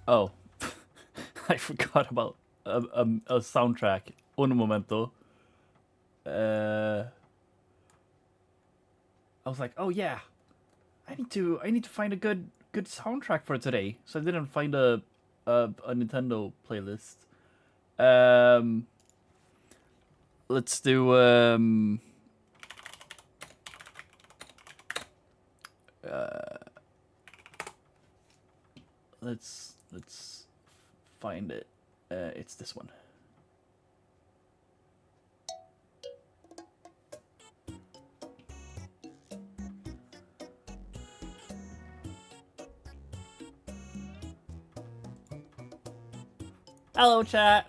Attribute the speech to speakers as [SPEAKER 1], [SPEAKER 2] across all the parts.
[SPEAKER 1] Oh, I forgot about a soundtrack. Un momento. I was like, oh yeah, I need to find a good soundtrack for today. So I didn't find a Nintendo playlist. Um, let's do let's find it. It's this one. Hello, chat.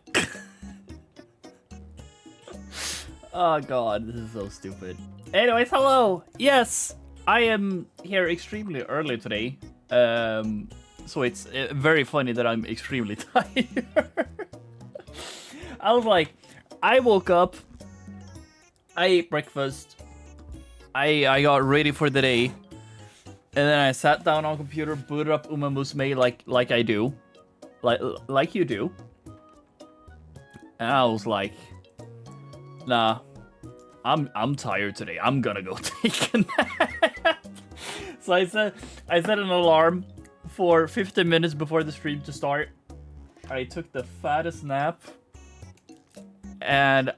[SPEAKER 1] Oh god, this is so stupid. Anyways, hello. Yes, I am here extremely early today. So it's very funny that I'm extremely tired. I was like, I woke up, I ate breakfast, I got ready for the day, and then I sat down on computer, booted up Uma Musume like I do, like you do, and I was like, nah, I'm tired today. I'm gonna go take a nap. So I set an alarm for 15 minutes before the stream to start. I took the fattest nap, and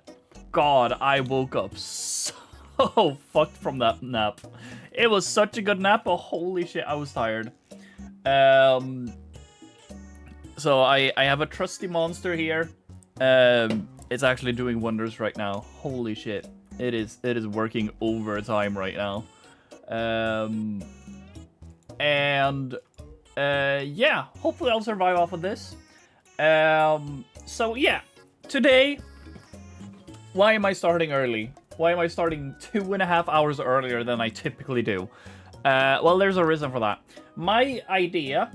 [SPEAKER 1] God, I woke up so fucked from that nap. It was such a good nap, but holy shit, I was tired. So I have a trusty monster here. It's actually doing wonders right now. Holy shit. It is working overtime right now. Yeah, hopefully I'll survive off of this. So yeah, today, why am I starting early? Why am I starting 2.5 hours earlier than I typically do? Well, there's a reason for that. My idea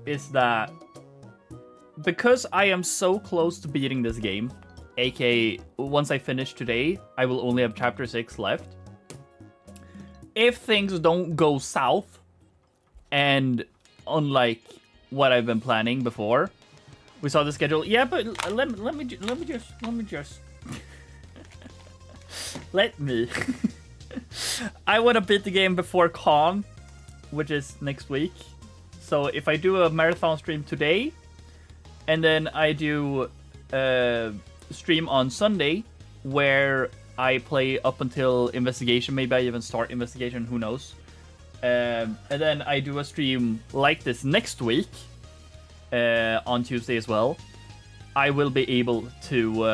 [SPEAKER 1] is that because I am so close to beating this game, aka once I finish today, I will only have chapter 6 left. If things don't go south, and unlike what I've been planning before, we saw the schedule. Yeah, but let me just let me. I want to beat the game before Con, which is next week. So if I do a marathon stream today, and then I do stream on Sunday where I play up until investigation. Maybe I even start investigation, who knows. And then I do a stream like this next week on Tuesday as well. I will be able to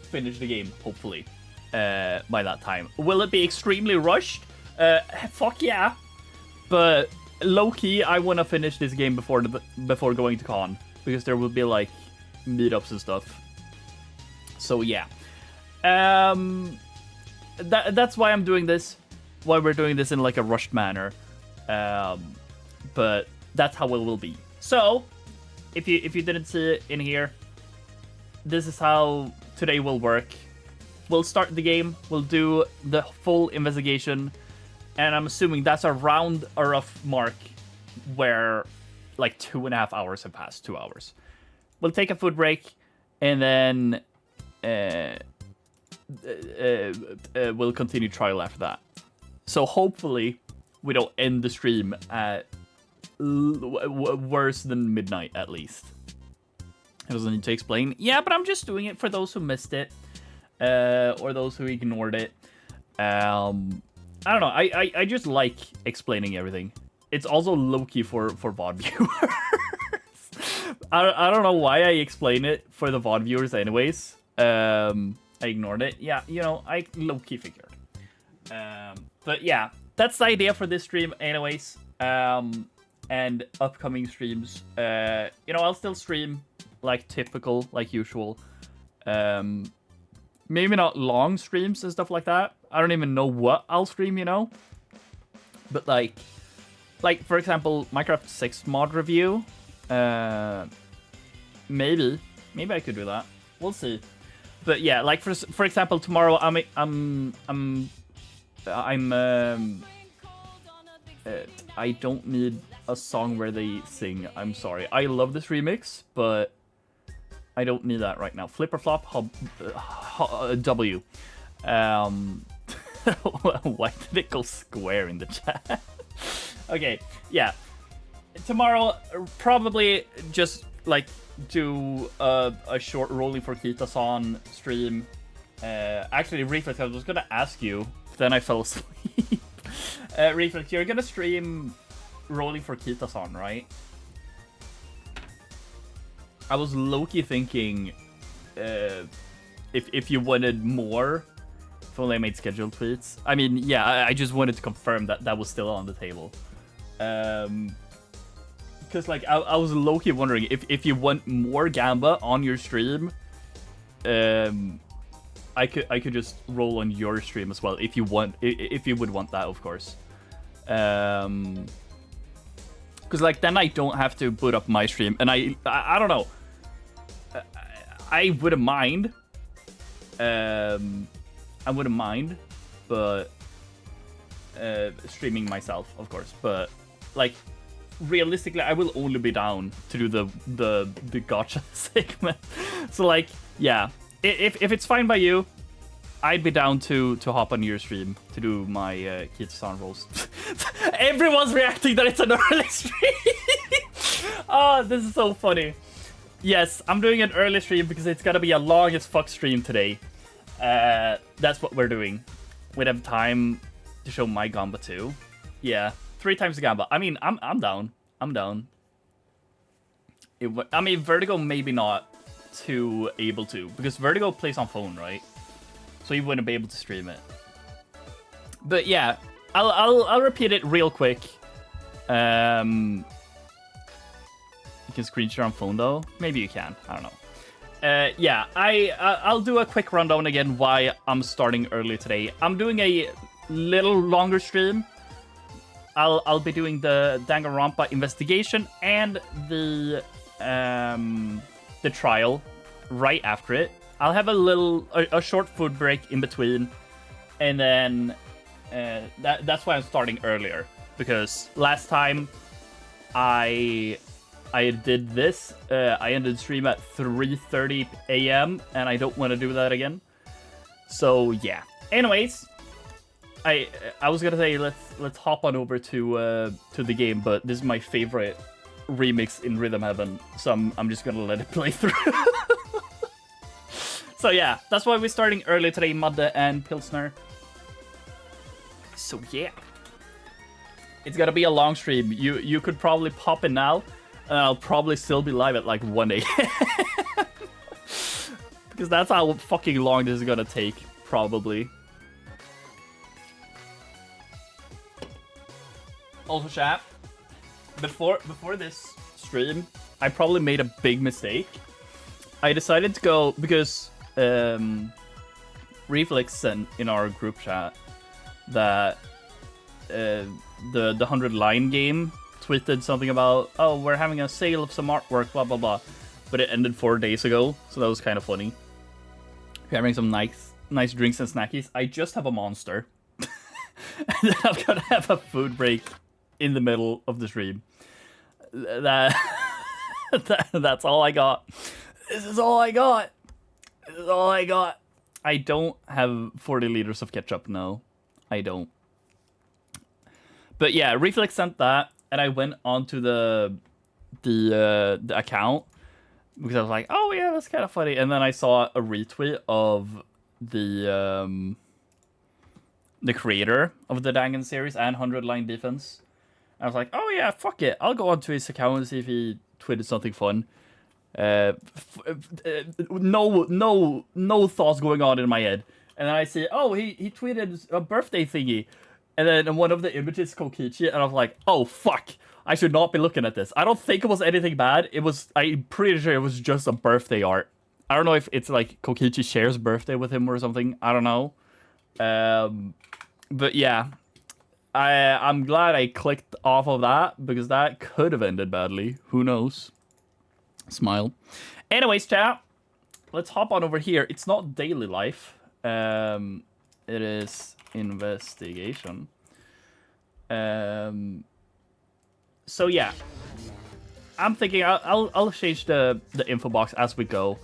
[SPEAKER 1] finish the game, hopefully, by that time. Will it be extremely rushed? Fuck yeah. But low-key, I want to finish this game before going to Con, because there will be like meetups and stuff. So yeah, that's why I'm doing this. Why we're doing this in like a rushed manner. But that's how it will be. So if you didn't see it in here, this is how today will work. We'll start the game. We'll do the full investigation. And I'm assuming that's around a rough mark where like 2.5 hours have passed, 2 hours. We'll take a food break, and then we'll continue trial after that. So hopefully we don't end the stream at worse than midnight at least. It doesn't need to explain. Yeah, but I'm just doing it for those who missed it, or those who ignored it. I don't know. I just like explaining everything. It's also low-key for VOD viewers. I don't know why I explain it for the VOD viewers anyways. I ignored it. Yeah, you know, I low-key figured. But yeah, that's the idea for this stream anyways. And upcoming streams. You know, I'll still stream like typical, like usual. Maybe not long streams and stuff like that. I don't even know what I'll stream, you know? But like for example, Minecraft 6 mod review. Maybe I could do that. We'll see. But yeah, like for example, tomorrow I'm I don't need a song where they sing. I'm sorry. I love this remix, but I don't need that right now. Flip or flop, W. Why did it go square in the chat? Okay, yeah. Tomorrow, probably just like do a short Rolling for Kita-san stream. Actually, Reflex, I was gonna ask you, then I fell asleep. Reflex, you're gonna stream Rolling for Kita-san, right? I was low-key thinking if you wanted more, if only I made scheduled tweets. I mean, yeah, I just wanted to confirm that that was still on the table. Because like I was low-key wondering if you want more Gamba on your stream, I could just roll on your stream as well if you would want that, of course. Because like then I don't have to boot up my stream, and I don't know. I wouldn't mind. I wouldn't mind, but streaming myself, of course. But like realistically, I will only be down to do the gacha segment. So like, yeah, if it's fine by you, I'd be down to hop on your stream to do my Kita-san rolls. Everyone's reacting that it's an early stream. Oh, this is so funny. Yes, I'm doing an early stream because it's gonna be a long as fuck stream today. That's what we're doing. We'd have time to show my Gamba too. Yeah, 3 times the Gamba. I mean, I'm down. I'm down. I mean, Vertigo maybe not too able to, because Vertigo plays on phone, right? So you wouldn't be able to stream it. But yeah, I'll repeat it real quick. You can screen share on phone though. Maybe you can. I don't know. Yeah, I'll do a quick rundown again why I'm starting early today. I'm doing a little longer stream. I'll be doing the Danganronpa investigation and the trial right after it. I'll have a short food break in between, and then that's why I'm starting earlier, because last time I did this, I ended the stream at 3:30 a.m. and I don't want to do that again. So yeah. Anyways, I was gonna say let's hop on over to the game, but this is my favorite remix in Rhythm Heaven, so I'm just gonna let it play through. So yeah, that's why we're starting early today, Madde and Pilsner. So yeah, it's gonna be a long stream. You could probably pop in now, and I'll probably still be live at like 1 a.m. because that's how fucking long this is gonna take, probably. Also, chat, before this stream, I probably made a big mistake. I decided to go because Reflex sent in our group chat that the 100 line game tweeted something about, oh, we're having a sale of some artwork, blah blah blah, but it ended 4 days ago, so that was kind of funny. We're having some nice drinks and snackies. I just have a Monster, and then I'm gonna have a food break in the middle of the stream. That's all I got. This is all I got. This is all I got. I don't have 40 liters of ketchup, no. I don't. But yeah, Reflex sent that, and I went onto the account because I was like, oh yeah, that's kind of funny. And then I saw a retweet of the creator of the Dangan series and 100 Line Defense. I was like, oh yeah, fuck it. I'll go onto his account and see if he tweeted something fun. No thoughts going on in my head. And then I see, oh, he tweeted a birthday thingy. And then one of the images Kokichi, and I was like, oh fuck, I should not be looking at this. I don't think it was anything bad. I'm pretty sure it was just a birthday art. I don't know if it's like Kokichi shares birthday with him or something. I don't know. But yeah, I'm glad I clicked off of that, because that could have ended badly. Who knows? Smile. Anyways, chat, let's hop on over here. It's not daily life. It is investigation. So yeah, I'm thinking I'll change the info box as we go.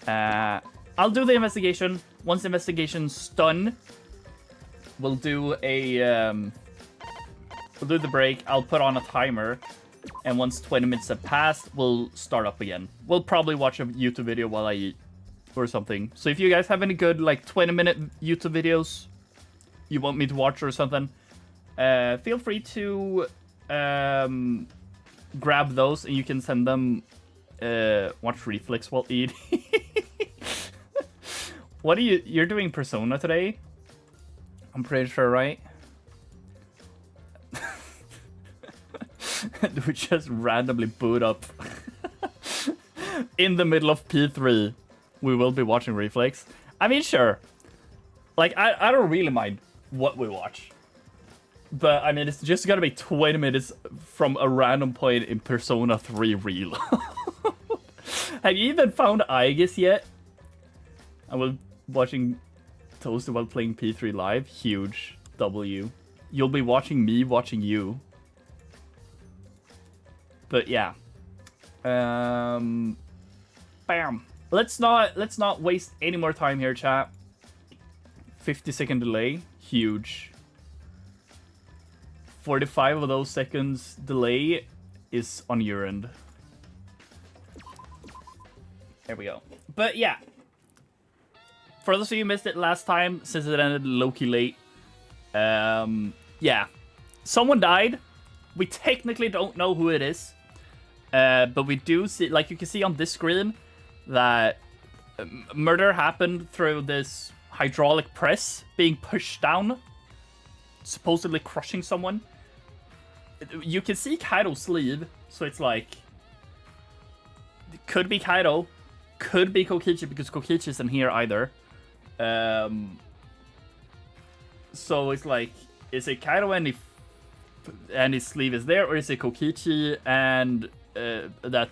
[SPEAKER 1] I'll do the investigation. Once the investigation's done, we'll do the break. I'll put on a timer, and once 20 minutes have passed, we'll start up again. We'll probably watch a YouTube video while I eat or something. So if you guys have any good like 20-minute YouTube videos you want me to watch or something, feel free to grab those, and you can send them. Watch Reflex while eating. What are you're doing Persona today? I'm pretty sure, right? We just randomly boot up in the middle of P3. We will be watching Reflex. I mean, sure. Like, I don't really mind what we watch. But, I mean, it's just gonna be 20 minutes from a random point in Persona 3 reel. Have you even found Aegis yet? I was watching Toasted while playing P3 live. Huge W. You'll be watching me watching you. But yeah. Bam. Let's not waste any more time here, chat. 50-second delay. Huge. 45 of those seconds delay is on your end. There we go. But yeah. For those of you who missed it last time, since it ended low-key late, yeah. Someone died. We technically don't know who it is. But we do see, like you can see on this screen, that murder happened through this hydraulic press being pushed down, supposedly crushing someone. You can see Kaido's sleeve, so it's like, it could be Kaido, could be Kokichi, because Kokichi isn't here either. So it's like, is it Kaido and his sleeve is there, or is it Kokichi and that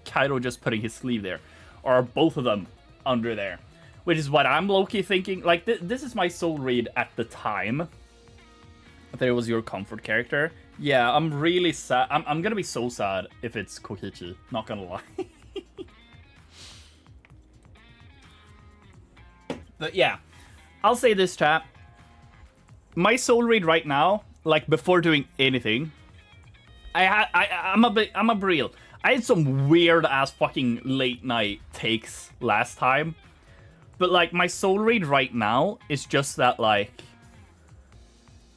[SPEAKER 1] Kaido just putting his sleeve there? Or are both of them under there? Which is what I'm low-key thinking. Like, this is my soul read at the time that it was your comfort character. Yeah, I'm really sad. I'm gonna be so sad if it's Kokichi. Not gonna lie. But yeah, I'll say this, chat. My soul read right now, like before doing anything, I'm a real. I had some weird ass fucking late night takes last time, but like my soul read right now is just that, like,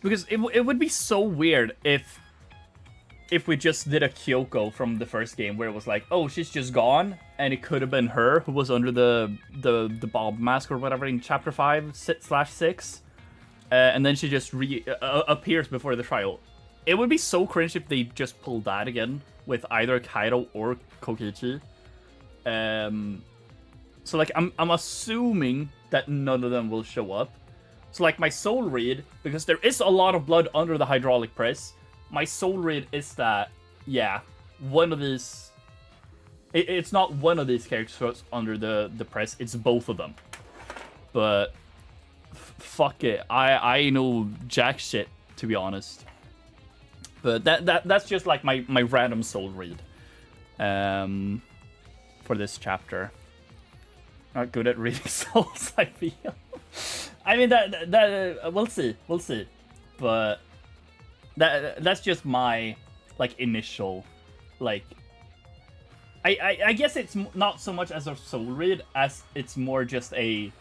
[SPEAKER 1] because it would be so weird if we just did a Kyoko from the first game where it was like, oh, she's just gone, and it could have been her who was under the Bob mask or whatever in chapter 5/6, and then she just appears before the trial. It would be so cringe if they just pulled that again with either Kaido or Kokichi. So like I'm assuming that none of them will show up. So like my soul read, because there is a lot of blood under the hydraulic press, my soul read is that, yeah, one of these... It's not one of these characters under the press, it's both of them. But fuck it, I know jack shit, to be honest. But that's just like my random soul read for this chapter. Not good at reading souls, I feel. I mean that we'll see, but that's just my like initial, like, I guess it's not so much as a soul read as it's more just a,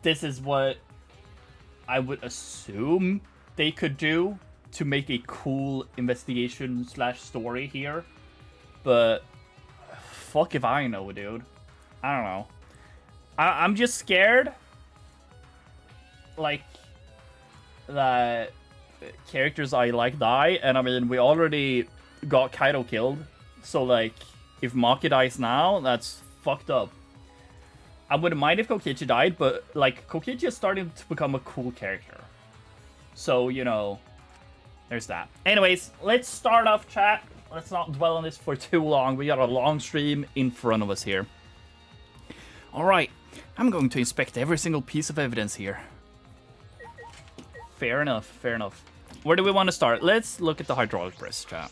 [SPEAKER 1] this is what I would assume they could do to make a cool investigation / story here, but fuck if I know, dude. I don't know. I'm just scared, like, that characters I like die, and I mean, we already got Kaido killed, so like, if Maki dies now, that's fucked up. I wouldn't mind if Kokichi died, but like, Kokichi is starting to become a cool character. So, you know, there's that. Anyways, let's start off, chat. Let's not dwell on this for too long. We got a long stream in front of us here. Alright, I'm going to inspect every single piece of evidence here. Fair enough, fair enough. Where do we want to start? Let's look at the hydraulic press, chat.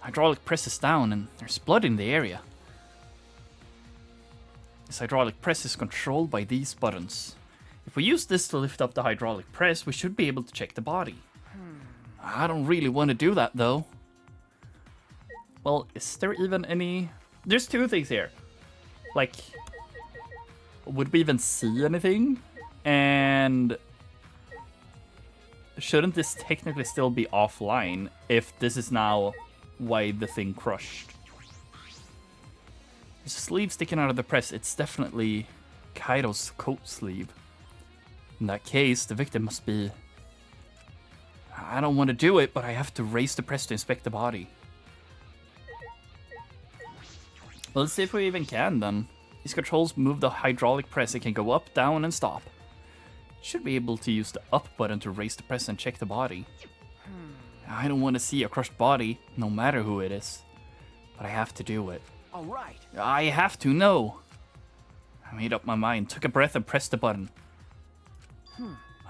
[SPEAKER 1] Hydraulic press is down and there's blood in the area. This hydraulic press is controlled by these buttons. If we use this to lift up the hydraulic press, we should be able to check the body. I don't really want to do that though. Well, is there even any... There's two things here. Like, would we even see anything? And shouldn't this technically still be offline if this is now why the thing crushed? There's a sleeve sticking out of the press. It's definitely Kaido's coat sleeve. In that case, the victim must be... I don't want to do it, but I have to raise the press to inspect the body. Well, let's see if we even can then. These controls move the hydraulic press. It can go up, down, and stop. Should be able to use the up button to raise the press and check the body. I don't want to see a crushed body, no matter who it is. But I have to do it.
[SPEAKER 2] All right.
[SPEAKER 1] I have to know. I made up my mind, took a breath, and pressed the button.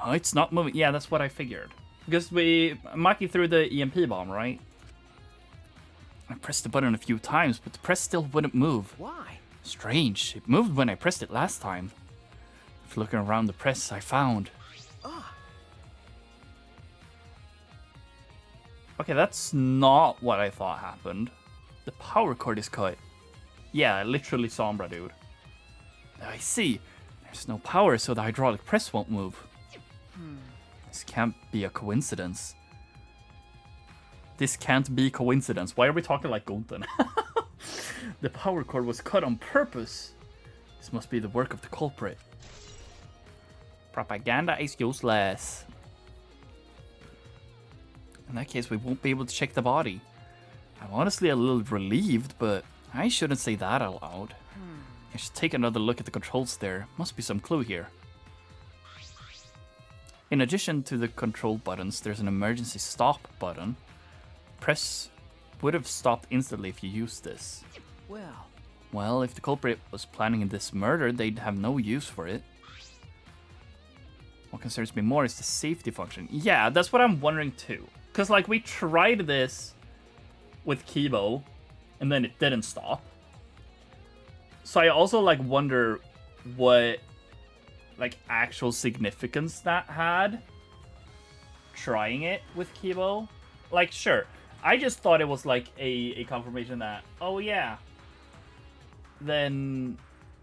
[SPEAKER 1] Oh, it's not moving. Yeah, that's what I figured. Because Maki threw the EMP bomb, right? I pressed the button a few times, but the press still wouldn't move.
[SPEAKER 2] Why?
[SPEAKER 1] Strange. It moved when I pressed it last time. If looking around the press, I found... Okay, that's not what I thought happened. The power cord is cut. Yeah, literally Sombra, dude. I see. There's no power, so the hydraulic press won't move. This can't be a coincidence. This can't be coincidence. Why are we talking like Gunten? The power cord was cut on purpose. This must be the work of the culprit. Propaganda is useless. In that case, we won't be able to check the body. I'm honestly a little relieved, but I shouldn't say that out loud. I should take another look at the controls there. Must be some clue here. In addition to the control buttons, there's an emergency stop button. Press would have stopped instantly if you used this. Well, if the culprit was planning this murder, they'd have no use for it. What concerns me more is the safety function. Yeah, that's what I'm wondering too. Because, like, we tried this with Kibo, and then it didn't stop. So I also, like, wonder what, like, actual significance that had. Trying it with Kibo. Like, sure. I just thought it was, like, a confirmation that, oh, yeah. Then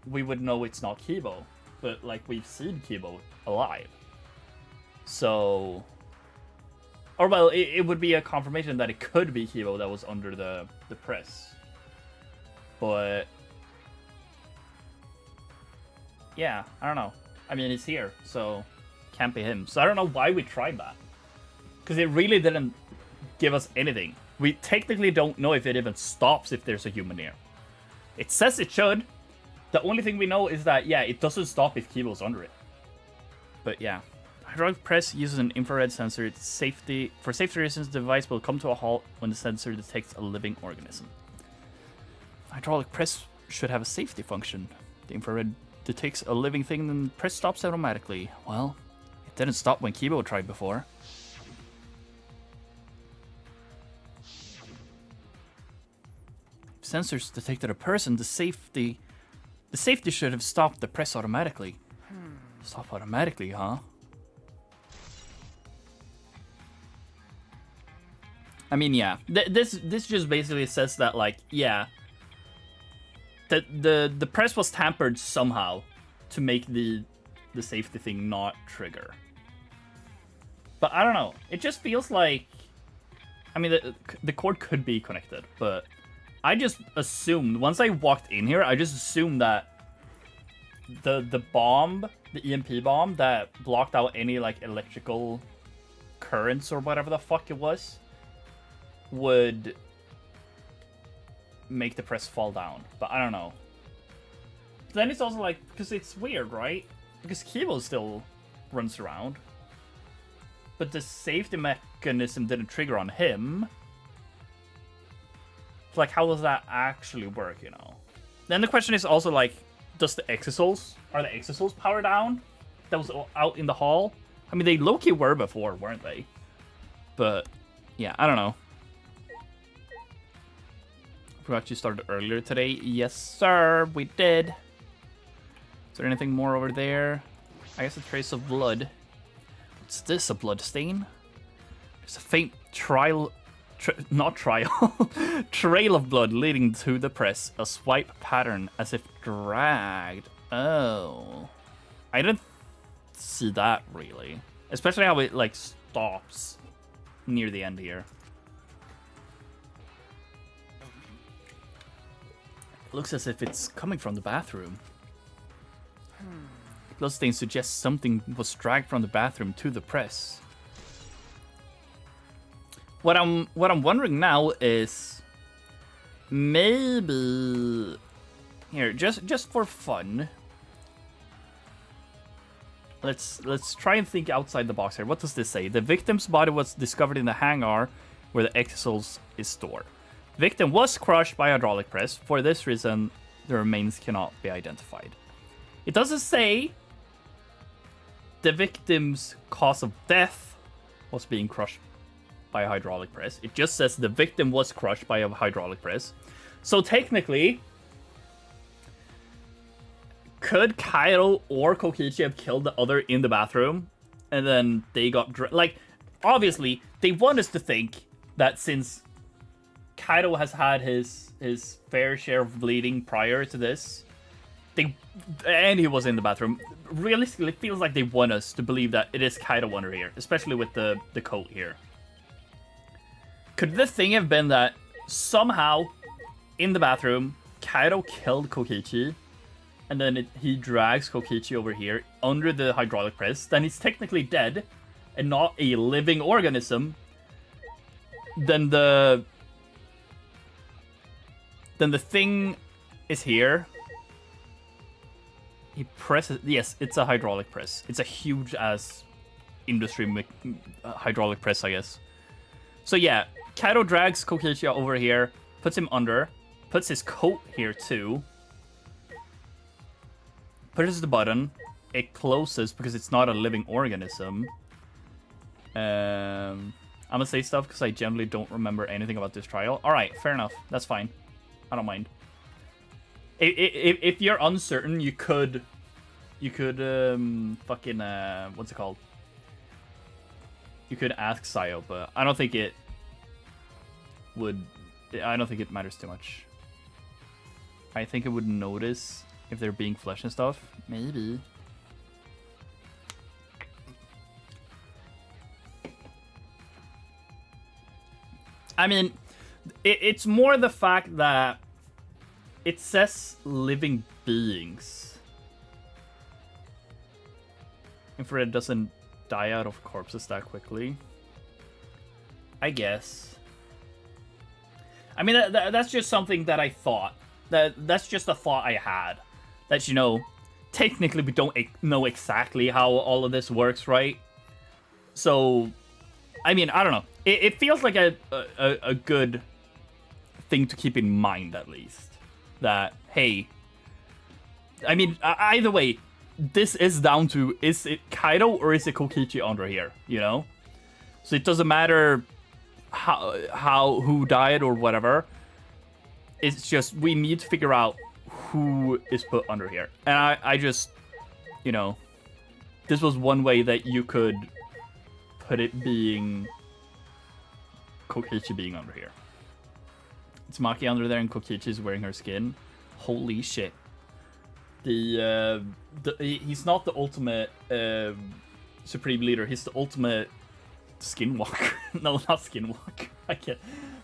[SPEAKER 1] we would know it's not Kibo. But, like, we've seen Kibo alive. So... Or, well, it would be a confirmation that it could be Kibo that was under the press. But... yeah, I don't know. I mean, he's here, so can't be him. So I don't know why we tried that. Because it really didn't give us anything. We technically don't know if it even stops if there's a human near. It says it should. The only thing we know is that, yeah, it doesn't stop if Kibo's under it. But yeah. Hydraulic press uses an infrared sensor. For safety reasons, the device will come to a halt when the sensor detects a living organism. Hydraulic press should have a safety function. The infrared detects a living thing, then the press stops automatically. Well, it didn't stop when Kibo tried before. If sensors detected a person, the safety should have stopped the press automatically. Stop automatically, huh? I mean, yeah. This just basically says that, like, yeah, the press was tampered somehow to make the safety thing not trigger. But I don't know. It just feels like, I mean, the cord could be connected, but I just assumed once I walked in here, I just assumed that the bomb, the EMP bomb that blocked out any like electrical currents or whatever the fuck it was, would make the press fall down. But I don't know. Then it's also like, because it's weird, right? Because Kibo still runs around. But the safety mechanism didn't trigger on him. So like, how does that actually work, you know? Then the question is also like, are the exosouls powered down? That was out in the hall? I mean, they low-key were before, weren't they? But yeah, I don't know. We actually started earlier today. Yes, sir, we did. Is there anything more over there? I guess a trace of blood. What's this? A blood stain? There's a faint trail of blood leading to the press. A swipe pattern as if dragged. Oh. I didn't see that really. Especially how it like stops near the end here. Looks as if it's coming from the bathroom. Bloodstain suggests something was dragged from the bathroom to the press. What I'm wondering now is maybe here just for fun. Let's try and think outside the box here. What does this say? The victim's body was discovered in the hangar where the exosols is stored. Victim was crushed by hydraulic press. For this reason, the remains cannot be identified. It doesn't say the victim's cause of death was being crushed by a hydraulic press. It just says the victim was crushed by a hydraulic press. So technically, could Kairo or Kokichi have killed the other in the bathroom? And then they got... like, obviously, they want us to think that since Kairo has had his fair share of bleeding prior to this, and he was in the bathroom, realistically, it feels like they want us to believe that it is Kairo under here, especially with the coat here. Could the thing have been that somehow, in the bathroom, Kairo killed Kokichi, and then he drags Kokichi over here under the hydraulic press, then he's technically dead, and not a living organism, then the thing is here. He presses... yes, it's a hydraulic press. It's a huge-ass industry hydraulic press, I guess. So yeah, Kairo drags Kokichi over here, puts him under, puts his coat here too, pushes the button, it closes because it's not a living organism. I'm gonna say stuff because I generally don't remember anything about this trial. Alright, fair enough. That's fine. I don't mind. If you're uncertain, you could fucking what's it called? You could ask Sayo, but I don't think it would. I don't think it matters too much. I think it would notice if they're being flesh and stuff. Maybe. I mean, it's more the fact that it says living beings. Infrared doesn't die out of corpses that quickly. I guess. I mean, that's just something that I thought. That's just a thought I had. That, you know, technically we don't know exactly how all of this works, right? So, I mean, I don't know. It feels like a good thing to keep in mind, at least. That, hey, I mean, either way, this is down to, is it Kairo or is it Kokichi under here, you know? So it doesn't matter who died or whatever. It's just, we need to figure out who is put under here. And I just, you know, this was one way that you could put it being Kokichi being under here. It's Maki under there and Kokichi is wearing her skin. Holy shit. He's not the ultimate supreme leader. He's the ultimate skinwalker. No, not skinwalker. I can't.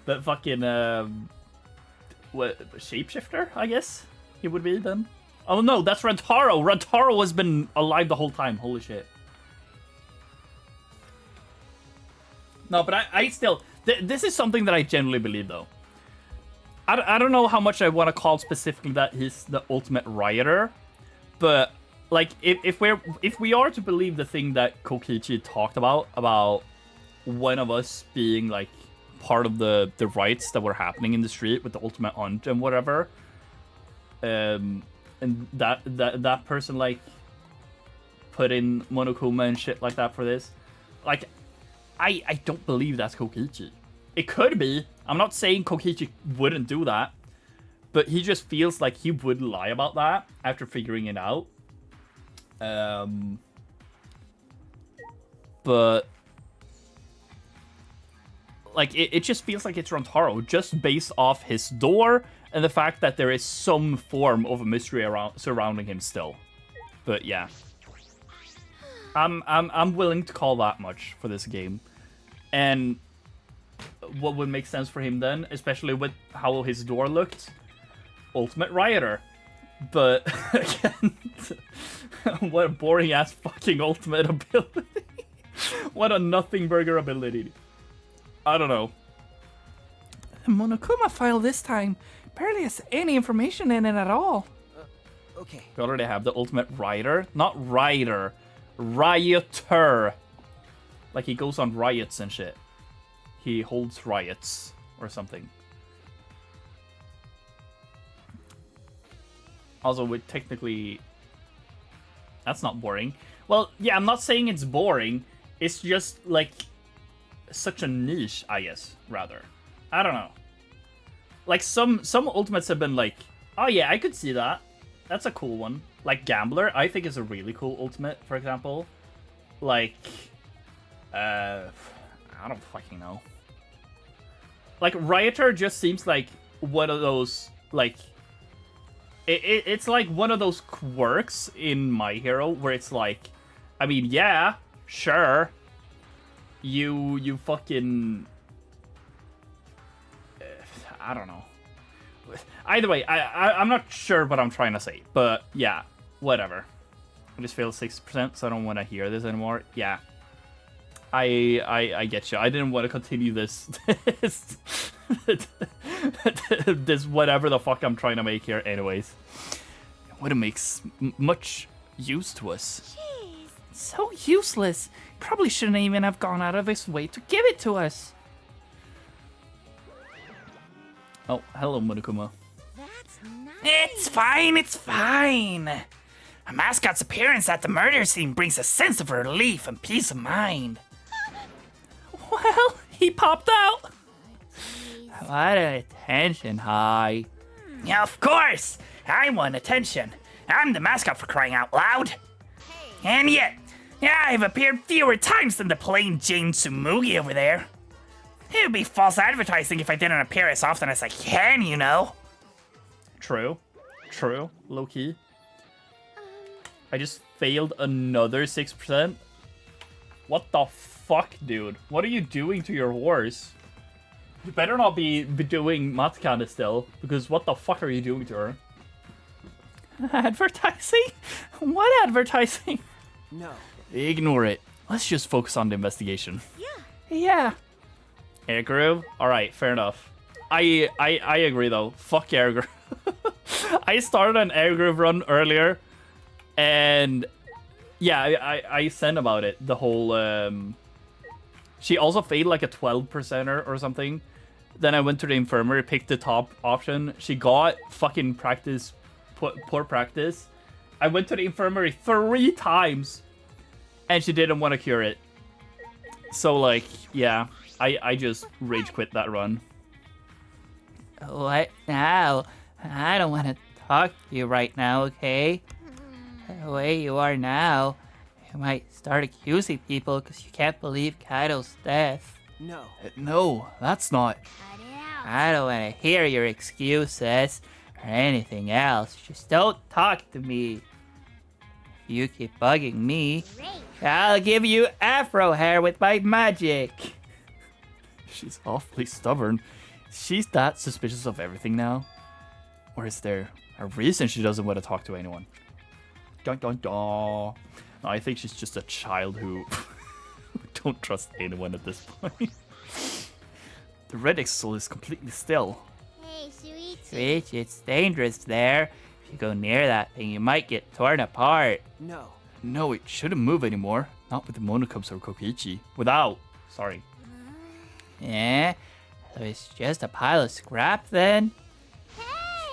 [SPEAKER 1] But fucking what, shapeshifter? I guess he would be then. Oh no, that's Rantaro. Rantaro has been alive the whole time. Holy shit. No, but I still. This is something that I genuinely believe though. I don't know how much I want to call specifically that he's the ultimate rioter, but like if we are to believe the thing that Kokichi talked about one of us being like part of the riots that were happening in the street with the ultimate hunt and whatever, and that person like put in Monokuma and shit like that for this, like I don't believe that's Kokichi. It could be. I'm not saying Kokichi wouldn't do that, but he just feels like he would lie about that after figuring it out. But like it just feels like it's Rantaro, just based off his door and the fact that there is some form of a mystery surrounding him still. But yeah, I'm willing to call that much for this game. And what would make sense for him then, especially with how his door looked? Ultimate Rioter. But again, what a boring ass fucking ultimate ability. What a nothing burger ability. I don't know.
[SPEAKER 2] The Monokuma file this time barely has any information in it at all.
[SPEAKER 3] Okay.
[SPEAKER 1] We already have the Ultimate Rioter. Not Rider. Rioter. Like he goes on riots and shit. He holds riots or something. Also, with technically... That's not boring. Well, yeah, I'm not saying it's boring. It's just, like, such a niche, I guess, rather. I don't know. Like, some ultimates have been like, oh yeah, I could see that. That's a cool one. Like, Gambler, I think is a really cool ultimate, for example. Like, I don't fucking know. Like, Rioter just seems like one of those, like... It's like one of those quirks in My Hero where it's like, I mean, yeah, sure, you fucking, I don't know. Either way, I'm not sure what I'm trying to say, but yeah, whatever. I just failed 60%, so I don't want to hear this anymore. Yeah, I get you. I didn't want to continue this this whatever the fuck I'm trying to make here anyways. It wouldn't make much use to us.
[SPEAKER 2] Jeez, so useless. Probably shouldn't even have gone out of his way to give it to us.
[SPEAKER 1] Oh, hello, Monokuma.
[SPEAKER 4] That's nice.
[SPEAKER 2] It's fine, it's fine. A mascot's appearance at the murder scene brings a sense of relief and peace of mind. Well, he popped out. What attention, hi. Yeah, of course. I want attention. I'm the mascot for crying out loud. And yet, I've appeared fewer times than the plain Jane Tsumugi over there. It would be false advertising if I didn't appear as often as I can, you know.
[SPEAKER 1] True. True. Low key. I just failed another 6%. What the fuck, dude? What are you doing to your horse? You better not be doing Matsukane still, because what the fuck are you doing to her?
[SPEAKER 2] Advertising? What advertising?
[SPEAKER 3] No.
[SPEAKER 1] Ignore it. Let's just focus on the investigation.
[SPEAKER 2] Yeah.
[SPEAKER 1] Air Groove? Alright, fair enough. I agree though. Fuck Air Groove. I started an Air Groove run earlier, and yeah, I sent about it. The whole, she also failed like a 12%er or something. Then I went to the infirmary, picked the top option. She got fucking practice, poor practice. I went to the infirmary 3 times, and she didn't want to cure it. So like, yeah, I just rage quit that run.
[SPEAKER 2] What now? I don't want to talk to you right now, okay? The way you are now, you might start accusing people because you can't believe Kaido's death.
[SPEAKER 3] No.
[SPEAKER 1] No, that's not.
[SPEAKER 4] Cut it out.
[SPEAKER 2] I don't want to hear your excuses or anything else. Just don't talk to me. If you keep bugging me,
[SPEAKER 4] Great.
[SPEAKER 2] I'll give you afro hair with my magic.
[SPEAKER 1] She's awfully stubborn. She's that suspicious of everything now? Or is there a reason she doesn't want to talk to anyone? Dun dun dun. No, I think she's just a child who don't trust anyone at this point. The red Exol is completely still.
[SPEAKER 4] Hey, sweet.
[SPEAKER 2] Switch, it's dangerous there. If you go near that thing, you might get torn apart.
[SPEAKER 3] No.
[SPEAKER 1] No, it shouldn't move anymore. Not with the Monokubs or Kokichi. Without. Sorry.
[SPEAKER 2] Yeah? So it's just a pile of scrap then?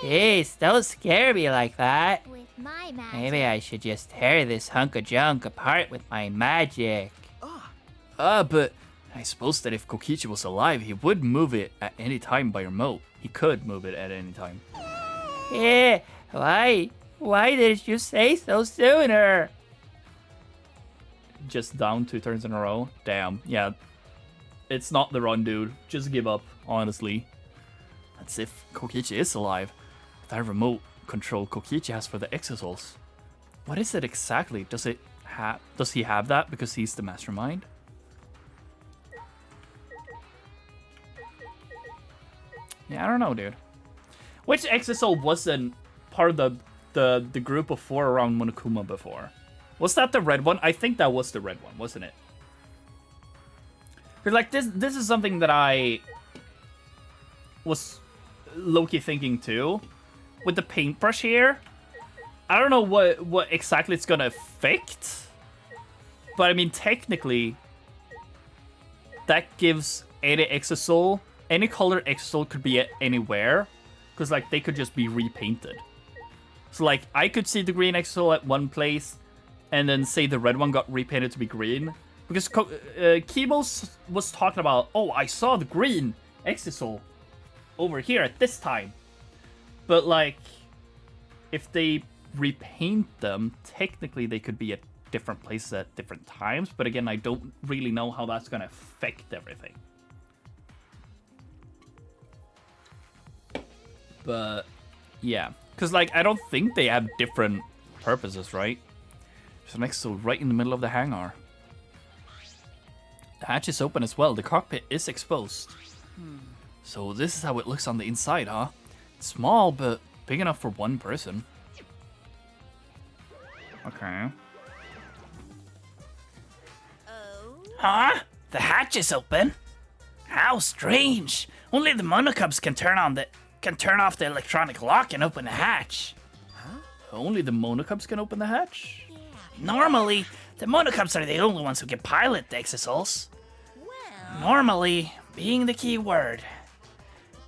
[SPEAKER 2] Jeez, don't scare me like that.
[SPEAKER 4] With my magic.
[SPEAKER 2] Maybe I should just tear this hunk of junk apart with my magic.
[SPEAKER 1] But I suppose that if Kokichi was alive, he would move it at any time by remote. He could move it at any time.
[SPEAKER 2] Yeah, why? Why did you say so sooner?
[SPEAKER 1] Just down 2 turns in a row. Damn, yeah. It's not the run, dude. Just give up, honestly. That's if Kokichi is alive. That remote control Kokichi has for the Exisouls. What is it exactly? Does he have that because he's the mastermind? Yeah, I don't know, dude. Which Exisol wasn't part of the group of 4 around Monokuma before? Was that the red one? I think that was the red one, wasn't it? Because like this is something that I was low-key thinking too. With the paintbrush here, I don't know what exactly it's gonna affect. But I mean, technically, that gives any Exisol, any color Exisol could be anywhere. Because like they could just be repainted. So like I could see the green Exisol at one place, and then say the red one got repainted to be green. Because Kibo was talking about, oh, I saw the green Exisol over here at this time. But like, if they repaint them, technically they could be at different places at different times. But again, I don't really know how that's going to affect everything. But yeah, because like I don't think they have different purposes, right? There's an Exisol right in the middle of the hangar. The hatch is open as well. The cockpit is exposed. So this is how it looks on the inside, huh? It's small, but big enough for one person. Okay.
[SPEAKER 2] Huh? The hatch is open? How strange. Only the monocubs can turn off the electronic lock and open the hatch.
[SPEAKER 1] Only the monocubs can open the hatch?
[SPEAKER 2] Normally, the monocubs are the only ones who can pilot the Exisouls. Normally, being the key word.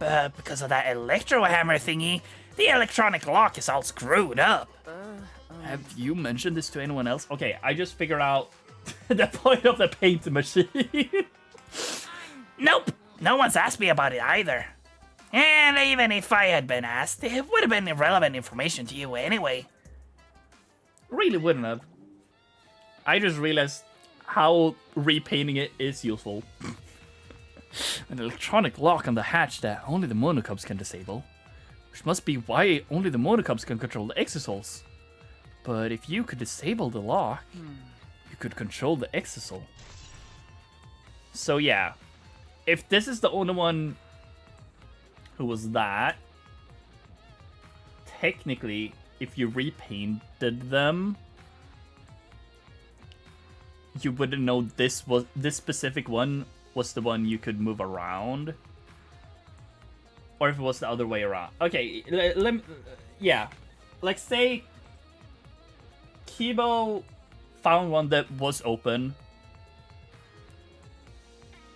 [SPEAKER 2] But because of that electro hammer thingy, the electronic lock is all screwed up.
[SPEAKER 1] Have you mentioned this to anyone else? Okay, I just figured out the point of the paint machine.
[SPEAKER 2] Nope, no one's asked me about it either. And even if I had been asked, it would have been irrelevant information to you anyway.
[SPEAKER 1] Really wouldn't have. I just realized how repainting it is useful. An electronic lock on the hatch that only the monocubs can disable. Which must be why only the monocubs can control the Exisouls. But if you could disable the lock, you could control the Exisol. So yeah, if this is the only one who was that, technically, if you repainted them, you wouldn't know this specific one was the one you could move around, or if it was the other way around. Okay, yeah, like say Kibo found one that was open,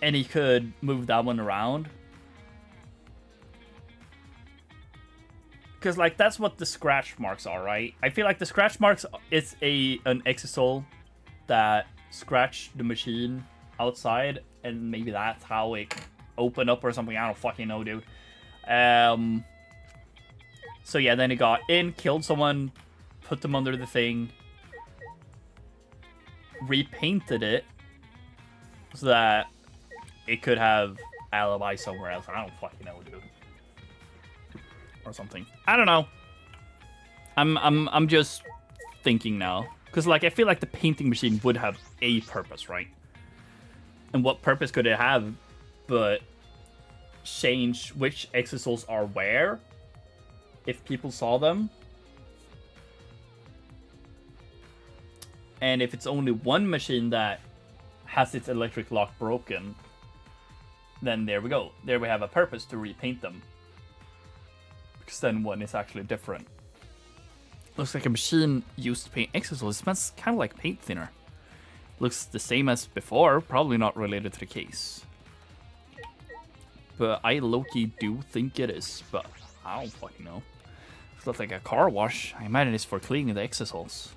[SPEAKER 1] and he could move that one around. Because like that's what the scratch marks are, right? I feel like the scratch marks is an Exisol that scratched the machine outside, and maybe that's how it opened up or something. I don't fucking know, dude. So yeah, then it got in, killed someone, put them under the thing, repainted it so that it could have alibi somewhere else. I don't fucking know, dude. Or something. I don't know. I'm just thinking now. Because like I feel like the painting machine would have a purpose, right? And what purpose could it have but change which Exisouls are where if people saw them? And if it's only one machine that has its electric lock broken, then there we go. There we have a purpose to repaint them. Because then one is actually different. Looks like a machine used to paint Exisol. It smells kind of like paint thinner. Looks the same as before, probably not related to the case. But I low-key do think it is, but I don't fucking know. It looks like a car wash. I imagine it's for cleaning the Exisols.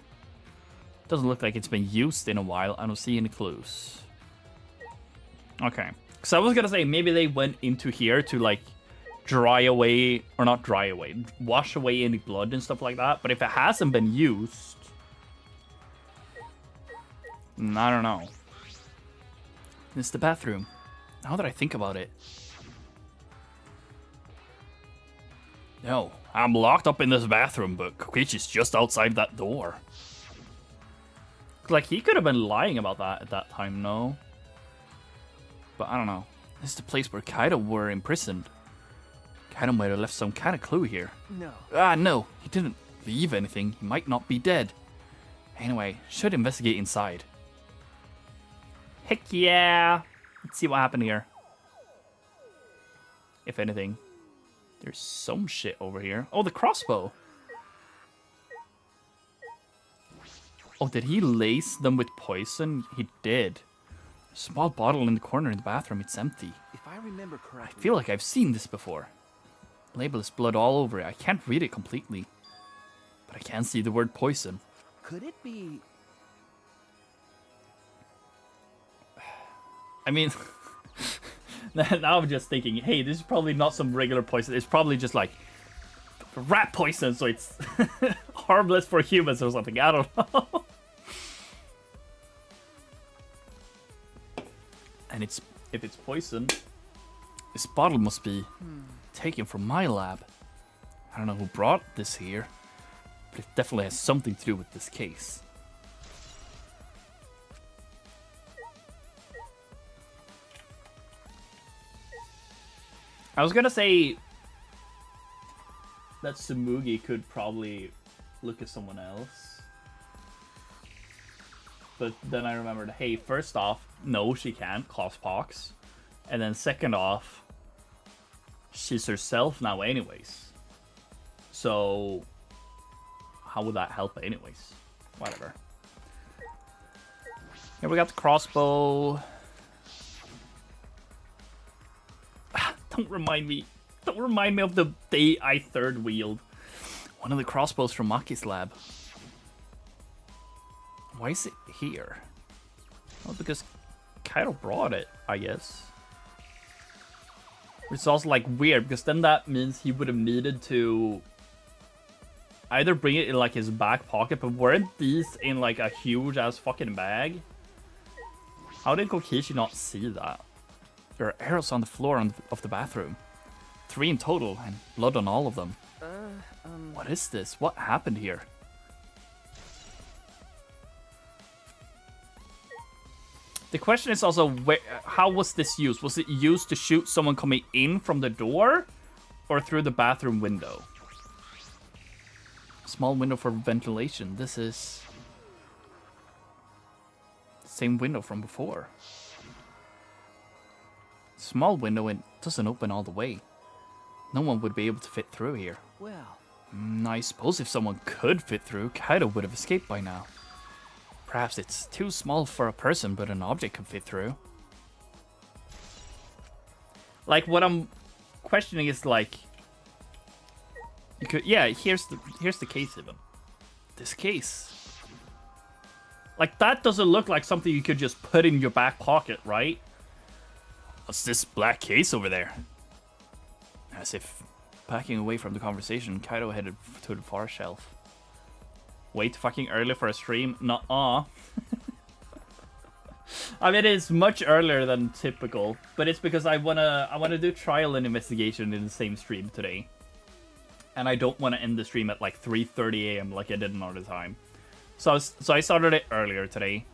[SPEAKER 1] Doesn't look like it's been used in a while. I don't see any clues. Okay. Because I was gonna say, maybe they went into here to, like, dry away, or not dry away, wash away any blood and stuff like that. But if it hasn't been used, I don't know. It's the bathroom. Now that I think about it. No, I'm locked up in this bathroom, but Kokichi's just outside that door. Like, he could have been lying about that at that time, no? But I don't know. This is the place where Kaido were imprisoned. Kaido might have left some kind of clue here.
[SPEAKER 3] No.
[SPEAKER 1] Ah, no, he didn't leave anything. He might not be dead. Anyway, should investigate inside. Heck yeah! Let's see what happened here. If anything. There's some shit over here. Oh, the crossbow. Oh, did he lace them with poison? He did. A small bottle in the corner in the bathroom. It's empty.
[SPEAKER 3] If I remember
[SPEAKER 1] I
[SPEAKER 3] correctly.
[SPEAKER 1] feel like I've seen this before. Label is blood all over it. I can't read it completely. But I can see the word poison.
[SPEAKER 3] Could it be?
[SPEAKER 1] I mean, now I'm just thinking, hey, this is probably not some regular poison. It's probably just like rat poison, so it's harmless for humans or something. I don't know. And if it's poison, this bottle must be taken from my lab. I don't know who brought this here, but it definitely has something to do with this case. I was gonna say that Tsumugi could probably look at someone else. But then I remembered, hey, first off, no, she can't, pox. And then second off, she's herself now anyways. So, how would that help anyways? Whatever. Here we got the crossbow. Don't remind me of the day I third wheeled one of the crossbows from Maki's lab. Why is it here? Well, because Kaido brought it, I guess. It's also like weird because then that means he would have needed to either bring it in like his back pocket, but weren't these in like a huge ass fucking bag? How did Kokichi not see that? There are arrows on the floor of the bathroom. 3 in total, and blood on all of them. What is this? What happened here? The question is also, how was this used? Was it used to shoot someone coming in from the door? Or through the bathroom window? Small window for ventilation. This is the same window from before. Small window and doesn't open all the way. No one would be able to fit through here.
[SPEAKER 3] Well.
[SPEAKER 1] I suppose if someone could fit through, Kaido would have escaped by now. Perhaps it's too small for a person, but an object could fit through. Like, what I'm questioning is like, you could, yeah, here's the case even. This case. Like, that doesn't look like something you could just put in your back pocket, right? What's this black case over there? As if backing away from the conversation, Kaido headed to the far shelf. Wait fucking early for a stream? Nuh-uh. I mean, it's much earlier than typical, but it's because I wanna do trial and investigation in the same stream today. And I don't want to end the stream at like 3:30 AM like I did another time. So I started it earlier today.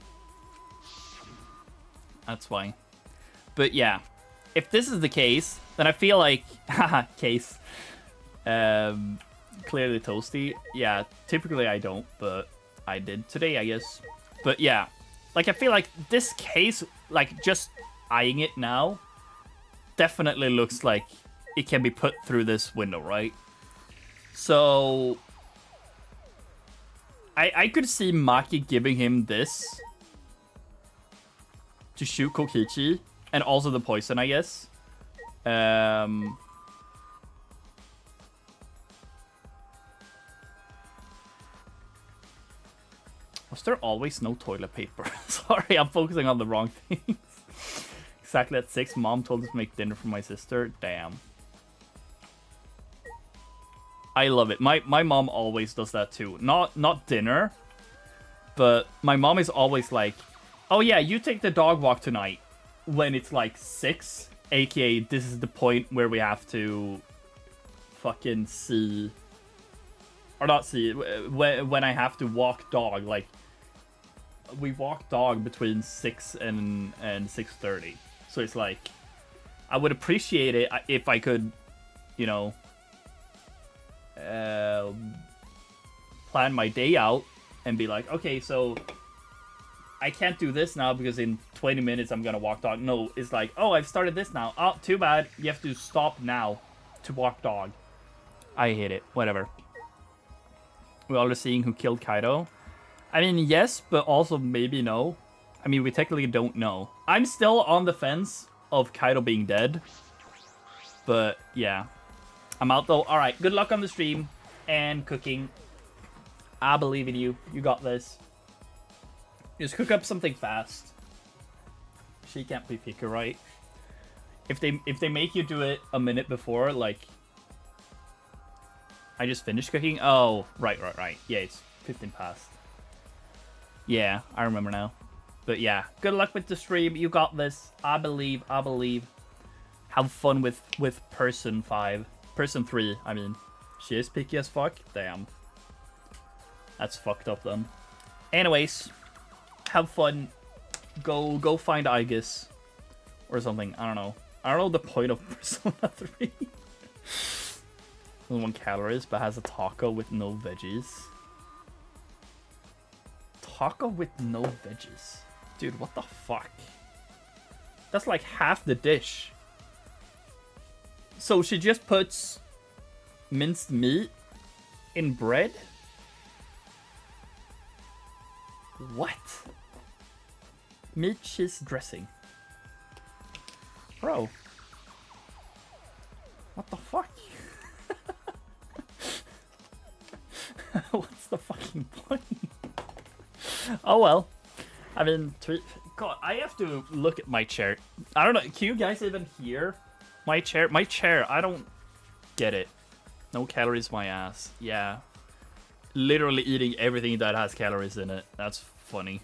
[SPEAKER 1] That's why. But yeah, if this is the case, then I feel like, haha, case, clearly toasty. Yeah, typically I don't, but I did today, I guess. But yeah, like I feel like this case, like just eyeing it now, definitely looks like it can be put through this window, right? So I could see Maki giving him this to shoot Kokichi. And also the poison, I guess. Was there always no toilet paper? Sorry, I'm focusing on the wrong things. exactly at 6. Mom told us to make dinner for my sister. Damn. I love it. My mom always does that too. Not dinner, but my mom is always like, oh yeah, you take the dog walk tonight when it's like 6, aka this is the point where we have to fucking see, or not see, when I have to walk dog. Like, we walk dog between 6 and 6:30. So it's like, I would appreciate it if I could, you know, plan my day out and be like, okay, so I can't do this now because in 20 minutes I'm gonna walk dog. No, it's like, oh, I've started this now. Oh, too bad. You have to stop now to walk dog. I hate it. Whatever. We're already seeing who killed Kaido. I mean, yes, but also maybe no. I mean, we technically don't know. I'm still on the fence of Kaido being dead. But, yeah. I'm out, though. Alright, good luck on the stream and cooking. I believe in you. You got this. Just cook up something fast. She can't be picker, right? If they make you do it a minute before, like... I just finished cooking? Oh, right. Yeah, it's 15 past. Yeah, I remember now. But yeah, good luck with the stream. You got this. I believe. Have fun with person 5. Person 3, I mean. She is picky as fuck? Damn. That's fucked up then. Anyways, have fun. Go find Aegis. Or something. I don't know. I don't know the point of Persona 3. 1 calories, but has a taco with no veggies. Taco with no veggies. Dude, what the fuck? That's like half the dish. So she just puts minced meat in bread? What? Meat cheese dressing. Bro. What the fuck? What's the fucking point? Oh well. I mean, God, I have to look at my chair. I don't know. Can you guys even hear my chair? My chair, I don't get it. No calories, my ass. Yeah. Literally eating everything that has calories in it. That's funny.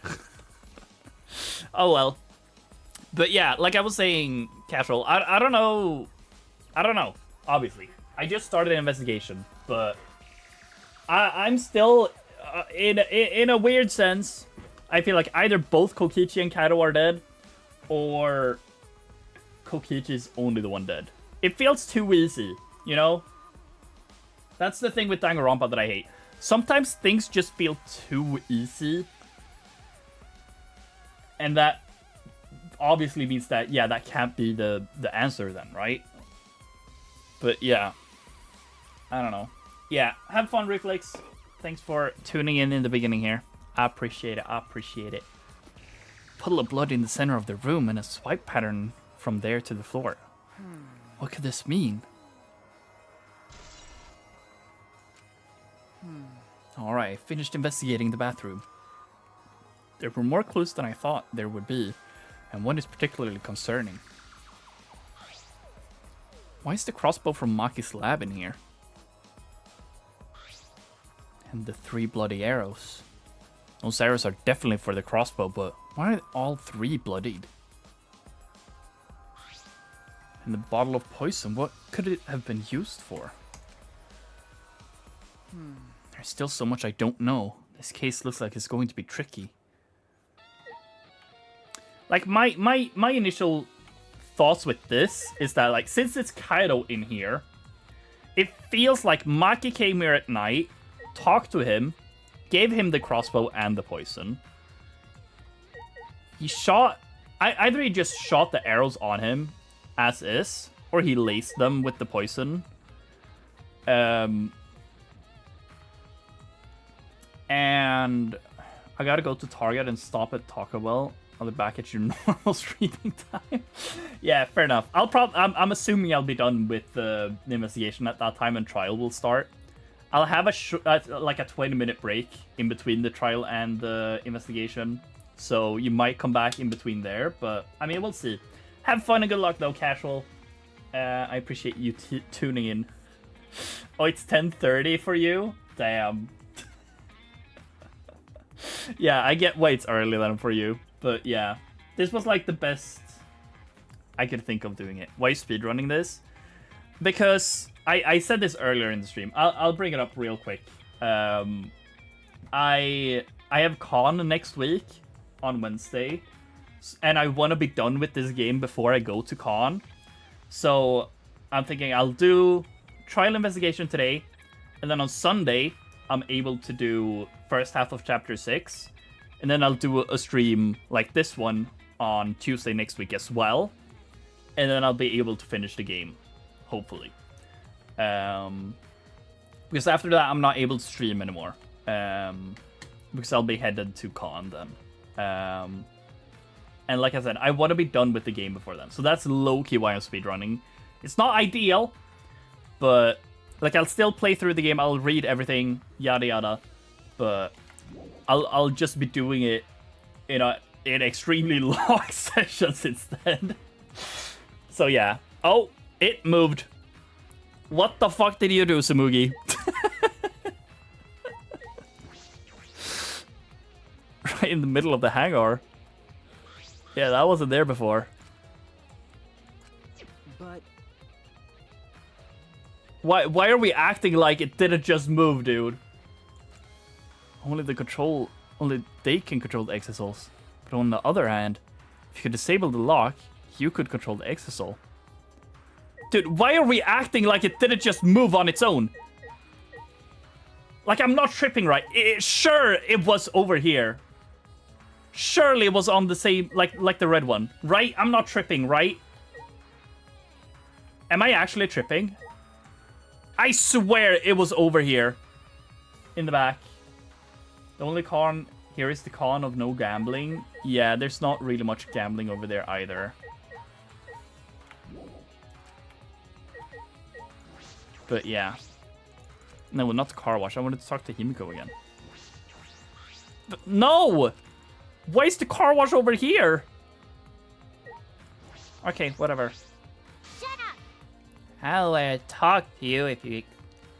[SPEAKER 1] Oh well. But yeah, like I was saying, Casual, I don't know. I don't know, obviously. I just started an investigation, but I'm still, in a weird sense, I feel like either both Kokichi and Kaido are dead, or Kokichi's only the one dead. It feels too easy, you know? That's the thing with Danganronpa that I hate. Sometimes things just feel too easy, and that obviously means that, yeah, that can't be the answer then, right? But yeah, I don't know. Yeah, have fun, Reflex. Thanks for tuning in the beginning here. I appreciate it. Puddle of blood in the center of the room and a swipe pattern from there to the floor. What could this mean? Alright, finished investigating the bathroom. There were more clues than I thought there would be, and one is particularly concerning. Why is the crossbow from Maki's lab in here? And the 3 bloody arrows. Those arrows are definitely for the crossbow, but why are all 3 bloodied? And the bottle of poison, what could it have been used for? There's still so much I don't know. This case looks like it's going to be tricky. Like, my initial thoughts with this is that, like, since it's Kaido in here, it feels like Maki came here at night, talked to him, gave him the crossbow and the poison. He shot... either he just shot the arrows on him, as is, or he laced them with the poison. And I gotta go to Target and stop at Taco Bell. I'll be back at your normal streaming time. Yeah, fair enough. I'm assuming I'll be done with the investigation at that time and trial will start. I'll have like a 20-minute break in between the trial and the investigation. So you might come back in between there, but I mean, we'll see. Have fun and good luck, though, Casual. I appreciate you tuning in. Oh, it's 10:30 for you? Damn. Yeah, I get why it's early then for you. But yeah, this was like the best I could think of doing it. Why speedrunning this? Because I said this earlier in the stream. I'll bring it up real quick. I have con next week on Wednesday, and I want to be done with this game before I go to con. So I'm thinking I'll do Trial Investigation today, and then on Sunday I'm able to do first half of Chapter 6, and then I'll do a stream like this one on Tuesday next week as well, and then I'll be able to finish the game, hopefully. Because after that I'm not able to stream anymore, because I'll be headed to con then. And like I said, I want to be done with the game before then. So that's low-key why I'm speedrunning. It's not ideal, but like I'll still play through the game. I'll read everything, yada yada. But I'll just be doing it in extremely long sessions instead. So yeah. Oh, it moved. What the fuck did you do, Samugi? Right in the middle of the hangar. Yeah, that wasn't there before.
[SPEAKER 3] But
[SPEAKER 1] Why are we acting like it didn't just move, dude? Only they can control the exosols. But on the other hand, if you could disable the lock, you could control the exosol. Dude, why are we acting like it didn't just move on its own? Like, I'm not tripping, right? Sure, it was over here. Surely it was on the same, like the red one, right? I'm not tripping, right? Am I actually tripping? I swear it was over here. In the back. The only con here is the con of no gambling. Yeah, there's not really much gambling over there either. But yeah. No, not the car wash. I wanted to talk to Himiko again. But no! Why is the car wash over here? Okay, whatever.
[SPEAKER 4] Shut up!
[SPEAKER 2] I'll talk to you if you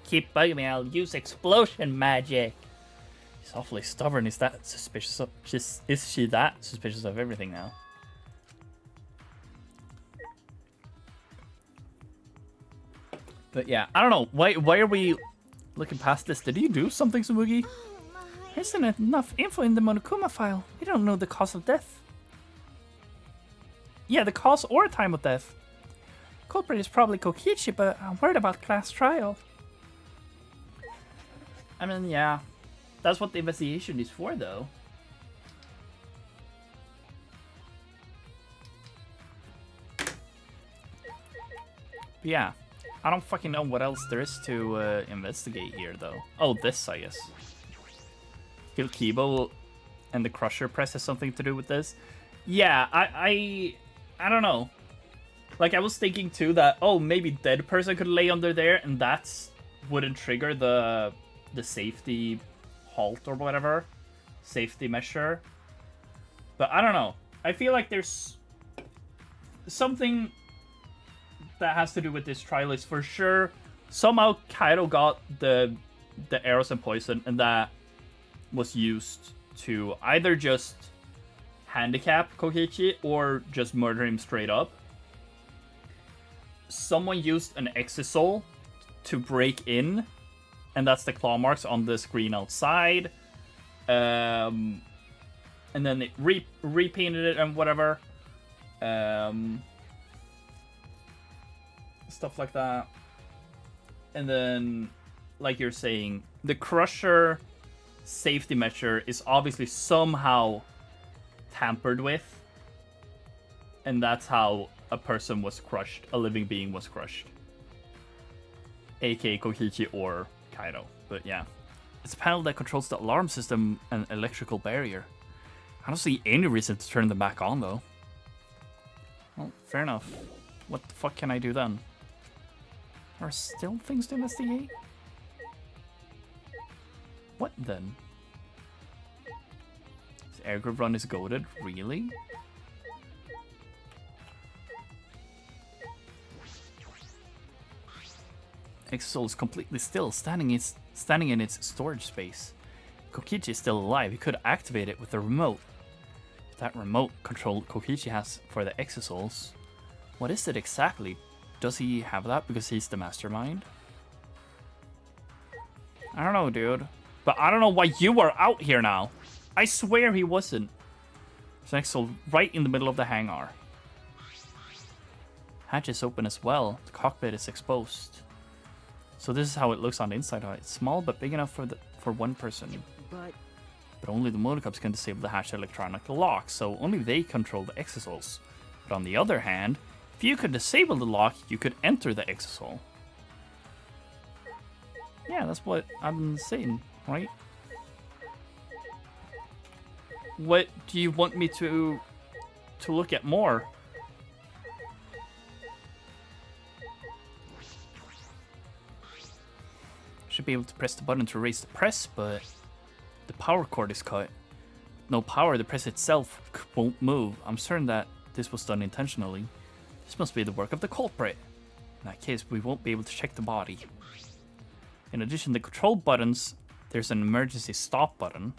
[SPEAKER 2] keep bugging me. I'll use explosion magic.
[SPEAKER 1] She's awfully stubborn. Is that suspicious of... Is she that suspicious of everything now? But yeah, I don't know. Why are we looking past this? Did you do something, Samugi?
[SPEAKER 2] There isn't enough info in the Monokuma file. We don't know the cause of death.
[SPEAKER 1] Yeah, the cause or time of death.
[SPEAKER 2] Culprit is probably Kokichi, but I'm worried about class trial.
[SPEAKER 1] I mean, yeah. That's what the investigation is for, though. Yeah. I don't fucking know what else there is to investigate here, though. Oh, this, I guess. Kill Kibo and the Crusher Press has something to do with this. Yeah, I don't know. Like, I was thinking, too, that, oh, maybe dead person could lay under there, and that's wouldn't trigger the safety halt or whatever. Safety measure. But I don't know. I feel like there's something that has to do with this trial is for sure. Somehow Kaito got the arrows and poison, and that was used to either just handicap Kokichi or just murder him straight up. Someone used an exisol to break in, and that's the claw marks on the screen outside. And then it repainted it and whatever. Stuff like that. And then, like you're saying, the Crusher safety measure is obviously somehow tampered with. And that's how a person was crushed, a living being was crushed. aka Kokichi or Kaito. But yeah. It's a panel that controls the alarm system and electrical barrier. I don't see any reason to turn them back on, though. Well, fair enough. What the fuck can I do then? Are still things to investigate? What then? This aircraft run is goated? Really? Exosol is completely still, standing in its storage space. Kokichi is still alive. He could activate it with the remote. That remote control Kokichi has for the exosols. What is it exactly? Does he have that because he's the mastermind? I don't know, dude. But I don't know why you are out here now. I swear he wasn't. There's an exosol right in the middle of the hangar. Hatch is open as well. The cockpit is exposed. So this is how it looks on the inside. It's small but big enough for one person.
[SPEAKER 3] But
[SPEAKER 1] Only the motorcups can disable the hatch electronic lock, so only they control the exosols. But on the other hand, if you could disable the lock, you could enter the exosol. Yeah, that's what I've been saying, right? What do you want me to look at more? Should be able to press the button to raise the press, but the power cord is cut. No power, the press itself won't move. I'm certain that this was done intentionally. This must be the work of the culprit. In that case, we won't be able to check the body. In addition to the control buttons, there's an emergency stop button.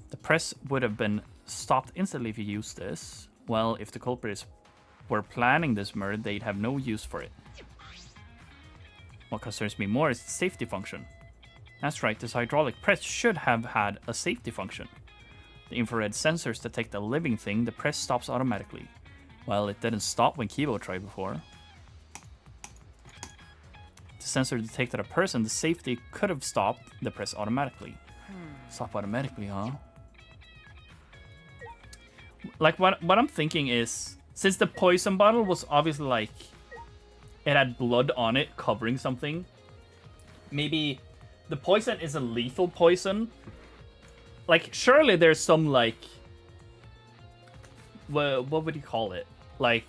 [SPEAKER 1] The press would have been stopped instantly if you used this. Well, if the culprits were planning this murder, they'd have no use for it. What concerns me more is the safety function. That's right, this hydraulic press should have had a safety function. The infrared sensors detect a living thing, the press stops automatically. Well, it didn't stop when Kibo tried before. If the sensor detected a person, the safety could have stopped the press automatically. Stop automatically, huh? Like, what I'm thinking is, since the poison bottle was obviously like, it had blood on it covering something, maybe the poison is a lethal poison. Like, surely there's some, like, what would you call it? Like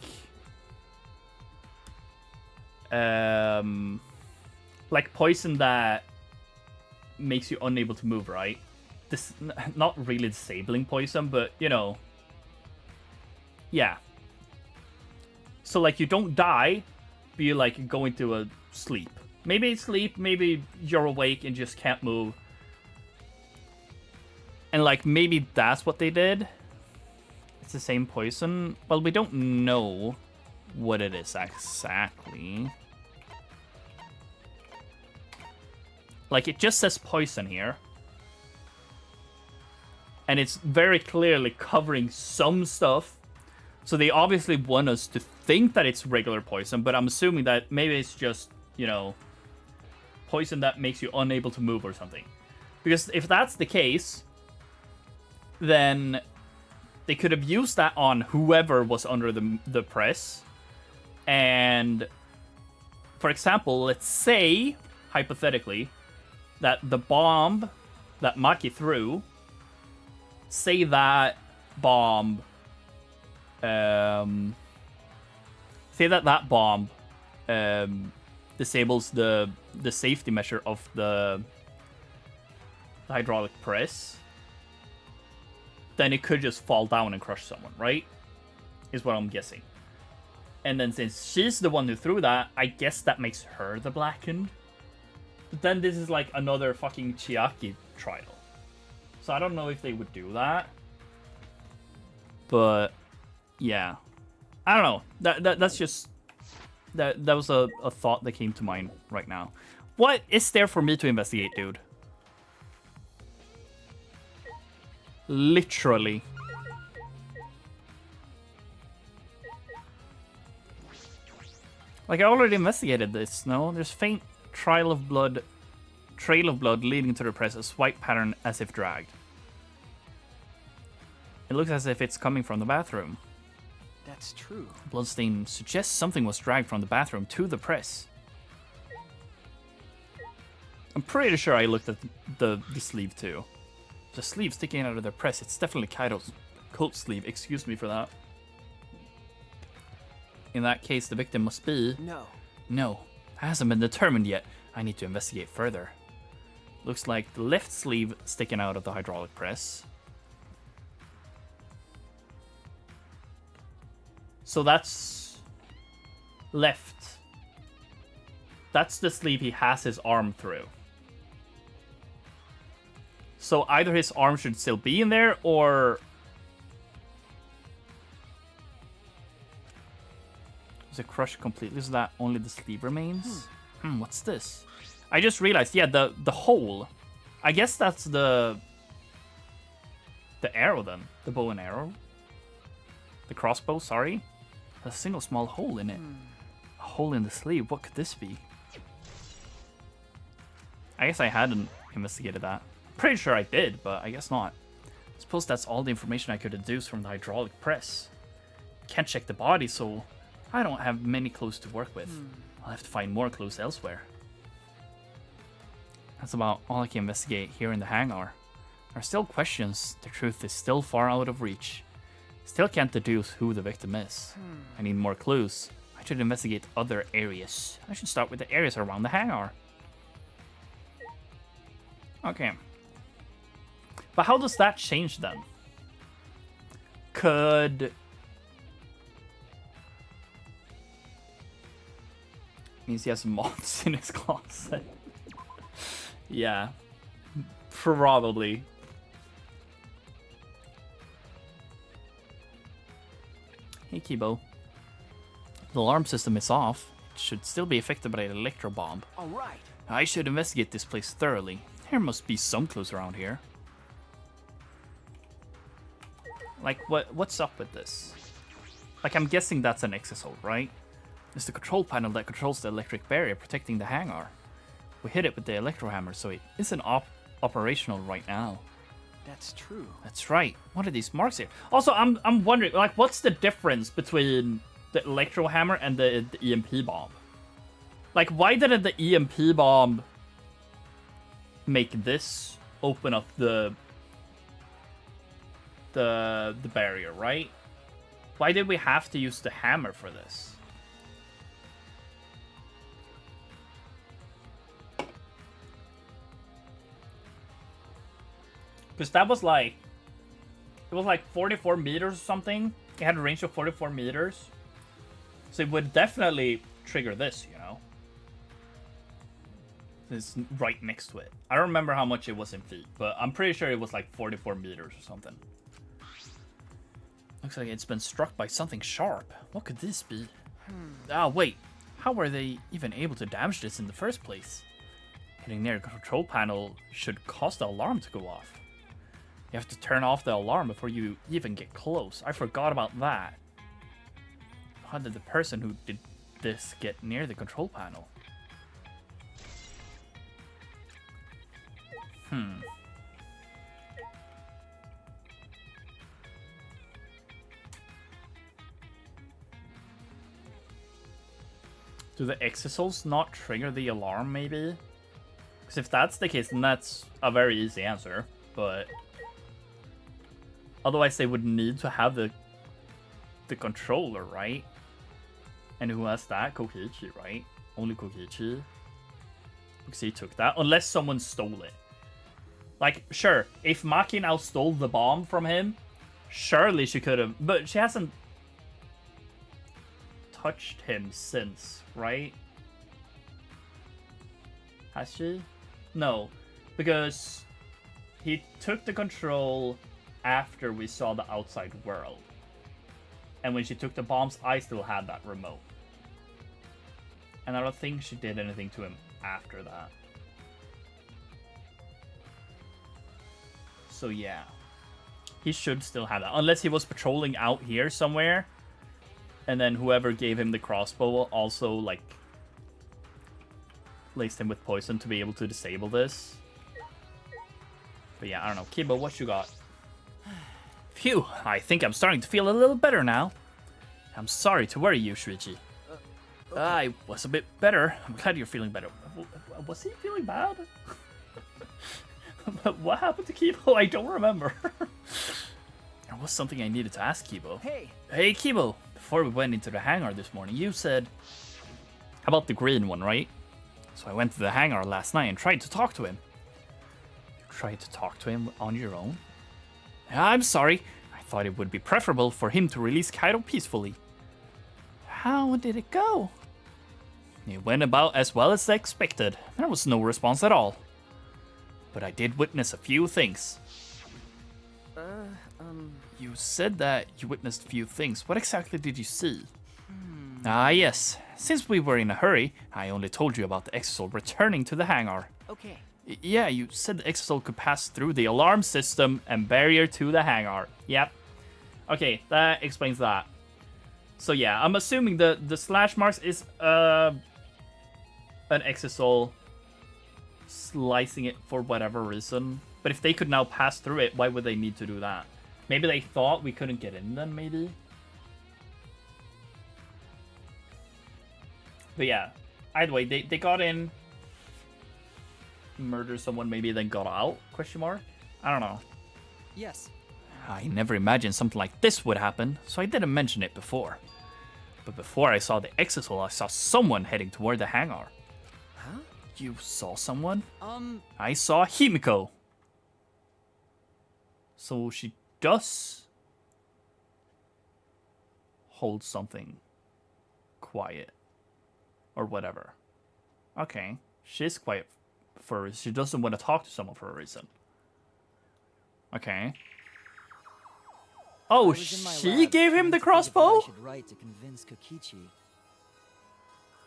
[SPEAKER 1] poison that makes you unable to move, right? This, not really disabling poison, but, you know, yeah. So, like, you don't die, but you, like, go into a sleep. Maybe it's sleep, maybe you're awake and just can't move. And, like, maybe that's what they did. It's the same poison. Well, we don't know what it is exactly. Like, it just says poison here. And it's very clearly covering some stuff. So they obviously want us to think that it's regular poison, but I'm assuming that maybe it's just, you know, poison that makes you unable to move or something. Because if that's the case, then they could have used that on whoever was under the press. And, for example, let's say, hypothetically, that the bomb that Maki threw, say that bomb, disables the safety measure of the hydraulic press, then it could just fall down and crush someone, right? Is what I'm guessing. And then since she's the one who threw that, I guess that makes her the Blackened. But then this is like another fucking Chiaki trial. So I don't know if they would do that. But yeah. I don't know. That's just that was a thought that came to mind right now. What is there for me to investigate, dude? Literally. Like, I already investigated this, no? There's faint trail of blood leading to the press, a swipe pattern as if dragged. It looks as if it's coming from the bathroom.
[SPEAKER 3] that's true.
[SPEAKER 1] Bloodstain suggests something was dragged from the bathroom to the press. I'm pretty sure I looked at the sleeve too. The sleeve sticking out of the press, it's definitely Kaido's coat sleeve, excuse me for that. In that case, the victim must be... No, hasn't been determined yet. I need to investigate further. Looks like the left sleeve sticking out of the hydraulic press. So that's left. That's the sleeve he has his arm through. So either his arm should still be in there, or... Is it crushed completely so that only the sleeve remains? What's this? I just realized, yeah, the hole. I guess that's the arrow then. The bow and arrow. The crossbow, sorry. There's a single small hole in it. A hole in the sleeve. What could this be? I guess I hadn't investigated that. Pretty sure I did, but I guess not. I suppose that's all the information I could deduce from the hydraulic press. Can't check the body, so I don't have many clues to work with. I'll have to find more clues elsewhere. That's about all I can investigate here in the hangar. There are still questions. The truth is still far out of reach. Still can't deduce who the victim is. I need more clues. I should investigate other areas. I should start with the areas around the hangar. Okay. But how does that change then? Could... Means he has moths in his closet. Yeah. Probably. Hey, Kibo. The alarm system is off. It should still be affected by the electro bomb.
[SPEAKER 3] All right.
[SPEAKER 1] I should investigate this place thoroughly. There must be some clues around here. Like, what's up with this? Like, I'm guessing that's an exosol, right? It's the control panel that controls the electric barrier protecting the hangar. We hit it with the electro hammer, so it isn't operational right now.
[SPEAKER 3] That's true.
[SPEAKER 1] That's right. What are these marks here? Also, I'm wondering, like, what's the difference between the electro hammer and the EMP bomb? Like, why didn't the EMP bomb make this open up the barrier, right? Why did we have to use the hammer for this? Because that was like... It was like 44 meters or something. It had a range of 44 meters. So it would definitely trigger this, you know? It's right next to it. I don't remember how much it was in feet, but I'm pretty sure it was like 44 meters or something. Looks like it's been struck by something sharp. What could this be? Ah, wait. How were they even able to damage this in the first place? Hitting near the control panel should cause the alarm to go off. You have to turn off the alarm before you even get close. I forgot about that. How did the person who did this get near the control panel? Do the exosols not trigger the alarm, maybe? Because if that's the case, then that's a very easy answer. But otherwise, they would need to have the controller, right? And who has that? Kokichi, right? Only Kokichi. Because he took that. Unless someone stole it. Like, sure, if Maki now stole the bomb from him, surely she could have... But she hasn't touched him since, right? Has she? No, because he took the control after we saw the outside world. And when she took the bombs, I still had that remote. And I don't think she did anything to him after that. So yeah, he should still have that. Unless he was patrolling out here somewhere. And then whoever gave him the crossbow also, like, laced him with poison to be able to disable this. But yeah, I don't know. Kibo, what you got? Phew, I think I'm starting to feel a little better now. I'm sorry to worry you, Shuichi.
[SPEAKER 3] Okay.
[SPEAKER 1] I was a bit better. I'm glad you're feeling better. Was he feeling bad? What happened to Kibo? I don't remember. There was something I needed to ask Kibo.
[SPEAKER 3] Hey.
[SPEAKER 1] Hey, Kibo. Before we went into the hangar this morning, you said... about the green one, right? So I went to the hangar last night and tried to talk to him. You tried to talk to him on your own? I'm sorry. I thought it would be preferable for him to release Kaido peacefully. How did it go? It went about as well as expected. There was no response at all. But I did witness a few things. You said that you witnessed a few things. What exactly did you see? Ah, yes. Since we were in a hurry, I only told you about the exosol returning to the hangar.
[SPEAKER 3] Okay.
[SPEAKER 1] Yeah, you said the exosol could pass through the alarm system and barrier to the hangar. Yep. Okay, that explains that. So yeah, I'm assuming the slash marks is an exosol slicing it for whatever reason. But if they could now pass through it, why would they need to do that? Maybe they thought we couldn't get in then, maybe? But yeah, either way, they got in, murdered someone, maybe then got out, question mark? I don't know.
[SPEAKER 3] Yes.
[SPEAKER 1] I never imagined something like this would happen, so I didn't mention it before. But before I saw the exosol, I saw someone heading toward the hangar.
[SPEAKER 3] Huh?
[SPEAKER 1] You saw someone? I saw Himiko. So she does hold something quiet. Or whatever. Okay. She's quiet for a reason. She doesn't want to talk to someone for a reason. Okay. Oh, she gave him the crossbow?
[SPEAKER 3] Write to convince Kokichi.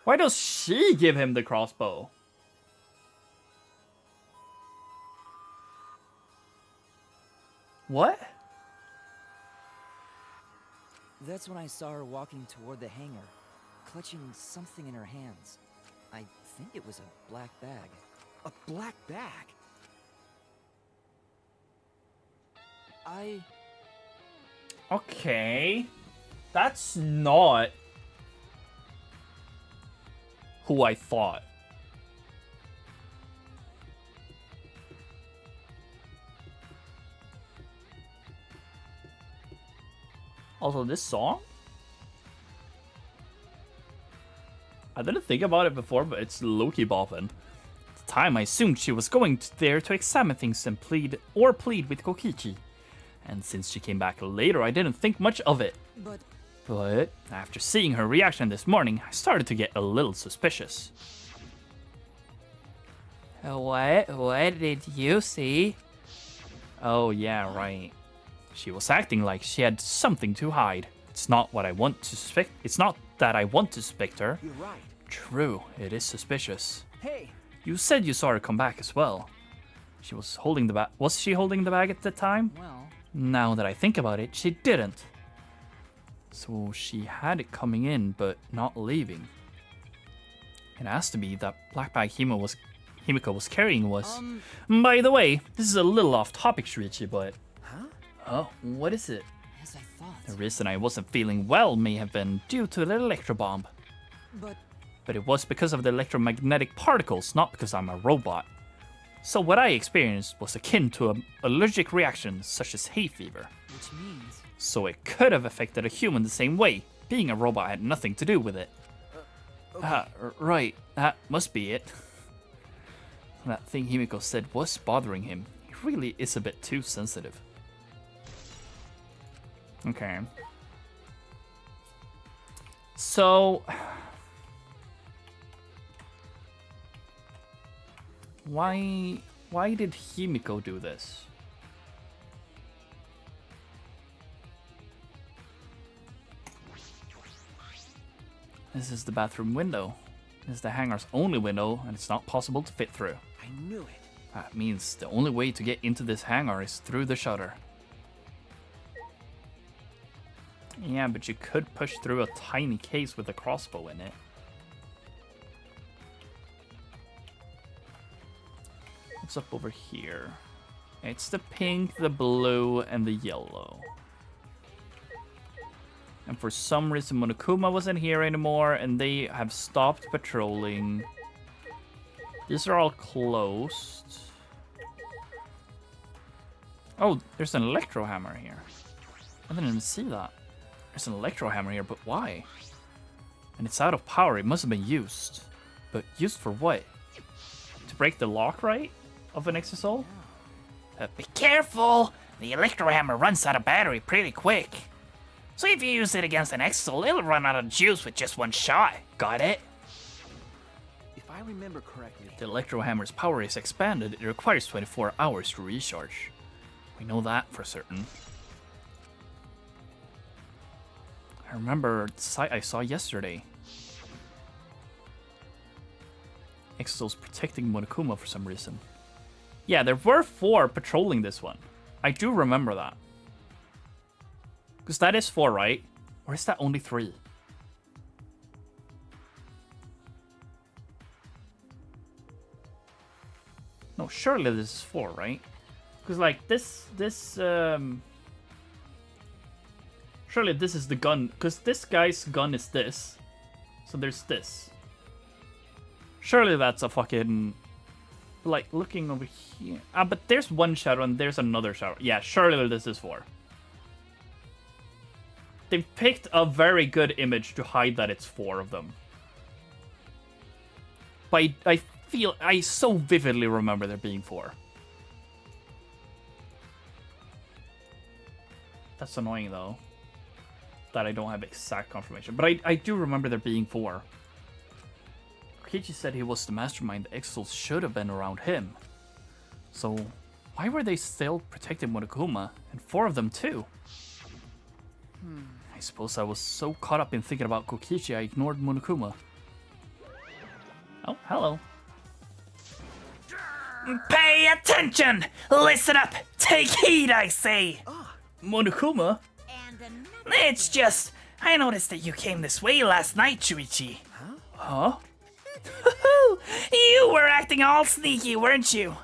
[SPEAKER 1] Why does she give him the crossbow? What?
[SPEAKER 5] That's when I saw her walking toward the hangar, clutching something in her hands. I think it was a black bag.
[SPEAKER 3] A black bag?
[SPEAKER 1] Okay. That's not who I thought. Also, this song? I didn't think about it before, but it's low-key bopping. At the time, I assumed she was going there to examine things and plead with Kokichi. And since she came back later, I didn't think much of it. But after seeing her reaction this morning, I started to get a little suspicious.
[SPEAKER 2] What did you see?
[SPEAKER 1] Oh yeah, right. She was acting like she had something to hide. It's not what I want to suspect. It's not that I want to suspect her.
[SPEAKER 3] You're right.
[SPEAKER 1] True, it is suspicious.
[SPEAKER 3] Hey.
[SPEAKER 1] You said you saw her come back as well. She was holding the bag. Was she holding the bag at the time?
[SPEAKER 5] Well,
[SPEAKER 1] Now that I think about it, she didn't. So she had it coming in, but not leaving. It has to be that black bag Himiko was carrying was. By the way, this is a little off topic, Shuichi, but.
[SPEAKER 3] Huh?
[SPEAKER 1] Oh, what is it?
[SPEAKER 5] as I thought.
[SPEAKER 1] The reason I wasn't feeling well may have been due to the electro bomb. But it was because of the electromagnetic particles, not because I'm a robot. So what I experienced was akin to an allergic reaction such as hay fever.
[SPEAKER 5] Which means...
[SPEAKER 1] So it could have affected a human the same way. Being a robot had nothing to do with it. Right, that must be it. That thing Himiko said was bothering him. He really is a bit too sensitive. Okay. So... Why did Himiko do this? This is the bathroom window. This is the hangar's only window, and it's not possible to fit through.
[SPEAKER 3] I knew it.
[SPEAKER 1] That means the only way to get into this hangar is through the shutter. Yeah, but you could push through a tiny case with a crossbow in it. What's up over here? It's the pink, the blue, and the yellow. And for some reason Monokuma wasn't here anymore, and they have stopped patrolling. These are all closed. Oh, there's an electro hammer here. I didn't even see that. There's an electro hammer here, but why? And it's out of power. It must have been used. But used for what? To break the lock, right? Of an exosol?
[SPEAKER 2] Be careful! The electro hammer runs out of battery pretty quick. So if you use it against an exosol, it'll run out of juice with just one shot. Got it?
[SPEAKER 3] I remember correctly.
[SPEAKER 1] The electro hammer's power is expanded. It requires 24 hours to recharge. We know that for certain. I remember the site I saw yesterday. Exo's protecting Monokuma for some reason. Yeah, there were 4 patrolling this one. I do remember that. Because that is 4, right? Or is that only 3? No, surely this is 4, right? Because like surely this is the gun. Because this guy's gun is this. So there's this. Surely that's a fucking... Like, looking over here... Ah, but there's one shadow and there's another shadow. Yeah, surely this is 4. They've picked a very good image to hide that it's 4 of them. But I so vividly remember there being 4. That's annoying, though. That I don't have exact confirmation. But I do remember there being 4. Kokichi said he was the mastermind. The Exos should have been around him. So, why were they still protecting Monokuma? And 4 of them, too? I suppose I was so caught up in thinking about Kokichi I ignored Monokuma. Oh, hello.
[SPEAKER 2] Pay attention! Listen up! Take heed, I say!
[SPEAKER 1] Monokuma?
[SPEAKER 4] And another.
[SPEAKER 2] It's just, I noticed that you came this way last night, Shuichi.
[SPEAKER 1] Huh?
[SPEAKER 2] You were acting all sneaky, weren't you?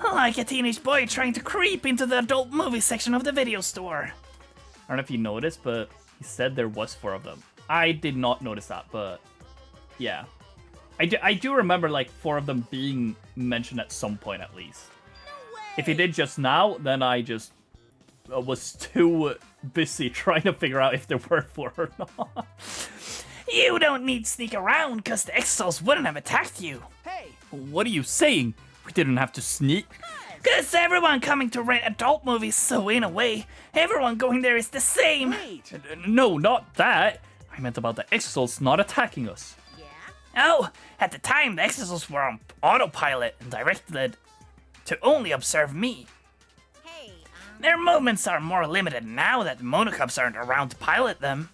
[SPEAKER 2] Like a teenage boy trying to creep into the adult movie section of the video store.
[SPEAKER 1] I don't know if you noticed, but he said there was 4 of them. I did not notice that, but yeah. I do remember like 4 of them being mentioned at some point at least. If he did just now, then I just was too busy trying to figure out if there were 4 or not.
[SPEAKER 2] You don't need to sneak around, cause the Exos wouldn't have attacked you.
[SPEAKER 3] Hey!
[SPEAKER 1] What are you saying? We didn't have to sneak.
[SPEAKER 2] Cause everyone coming to rent adult movies, so in a way, everyone going there is the same.
[SPEAKER 3] Wait!
[SPEAKER 1] No, not that. I meant about the Exos not attacking us.
[SPEAKER 4] Yeah?
[SPEAKER 2] Oh, at the time, the Exos were on autopilot and directed to only observe me.
[SPEAKER 4] Hey,
[SPEAKER 2] Their movements are more limited now that the Monocups aren't around to pilot them.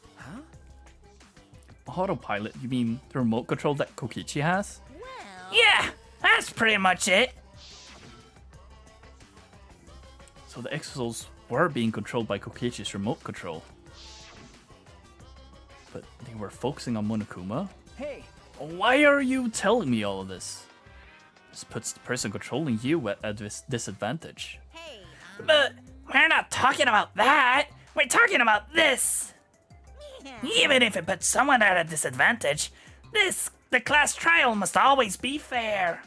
[SPEAKER 1] Autopilot? You mean the remote control that Kokichi has?
[SPEAKER 4] well.
[SPEAKER 2] Yeah, that's pretty much it.
[SPEAKER 1] So the Exos were being controlled by Kokichi's remote control. But they were focusing on Monokuma?
[SPEAKER 3] Hey!
[SPEAKER 1] Why are you telling me all of this? This puts the person controlling you at a disadvantage.
[SPEAKER 4] Hey,
[SPEAKER 2] But we're not talking about that. We're talking about this. Even if it puts someone at a disadvantage, the class trial must always be fair.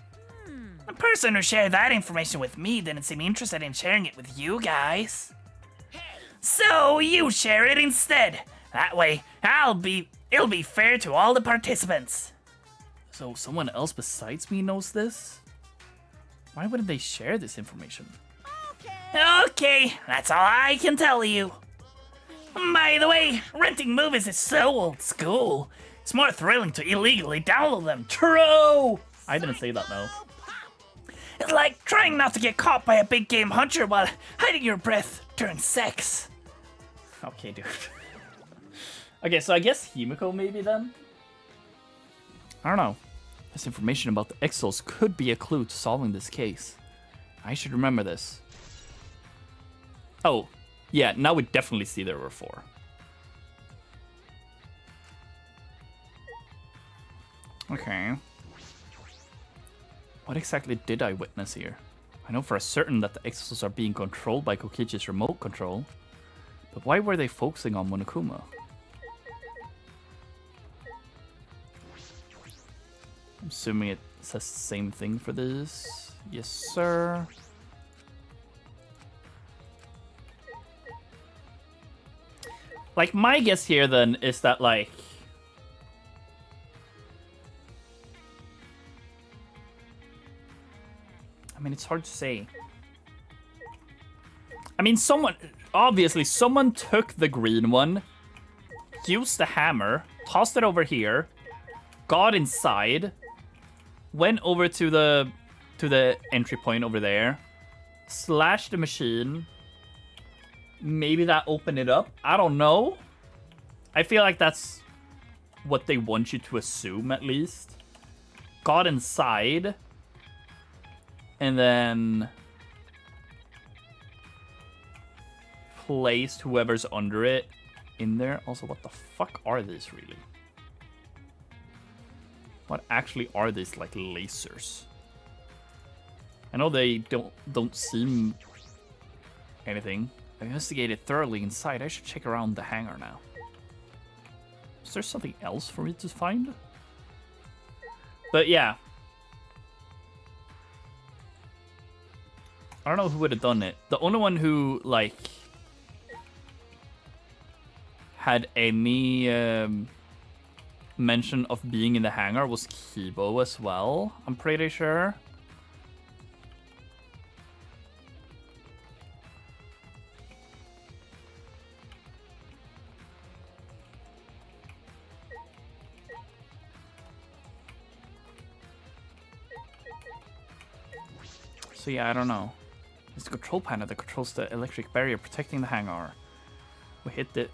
[SPEAKER 2] The person who shared that information with me didn't seem interested in sharing it with you guys. So you share it instead. That way, it'll be fair to all the participants.
[SPEAKER 1] So someone else besides me knows this? Why wouldn't they share this information?
[SPEAKER 2] Okay, that's all I can tell you. By the way, renting movies is so old school. It's more thrilling to illegally download them.
[SPEAKER 1] True! I didn't say that though.
[SPEAKER 2] It's like trying not to get caught by a big game hunter while hiding your breath during sex.
[SPEAKER 1] Okay, dude. Okay, so I guess Himiko maybe then? I don't know. This information about the Exos could be a clue to solving this case. I should remember this. Oh, yeah, now we definitely see there were 4. Okay. What exactly did I witness here? I know for a certain that the Exos are being controlled by Kokichi's remote control. But why were they focusing on Monokuma? I'm assuming it says the same thing for this. Yes, sir. Like, my guess here, then, is that, like... I mean, it's hard to say. I mean, obviously, someone took the green one, used the hammer, tossed it over here, got inside, went over to the entry point over there, slashed the machine. Maybe that opened it up. I don't know. I feel like that's what they want you to assume, at least. Got inside. And then placed whoever's under it in there. Also, what the fuck are these, really? What actually are these, like, lasers? I know they don't seem anything. I investigated thoroughly inside. I should check around the hangar now. Is there something else for me to find? But yeah. I don't know who would have done it. The only one who, like, had any mention of being in the hangar was Kibo as well, I'm pretty sure. So yeah, I don't know. It's the control panel that controls the electric barrier protecting the hangar. We hit it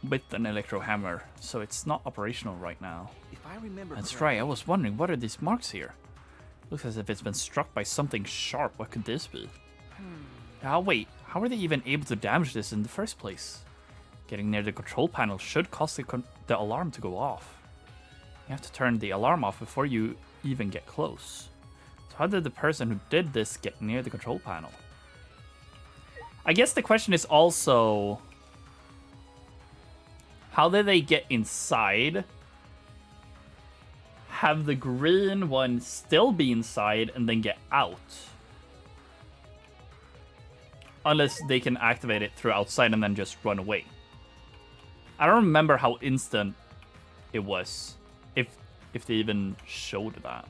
[SPEAKER 1] with an electro hammer, so it's not operational right now.
[SPEAKER 3] If I remember
[SPEAKER 1] That's
[SPEAKER 3] correctly,
[SPEAKER 1] right, I was wondering, what are these marks here? Looks as if it's been struck by something sharp. What could this be? Ah, wait, how are they even able to damage this in the first place? Getting near the control panel should cause the alarm to go off. You have to turn the alarm off before you even get close. So how did the person who did this get near the control panel? I guess the question is also, how did they get inside? Have the green one still be inside and then get out? Unless they can activate it through outside and then just run away. I don't remember how instant it was. If they even showed that.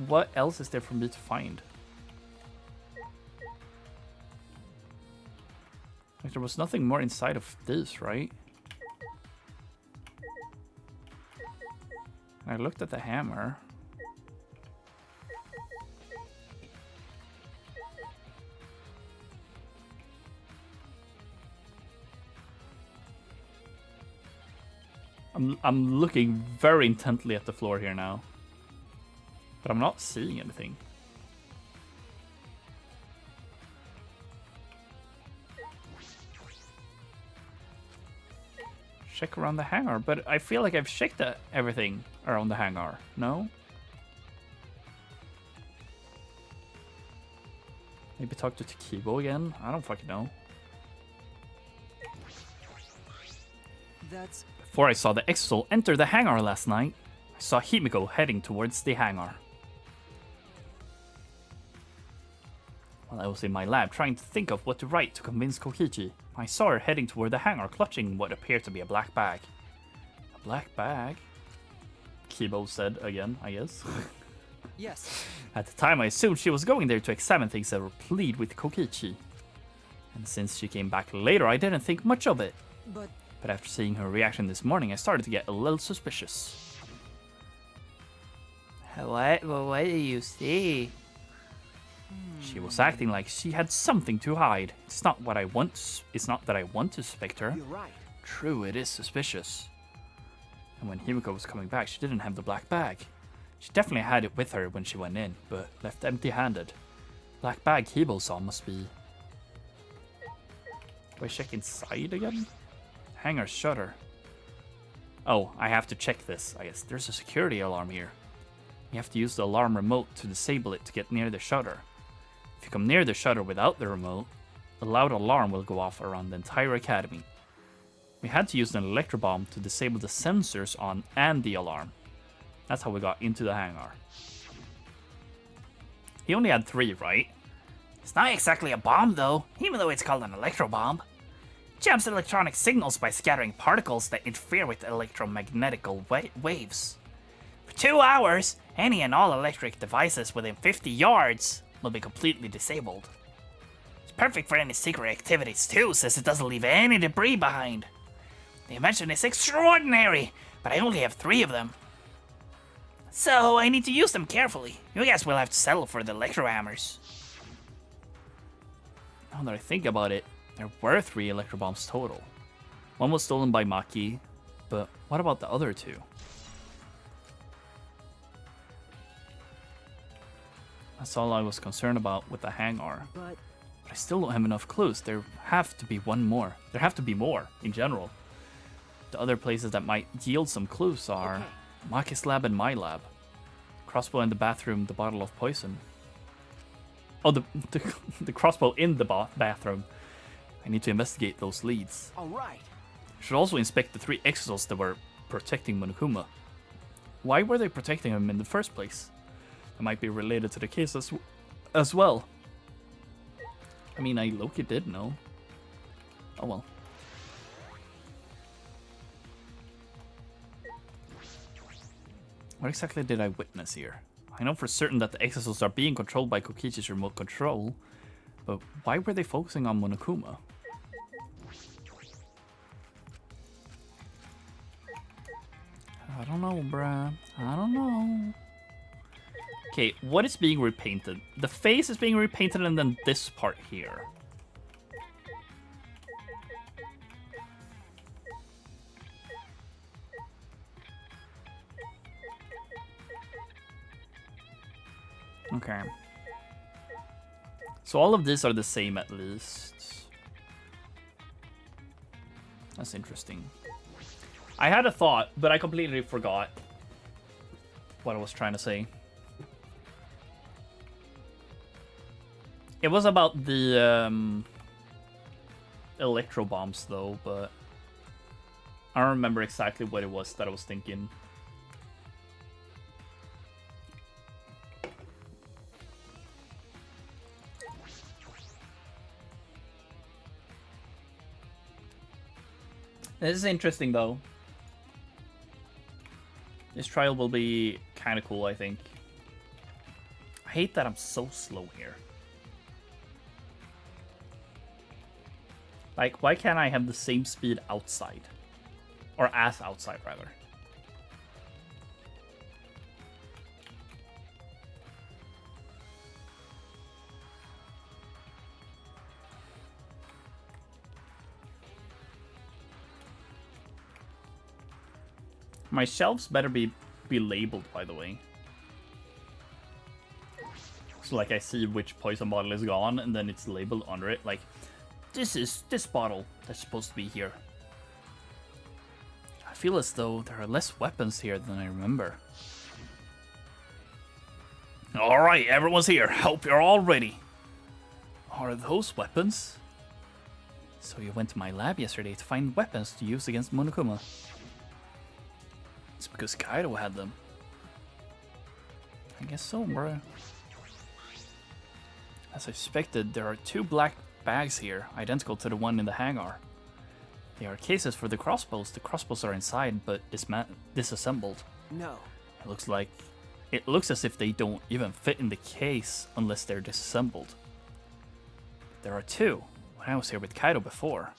[SPEAKER 1] What else is there for me to find? Like, there was nothing more inside of this, right? I looked at the hammer. I'm looking very intently at the floor here now. But I'm not seeing anything. Check around the hangar, but I feel like I've checked everything around the hangar. No? Maybe talk to Takibo again? I don't fucking know.
[SPEAKER 5] That's...
[SPEAKER 1] Before I saw the Exo enter the hangar last night, I saw Himiko heading towards the hangar. While I was in my lab trying to think of what to write to convince Kokichi, I saw her heading toward the hangar clutching what appeared to be a black bag. A black bag? Kibo said again, I guess.
[SPEAKER 5] Yes.
[SPEAKER 1] At the time, I assumed she was going there to examine things that were plead with Kokichi. And since she came back later, I didn't think much of it. But after seeing her reaction this morning, I started to get a little suspicious. What do you see? She was acting like she had something to hide. It's not that I want to suspect her.
[SPEAKER 3] You're right.
[SPEAKER 1] True, it is suspicious. And when Himiko was coming back, she didn't have the black bag. She definitely had it with her when she went in, but left empty-handed. Black bag Hibo saw must be... Do I check inside again? Hangar shutter. Oh, I have to check this, I guess. There's a security alarm here. You have to use the alarm remote to disable it to get near the shutter. If you come near the shutter without the remote, a loud alarm will go off around the entire academy. We had to use an electro bomb to disable the sensors on and the alarm. That's how we got into the hangar. He only had 3, right?
[SPEAKER 2] It's not exactly a bomb, though, even though it's called an electro bomb. It jams electronic signals by scattering particles that interfere with electromagnetic waves. For 2 hours, any and all electric devices within 50 yards will be completely disabled. It's perfect for any secret activities too, since it doesn't leave any debris behind. The invention is extraordinary, but I only have 3 of them. So I need to use them carefully. You guys will have to settle for the electro hammers.
[SPEAKER 1] Now that I think about it, there were 3 electro bombs total. One was stolen by Maki, but what about the other 2? That's all I was concerned about with the hangar.
[SPEAKER 3] But
[SPEAKER 1] But I still don't have enough clues. There have to be one more. There have to be more, in general. The other places that might yield some clues are
[SPEAKER 3] Okay.
[SPEAKER 1] Maki's lab and my lab. Crossbow in the bathroom, the bottle of poison. Oh, the crossbow in the bathroom. I need to investigate those leads.
[SPEAKER 3] all right.
[SPEAKER 1] Should also inspect the 3 exos that were protecting Monokuma. Why were they protecting him in the first place? That might be related to the case as well. I mean, Loki did know. Oh well. What exactly did I witness here? I know for certain that the exos are being controlled by Kokichi's remote control, but why were they focusing on Monokuma? I don't know, bruh. I don't know. Okay, what is being repainted? The face is being repainted and then this part here. Okay. So all of these are the same at least. That's interesting. I had a thought, but I completely forgot what I was trying to say. It was about the electro bombs though, but I don't remember exactly what it was that I was thinking. This is interesting though. This trial will be kind of cool, I think. I hate that I'm so slow here. Like, why can't I have the same speed outside? Or as outside, rather. My shelves better be labeled, by the way. So, like, I see which poison bottle is gone, and then it's labeled under it, like, this bottle that's supposed to be here. I feel as though there are less weapons here than I remember. Alright, everyone's here. Hope you're all ready. Are those weapons? So you went to my lab yesterday to find weapons to use against Monokuma. It's because Kaido had them. I guess so, bro. As I suspected, there are 2 black bags here, identical to the one in the hangar. They are cases for the crossbows. The crossbows are inside, but disassembled.
[SPEAKER 3] No.
[SPEAKER 1] It looks as if they don't even fit in the case unless they're disassembled. There are 2. When I was here with Kaido before,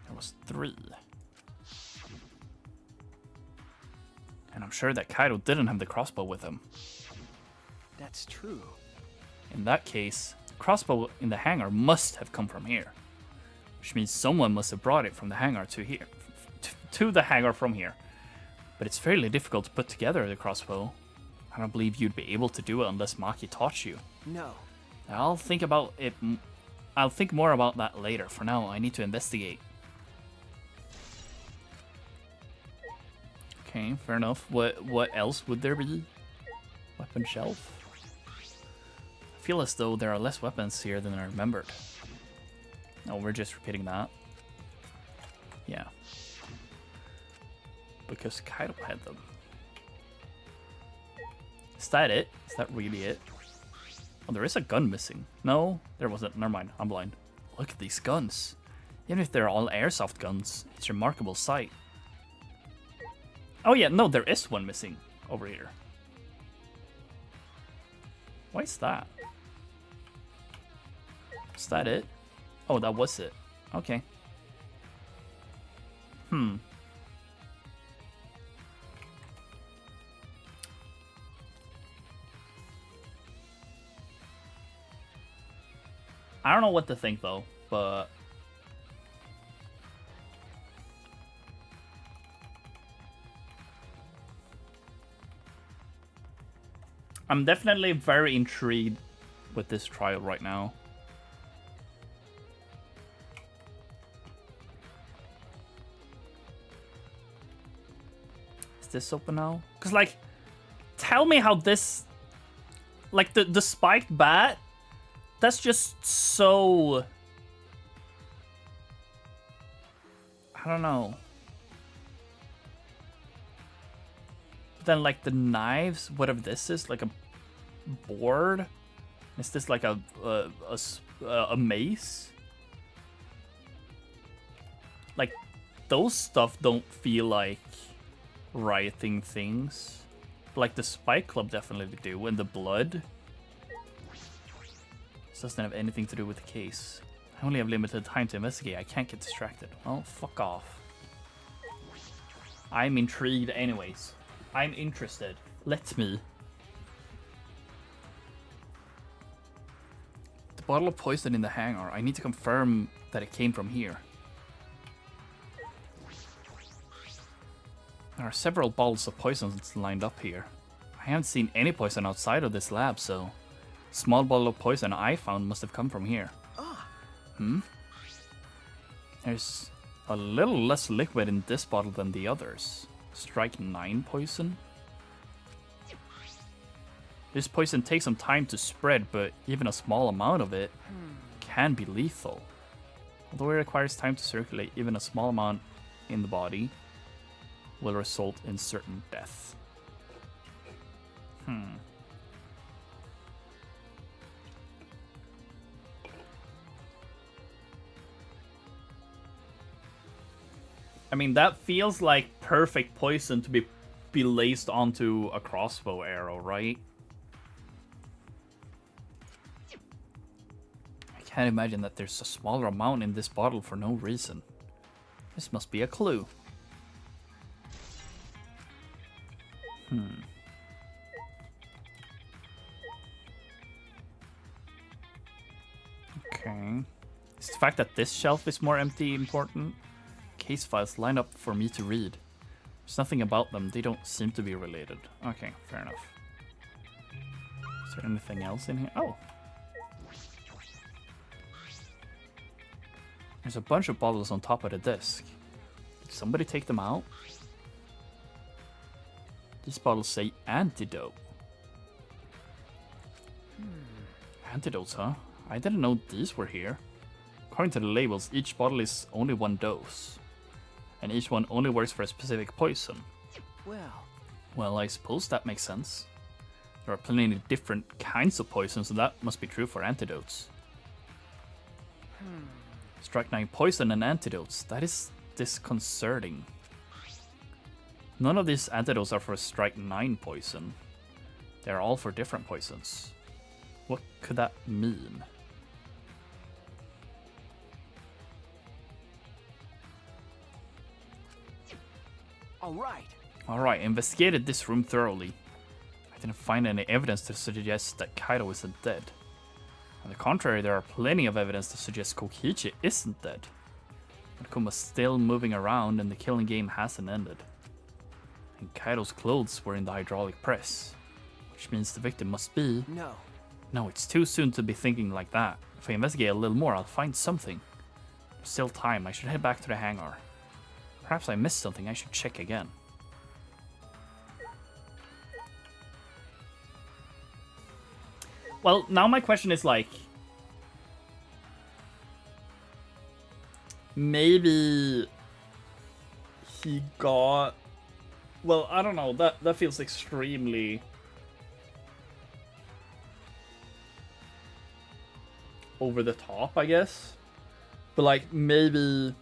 [SPEAKER 1] there was 3. And I'm sure that Kaido didn't have the crossbow with him.
[SPEAKER 3] That's true.
[SPEAKER 1] In that case, the crossbow in the hangar must have come from here. Which means someone must have brought it from the hangar to here. To the hangar from here. But it's fairly difficult to put together the crossbow. I don't believe you'd be able to do it unless Maki taught you.
[SPEAKER 3] No.
[SPEAKER 1] I'll think about it. I'll think more about that later. For now, I need to investigate. Okay, fair enough. What else would there be? Weapon shelf? I feel as though there are less weapons here than I remembered. Oh, we're just repeating that. Yeah. Because Kaido had them. Is that it? Is that really it? Oh, there is a gun missing. No, there wasn't. Never mind, I'm blind. Look at these guns. Even if they're all airsoft guns, it's a remarkable sight. Oh yeah, no, there is one missing over here. Why is that? Is that it? Oh, that was it. Okay. I don't know what to think though, but I'm definitely very intrigued with this trial right now. Is this open now? Because, like, tell me how this... Like, the spiked bat, that's just so... I don't know. But then, like, the knives, whatever this is, like a board? Is this like a mace? Like, those stuff don't feel like rioting things. Like, the Spike Club definitely do, and the blood. This doesn't have anything to do with the case. I only have limited time to investigate. I can't get distracted. Well, fuck off. I'm intrigued anyways. I'm interested. Let me. The bottle of poison in the hangar. I need to confirm that it came from here. There are several bottles of poisons lined up here. I haven't seen any poison outside of this lab, so... Small bottle of poison I found must have come from here. There's a little less liquid in this bottle than the others. Strike 9 poison? This poison takes some time to spread, but even a small amount of it can be lethal. Although it requires time to circulate, even a small amount in the body will result in certain death. I mean, that feels like perfect poison to be laced onto a crossbow arrow, right? I can't imagine that there's a smaller amount in this bottle for no reason. This must be a clue. Okay. Is the fact that this shelf is more empty important? Case files line up for me to read. There's nothing about them. They don't seem to be related. Okay, fair enough. Is there anything else in here? Oh. There's a bunch of bottles on top of the desk. Did somebody take them out? These bottles say antidote. Antidotes, huh? I didn't know these were here. According to the labels, each bottle is only 1 dose. And each one only works for a specific poison. Well, I suppose that makes sense. There are plenty of different kinds of poisons, so that must be true for antidotes. Strike 9 poison and antidotes. That is disconcerting. None of these antidotes are for strike 9 poison. They are all for different poisons. What could that mean? Alright, investigated this room thoroughly. I didn't find any evidence to suggest that Kaido isn't dead. On the contrary, there are plenty of evidence to suggest Kokichi isn't dead. But Kuma's still moving around and the killing game hasn't ended. And Kaido's clothes were in the hydraulic press. Which means the victim must be... No, it's too soon to be thinking like that. If I investigate a little more, I'll find something. There's still time. I should head back to the hangar. Perhaps I missed something. I should check again. Well, now my question is like... Maybe... He got... Well, I don't know. That feels extremely... over the top, I guess. But like, maybe...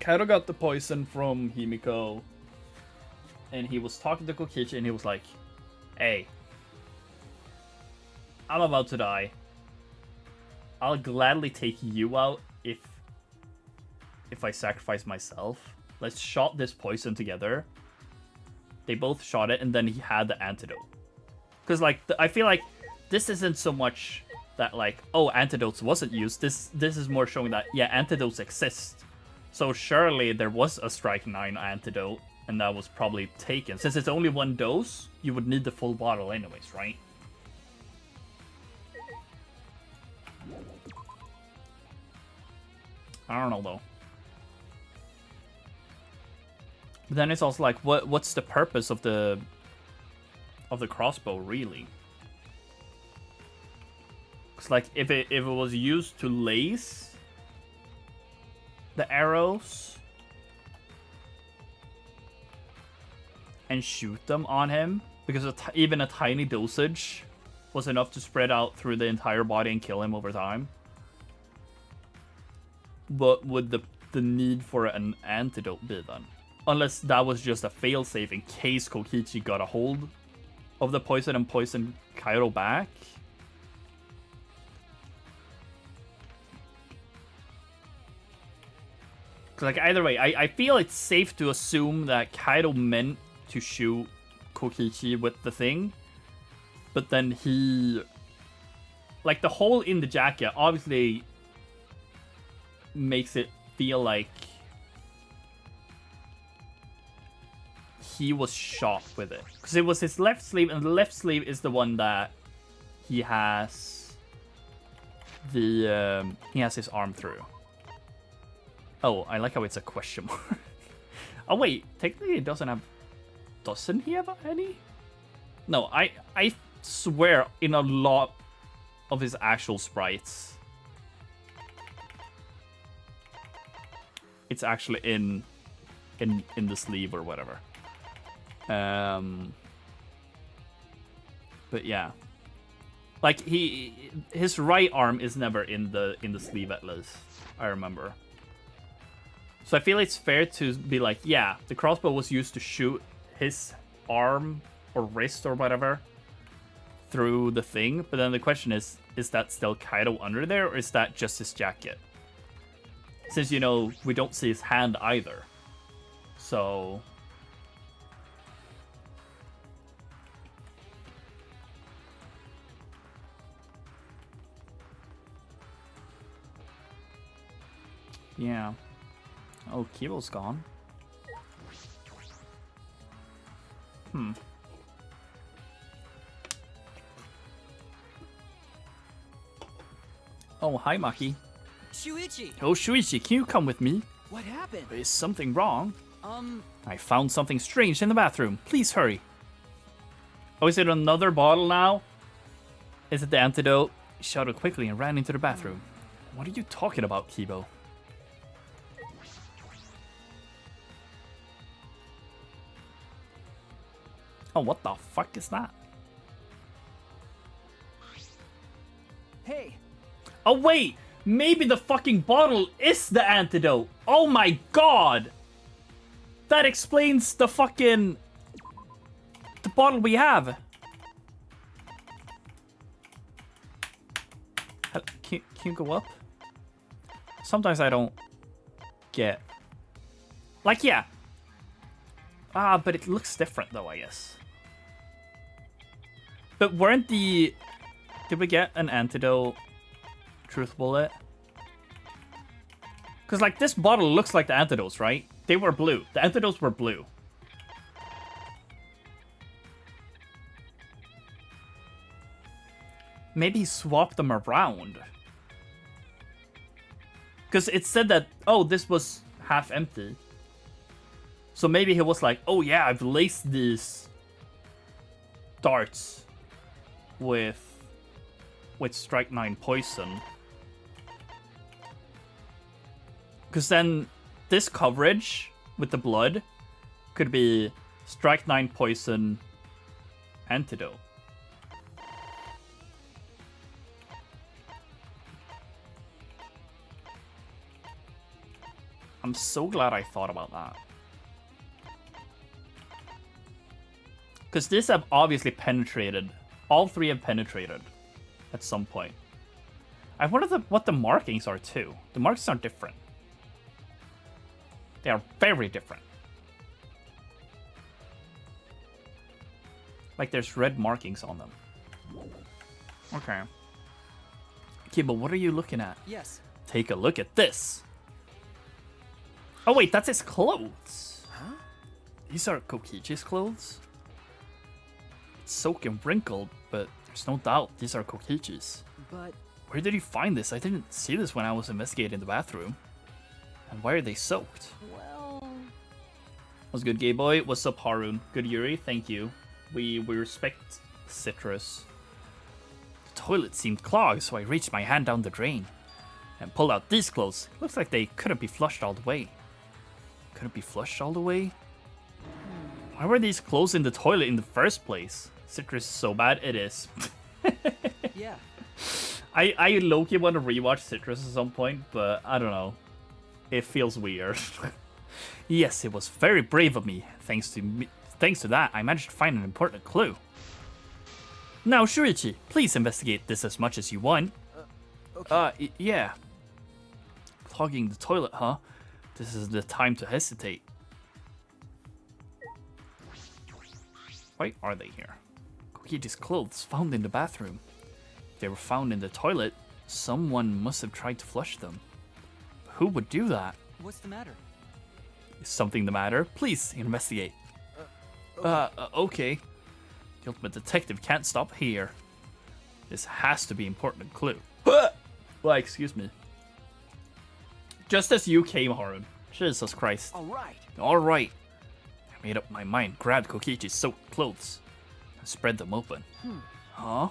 [SPEAKER 1] Kaido got the poison from Himiko. And he was talking to Kokichi and he was like, hey, I'm about to die. I'll gladly take you out if if I sacrifice myself. Let's shot this poison together. They both shot it, and then he had the antidote. Because, like, I feel like this isn't so much that, like, oh, antidotes wasn't used. This is more showing that, yeah, antidotes exist. So surely there was a Strike 9 antidote, and that was probably taken. Since it's only one dose, you would need the full bottle anyways, right? I don't know, though. But then it's also like, what's the purpose of the crossbow, really? Because, like, if it was used to lace the arrows and shoot them on him, because even a tiny dosage was enough to spread out through the entire body and kill him over time. What would the need for an antidote be then? Unless that was just a failsafe in case Kokichi got a hold of the poison and poisoned Kairo back. Like, either way, I feel it's safe to assume that Kairo meant to shoot Kokichi with the thing. But then he... Like, the hole in the jacket obviously makes it feel like he was shot with it. Because it was his left sleeve, and the left sleeve is the one that he has the... he has his arm through. Oh, I like how it's a question mark. Oh wait, technically it doesn't have... Doesn't he have any? No, I swear in a lot of his actual sprites, it's actually in the sleeve or whatever. But yeah, like his right arm is never in the sleeve at least, I remember. So I feel it's fair to be like, yeah, the crossbow was used to shoot his arm or wrist or whatever through the thing. But then the question is that still Kaido under there, or is that just his jacket? Since, you know, we don't see his hand either. So... yeah. Oh, Kibo's gone. Oh, hi, Maki.
[SPEAKER 5] Shuichi!
[SPEAKER 1] Oh, Shuichi, can you come with me?
[SPEAKER 5] What happened?
[SPEAKER 1] Is something wrong?
[SPEAKER 5] Um,
[SPEAKER 1] I found something strange in the bathroom. Please hurry. Oh, is it another bottle now? Is it the antidote? He shouted quickly and ran into the bathroom. What are you talking about, Kibo? Oh, what the fuck is that?
[SPEAKER 5] hey,
[SPEAKER 1] Oh, wait! Maybe the fucking bottle is the antidote! Oh my god! That explains the fucking... the bottle we have. Can you go up? Sometimes I don't get... like, yeah. Ah, but it looks different though, I guess. But weren't the... did we get an antidote truth bullet? Because, like, this bottle looks like the antidotes, right? They were blue. The antidotes were blue. Maybe he swapped them around. Because it said that, oh, this was half empty. So maybe he was like, oh yeah, I've laced these darts with Strike 9 poison. Because then this coverage with the blood could be Strike 9 poison antidote. I'm so glad I thought about that. Because this have obviously penetrated. All three have penetrated at some point. I wonder what the markings are too. The markings are different. They are very different. Like there's red markings on them. Okay. Okay, but what are you looking at?
[SPEAKER 5] Yes.
[SPEAKER 1] Take a look at this. Oh wait, that's his clothes.
[SPEAKER 3] Huh?
[SPEAKER 1] These are Kokichi's clothes. It's soaked and wrinkled, but there's no doubt these are Kokichi's.
[SPEAKER 5] But
[SPEAKER 1] Where did you find this? I didn't see this when I was investigating the bathroom. And why are they soaked?
[SPEAKER 5] well,
[SPEAKER 1] What's good, gay boy? What's up, Harun? Good, Yuri. Thank you. We respect Citrus. The toilet seemed clogged, so I reached my hand down the drain and pulled out these clothes. Looks like they couldn't be flushed all the way. Couldn't be flushed all the way? Why were these clothes in the toilet in the first place? Citrus is so bad, it is.
[SPEAKER 5] yeah.
[SPEAKER 1] I low-key want to rewatch Citrus at some point, but I don't know. It feels weird. Yes, it was very brave of me. Thanks to that, I managed to find an important clue. Now, Shuichi, please investigate this as much as you want.
[SPEAKER 3] Okay.
[SPEAKER 1] Yeah. Clogging the toilet, huh? This is the time to hesitate. Why are they here? Kokichi's clothes found in the bathroom. If they were found in the toilet, someone must have tried to flush them. Who would do that?
[SPEAKER 5] What's the matter?
[SPEAKER 1] Is something the matter? Please investigate. Okay. The ultimate detective can't stop here. This has to be important clue. Well, excuse me. Just as you came, Harun. Jesus Christ.
[SPEAKER 3] All right.
[SPEAKER 1] Alright. I made up my mind, grabbed Kokichi's soaked clothes, and spread them open. Huh?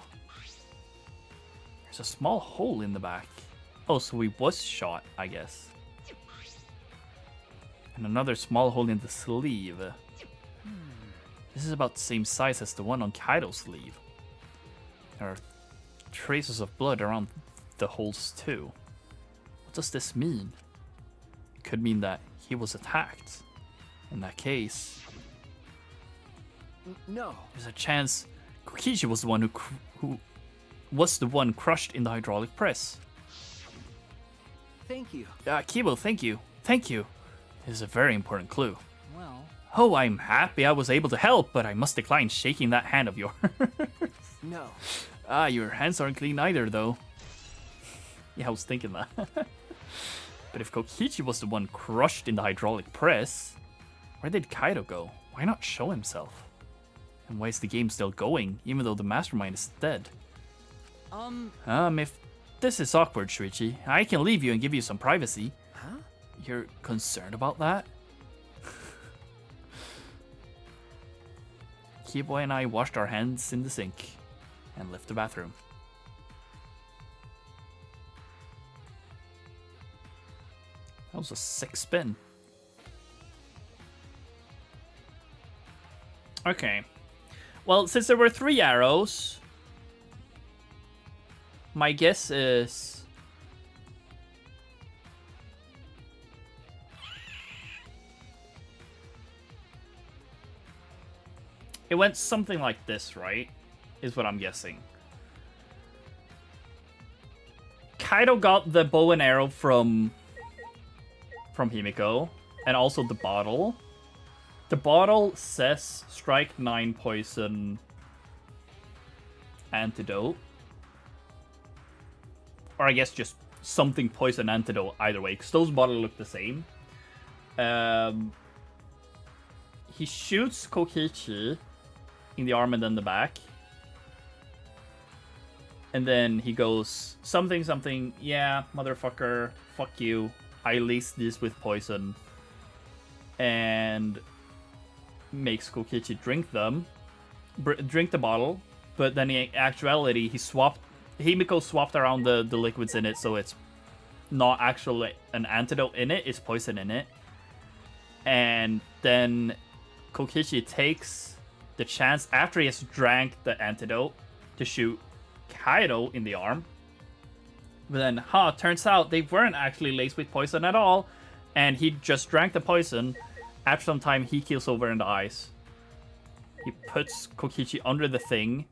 [SPEAKER 1] There's a small hole in the back. Oh, so he was shot, I guess. And another small hole in the sleeve. This is about the same size as the one on Kaido's sleeve. There are traces of blood around the holes too. What does this mean? It could mean that he was attacked. In that case,
[SPEAKER 3] No.
[SPEAKER 1] there's a chance Kokichi was the one who was the one crushed in the hydraulic press.
[SPEAKER 3] Thank you.
[SPEAKER 1] Kibo, thank you. Thank you. This is a very important clue.
[SPEAKER 5] Well,
[SPEAKER 1] Oh, I'm happy I was able to help, but I must decline shaking that hand of yours.
[SPEAKER 3] No.
[SPEAKER 1] Your hands aren't clean either, though. Yeah, I was thinking that. But if Kokichi was the one crushed in the hydraulic press, where did Kaido go? Why not show himself? And why is the game still going, even though the mastermind is dead? If this is awkward, Shuichi, I can leave you and give you some privacy.
[SPEAKER 3] Huh?
[SPEAKER 1] You're concerned about that? Keyboy and I washed our hands in the sink and left the bathroom. That was a sick spin. Okay. Well, since there were 3 arrows, my guess is... it went something like this, right? Is what I'm guessing. Kaido got the bow and arrow from Himiko, and also the bottle. The bottle says strike 9 poison antidote. Or I guess just something poison antidote either way, because those bottles look the same. He shoots Kokichi in the arm and then the back. And then he goes, something, yeah, motherfucker, fuck you. I laced this with poison. And makes Kokichi drink drink the bottle. But then in actuality, Himiko swapped around the liquids in it, so it's not actually an antidote in it, it's poison in it. And then Kokichi takes the chance, after he has drank the antidote, to shoot Kaido in the arm. But then, turns out they weren't actually laced with poison at all, and he just drank the poison. After some time, he keels over in the ice. He puts Kokichi under the thing,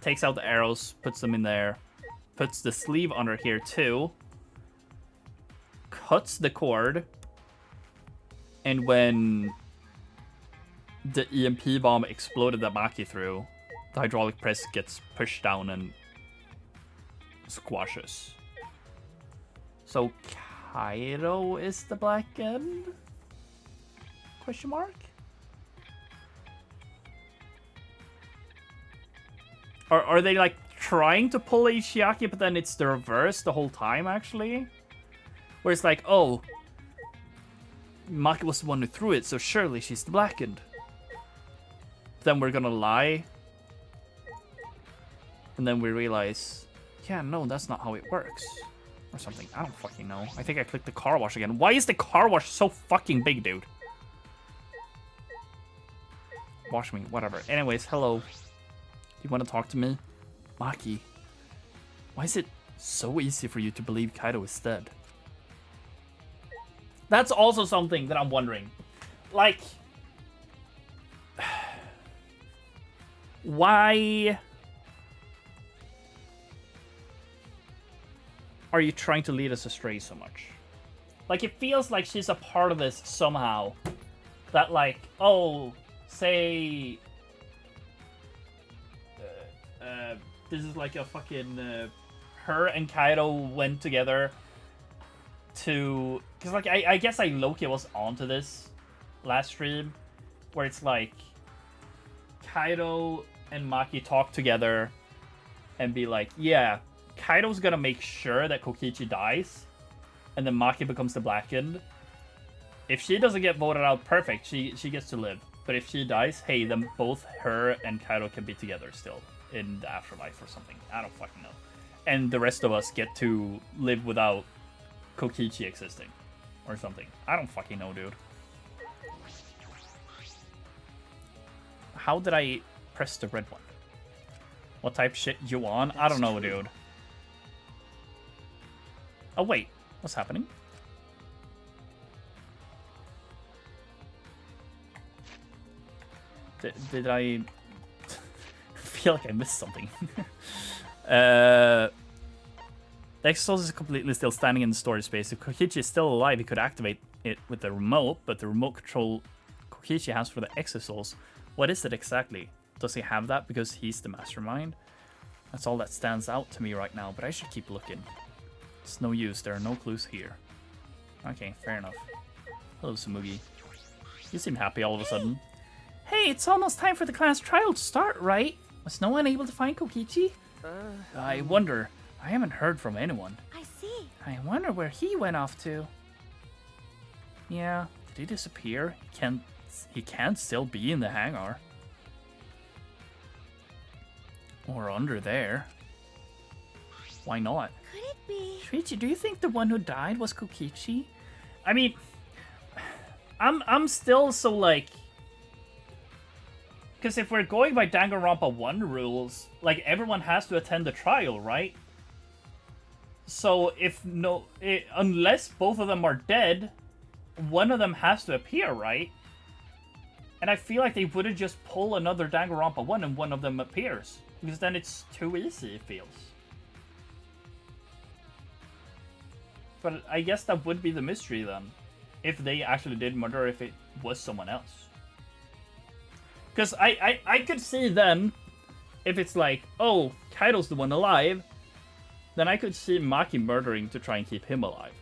[SPEAKER 1] takes out the arrows, puts them in there, puts the sleeve under here too, cuts the cord, And when the EMP bomb exploded that Maki threw, the hydraulic press gets pushed down and squashes. So Kaido is the black end? Question mark? Are they like trying to pull Ishiaki, but then it's the reverse the whole time actually? Where it's like, oh, Maki was the one who threw it, so surely she's the black end. Then we're gonna lie. And then we realize, yeah, no, that's not how it works. Or something. I don't fucking know. I think I clicked the car wash again. Why is the car wash so fucking big, dude? Wash me, whatever. Anyways, hello. Do you want to talk to me? Maki, why is it so easy for you to believe Kaido is dead? That's also something that I'm wondering. Like, why are you trying to lead us astray so much? Like, it feels like she's a part of this somehow. That, like, oh, say... this is like a fucking... her and Kaido went together to... Because, like, I guess I low-key was onto this last stream. Where it's like... Kaido and Maki talk together and be like, yeah, Kaido's gonna make sure that Kokichi dies, and then Maki becomes the black end. If she doesn't get voted out, perfect, she gets to live. But if she dies, hey, then both her and Kaido can be together still in the afterlife or something. I don't fucking know. And the rest of us get to live without Kokichi existing or something. I don't fucking know, dude. How did I press the red one? What type shit you on? I don't know, dude. Oh, wait. What's happening? Did I... feel like I missed something. The Exos is completely still standing in the storage space. If Kokichi is still alive, he could activate it with the remote, but the remote control Kokichi has for the Exosouls, what is it exactly? Does he have that because he's the mastermind? That's all that stands out to me right now, but I should keep looking. It's no use, there are no clues here. Okay, fair enough. Hello, Sumugi. You seem happy all of a sudden. Hey, it's almost time for the class trial to start, right? Was no one able to find Kokichi? I wonder. I haven't heard from anyone.
[SPEAKER 4] I see.
[SPEAKER 1] I wonder where he went off to. Yeah, did he disappear? He can't still be in the hangar. Or under there. Why not?
[SPEAKER 4] Could it be?
[SPEAKER 1] Shuichi, do you think the one who died was Kokichi? I mean, I'm still so like... Because if we're going by Danganronpa 1 rules, like, everyone has to attend the trial, right? So, unless both of them are dead, one of them has to appear, right? And I feel like they wouldn't just pull another Danganronpa 1 and one of them appears. Because then it's too easy, it feels. But I guess that would be the mystery then. If they actually did murder, if it was someone else. Because I could see then, if it's like, oh, Kaido's the one alive, then I could see Maki murdering to try and keep him alive.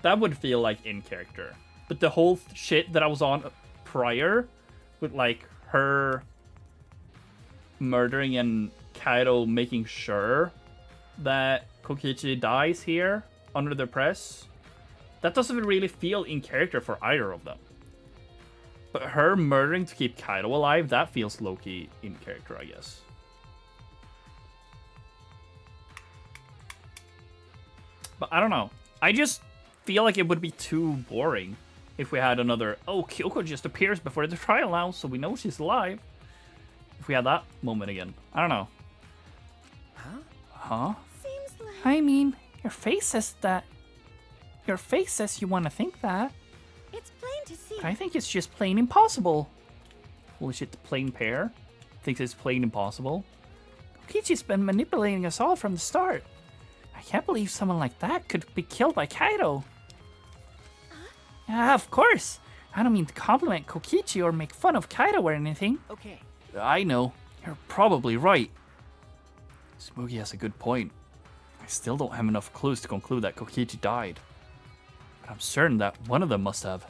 [SPEAKER 1] That would feel like in character. But the whole shit that I was on prior, with like her murdering and Kaido making sure that Kokichi dies here under the press, that doesn't really feel in character for either of them. But her murdering to keep Kaido alive, that feels low-key in character, I guess. But I don't know. I just feel like it would be too boring if we had another, oh, Kyoko just appears before the trial now, so we know she's alive. If we had that moment again. I don't know. Huh?
[SPEAKER 4] Seems like...
[SPEAKER 2] I mean, your face says that. Your face says you want to think that.
[SPEAKER 4] It's plain to see.
[SPEAKER 2] I think it's just plain impossible.
[SPEAKER 1] Holy shit, the plain pair thinks it's plain impossible.
[SPEAKER 2] Kokichi's been manipulating us all from the start. I can't believe someone like that could be killed by Kaido. Of course. I don't mean to compliment Kokichi or make fun of Kaido or anything.
[SPEAKER 3] Okay.
[SPEAKER 1] I know. You're probably right. Smoogie has a good point. I still don't have enough clues to conclude that Kokichi died. But I'm certain that one of them must have.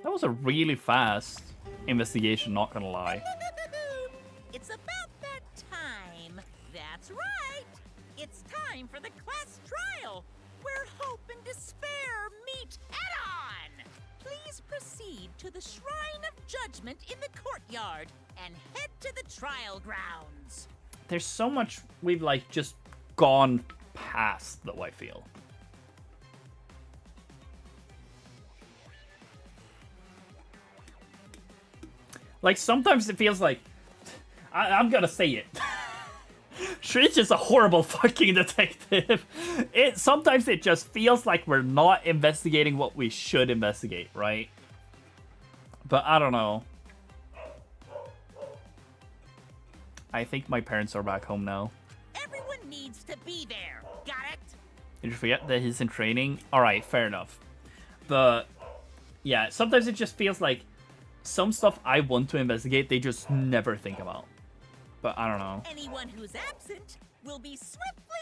[SPEAKER 1] That was a really fast investigation, not gonna lie.
[SPEAKER 6] It's about that time. That's right. It's time for the class trial, where hope and despair meet head-on. Please proceed to the Shrine of Judgment in the courtyard and head to the trial grounds.
[SPEAKER 1] There's so much we've like just gone past, though, I feel. Like, sometimes it feels like... I'm gonna say it. Shreech is a horrible fucking detective. Sometimes it just feels like we're not investigating what we should investigate, right? But I don't know. I think my parents are back home now.
[SPEAKER 6] Everyone needs to be there. Got it?
[SPEAKER 1] Did you forget that he's in training? Alright, fair enough. But, yeah, sometimes it just feels like some stuff I want to investigate, they just never think about. But I don't know.
[SPEAKER 6] Anyone who's absent will be swiftly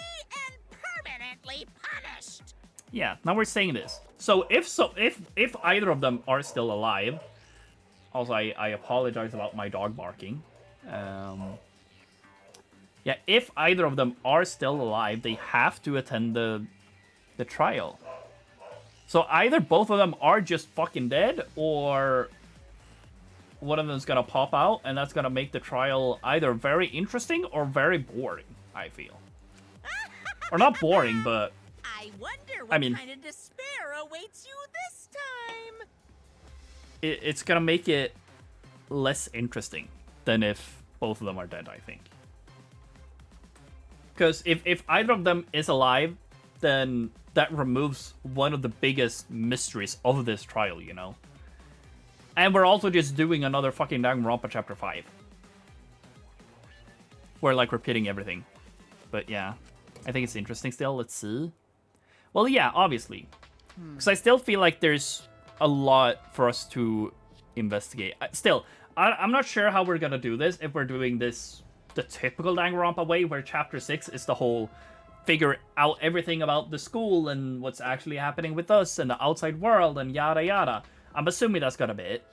[SPEAKER 6] and permanently punished.
[SPEAKER 1] Yeah, now we're saying this. So if either of them are still alive, also I apologize about my dog barking. Yeah, if either of them are still alive, they have to attend the trial. So either both of them are just fucking dead, or one of them's gonna pop out, and that's gonna make the trial either very interesting or very boring, I feel. Or not boring, but...
[SPEAKER 6] I wonder what kind of despair awaits you this time.
[SPEAKER 1] It's gonna make it less interesting than if both of them are dead, I think. Because if either of them is alive, then that removes one of the biggest mysteries of this trial, you know? And we're also just doing another fucking Danganronpa Chapter 5. We're like repeating everything. But yeah, I think it's interesting still. Let's see. Well, yeah, obviously. Because I still feel like there's a lot for us to investigate. Still, I'm not sure how we're gonna do this, if we're doing this the typical Danganronpa way, where Chapter 6 is the whole figure out everything about the school and what's actually happening with us and the outside world and yada yada. I'm assuming that's gonna be it.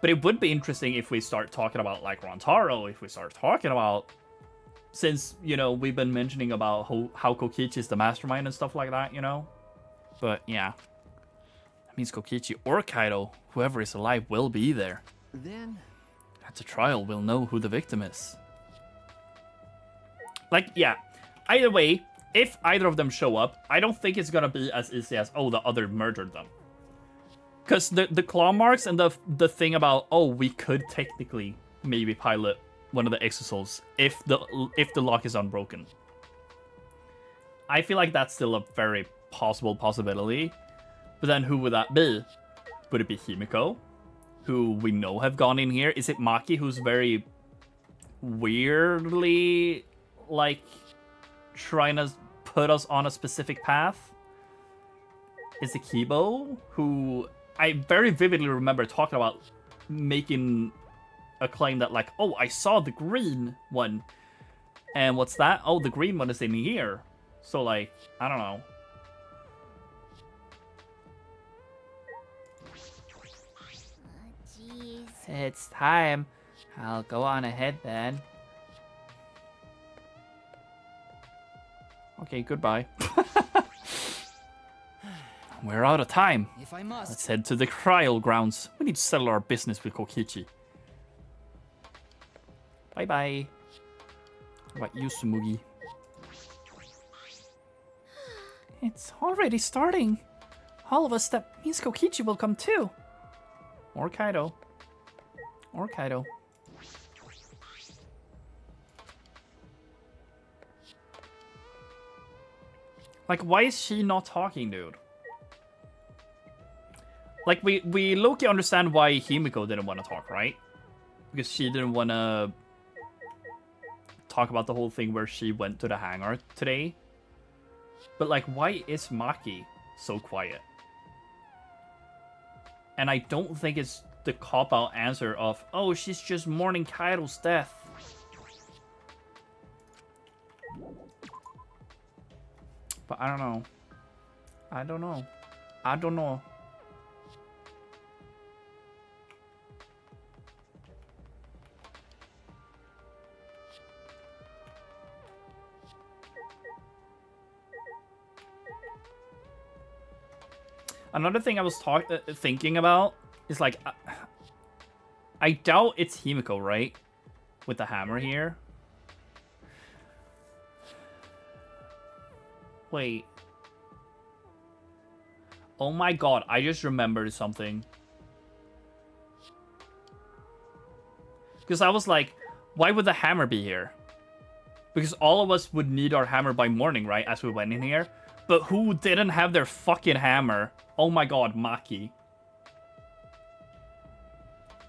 [SPEAKER 1] But it would be interesting if we start talking about, like, Rantaro, if we start talking about... Since, you know, we've been mentioning about how Kokichi is the mastermind and stuff like that, you know? But, yeah. That means Kokichi or Kaido, whoever is alive, will be there.
[SPEAKER 3] Then...
[SPEAKER 1] At the trial, we'll know who the victim is. Like, yeah. Either way, if either of them show up, I don't think it's gonna be as easy as, oh, the other murdered them. Because the claw marks and the thing about, oh, we could technically maybe pilot one of the exosouls if the lock is unbroken. I feel like that's still a very possible possibility. But then who would that be? Would it be Himiko, who we know have gone in here? Is it Maki, who's very weirdly, like, trying to put us on a specific path? Is it Kibo, who I very vividly remember talking about making a claim that, like, oh, I saw the green one. And what's that? Oh, the green one is in here. So, like, I don't know.
[SPEAKER 4] Jeez.
[SPEAKER 2] It's time. I'll go on ahead then.
[SPEAKER 1] Okay, goodbye. We're out of time.
[SPEAKER 5] If I must.
[SPEAKER 1] Let's head to the trial grounds. We need to settle our business with Kokichi. Bye-bye. How about you, Sumugi?
[SPEAKER 2] It's already starting. All of us, that means Kokichi will come too.
[SPEAKER 1] Or Kaido. Or Kaido. Like, why is she not talking, dude? Like, we low-key understand why Himiko didn't want to talk, right? Because she didn't want to talk about the whole thing where she went to the hangar today. But like, why is Maki so quiet? And I don't think it's the cop-out answer of, oh, she's just mourning Kaido's death. But I don't know. I don't know. I don't know. Another thing I was thinking about is like, I doubt it's Himiko, right? With the hammer here. Wait. Oh my god, I just remembered something. Because I was like, why would the hammer be here? Because all of us would need our hammer by morning, right? As we went in here. But who didn't have their fucking hammer? Oh my god, Maki.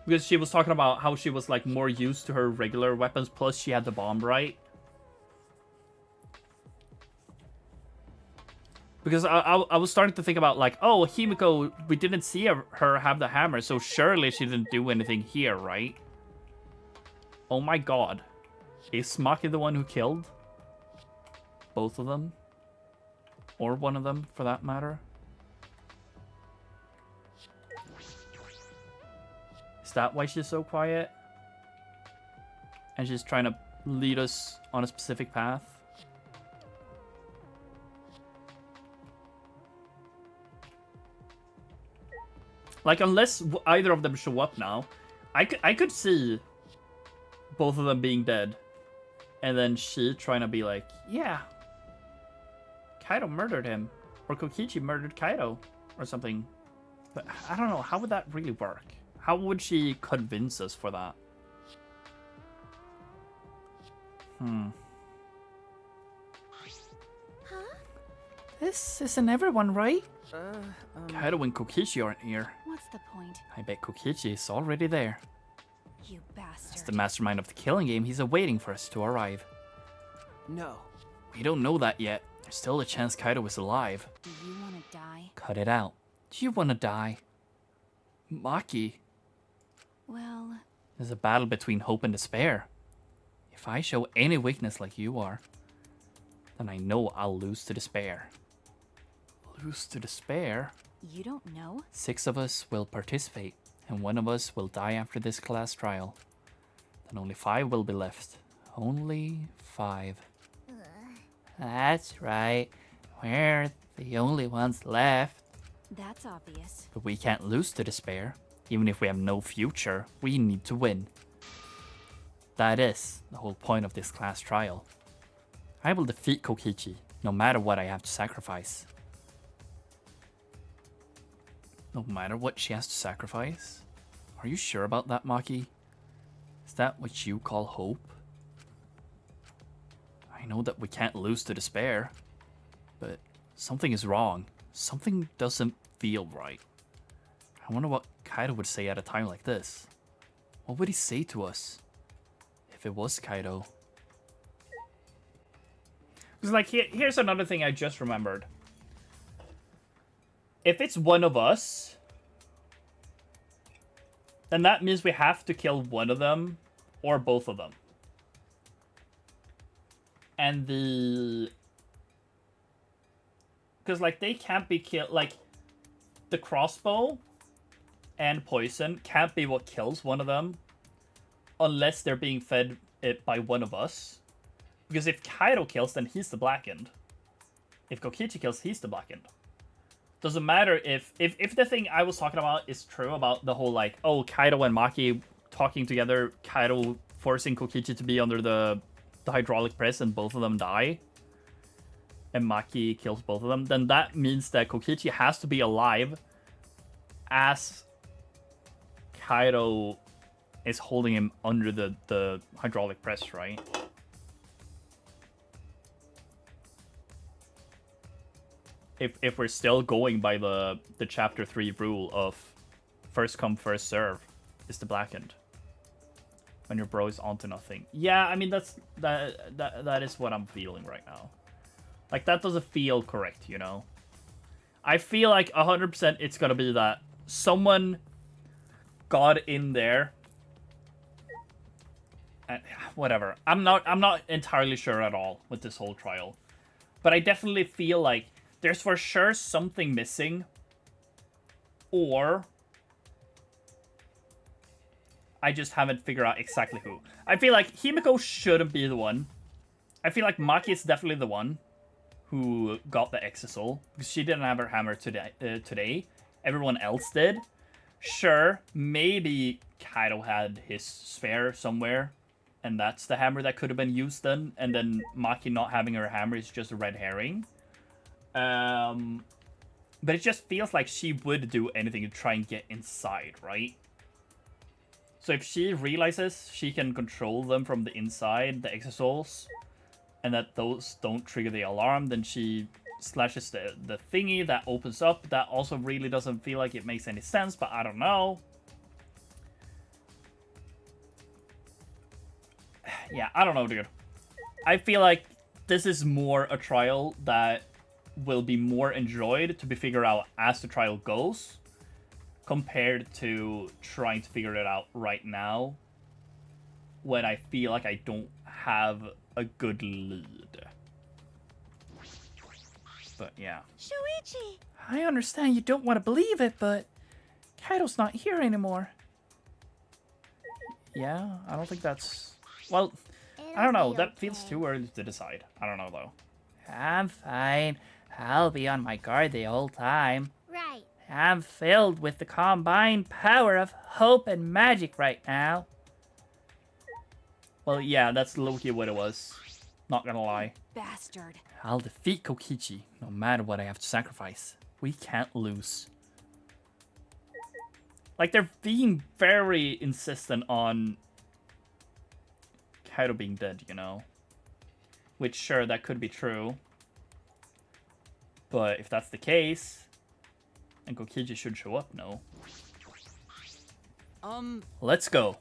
[SPEAKER 1] Because she was talking about how she was like more used to her regular weapons, plus she had the bomb, right? Because I was starting to think about like, oh, Himiko, we didn't see her have the hammer, so surely she didn't do anything here, right? Oh my god. Is Maki the one who killed both of them? Or one of them, for that matter? Is that why she's so quiet? And she's trying to lead us on a specific path? Like, unless either of them show up now, I could see both of them being dead. And then she trying to be like, yeah, Kaido murdered him. Or Kokichi murdered Kaido. Or something. But I don't know, how would that really work? How would she convince us for that?
[SPEAKER 4] Huh?
[SPEAKER 2] This isn't everyone, right?
[SPEAKER 1] Kaido and Kokichi aren't here.
[SPEAKER 4] What's the point?
[SPEAKER 1] I bet Kokichi is already there.
[SPEAKER 4] You bastard.
[SPEAKER 1] As the mastermind of the killing game, he's awaiting for us to arrive.
[SPEAKER 3] No.
[SPEAKER 1] We don't know that yet. There's still a chance Kaido is alive.
[SPEAKER 4] Do you want to die?
[SPEAKER 1] Cut it out. Do you want to die? Maki.
[SPEAKER 4] Well,
[SPEAKER 1] There's a battle between hope and despair. If I show any weakness like you are, then I know I'll lose to despair. Lose to despair?
[SPEAKER 4] you don't know?
[SPEAKER 1] 6 of us will participate, and 1 of us will die after this class trial. Then only 5 will be left. Only 5. That's right. We're the only ones left.
[SPEAKER 4] That's obvious.
[SPEAKER 1] But we can't lose to despair. Even if we have no future, we need to win. That is the whole point of this class trial. I will defeat Kokichi, no matter what I have to sacrifice. No matter what she has to sacrifice? Are you sure about that, Maki? Is that what you call hope? I know that we can't lose to despair, but something is wrong. Something doesn't feel right. I wonder what Kaido would say at a time like this. What would he say to us if it was Kaido? Because like, here's another thing I just remembered. If it's one of us, then that means we have to kill one of them or both of them. And because like they can't be killed, like the crossbow and poison can't be what kills one of them unless they're being fed it by one of us. Because if Kaido kills, then he's the blackened. If Kokichi kills, he's the blackened. Doesn't matter if the thing I was talking about is true about the whole like, oh, Kaido and Maki talking together, Kaido forcing Kokichi to be under the hydraulic press and both of them die, and Maki kills both of them, then that means that Kokichi has to be alive as Kaido is holding him under the hydraulic press, right? If we're still going by the chapter 3 rule of first come, first serve is the blackened. When your bro is onto nothing. Yeah, I mean that is what I'm feeling right now. Like, that doesn't feel correct, you know? I feel like 100% it's gonna be that someone got in there. And, whatever. I'm not entirely sure at all with this whole trial. But I definitely feel like there's for sure something missing. Or I just haven't figured out exactly who. I feel like Himiko shouldn't be the one. I feel like Maki is definitely the one who got the Exisal, because she didn't have her hammer today. Everyone else did. Sure, maybe Kaido had his spare somewhere, and that's the hammer that could have been used then, and then Maki not having her hammer is just a red herring. But it just feels like she would do anything to try and get inside, right? So if she realizes she can control them from the inside, the Exisals, and that those don't trigger the alarm, then she slashes the thingy that opens up. That also really doesn't feel like it makes any sense, but I don't know. Yeah, I don't know, dude. I feel like this is more a trial that will be more enjoyed to be figured out as the trial goes, compared to trying to figure it out right now when I feel like I don't have a good lead. But yeah.
[SPEAKER 6] Shuichi!
[SPEAKER 2] I understand you don't want to believe it, but Kaido's not here anymore.
[SPEAKER 1] Yeah, I don't think that's... Well, I don't know. That feels too early to decide. I don't know, though.
[SPEAKER 2] I'm fine. I'll be on my guard the whole time.
[SPEAKER 6] Right.
[SPEAKER 2] I'm filled with the combined power of hope and magic right now.
[SPEAKER 1] Well, yeah, that's low-key what it was. Not gonna lie.
[SPEAKER 4] Bastard.
[SPEAKER 1] I'll defeat Kokichi, no matter what I have to sacrifice. We can't lose. Like, they're being very insistent on Kaido being dead, you know? Which, sure, that could be true. But if that's the case, then Kokichi should show up, no? Let's go.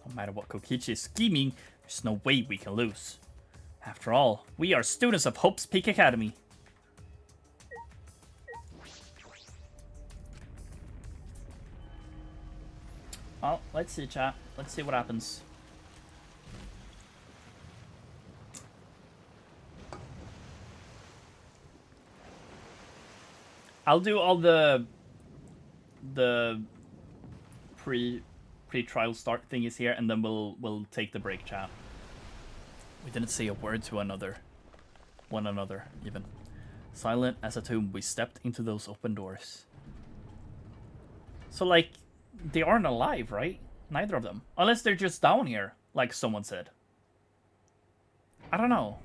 [SPEAKER 1] No matter what Kokichi is scheming, there's no way we can lose. After all, we are students of Hope's Peak Academy. Well, let's see, chat. Let's see what happens. I'll do all the pre-trial start thingies here, and then we'll take the break, chat. We didn't say a word to one another, even. Silent as a tomb, we stepped into those open doors. So, like, they aren't alive, right? Neither of them. Unless they're just down here, like someone said. I don't know.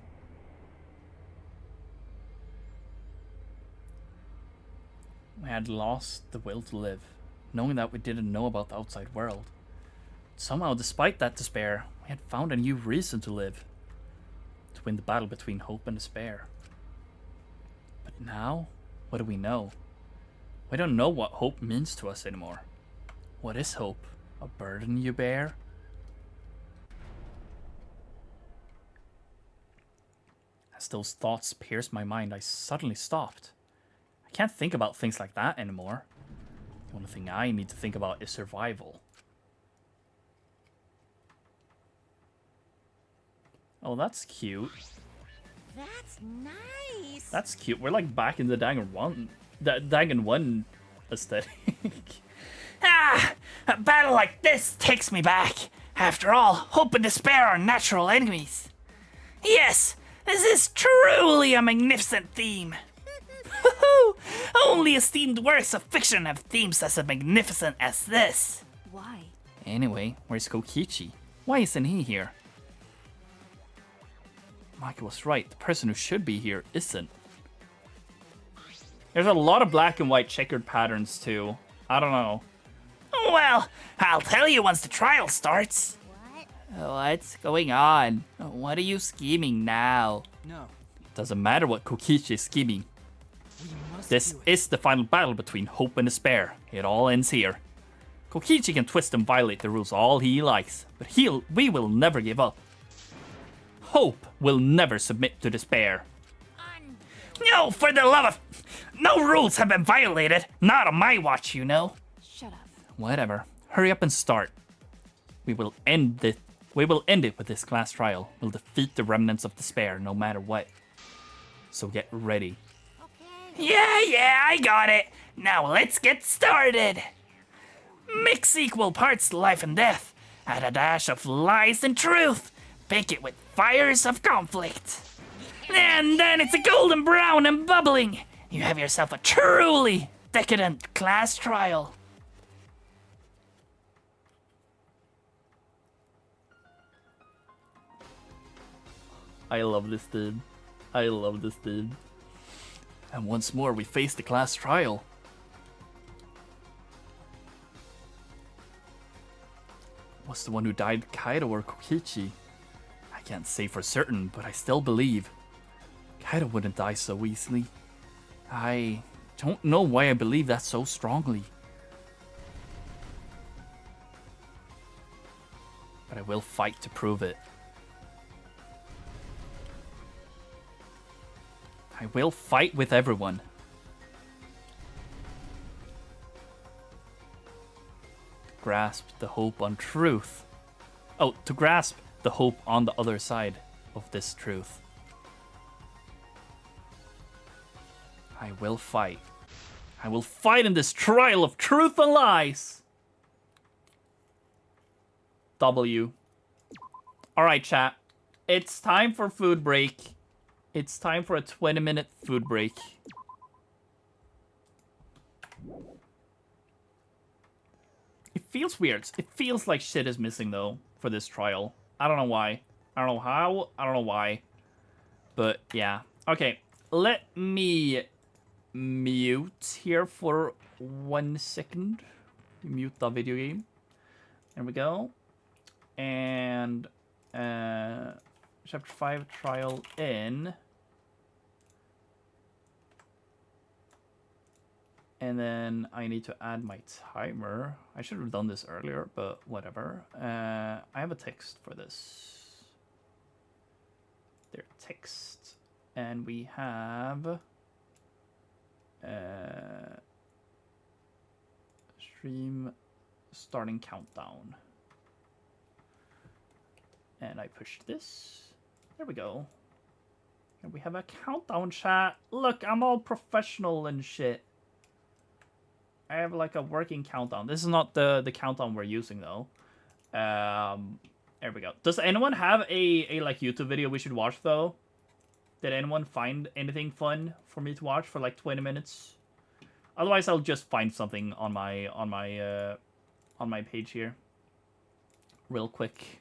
[SPEAKER 1] We had lost the will to live, knowing that we didn't know about the outside world. Somehow, despite that despair, we had found a new reason to live. To win the battle between hope and despair. But now, what do we know? We don't know what hope means to us anymore. What is hope? A burden you bear? As those thoughts pierced my mind, I suddenly stopped. I can't think about things like that anymore. The only thing I need to think about is survival. Oh, that's cute.
[SPEAKER 6] That's nice.
[SPEAKER 1] That's cute. We're like back in the Dangan 1 aesthetic.
[SPEAKER 2] Ah! A battle like this takes me back. After all, hope and despair are natural enemies. Yes, this is truly a magnificent theme. Only esteemed works of fiction have themes as magnificent as this.
[SPEAKER 4] Why?
[SPEAKER 1] Anyway, where's Kokichi? Why isn't he here? Maki was right. The person who should be here isn't. There's a lot of black and white checkered patterns too. I don't know.
[SPEAKER 2] Well, I'll tell you once the trial starts.
[SPEAKER 6] What?
[SPEAKER 2] What's going on? What are you scheming now?
[SPEAKER 3] No.
[SPEAKER 1] Doesn't matter what Kokichi is scheming.
[SPEAKER 3] We must
[SPEAKER 1] This
[SPEAKER 3] do it.
[SPEAKER 1] is the final battle between hope and despair. It all ends here. Kokichi can twist and violate the rules all he likes, but we will never give up. Hope will never submit to despair.
[SPEAKER 2] No, for the love of... No rules have been violated. Not on my watch, you know.
[SPEAKER 4] Shut up.
[SPEAKER 1] Whatever. Hurry up and start. We will end it with this class trial. We'll defeat the remnants of despair no matter what. So get ready.
[SPEAKER 2] Yeah, I got it. Now let's get started. Mix equal parts life and death. Add a dash of lies and truth. Bake it with fires of conflict. And then it's a golden brown and bubbling. You have yourself a truly decadent class trial.
[SPEAKER 1] I love this dude. I love this dude. And once more, we face the class trial. Was the one who died Kaido or Kokichi? I can't say for certain, but I still believe. Kaido wouldn't die so easily. I don't know why I believe that so strongly. But I will fight to prove it. I will fight with everyone. Grasp the hope on truth. Oh, to grasp the hope on the other side of this truth. I will fight. I will fight in this trial of truth and lies. W. Alright, chat. It's time for food break. It's time for a 20-minute food break. It feels weird. It feels like shit is missing, though, for this trial. I don't know why. I don't know how. I don't know why. But, yeah. Okay. Let me mute here for 1 second. Mute the video game. There we go. And, Chapter 5 trial in. And then I need to add my timer. I should have done this earlier, but whatever. I have a text for this. There, text. And we have... stream starting countdown. And I push this. There we go. And we have a countdown chat. Look, I'm all professional and shit. I have like a working countdown. This is not the countdown we're using though. There we go. Does anyone have a like YouTube video we should watch though? Did anyone find anything fun for me to watch for like 20 minutes? Otherwise, I'll just find something on my page here, real quick.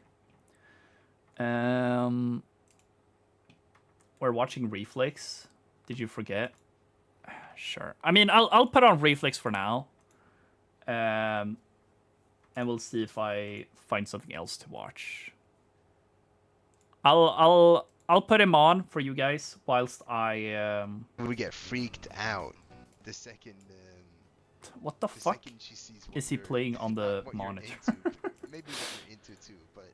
[SPEAKER 1] We're watching Reflex. Did you forget? Sure. I mean, I'll put on Reflex for now. And we'll see if I find something else to watch. I'll put him on for you guys whilst I
[SPEAKER 7] We get freaked out the second.
[SPEAKER 1] What the fuck is he playing on the monitor?
[SPEAKER 7] Maybe what you're into too, but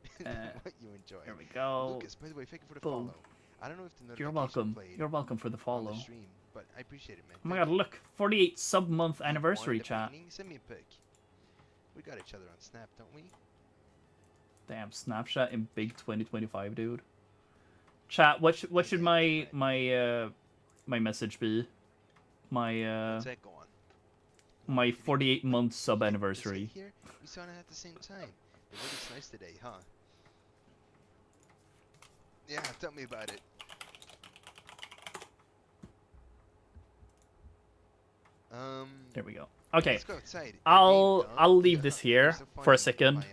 [SPEAKER 7] what you enjoy.
[SPEAKER 1] There we go.
[SPEAKER 7] Lucas, by the way, thank you for the
[SPEAKER 1] Boom.
[SPEAKER 7] follow. I don't know if the
[SPEAKER 1] You're
[SPEAKER 7] notification
[SPEAKER 1] welcome.
[SPEAKER 7] played
[SPEAKER 1] You're welcome for the
[SPEAKER 7] on
[SPEAKER 1] follow.
[SPEAKER 7] the stream, but I appreciate it, man.
[SPEAKER 1] Oh my
[SPEAKER 7] Thank
[SPEAKER 1] god,
[SPEAKER 7] you.
[SPEAKER 1] look. 48 sub-month
[SPEAKER 7] If you
[SPEAKER 1] anniversary,
[SPEAKER 7] wanted a
[SPEAKER 1] chat.
[SPEAKER 7] painting, send me a pic. We got each other on Snap, don't we?
[SPEAKER 1] Damn, Snapchat in big 2025, dude. Chat, what should my message be? My
[SPEAKER 7] What's that going?
[SPEAKER 1] my 48 month sub
[SPEAKER 7] Is it
[SPEAKER 1] anniversary.
[SPEAKER 7] here? We saw it at the same time. The weather's nice today, huh? Yeah, tell me about it.
[SPEAKER 1] There we go. Okay,
[SPEAKER 7] Let's go outside.
[SPEAKER 1] I'll
[SPEAKER 7] Indeed,
[SPEAKER 1] I'll
[SPEAKER 7] dog.
[SPEAKER 1] leave
[SPEAKER 7] Yeah,
[SPEAKER 1] this here
[SPEAKER 7] you're so
[SPEAKER 1] for a
[SPEAKER 7] funny.
[SPEAKER 1] second,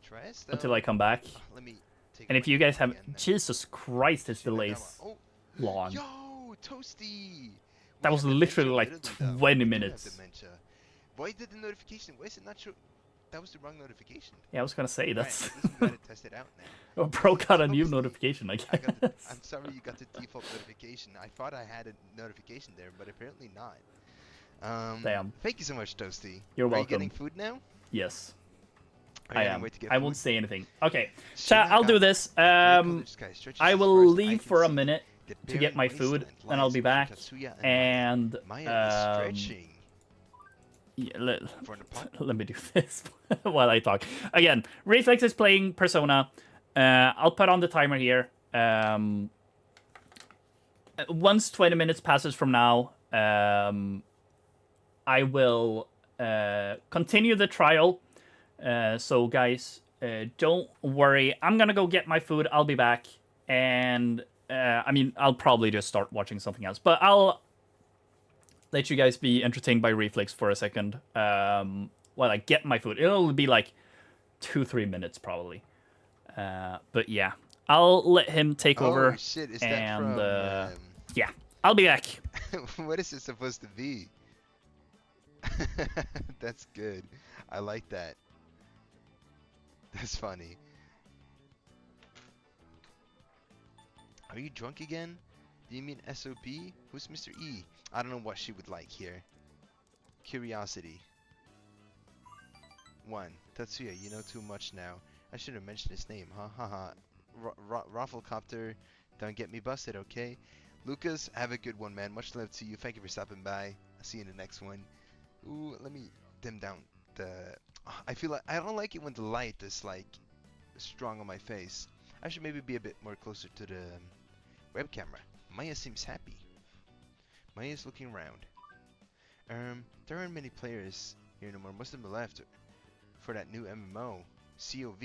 [SPEAKER 7] Dressed
[SPEAKER 1] until
[SPEAKER 7] up.
[SPEAKER 1] I come back.
[SPEAKER 7] Let me take
[SPEAKER 1] And
[SPEAKER 7] a
[SPEAKER 1] if you guys have,
[SPEAKER 7] again then.
[SPEAKER 1] Jesus Christ, this
[SPEAKER 7] See what that
[SPEAKER 1] delays
[SPEAKER 7] one-
[SPEAKER 1] long.
[SPEAKER 7] Yo, Toasty.
[SPEAKER 1] That
[SPEAKER 7] We
[SPEAKER 1] was
[SPEAKER 7] have
[SPEAKER 1] literally
[SPEAKER 7] dementia,
[SPEAKER 1] like
[SPEAKER 7] literally, though.
[SPEAKER 1] 20
[SPEAKER 7] We do have
[SPEAKER 1] minutes.
[SPEAKER 7] dementia. Why did the notification? Why is it not show? That was the wrong notification.
[SPEAKER 1] Yeah, I was gonna say
[SPEAKER 7] Right,
[SPEAKER 1] that's.
[SPEAKER 7] I guess we gotta test it out now.
[SPEAKER 1] Oh, bro got a new
[SPEAKER 7] Toasty.
[SPEAKER 1] notification, I
[SPEAKER 7] I
[SPEAKER 1] guess.
[SPEAKER 7] got the, I'm sorry you got the default notification. I thought I had a notification there, but apparently not.
[SPEAKER 1] Damn.
[SPEAKER 7] Thank you so much, Toasty.
[SPEAKER 1] You're
[SPEAKER 7] Are you getting
[SPEAKER 1] welcome.
[SPEAKER 7] food now?
[SPEAKER 1] Yes,
[SPEAKER 7] Are you
[SPEAKER 1] I
[SPEAKER 7] on your
[SPEAKER 1] am.
[SPEAKER 7] way to get
[SPEAKER 1] I
[SPEAKER 7] food?
[SPEAKER 1] won't say anything. Okay,
[SPEAKER 7] Shit,
[SPEAKER 1] chat, I'll do
[SPEAKER 7] got
[SPEAKER 1] this.
[SPEAKER 7] gray colored sky stretches
[SPEAKER 1] I
[SPEAKER 7] as
[SPEAKER 1] will
[SPEAKER 7] far as I
[SPEAKER 1] leave
[SPEAKER 7] can
[SPEAKER 1] for a
[SPEAKER 7] see.
[SPEAKER 1] minute.
[SPEAKER 7] The
[SPEAKER 1] to get my
[SPEAKER 7] barren
[SPEAKER 1] food,
[SPEAKER 7] wasteland
[SPEAKER 1] then I'll
[SPEAKER 7] lies
[SPEAKER 1] be
[SPEAKER 7] between
[SPEAKER 1] back.
[SPEAKER 7] Katsuya
[SPEAKER 1] And
[SPEAKER 7] Maya is stretching
[SPEAKER 1] yeah,
[SPEAKER 7] for the pot.
[SPEAKER 1] let me do this while I talk. Again, Reflex is playing Persona. I'll put on the timer here. Once 20 minutes passes from now, I will continue the trial. So guys, don't worry. I'm gonna go get my food. I'll be back. And I mean, I'll probably just start watching something else. But I'll let you guys be entertained by Reflex for a second while I get my food. It'll be like 2-3 minutes probably. But yeah, I'll let him take over.
[SPEAKER 7] Oh shit, is that
[SPEAKER 1] And
[SPEAKER 7] from
[SPEAKER 1] yeah, I'll be back.
[SPEAKER 7] what is it supposed to be? That's good. I like that. That's funny. Are you drunk again? Do you mean SOP? Who's Mr. E? I don't know what she would like here. Curiosity. 1. Tatsuya, you know too much now. I should have mentioned his name, huh? Haha. Rafflecopter, don't get me busted, okay? Lucas, have a good one, man. Much love to you. Thank you for stopping by. I'll see you in the next one. Ooh, let me dim down the... I feel like... I don't like it when the light is, like, strong on my face. I should maybe be a bit more closer to the web camera. Maya seems happy. Maya's looking around. There aren't many players here anymore. Most of them left for that new MMO, COV.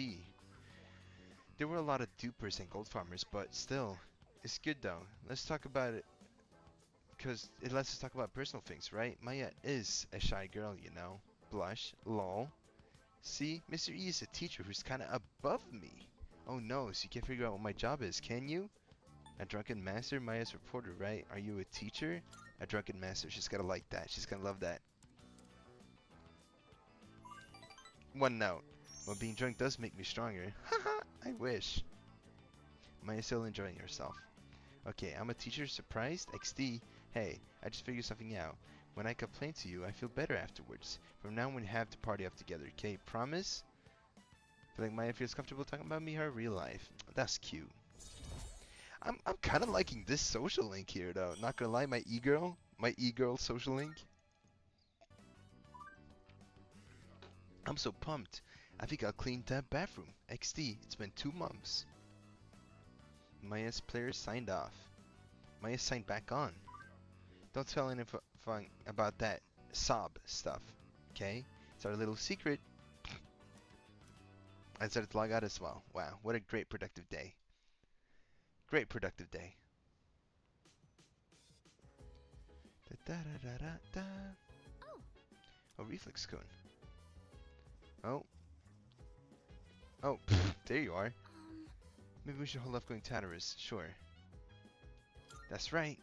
[SPEAKER 7] There were a lot of dupers and gold farmers, but still, it's good though. Let's talk about it, because it lets us talk about personal things, right? Maya is a shy girl, you know. Blush, lol. See, Mr. E is a teacher who's kinda above me. Oh no, so you can't figure out what my job is, can you? A drunken master? Maya's reporter, right? Are you a teacher? A drunken master. She's gotta like that. She's gonna love that. One note. Well, being drunk does make me stronger. Haha, I wish. Maya's still enjoying herself. Okay, I'm a teacher. Surprised? XD. Hey, I just figured something out. When I complain to you, I feel better afterwards. From now on, we have to party up together. Okay, promise? Feel like Maya feels comfortable talking about me her real life. That's cute. I'm kind of liking this social link here, though. Not gonna lie, my e-girl social link. I'm so pumped. I think I'll clean that bathroom. XD, it's been 2 months. Maya's player signed off. Maya signed back on. Don't tell anyone about that sob stuff, okay? It's our little secret. I started to log out as well. Wow, what a great productive day. Great productive day. Da, da, da, da, da. Oh, Reflex Cone. Oh. Oh, there you are. Maybe we should hold off going Tartarus. Sure. That's right.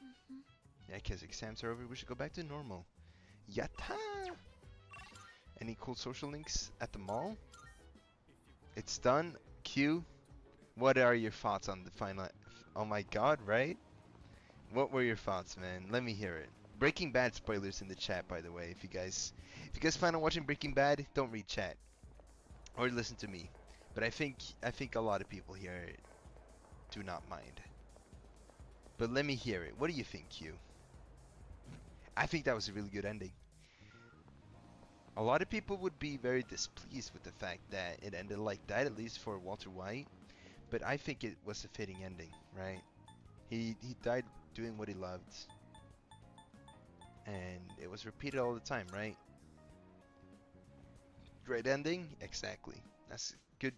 [SPEAKER 7] Yeah, because exams are over, we should go back to normal. Yatta! Any cool social links at the mall? It's done. Q. What are your thoughts on the final? Oh my god, right? What were your thoughts, man? Let me hear it. Breaking Bad spoilers in the chat, by the way. If you guys plan on watching Breaking Bad, don't read chat or listen to me. But I think a lot of people here do not mind. But let me hear it. What do you think, Q? I think that was a really good ending. A lot of people would be very displeased with the fact that it ended like that, at least for Walter White. But I think it was a fitting ending, right? He died doing what he loved. And it was repeated all the time, right? Great ending? Exactly. That's good.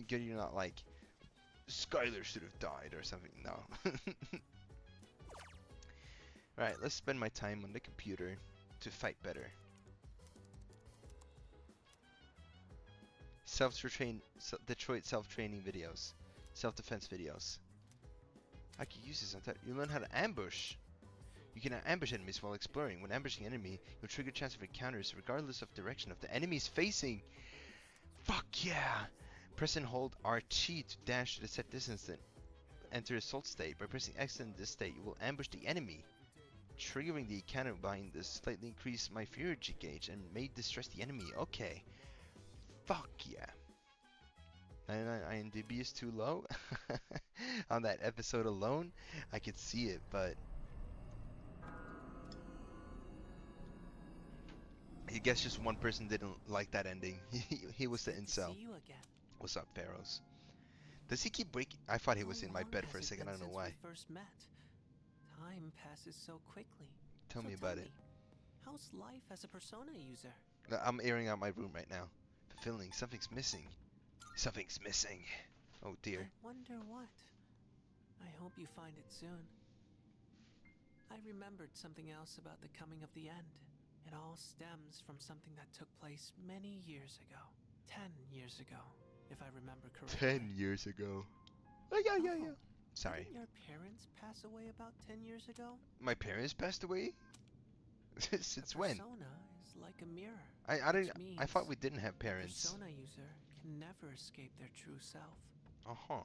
[SPEAKER 7] Good you're not like, Skylar should have died or something. No. Alright, let's spend my time on the computer to fight better. Detroit self-training videos. Self-defense videos. I could use this on top. You learn how to ambush. You can ambush enemies while exploring. When ambushing an enemy, you'll trigger chance of encounters regardless of direction of the enemy's facing. Fuck yeah! Press and hold RT to dash to the set distance and enter assault state. By pressing X in this state, you will ambush the enemy, triggering the encounter behind this slightly increase my fury gauge and may distress the enemy. Okay. Fuck yeah. 99 IMDb is too low. on that episode alone, I could see it, but I guess just one person didn't like that ending. He was the
[SPEAKER 3] Good to
[SPEAKER 7] incel.
[SPEAKER 3] see you again.
[SPEAKER 7] What's up, Pharaohs? Does he keep breaking? I thought he was
[SPEAKER 3] How
[SPEAKER 7] in my
[SPEAKER 3] long
[SPEAKER 7] bed
[SPEAKER 3] has
[SPEAKER 7] for a
[SPEAKER 3] it
[SPEAKER 7] second.
[SPEAKER 3] been
[SPEAKER 7] I don't know
[SPEAKER 3] since
[SPEAKER 7] why.
[SPEAKER 3] we first met? Time passes so quickly.
[SPEAKER 7] Tell
[SPEAKER 3] So
[SPEAKER 7] me about it.
[SPEAKER 3] How's life as a Persona user?
[SPEAKER 7] I'm airing out my room right now. The feeling something's missing. Something's missing. Oh dear.
[SPEAKER 3] I wonder what. I hope you find it soon. I remembered something else about the coming of the end. It all stems from something that took place many years ago. 10 years ago, if I remember correctly.
[SPEAKER 7] 10 years ago. Oh, yeah. Sorry.
[SPEAKER 3] Didn't your parents pass away about 10 years ago?
[SPEAKER 7] My parents passed away? Since
[SPEAKER 3] A
[SPEAKER 7] when?
[SPEAKER 3] persona is like a mirror.
[SPEAKER 7] I
[SPEAKER 3] which
[SPEAKER 7] didn't. I thought we didn't have
[SPEAKER 3] a
[SPEAKER 7] parents.
[SPEAKER 3] persona user can never escape their true self.
[SPEAKER 7] Uh-huh.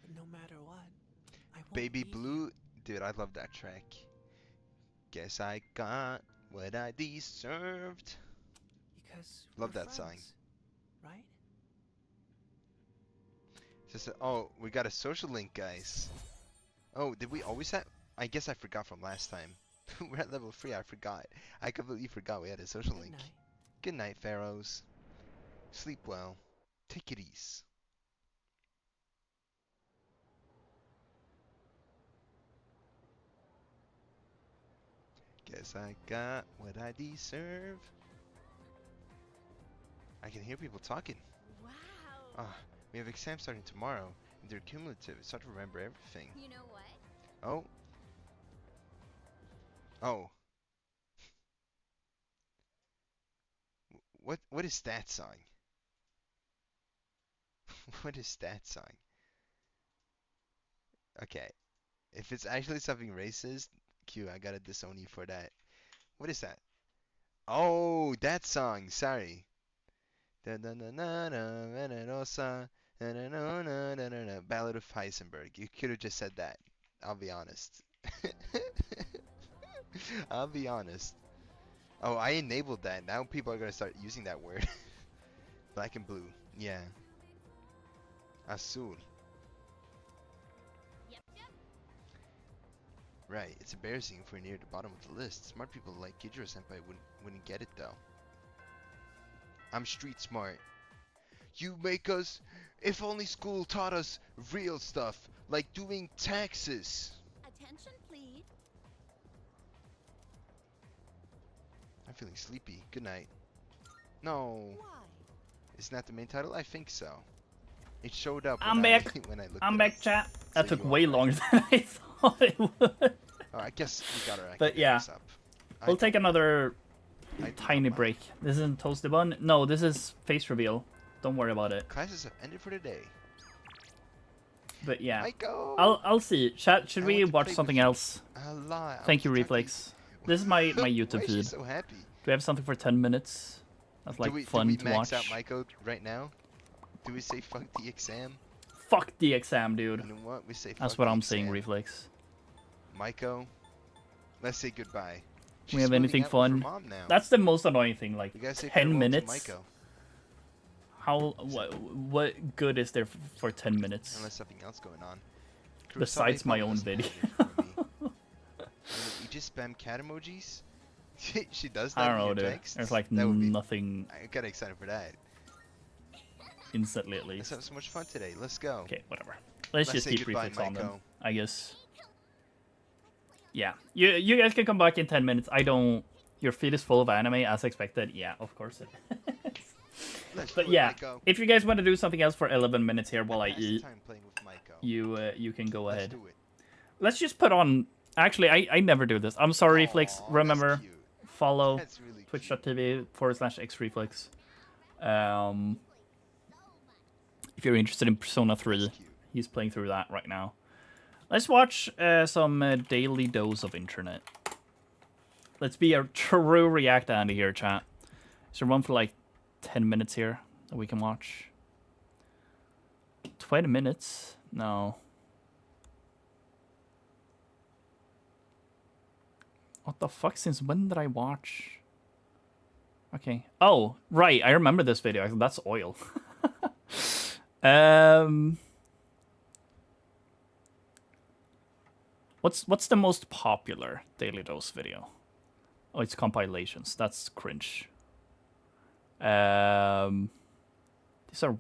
[SPEAKER 3] But no matter what, I won't
[SPEAKER 7] Baby
[SPEAKER 3] leave
[SPEAKER 7] Blue,
[SPEAKER 3] you,
[SPEAKER 7] dude, I love that track. Guess I got what I deserved.
[SPEAKER 3] because
[SPEAKER 7] Love
[SPEAKER 3] we're
[SPEAKER 7] that song.
[SPEAKER 3] friends, right?
[SPEAKER 7] Oh, we got a social link, guys. Oh, did we always have? I guess I forgot from last time. We're at level 3. I forgot. I completely forgot we had a social
[SPEAKER 3] Good
[SPEAKER 7] link.
[SPEAKER 3] night.
[SPEAKER 7] Good night, Pharaohs. Sleep well. Take it easy. Guess I got what I deserve. I can hear people talking.
[SPEAKER 4] Wow.
[SPEAKER 7] Ah, we have exams starting tomorrow, and they're cumulative. It's hard to remember everything.
[SPEAKER 4] You know what?
[SPEAKER 7] Oh. Oh. What is that song? What is that song? Okay. If it's actually something racist, Q, I gotta disown you for that. What is that? Oh, that song. Sorry. Ballad of Heisenberg. You could have just said that. I'll be honest. I'll be honest. Oh, I enabled that. Now people are gonna start using that word. Black and blue. Yeah. Azul.
[SPEAKER 4] Yep.
[SPEAKER 7] Right. It's embarrassing if we're near the bottom of the list. Smart people like Kidra Senpai wouldn't get it though. I'm street smart. You make us. If only school taught us real stuff, like doing taxes.
[SPEAKER 4] Attention, please.
[SPEAKER 7] I'm feeling sleepy. Good night. No.
[SPEAKER 4] Why?
[SPEAKER 7] Isn't that the main title? I think so. It showed up
[SPEAKER 1] I'm
[SPEAKER 7] when
[SPEAKER 1] back.
[SPEAKER 7] when I looked
[SPEAKER 1] I'm
[SPEAKER 7] it
[SPEAKER 1] back,
[SPEAKER 7] up.
[SPEAKER 1] chat. That
[SPEAKER 7] So
[SPEAKER 1] took
[SPEAKER 7] you
[SPEAKER 1] way
[SPEAKER 7] are
[SPEAKER 1] longer than I thought it would.
[SPEAKER 7] Oh, I guess we got our
[SPEAKER 1] But yeah.
[SPEAKER 7] academics up.
[SPEAKER 1] We'll take another
[SPEAKER 7] I do
[SPEAKER 1] tiny
[SPEAKER 7] not mind.
[SPEAKER 1] break. This isn't Toasty Bun. No, this is face reveal. Don't worry about it.
[SPEAKER 7] Classes have ended for the day.
[SPEAKER 1] But yeah,
[SPEAKER 7] Michael!
[SPEAKER 1] I'll see. Chat, should
[SPEAKER 7] I
[SPEAKER 1] we
[SPEAKER 7] want to
[SPEAKER 1] watch
[SPEAKER 7] play with
[SPEAKER 1] something
[SPEAKER 7] you.
[SPEAKER 1] else?
[SPEAKER 7] A lot.
[SPEAKER 1] Thank you,
[SPEAKER 7] Talking-
[SPEAKER 1] Reflex. This is my
[SPEAKER 7] Why
[SPEAKER 1] YouTube
[SPEAKER 7] is she
[SPEAKER 1] feed.
[SPEAKER 7] so happy?
[SPEAKER 1] Do we have something for 10 minutes? That's like
[SPEAKER 7] do we
[SPEAKER 1] fun to
[SPEAKER 7] max
[SPEAKER 1] watch.
[SPEAKER 7] out Michael right now? Do we say fuck the exam?
[SPEAKER 1] Fuck the exam, dude.
[SPEAKER 7] You know what? We say fuck
[SPEAKER 1] That's what
[SPEAKER 7] the
[SPEAKER 1] I'm saying,
[SPEAKER 7] exam.
[SPEAKER 1] Reflex.
[SPEAKER 7] Maiko, let's say goodbye.
[SPEAKER 1] We
[SPEAKER 7] She's
[SPEAKER 1] have
[SPEAKER 7] moving
[SPEAKER 1] anything
[SPEAKER 7] out with her
[SPEAKER 1] fun?
[SPEAKER 7] mom now.
[SPEAKER 1] That's the most annoying thing. Like
[SPEAKER 7] We gotta say
[SPEAKER 1] 10
[SPEAKER 7] farewell to
[SPEAKER 1] minutes.
[SPEAKER 7] Maiko,
[SPEAKER 1] How what good is there for 10 minutes?
[SPEAKER 7] unless something else going on.
[SPEAKER 1] Besides my own
[SPEAKER 7] Kurosawa
[SPEAKER 1] video.
[SPEAKER 7] doesn't have anything for me. You just spam cat emojis? She does that
[SPEAKER 1] I don't
[SPEAKER 7] in
[SPEAKER 1] know,
[SPEAKER 7] your
[SPEAKER 1] dude.
[SPEAKER 7] texts?
[SPEAKER 1] There's like
[SPEAKER 7] That would be-
[SPEAKER 1] nothing
[SPEAKER 7] I got excited for that.
[SPEAKER 1] instantly at
[SPEAKER 7] Let's
[SPEAKER 1] least.
[SPEAKER 7] have so much fun today. Let's go.
[SPEAKER 1] Okay, whatever. Let's just
[SPEAKER 7] say
[SPEAKER 1] keep
[SPEAKER 7] goodbye,
[SPEAKER 1] Reflex on then,
[SPEAKER 7] Maiko.
[SPEAKER 1] I guess. Yeah, you guys can come back in 10 minutes. I don't. Your feed is full of anime as expected. Yeah, of course it is.
[SPEAKER 7] Let's
[SPEAKER 1] But
[SPEAKER 7] do it,
[SPEAKER 1] yeah,
[SPEAKER 7] Maiko.
[SPEAKER 1] if you guys want to do something else for 11 minutes here while I
[SPEAKER 7] Pass the
[SPEAKER 1] eat,
[SPEAKER 7] time playing with Maiko.
[SPEAKER 1] you can go
[SPEAKER 7] Let's
[SPEAKER 1] ahead.
[SPEAKER 7] do it.
[SPEAKER 1] Let's just put on. Actually, I never do this. I'm sorry,
[SPEAKER 7] Aw,
[SPEAKER 1] Reflex.
[SPEAKER 7] that's
[SPEAKER 1] Remember,
[SPEAKER 7] cute.
[SPEAKER 1] follow
[SPEAKER 7] That's really cute.
[SPEAKER 1] twitch.tv/xreflex. If you're interested in Persona 3,
[SPEAKER 7] That's cute.
[SPEAKER 1] he's playing through that right now. Let's watch some daily dose of internet. Let's be a true React Andy here, chat. Is there one for like 10 minutes here that we can watch? 20 minutes? No. What the fuck? Since when did I watch? Okay. Oh, right. I remember this video. That's oil. What's the most popular Daily Dose video? Oh, it's compilations. That's cringe. These are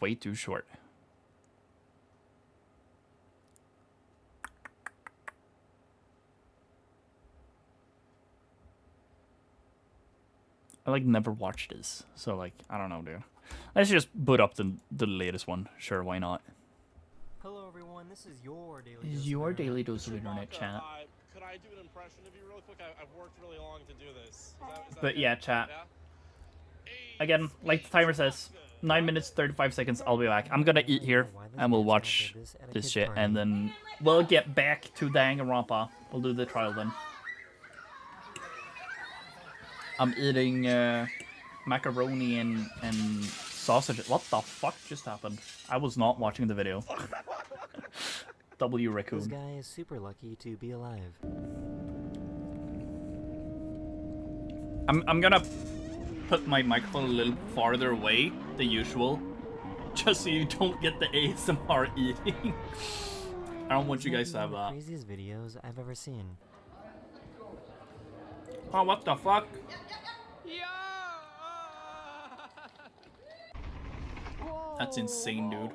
[SPEAKER 1] way too short. I like never watched this, so like I don't know, dude. Let's just boot up the latest one. Sure, why not?
[SPEAKER 8] Hello everyone, this is your daily
[SPEAKER 1] This
[SPEAKER 8] dose
[SPEAKER 1] is
[SPEAKER 8] of
[SPEAKER 1] your
[SPEAKER 8] internet.
[SPEAKER 1] daily dose of internet chat.
[SPEAKER 9] Could I do an impression of you real quick? I've worked really long to do this. Is that
[SPEAKER 1] But
[SPEAKER 9] good?
[SPEAKER 1] yeah, chat.
[SPEAKER 9] Yeah?
[SPEAKER 1] Again, like the timer says, 9 minutes 35 seconds. I'll be back. I'm gonna eat here, and we'll watch this shit, and then we'll get back to Danganronpa. We'll do the trial then. I'm eating macaroni and sausage. What the fuck just happened? I was not watching the video. W
[SPEAKER 8] This
[SPEAKER 1] Raccoon.
[SPEAKER 8] guy is super lucky to be alive.
[SPEAKER 1] I'm gonna put my microphone a little farther away than usual, just so you don't get the ASMR eating. I don't want you guys to have
[SPEAKER 8] One of
[SPEAKER 1] that.
[SPEAKER 8] the craziest videos I've ever seen.
[SPEAKER 1] Oh, what the fuck? That's insane, dude.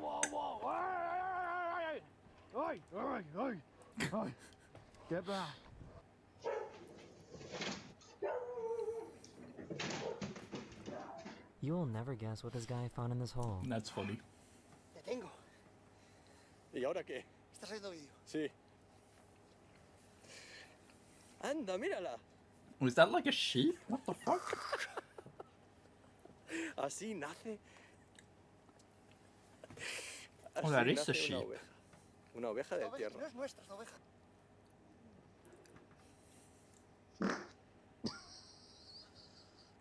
[SPEAKER 10] Get back.
[SPEAKER 8] You will never guess what this guy found in this hole.
[SPEAKER 1] That's funny.
[SPEAKER 10] Te tengo.
[SPEAKER 9] ¿Y ahora qué?
[SPEAKER 10] ¿Estás haciendo vídeo?
[SPEAKER 9] Sí.
[SPEAKER 10] Anda, mírala.
[SPEAKER 1] Was that like a sheep? What the fuck?
[SPEAKER 10] Así nace.
[SPEAKER 1] Oh, that
[SPEAKER 10] Así
[SPEAKER 1] is a
[SPEAKER 10] nace
[SPEAKER 1] sheep.
[SPEAKER 10] Una oveja del tierra. No es nuestra esta oveja.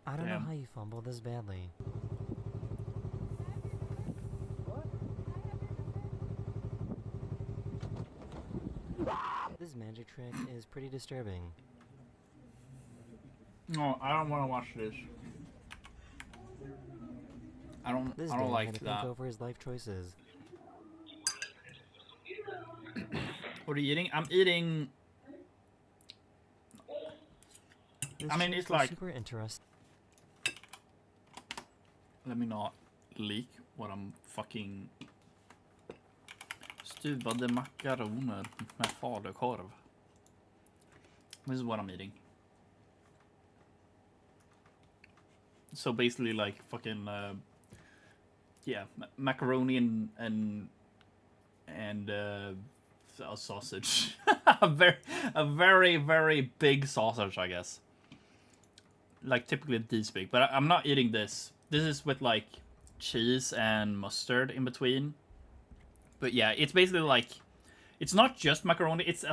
[SPEAKER 8] I don't know
[SPEAKER 1] Damn.
[SPEAKER 8] how you fumbled this badly. This magic trick is pretty disturbing.
[SPEAKER 1] No, I don't want to watch this. I don't
[SPEAKER 8] This guy
[SPEAKER 1] like
[SPEAKER 8] had to
[SPEAKER 1] that.
[SPEAKER 8] think over his life choices.
[SPEAKER 1] What are you eating? I'm eating.
[SPEAKER 8] This
[SPEAKER 1] I mean,
[SPEAKER 8] trick
[SPEAKER 1] it's
[SPEAKER 8] is
[SPEAKER 1] like.
[SPEAKER 8] super interesting.
[SPEAKER 1] Let me not leak what I'm fucking... Stuvade makaroner med falukorv. This is what I'm eating. So basically like fucking yeah, macaroni and a sausage. a very big sausage, I guess. Like typically this big, but I'm not eating this. This is with like cheese and mustard in between. But yeah, it's basically like, it's not just macaroni. It's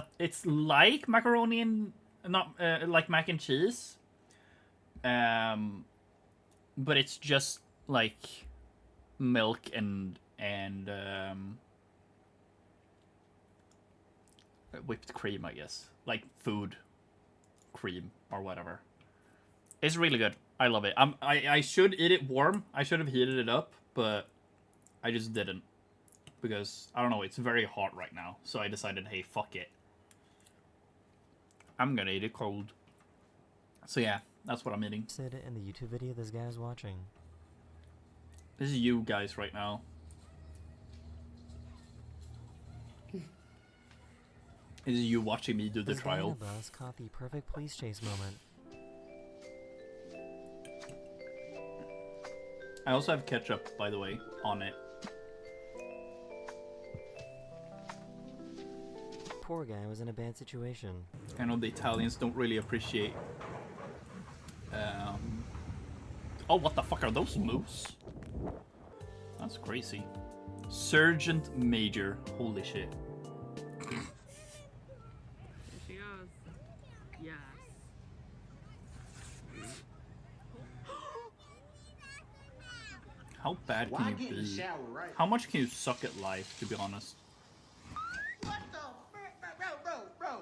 [SPEAKER 1] like macaroni and not like mac and cheese. But it's just like milk and whipped cream, I guess, like food cream or whatever. It's really good. I love it. I should eat it warm. I should have heated it up, but I just didn't. Because, I don't know, it's very hot right now. So I decided, hey, fuck it. I'm gonna eat it cold. So yeah, that's what I'm eating.
[SPEAKER 8] Said in the YouTube video this guy is watching.
[SPEAKER 1] This is you guys right now. This is you watching me do the
[SPEAKER 8] This guy in
[SPEAKER 1] trial.
[SPEAKER 8] the bus caught the perfect police chase moment.
[SPEAKER 1] I also have ketchup, by the way, on it.
[SPEAKER 8] Poor guy was in a bad situation.
[SPEAKER 1] I know the Italians don't really appreciate... Oh, what the fuck are those moose? That's crazy. Sergeant Major. Holy shit.
[SPEAKER 11] She goes. Yes.
[SPEAKER 1] How bad can you be? How much can you suck at life, to be honest?
[SPEAKER 10] What the frick? Bro.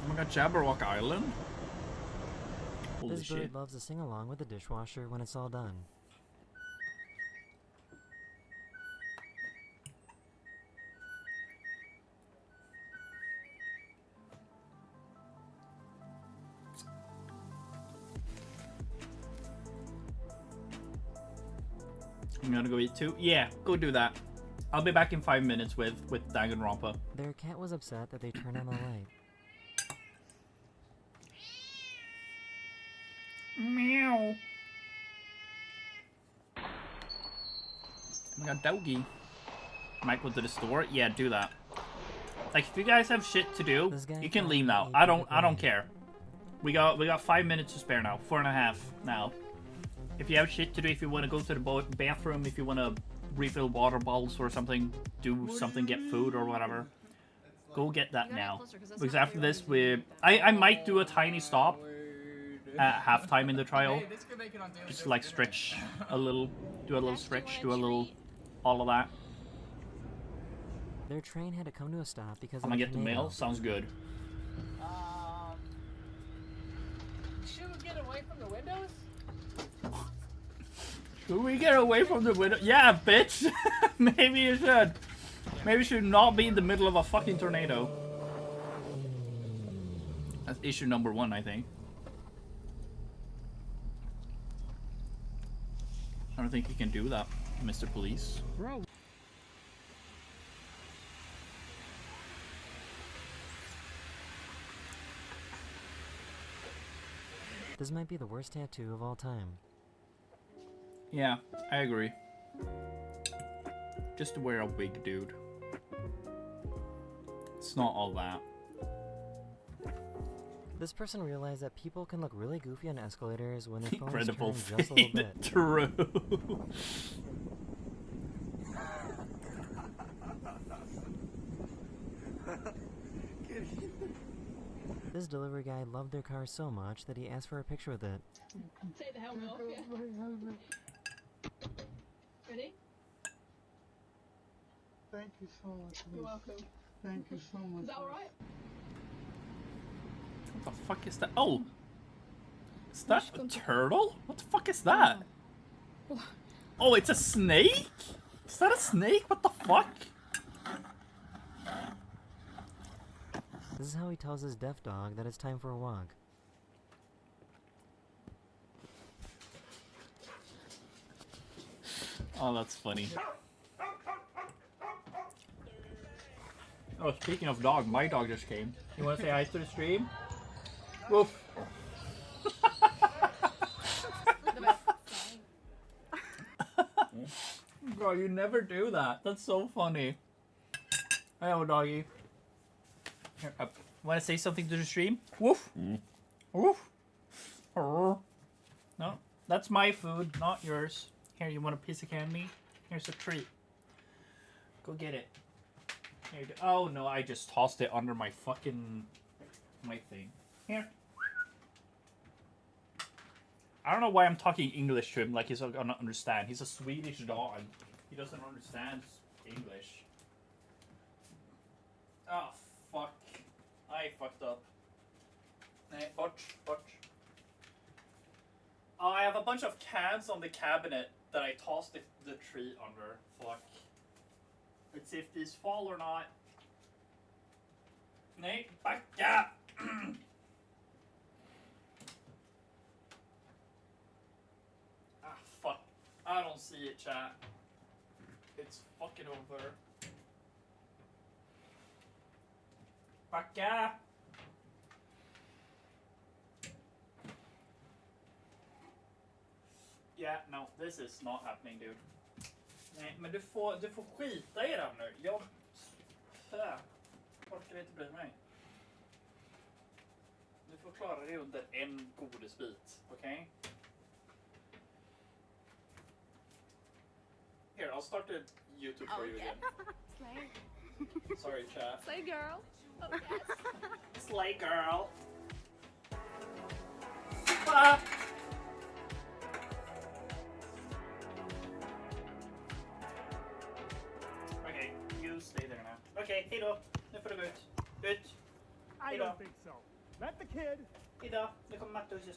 [SPEAKER 1] Oh my god, Jabberwock Island? Holy
[SPEAKER 8] This
[SPEAKER 1] shit.
[SPEAKER 8] bird loves to sing along with the dishwasher when it's all done.
[SPEAKER 1] I'm gonna go eat too. Yeah, go do that. I'll be back in 5 minutes with Danganronpa.
[SPEAKER 8] Their cat was upset that they turned on the light.
[SPEAKER 1] Meow. We got doggy. Might go to the store. Yeah, do that. Like, if you guys have shit to do, you can leave now. I don't care. We got 5 minutes to spare now. 4.5 now. If you have shit to do, if you want to go to the bathroom, if you want to refill water bottles or something, do something, get food or whatever, go get that now. Because after this, I might do a tiny stop at halftime in the trial. Just like stretch a little, do a little stretch, do a little, all of that.
[SPEAKER 8] Their train had to come to a stop because
[SPEAKER 1] I'm gonna get the mail. Sounds good.
[SPEAKER 11] Should we get away from the windows?
[SPEAKER 1] Should we get away from the window? Yeah, bitch! Maybe you should. Maybe you should not be in the middle of a fucking tornado. That's issue number 1, I think. I don't think you can do that, Mr. Police.
[SPEAKER 11] Bro.
[SPEAKER 8] This might be the worst tattoo of all time.
[SPEAKER 1] Yeah, I agree. Just to wear a wig, dude. It's not all that.
[SPEAKER 8] This person realized that people can look really goofy on escalators when their phones
[SPEAKER 1] Incredible
[SPEAKER 8] turn just a little bit.
[SPEAKER 1] True.
[SPEAKER 8] This delivery guy loved their car so much that he asked for a picture with it.
[SPEAKER 11] Take the helmet off, yeah. Ready?
[SPEAKER 12] Thank you so much.
[SPEAKER 11] You're welcome.
[SPEAKER 12] Thank you so much.
[SPEAKER 11] Is that alright?
[SPEAKER 1] What the fuck is that? Oh! Is that a turtle? What the fuck is that? Oh, it's a snake? Is that a snake? What the fuck?
[SPEAKER 8] This is how he tells his deaf dog that it's time for a walk.
[SPEAKER 1] Oh, that's funny. Oh, speaking of dog, my dog just came. You want to say hi to the stream? Woof. Bro, you never do that. That's so funny. Hello, doggy. Here, up. Want to say something to the stream? Woof. Woof. No, that's my food, not yours. Here, you want a piece of candy? Here's a treat. Go get it. Here you go. Oh no, I just tossed it under my fucking thing. Here. I don't know why I'm talking English to him like he's not gonna understand. He's a Swedish dog. He doesn't understand English. Oh fuck. I fucked up. Hey, butch. Oh, I have a bunch of cans on the cabinet that I tossed the tree under. Fuck. Let's see if these fall or not. Nej, backa! Ah, fuck. I don't see it, chat. It's fucking over. Backa! Yeah, no, this is not happening, dude. Nej, men du får skita i den nu. Jag orkar inte bry mig. Du får klara dig under en godisbit, okej? Here, I'll start a YouTube for you again.
[SPEAKER 11] Slay.
[SPEAKER 1] Sorry, chat.
[SPEAKER 11] Slay, girl. Oh, yes.
[SPEAKER 1] Slay, girl. Ah! Okej, you stay there now. Okej, hejdå. Nu får du gå ut. Ut.
[SPEAKER 9] I don't think so. Let the kid.
[SPEAKER 1] Hejdå. Nu kommer Matte och snart.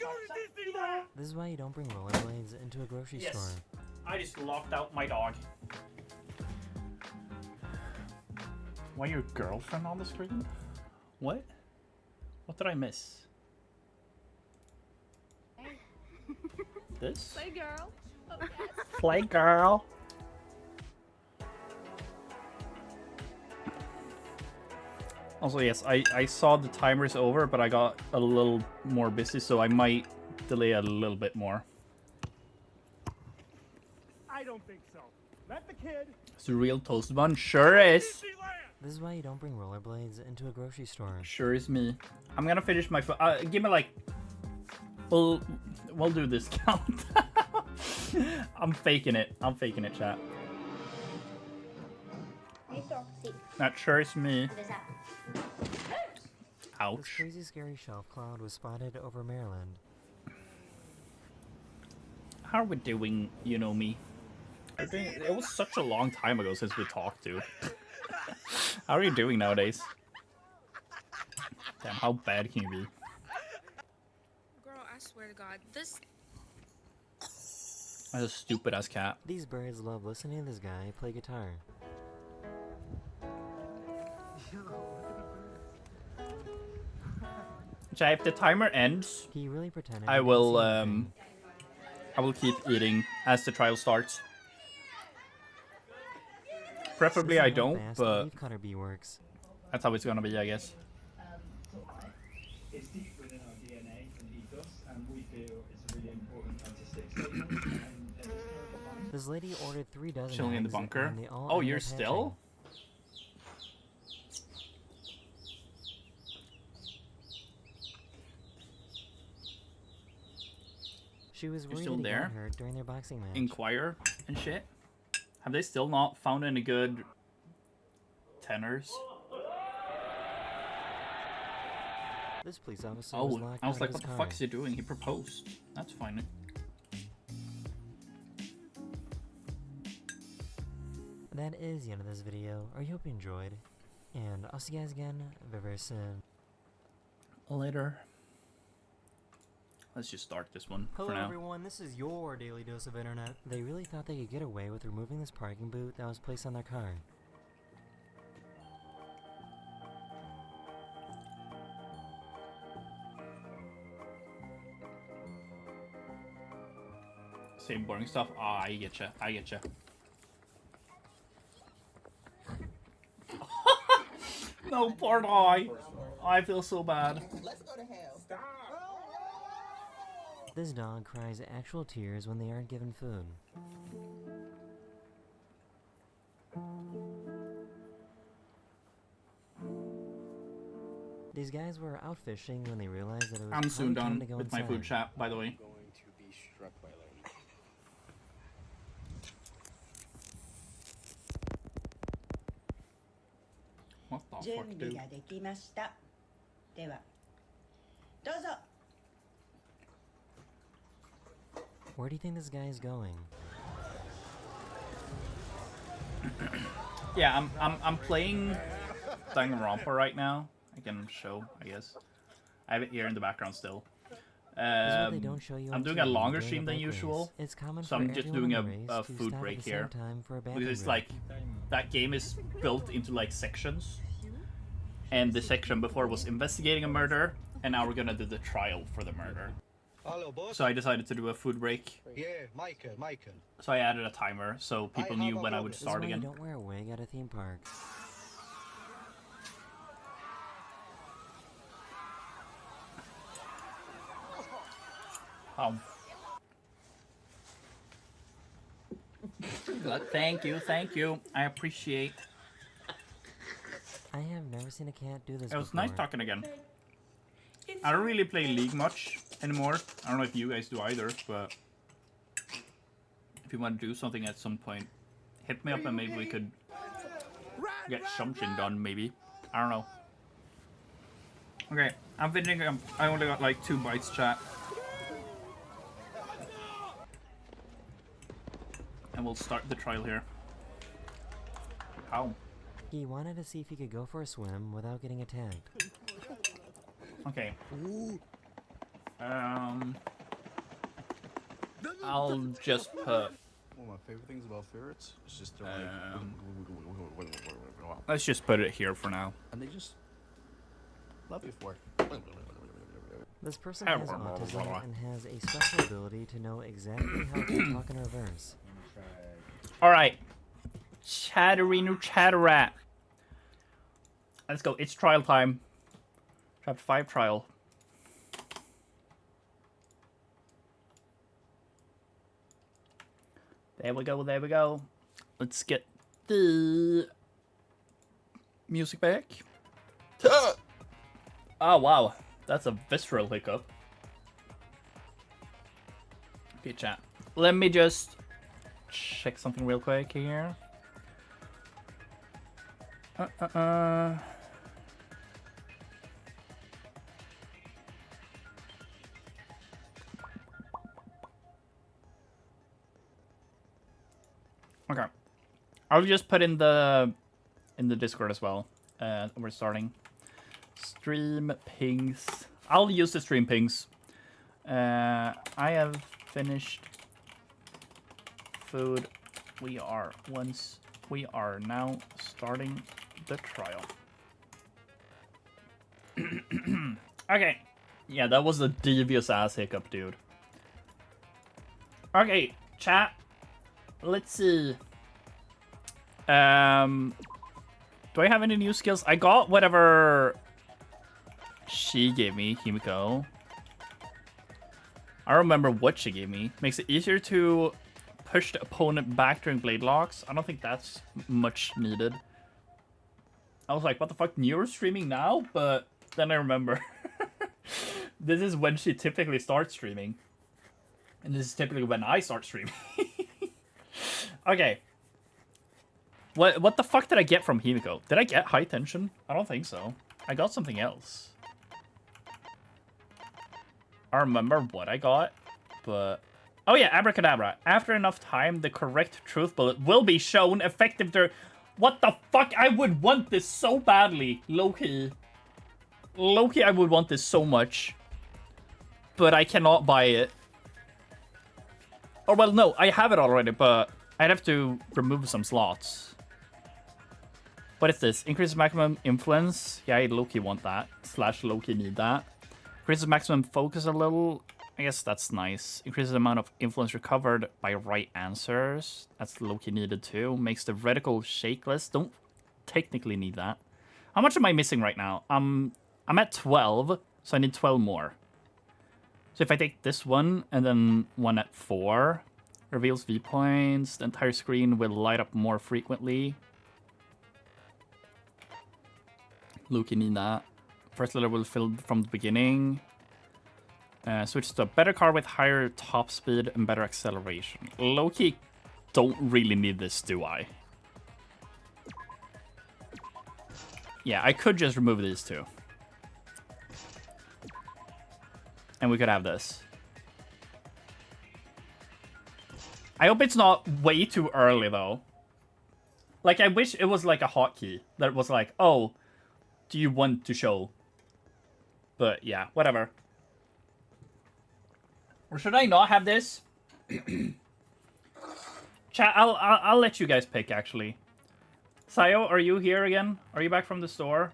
[SPEAKER 1] Hejdå.
[SPEAKER 8] This is why you don't bring rollerblades into a grocery
[SPEAKER 1] Yes.
[SPEAKER 8] store.
[SPEAKER 1] I just locked out my dog. Why your girlfriend on the screen? What? What did I miss? This?
[SPEAKER 11] Slay, girl. Oh, yes.
[SPEAKER 1] Play girl. Also, yes, I saw the timer's over, but I got a little more busy, so I might delay a little bit more.
[SPEAKER 9] I don't think so. Let the kid.
[SPEAKER 1] It's a real toast bun. Sure is.
[SPEAKER 8] This is why you don't bring rollerblades into a grocery store.
[SPEAKER 1] Sure is me. I'm gonna finish my food. Give me like. We'll do this count. I'm faking it. I'm faking it, chat. That sure is me.
[SPEAKER 8] This
[SPEAKER 1] Ouch.
[SPEAKER 8] crazy scary shelf cloud was spotted over Maryland.
[SPEAKER 1] How are we doing, you know me? It was such a long time ago since we talked to. How are you doing nowadays? Damn, how bad can you be?
[SPEAKER 13] Girl, I swear to God, this...
[SPEAKER 1] That's a stupid ass cat.
[SPEAKER 8] These birds love listening to this guy play guitar.
[SPEAKER 1] Jai, if the timer ends,
[SPEAKER 8] He really pretended
[SPEAKER 1] I
[SPEAKER 8] he didn't see
[SPEAKER 1] will
[SPEAKER 8] anything.
[SPEAKER 1] I will keep eating as the trial starts. Preferably
[SPEAKER 8] This
[SPEAKER 1] I
[SPEAKER 8] is how
[SPEAKER 1] don't,
[SPEAKER 8] fast a
[SPEAKER 1] but
[SPEAKER 8] leaf cutter bee works.
[SPEAKER 1] that's how it's gonna be, I guess.
[SPEAKER 14] It's deep within our DNA and ethos, and we feel it's a really important artistic statement. And it's terrifying.
[SPEAKER 8] This lady ordered 3 dozen
[SPEAKER 1] Chilling in the
[SPEAKER 8] eggs,
[SPEAKER 1] bunker.
[SPEAKER 8] and they all
[SPEAKER 1] Oh,
[SPEAKER 8] ended
[SPEAKER 1] you're
[SPEAKER 8] up hatching.
[SPEAKER 1] still?
[SPEAKER 8] She was
[SPEAKER 1] You're
[SPEAKER 8] worried
[SPEAKER 1] still
[SPEAKER 8] that he
[SPEAKER 1] there?
[SPEAKER 8] got hurt during their boxing match.
[SPEAKER 1] Inquire and shit. Have they still not found any good tenors?
[SPEAKER 8] This police officer
[SPEAKER 1] Oh,
[SPEAKER 8] was locked
[SPEAKER 1] I was
[SPEAKER 8] out
[SPEAKER 1] like,
[SPEAKER 8] of
[SPEAKER 1] what
[SPEAKER 8] his
[SPEAKER 1] the
[SPEAKER 8] car.
[SPEAKER 1] fuck is he doing? He proposed. That's fine.
[SPEAKER 8] That is the end of this video. I hope you enjoyed. And I'll see you guys again very, very soon.
[SPEAKER 1] Later. Let's just start this one
[SPEAKER 8] Hello
[SPEAKER 1] for now.
[SPEAKER 8] everyone, this is your daily dose of internet. They really thought they could get away with removing this parking boot that was placed on their car.
[SPEAKER 1] Same boring stuff. Ah, I getcha. I getcha. No, poor guy. I feel so bad.
[SPEAKER 10] Let's go to hell. Stop.
[SPEAKER 8] This dog cries actual tears when they aren't given food. These guys were out fishing when they realized that it was
[SPEAKER 1] I'm soon
[SPEAKER 8] probably time
[SPEAKER 1] done
[SPEAKER 8] to go
[SPEAKER 1] with my
[SPEAKER 8] inside.
[SPEAKER 1] food chat, by the way.
[SPEAKER 9] Going to be struck by lightning.
[SPEAKER 1] What the fuck,
[SPEAKER 15] 準備
[SPEAKER 1] dude?
[SPEAKER 15] ができました。では、どうぞ。
[SPEAKER 8] Where do you think this guy is going?
[SPEAKER 1] Yeah, I'm playing Danganronpa right now. I can show, I guess. I have it here in the background still.
[SPEAKER 8] This is what they don't show you
[SPEAKER 1] I'm
[SPEAKER 8] on
[SPEAKER 1] doing a
[SPEAKER 8] TV
[SPEAKER 1] longer
[SPEAKER 8] during
[SPEAKER 1] stream
[SPEAKER 8] a
[SPEAKER 1] than
[SPEAKER 8] bike race.
[SPEAKER 1] usual,
[SPEAKER 8] It's common
[SPEAKER 1] so
[SPEAKER 8] for
[SPEAKER 1] I'm just
[SPEAKER 8] everyone
[SPEAKER 1] doing
[SPEAKER 8] in the race
[SPEAKER 1] a
[SPEAKER 8] to
[SPEAKER 1] food
[SPEAKER 8] stop
[SPEAKER 1] break
[SPEAKER 8] at the
[SPEAKER 1] here.
[SPEAKER 8] same time for a
[SPEAKER 1] Because
[SPEAKER 8] bathroom
[SPEAKER 1] it's
[SPEAKER 8] break.
[SPEAKER 1] like, that game is built into like sections. And the section before was investigating a murder, and now we're gonna do the trial for the murder.
[SPEAKER 16] Hello, boss.
[SPEAKER 1] So I decided to do a food break.
[SPEAKER 16] Yeah, Michael.
[SPEAKER 1] So I added a timer so people knew when I would
[SPEAKER 8] This is
[SPEAKER 1] start
[SPEAKER 8] why you
[SPEAKER 1] again.
[SPEAKER 8] don't wear a wig at a theme park.
[SPEAKER 1] Thank you. I appreciate.
[SPEAKER 8] I have never seen a cat do this
[SPEAKER 1] It was
[SPEAKER 8] before.
[SPEAKER 1] nice talking again. I don't really play League much anymore. I don't know if you guys do either, but if you want to do something at some point, hit me up and maybe we could get something done, maybe. I don't know. Okay, I'm finishing. I only got like 2 bites, chat. And we'll start the trial here. How?
[SPEAKER 8] He wanted to see if he could go for a swim without getting attacked.
[SPEAKER 1] Okay. I'll just put.
[SPEAKER 9] One of my favorite things about ferrets is just they're like.
[SPEAKER 1] Let's just put it here for now.
[SPEAKER 9] And they just love you for it.
[SPEAKER 8] This person has autism and has a special ability to know exactly how to talk in reverse.
[SPEAKER 1] All right, Chatterino Chatterat. Let's go. It's trial time. Chapter 5 trial. There we go, there we go. Let's get the music back. Oh, wow. That's a visceral hiccup. Okay, chat. Let me just check something real quick here. Okay. I'll just put in the Discord as well. We're starting. Stream pings. I'll use the stream pings. I have finished food. We are now starting the trial. Okay. Yeah, that was a devious ass hiccup, dude. Okay, chat. Let's see. Do I have any new skills? I got whatever she gave me, Himiko. I don't remember what she gave me. Makes it easier to push the opponent back during blade locks. I don't think that's much needed. I was like, what the fuck? You're streaming now? But then I remember. This is when she typically starts streaming. And this is typically when I start streaming. Okay. What the fuck did I get from Himiko? Did I get high tension? I don't think so. I got something else. I remember what I got, but... Oh yeah, abracadabra. After enough time, the correct truth bullet will be shown effective to... What the fuck? I would want this so badly. Low-key. Low-key, I would want this so much. But I cannot buy it. Or, well, no, I have it already, but I'd have to remove some slots. What is this? Increases maximum influence. Yeah, I low-key want that. Slash low-key need that. Increases maximum focus a little. I guess that's nice. Increases the amount of influence recovered by right answers. That's low-key needed too. Makes the reticle shakeless. Don't technically need that. How much am I missing right now? I'm at 12, so I need 12 more. So if I take this one and then one at 4, reveals V-points, the entire screen will light up more frequently. Loki need that. First letter will fill from the beginning. Switch to a better car with higher top speed and better acceleration. Loki don't really need this, do I? Yeah, I could just remove these two. And we could have this. I hope it's not way too early, though. Like, I wish it was like a hotkey that was like, oh, do you want to show? But yeah, whatever. Or should I not have this? Chat, I'll let you guys pick, actually. Sayo, are you here again? Are you back from the store?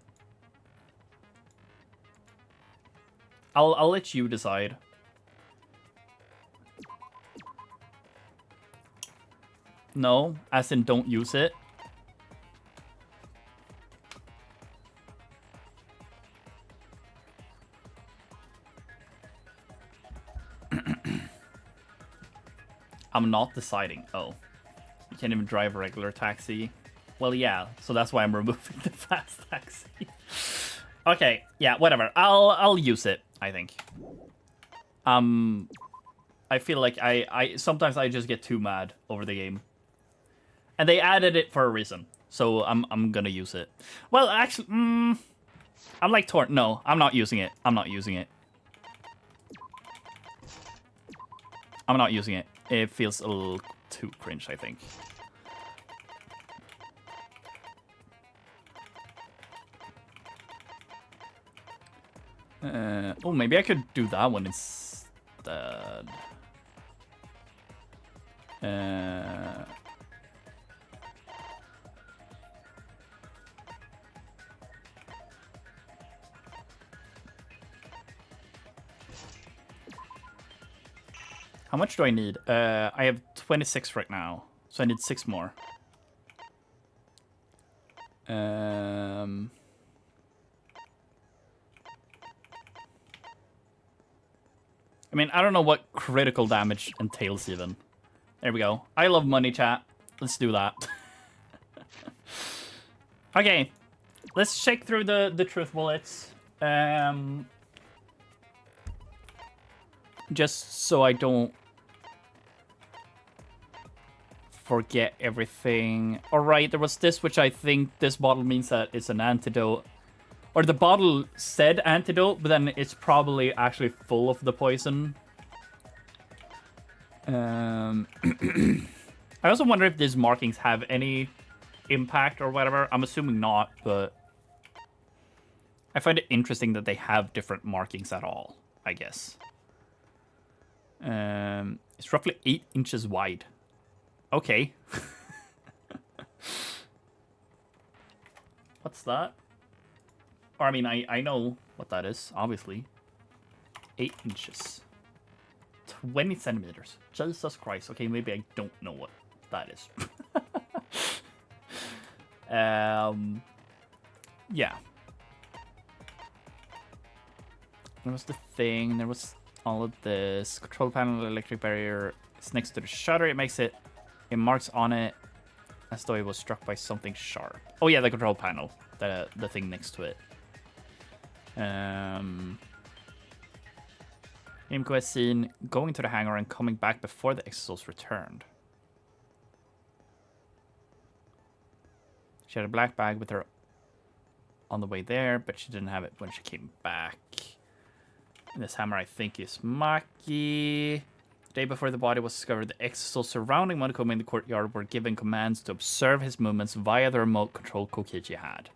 [SPEAKER 1] I'll let you decide. No, as in don't use it. I'm not deciding. Oh. You can't even drive a regular taxi. Well, yeah, so that's why I'm removing the fast taxi. Okay, yeah, whatever. I'll use it, I think. I feel like I sometimes I just get too mad over the game. And they added it for a reason. So I'm gonna use it. Well, actually, I'm like Torn. No, I'm not using it. I'm not using it. I'm not using it. It feels a little too cringe, I think. Oh, maybe I could do that one instead. How much do I need? I have 26 right now, so I need 6 more. I mean, I don't know what critical damage entails even. There we go. I love money, chat. Let's do that. Okay. Let's check through the truth bullets. Just so I don't forget everything. Alright, there was this, which I think this bottle means that it's an antidote. Or the bottle said antidote, but then it's probably actually full of the poison. I also wonder if these markings have any impact or whatever. I'm assuming not, but I find it interesting that they have different markings at all, I guess. It's roughly 8 inches wide. Okay. What's that? Or, I mean, I know what that is, obviously. 8 inches. 20 centimeters. Jesus Christ. Okay, maybe I don't know what that is. Yeah. There was the thing. There was all of this. Control panel, electric barrier. It's next to the shutter. It makes it... It marks on it as though it was struck by something sharp. Oh yeah, the control panel. The thing next to it. Imco has seen going to the hangar and coming back before the exos returned. She had a black bag with her on the way there, but she didn't have it when she came back. And this hammer, I think, is Maki. The day before the body was discovered, the exos surrounding Monokuma in the courtyard were given commands to observe his movements via the remote control Kokichi had.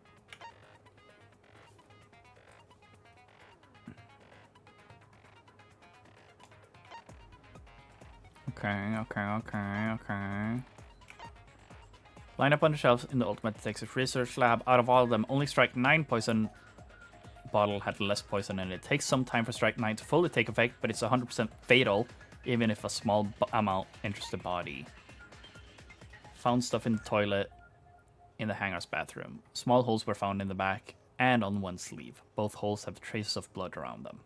[SPEAKER 1] Okay. Line up on the shelves in the Ultimate Detective Research Lab. Out of all of them, only Strike 9 poison bottle had less poison in it. It takes some time for Strike 9 to fully take effect, but it's 100% fatal, even if a small amount enters the body. Found stuff in the toilet in the hangar's bathroom. Small holes were found in the back and on one sleeve. Both holes have traces of blood around them.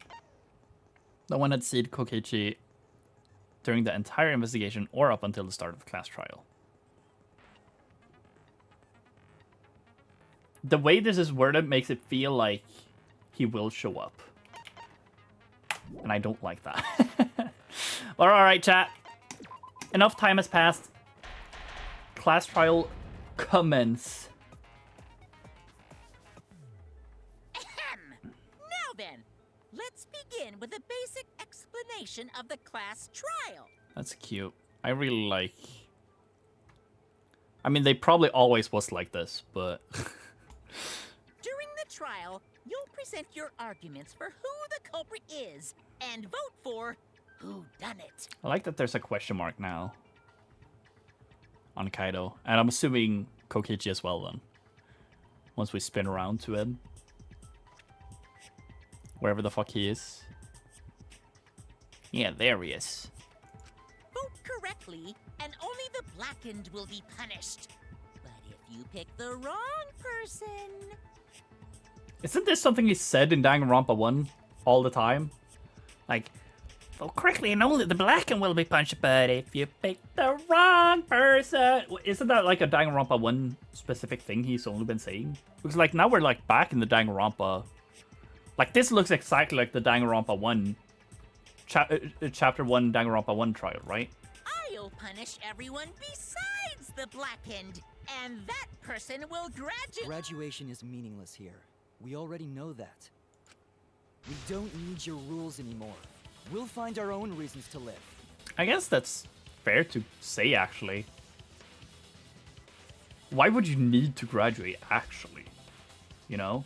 [SPEAKER 1] No one had seen Kokichi during the entire investigation or up until the start of the class trial. The way this is worded makes it feel like he will show up. And I don't like that. Well, alright, chat. Enough time has passed. Class trial commence.
[SPEAKER 6] Now then, let's begin with a basic explanation of the class trial.
[SPEAKER 1] That's cute. I really like... I mean, they probably always was like this, but...
[SPEAKER 6] During the trial, you'll present your arguments for who the culprit is and vote for who done it.
[SPEAKER 1] I like that there's a question mark now on Kaido. And I'm assuming Kokichi as well then. Once we spin around to him. Wherever the fuck he is. Yeah, there he is.
[SPEAKER 6] Vote correctly, and only the blackened will be punished. But if you pick the wrong person...
[SPEAKER 1] Isn't this something he said in Danganronpa 1 all the time? Like, vote correctly and only the blackened will be punished, but if you pick the wrong person... Isn't that like a Danganronpa 1 specific thing he's only been saying? Because like now we're like back in the Danganronpa... Like this looks exactly like the Danganronpa 1... Chapter 1 Danganronpa 1 trial, right?
[SPEAKER 6] I'll punish everyone besides the blackened, and that person will graduate.
[SPEAKER 5] Graduation is meaningless here. We already know that. We don't need your rules anymore. We'll find our own reasons to live.
[SPEAKER 1] I guess that's fair to say, actually. Why would you need to graduate, actually? You know?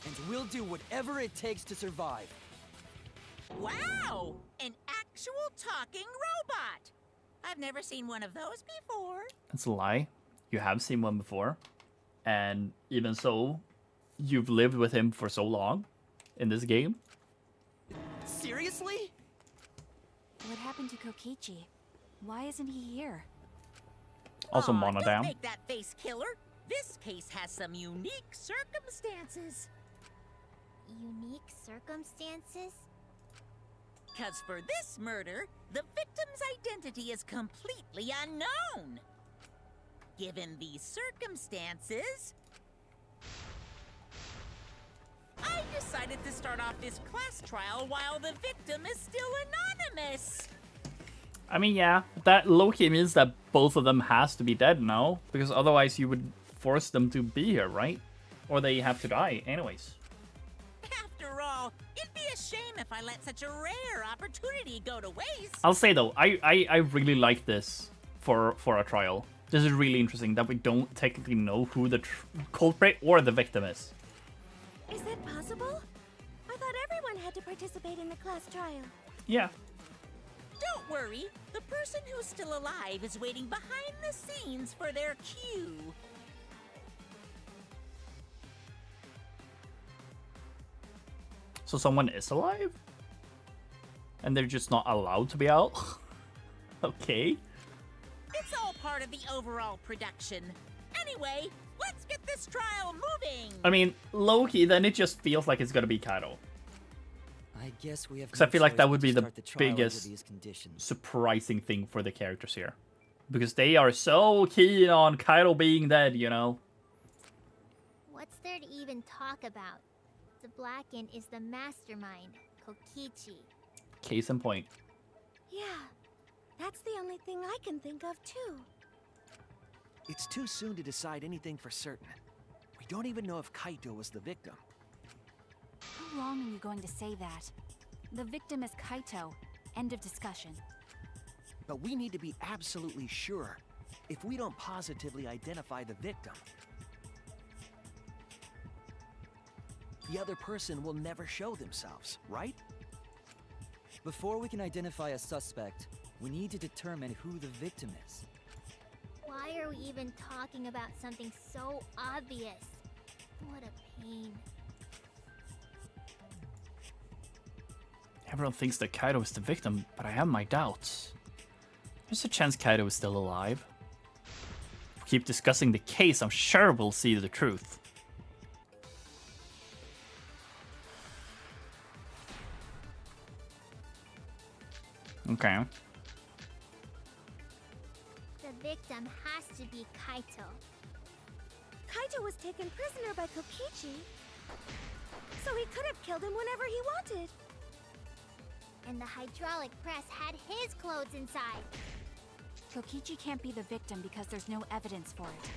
[SPEAKER 5] And we'll do whatever it takes to survive.
[SPEAKER 6] Wow! An actual talking robot! I've never seen one of those before.
[SPEAKER 1] That's a lie. You have seen one before. And even so, you've lived with him for so long in this game.
[SPEAKER 5] Seriously?
[SPEAKER 4] What happened to Kokichi? Why isn't he here?
[SPEAKER 1] Also,
[SPEAKER 6] Aw,
[SPEAKER 1] Monodam.
[SPEAKER 6] Don't make that face, killer. This case has some unique circumstances.
[SPEAKER 16] Unique circumstances?
[SPEAKER 6] 'Cause for this murder, the victim's identity is completely unknown. Given these circumstances, I decided to start off this class trial while the victim is still anonymous.
[SPEAKER 1] I mean, yeah, that low-key means that both of them has to be dead now, because otherwise you would force them to be here, right? Or they have to die anyways.
[SPEAKER 6] After all, it'd be a shame if I let such a rare opportunity go to waste.
[SPEAKER 1] I'll say though, I really like this for a trial. This is really interesting that we don't technically know who the culprit or the victim is.
[SPEAKER 16] Is that possible? I thought everyone had to participate in the class trial.
[SPEAKER 1] Yeah.
[SPEAKER 6] Don't worry, the person who's still alive is waiting behind the scenes for their cue.
[SPEAKER 1] So someone is alive? And they're just not allowed to be out? Okay.
[SPEAKER 6] It's all part of the overall production. Anyway, let's get this trial moving.
[SPEAKER 1] I mean, low-key, then it just feels like it's gonna be Kaido.
[SPEAKER 5] I guess we have
[SPEAKER 1] Because I
[SPEAKER 5] no
[SPEAKER 1] feel like
[SPEAKER 5] choice
[SPEAKER 1] that
[SPEAKER 5] but
[SPEAKER 1] would
[SPEAKER 5] to
[SPEAKER 1] be the
[SPEAKER 5] start trial under
[SPEAKER 1] biggest
[SPEAKER 5] these conditions.
[SPEAKER 1] surprising thing for the characters here. Because they are so keen on Kaido being dead, you know?
[SPEAKER 17] What's there to even talk about? The Blacken is the mastermind, Kokichi.
[SPEAKER 1] Case in point.
[SPEAKER 16] Yeah, that's the only thing I can think of too.
[SPEAKER 3] It's too soon to decide anything for certain. We don't even know if Kaito was the victim.
[SPEAKER 4] How long are you going to say that? The victim is Kaito. End of discussion.
[SPEAKER 3] But we need to be absolutely sure. If we don't positively identify the victim, the other person will never show themselves, right?
[SPEAKER 5] Before we can identify a suspect, we need to determine who the victim is.
[SPEAKER 17] Why are we even talking about something so obvious? What a pain.
[SPEAKER 1] Everyone thinks that Kaido is the victim, but I have my doubts. There's a chance Kaido is still alive. If we keep discussing the case, I'm sure we'll see the truth. Okay.
[SPEAKER 17] The victim has to be Kaito.
[SPEAKER 16] Kaito was taken prisoner by Kokichi, so he could have killed him whenever he wanted.
[SPEAKER 17] And the hydraulic press had his clothes inside.
[SPEAKER 4] Kokichi can't be the victim because there's no evidence for it.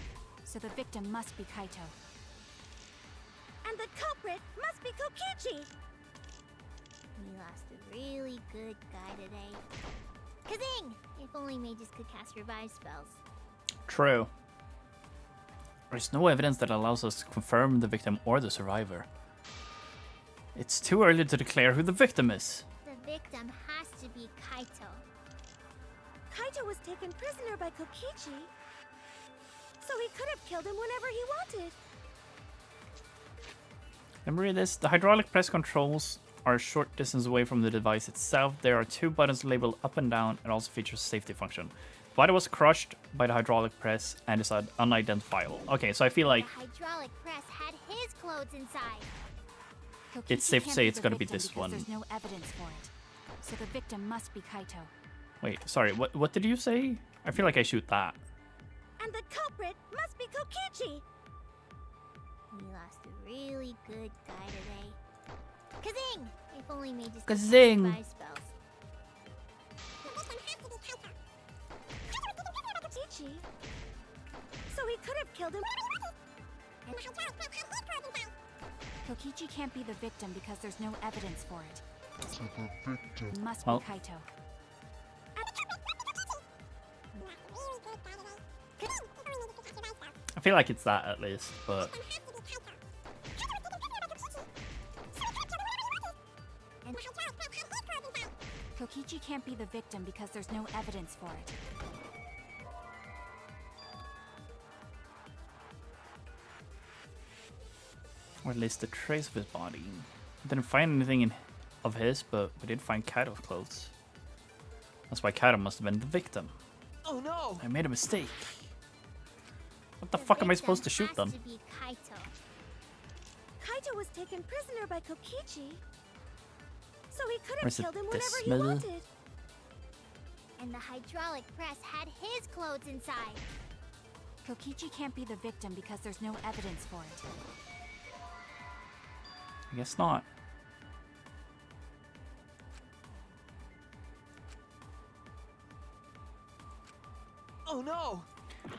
[SPEAKER 4] So the victim must be Kaito.
[SPEAKER 16] And the culprit must be Kokichi!
[SPEAKER 17] We lost a really good guy today. Kazing! If only mages could cast revive spells.
[SPEAKER 1] True. There's no evidence that allows us to confirm the victim or the survivor. It's too early to declare who the victim is.
[SPEAKER 17] The victim has to be Kaito.
[SPEAKER 16] Kaito was taken prisoner by Kokichi, so he could have killed him whenever he wanted.
[SPEAKER 1] Remember this? The hydraulic press controls are a short distance away from the device itself. There are two buttons labeled up and down and also features a safety function. Vita was crushed by the hydraulic press and is unidentifiable. Okay, so I feel like
[SPEAKER 17] the hydraulic press had his clothes inside.
[SPEAKER 1] it's safe to say it's gonna be this one.
[SPEAKER 4] There's no evidence for it. So the victim must be Kaito.
[SPEAKER 1] Wait, sorry, what did you say? I feel like I shoot that.
[SPEAKER 16] And the culprit must be Kokichi!
[SPEAKER 17] We lost a really good guy today. Kazing! If only mages could cast
[SPEAKER 1] Kazing!
[SPEAKER 17] revive spells.
[SPEAKER 16] Kokichi, so he could have killed him.
[SPEAKER 4] Kokichi can't be the victim because there's no evidence for it. It must
[SPEAKER 1] Well.
[SPEAKER 4] be Kaito.
[SPEAKER 1] I feel like it's that at least, but
[SPEAKER 4] Kokichi can't be the victim because there's no evidence for it.
[SPEAKER 1] or at least a trace of his body. We didn't find anything of his, but we did find Kaido's clothes. That's why Kaido must have been the victim.
[SPEAKER 3] Oh no!
[SPEAKER 1] I made a mistake. What the fuck am I supposed to shoot then?
[SPEAKER 17] To be Kaito.
[SPEAKER 16] Kaito was taken prisoner by Kokichi, So he could
[SPEAKER 1] Or
[SPEAKER 16] have
[SPEAKER 1] is it
[SPEAKER 16] killed him
[SPEAKER 1] this
[SPEAKER 16] whenever he
[SPEAKER 1] middle?
[SPEAKER 16] wanted.
[SPEAKER 17] And the hydraulic press had his clothes inside.
[SPEAKER 4] Kokichi can't be the victim because there's no evidence for it.
[SPEAKER 1] I guess not.
[SPEAKER 5] Oh no!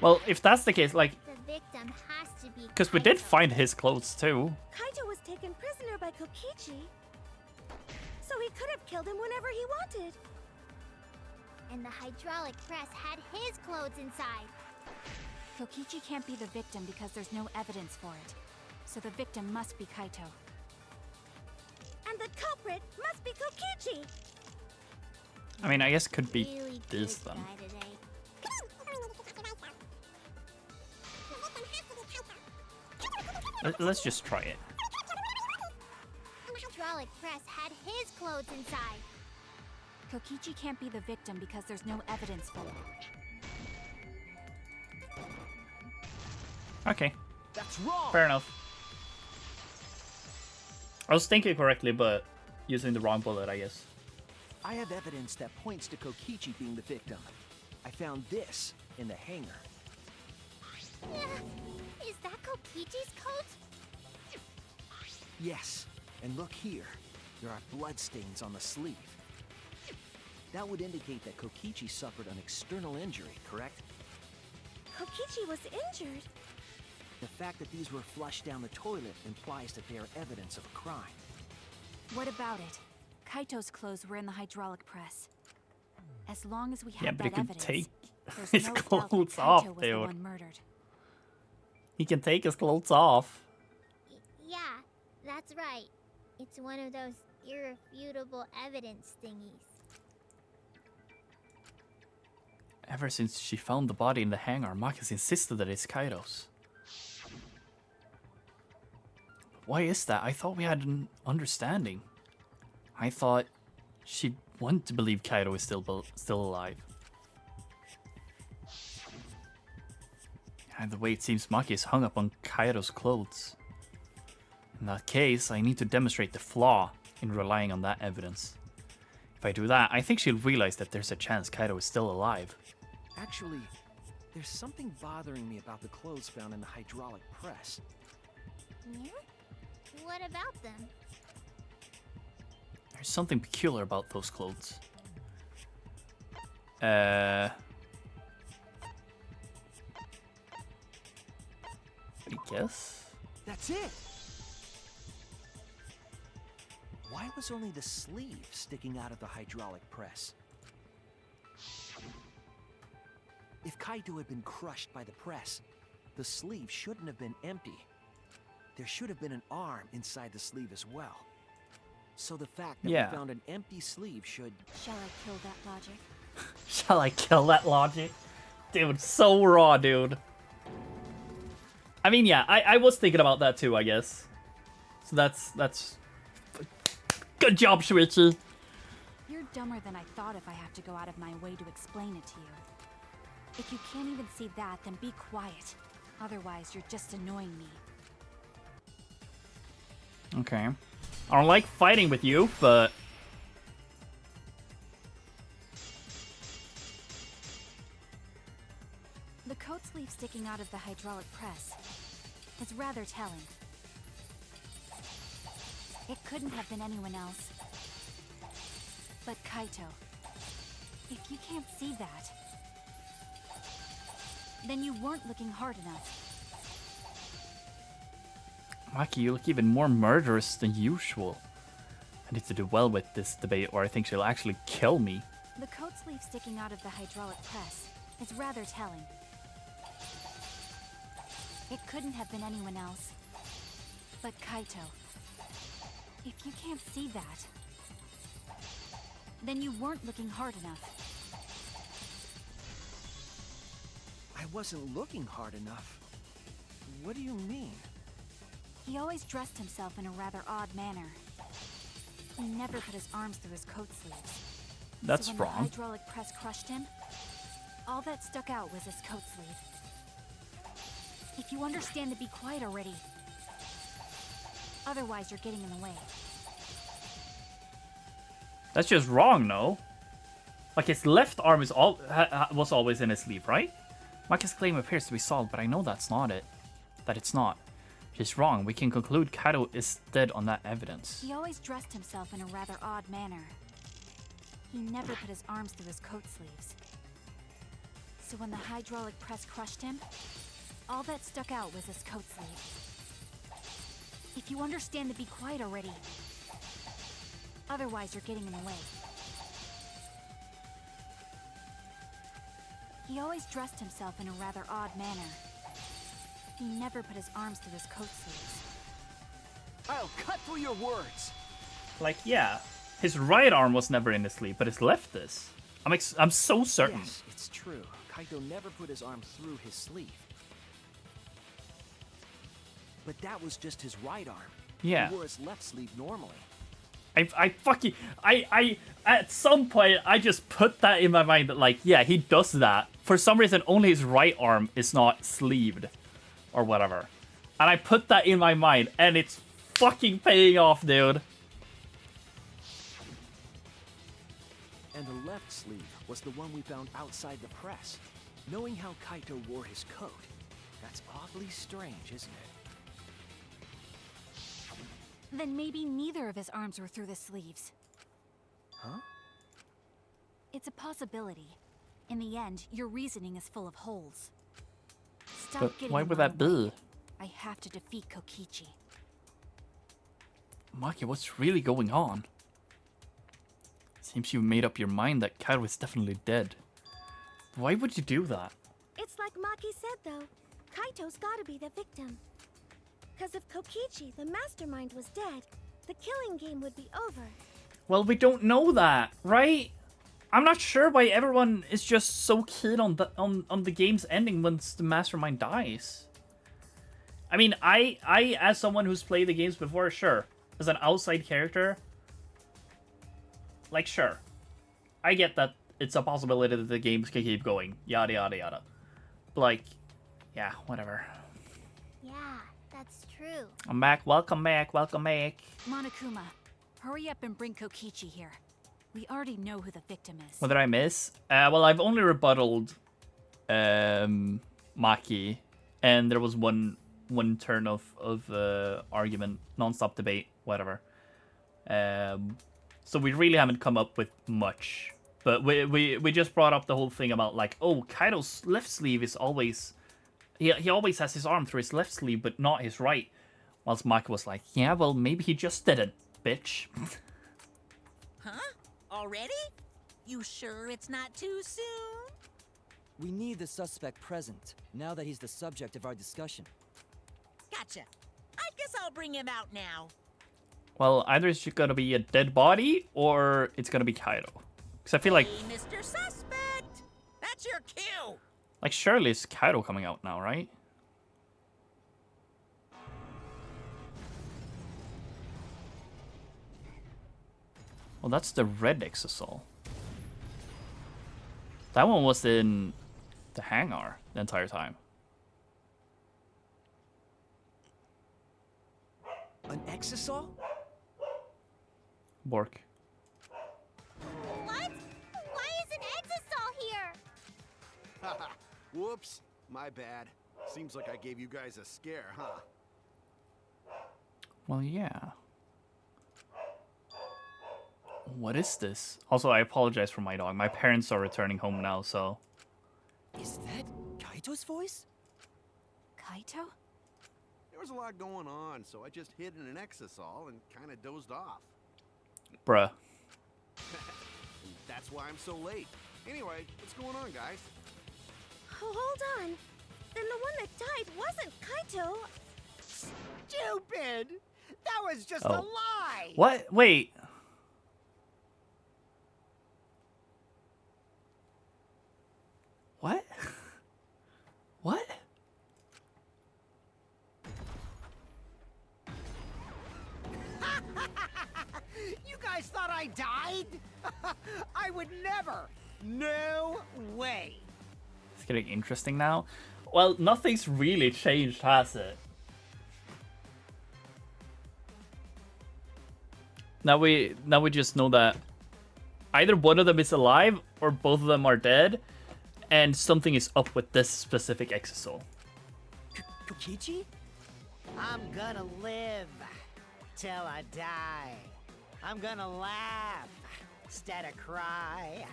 [SPEAKER 1] Well, if that's the case, like,
[SPEAKER 17] The victim has to be.
[SPEAKER 1] because we did
[SPEAKER 17] Kaito.
[SPEAKER 1] find his clothes too.
[SPEAKER 16] Kaito was taken prisoner by Kokichi. So he could have killed him whenever he wanted.
[SPEAKER 17] And the hydraulic press had his clothes inside.
[SPEAKER 4] Kokichi can't be the victim because there's no evidence for it. So the victim must be Kaito.
[SPEAKER 16] And the culprit must be Kokichi.
[SPEAKER 1] I mean, I guess it could be
[SPEAKER 17] Really
[SPEAKER 1] this
[SPEAKER 17] good
[SPEAKER 1] then.
[SPEAKER 17] guy today.
[SPEAKER 1] Let's just try it.
[SPEAKER 17] The hydraulic press had his clothes inside.
[SPEAKER 4] Kokichi can't be the victim because there's no evidence for it.
[SPEAKER 1] Okay,
[SPEAKER 5] That's wrong!
[SPEAKER 1] fair enough. I was thinking correctly, but using the wrong bullet, I guess.
[SPEAKER 5] I have evidence that points to Kokichi being the victim. I found this in the hangar.
[SPEAKER 17] Is that Kokichi's coat?
[SPEAKER 5] Yes, and look here. There are bloodstains on the sleeve. That would indicate that Kokichi suffered an external injury, correct?
[SPEAKER 16] Kokichi was injured.
[SPEAKER 5] The fact that these were flushed down the toilet implies that they are evidence of a crime.
[SPEAKER 4] What about it? Kaito's clothes were in the hydraulic press. As long as we have
[SPEAKER 1] Yeah, but
[SPEAKER 4] that
[SPEAKER 1] he can
[SPEAKER 4] evidence,
[SPEAKER 1] take
[SPEAKER 4] there's
[SPEAKER 1] his
[SPEAKER 4] no doubt that
[SPEAKER 1] clothes
[SPEAKER 4] Kaito
[SPEAKER 1] off,
[SPEAKER 4] was the
[SPEAKER 1] dude.
[SPEAKER 4] one murdered.
[SPEAKER 1] He can take his clothes off.
[SPEAKER 17] Yeah, that's right. It's one of those irrefutable evidence thingies.
[SPEAKER 1] Ever since she found the body in the hangar, Maki's insisted that it's Kaito's. Why is that? I thought we had an understanding. I thought she'd want to believe Kaito is still alive. And the way it seems Maki is hung up on Kaito's clothes. In that case, I need to demonstrate the flaw in relying on that evidence. If I do that, I think she'll realize that there's a chance Kaito is still alive.
[SPEAKER 5] Actually, there's something bothering me about the clothes found in the hydraulic press.
[SPEAKER 17] Yeah? What about them?
[SPEAKER 1] There's something peculiar about those clothes. I guess?
[SPEAKER 5] That's it! Why was only the sleeve sticking out of the hydraulic press? If Kaito had been crushed by the press, the sleeve shouldn't have been empty. There should have been an arm inside the sleeve as well. So the fact that
[SPEAKER 1] Yeah.
[SPEAKER 5] we found an empty sleeve should...
[SPEAKER 4] Shall I kill that logic?
[SPEAKER 1] Shall I kill that logic? Dude, so raw, dude. I mean, yeah, I was thinking about that too, I guess. So that's... Good job, Shuichi!
[SPEAKER 4] You're dumber than I thought if I have to go out of my way to explain it to you. If you can't even see that, then be quiet. Otherwise, you're just annoying me.
[SPEAKER 1] Okay. I don't like fighting with you, but...
[SPEAKER 4] The coat sleeve sticking out of the hydraulic press is rather telling. It couldn't have been anyone else. But Kaito, if you can't see that, then you weren't looking hard enough.
[SPEAKER 1] Maki, you look even more murderous than usual. I need to do well with this debate, or I think she'll actually kill me.
[SPEAKER 4] The coat sleeve sticking out of the hydraulic press is rather telling. It couldn't have been anyone else. But Kaito, if you can't see that, then you weren't looking hard enough.
[SPEAKER 5] I wasn't looking hard enough. What do you mean?
[SPEAKER 4] He always dressed himself in a rather odd manner. He never put his arms through his coat sleeves.
[SPEAKER 1] That's
[SPEAKER 4] so when
[SPEAKER 1] wrong.
[SPEAKER 4] the hydraulic press crushed him, all that stuck out was his coat sleeve. If you understand to be quiet already. Otherwise, you're getting in the way.
[SPEAKER 1] That's just wrong, no? Like, his left arm is was always in his sleeve, right? Maki's claim appears to be solved, but I know that's not it. That it's not. He's wrong. We can conclude Kaito is dead on that evidence.
[SPEAKER 4] He always dressed himself in a rather odd manner. He never put his arms through his coat sleeves. So when the hydraulic press crushed him, all that stuck out was his coat sleeve. If you understand, then be quiet already. Otherwise, you're getting in the way. He always dressed himself in a rather odd manner. He never put his arms through his coat sleeves.
[SPEAKER 5] I'll cut through your words.
[SPEAKER 1] Like, yeah, his right arm was never in his sleeve, but his left is. I'm so certain.
[SPEAKER 5] Yes, it's true. Kaito never put his arm through his sleeve. But that was just his right arm.
[SPEAKER 1] Yeah.
[SPEAKER 5] He wore his left sleeve normally.
[SPEAKER 1] I at some point, I just put that in my mind that, like, yeah, he does that. For some reason, only his right arm is not sleeved. Or whatever. And I put that in my mind, and it's fucking paying off, dude.
[SPEAKER 5] And the left sleeve was the one we found outside the press. Knowing how Kaito wore his coat, that's awfully strange, isn't it?
[SPEAKER 4] Then maybe neither of his arms were through the sleeves.
[SPEAKER 5] Huh?
[SPEAKER 4] It's a possibility. In the end, your reasoning is full of holes. Stop
[SPEAKER 1] But
[SPEAKER 4] getting
[SPEAKER 1] why
[SPEAKER 4] in
[SPEAKER 1] would
[SPEAKER 4] my
[SPEAKER 1] that
[SPEAKER 4] way.
[SPEAKER 1] be?
[SPEAKER 4] I have to defeat Kokichi.
[SPEAKER 1] Maki, what's really going on? Seems you've made up your mind that Kaito is definitely dead. Why would you do that?
[SPEAKER 16] It's like Maki said, though. Kaito's gotta be the victim. Because if Kokichi, the mastermind, was dead, the killing game would be over.
[SPEAKER 1] Well, we don't know that, right? I'm not sure why everyone is just so keen on the game's ending once the mastermind dies. I mean, I as someone who's played the games before, sure. As an outside character, like, sure. I get that it's a possibility that the games can keep going, yada yada yada. But, like, yeah, whatever.
[SPEAKER 17] Yeah, that's true.
[SPEAKER 1] I'm back. Welcome back. Welcome back.
[SPEAKER 4] Monokuma, hurry up and bring Kokichi here. We already know who the victim is.
[SPEAKER 1] What did I miss? Well, I've only rebutted Maki, and there was one turn of argument, non-stop debate, whatever. So we really haven't come up with much. But we just brought up the whole thing about, like, oh, Kaito's left sleeve is always... He always has his arm through his left sleeve, but not his right. Whilst Maki was like, yeah, well, maybe he just didn't, bitch.
[SPEAKER 6] Huh? Already? You sure it's not too soon?
[SPEAKER 18] We need the suspect present, now that he's the subject of our discussion.
[SPEAKER 6] Gotcha. I guess I'll bring him out now.
[SPEAKER 1] Well, either it's gonna be a dead body, or it's gonna be Kaito. Because I feel like...
[SPEAKER 6] Hey, Mr. Suspect! That's your cue!
[SPEAKER 1] Like, surely it's Kaito coming out now, right? Well, that's the red exosol. That one was in the hangar the entire time.
[SPEAKER 5] An exosol?
[SPEAKER 1] Bork.
[SPEAKER 17] What? Why is an exosol here?
[SPEAKER 19] Haha, whoops. My bad. Seems like I gave you guys a scare, huh?
[SPEAKER 1] Well, yeah. What is this? Also, I apologize for my dog. My parents are returning home now, so...
[SPEAKER 18] Is that Kaito's voice?
[SPEAKER 4] Kaito?
[SPEAKER 19] There was a lot going on, so I just hid in an exosol and kind of dozed off.
[SPEAKER 1] Bruh.
[SPEAKER 19] And that's why I'm so late. Anyway, what's going on, guys?
[SPEAKER 16] Oh, hold on. Then the one that died wasn't Kaito.
[SPEAKER 10] Stupid! That was just a
[SPEAKER 1] Oh.
[SPEAKER 10] lie!
[SPEAKER 1] What? Wait. What? What?
[SPEAKER 10] You guys thought I died? I would never! No way!
[SPEAKER 1] It's getting interesting now. Well, nothing's really changed, has it? Now we just know that either one of them is alive or both of them are dead, and something is up with this specific exosoul.
[SPEAKER 10] Kokichi? I'm gonna live till I die. I'm gonna laugh instead of cry.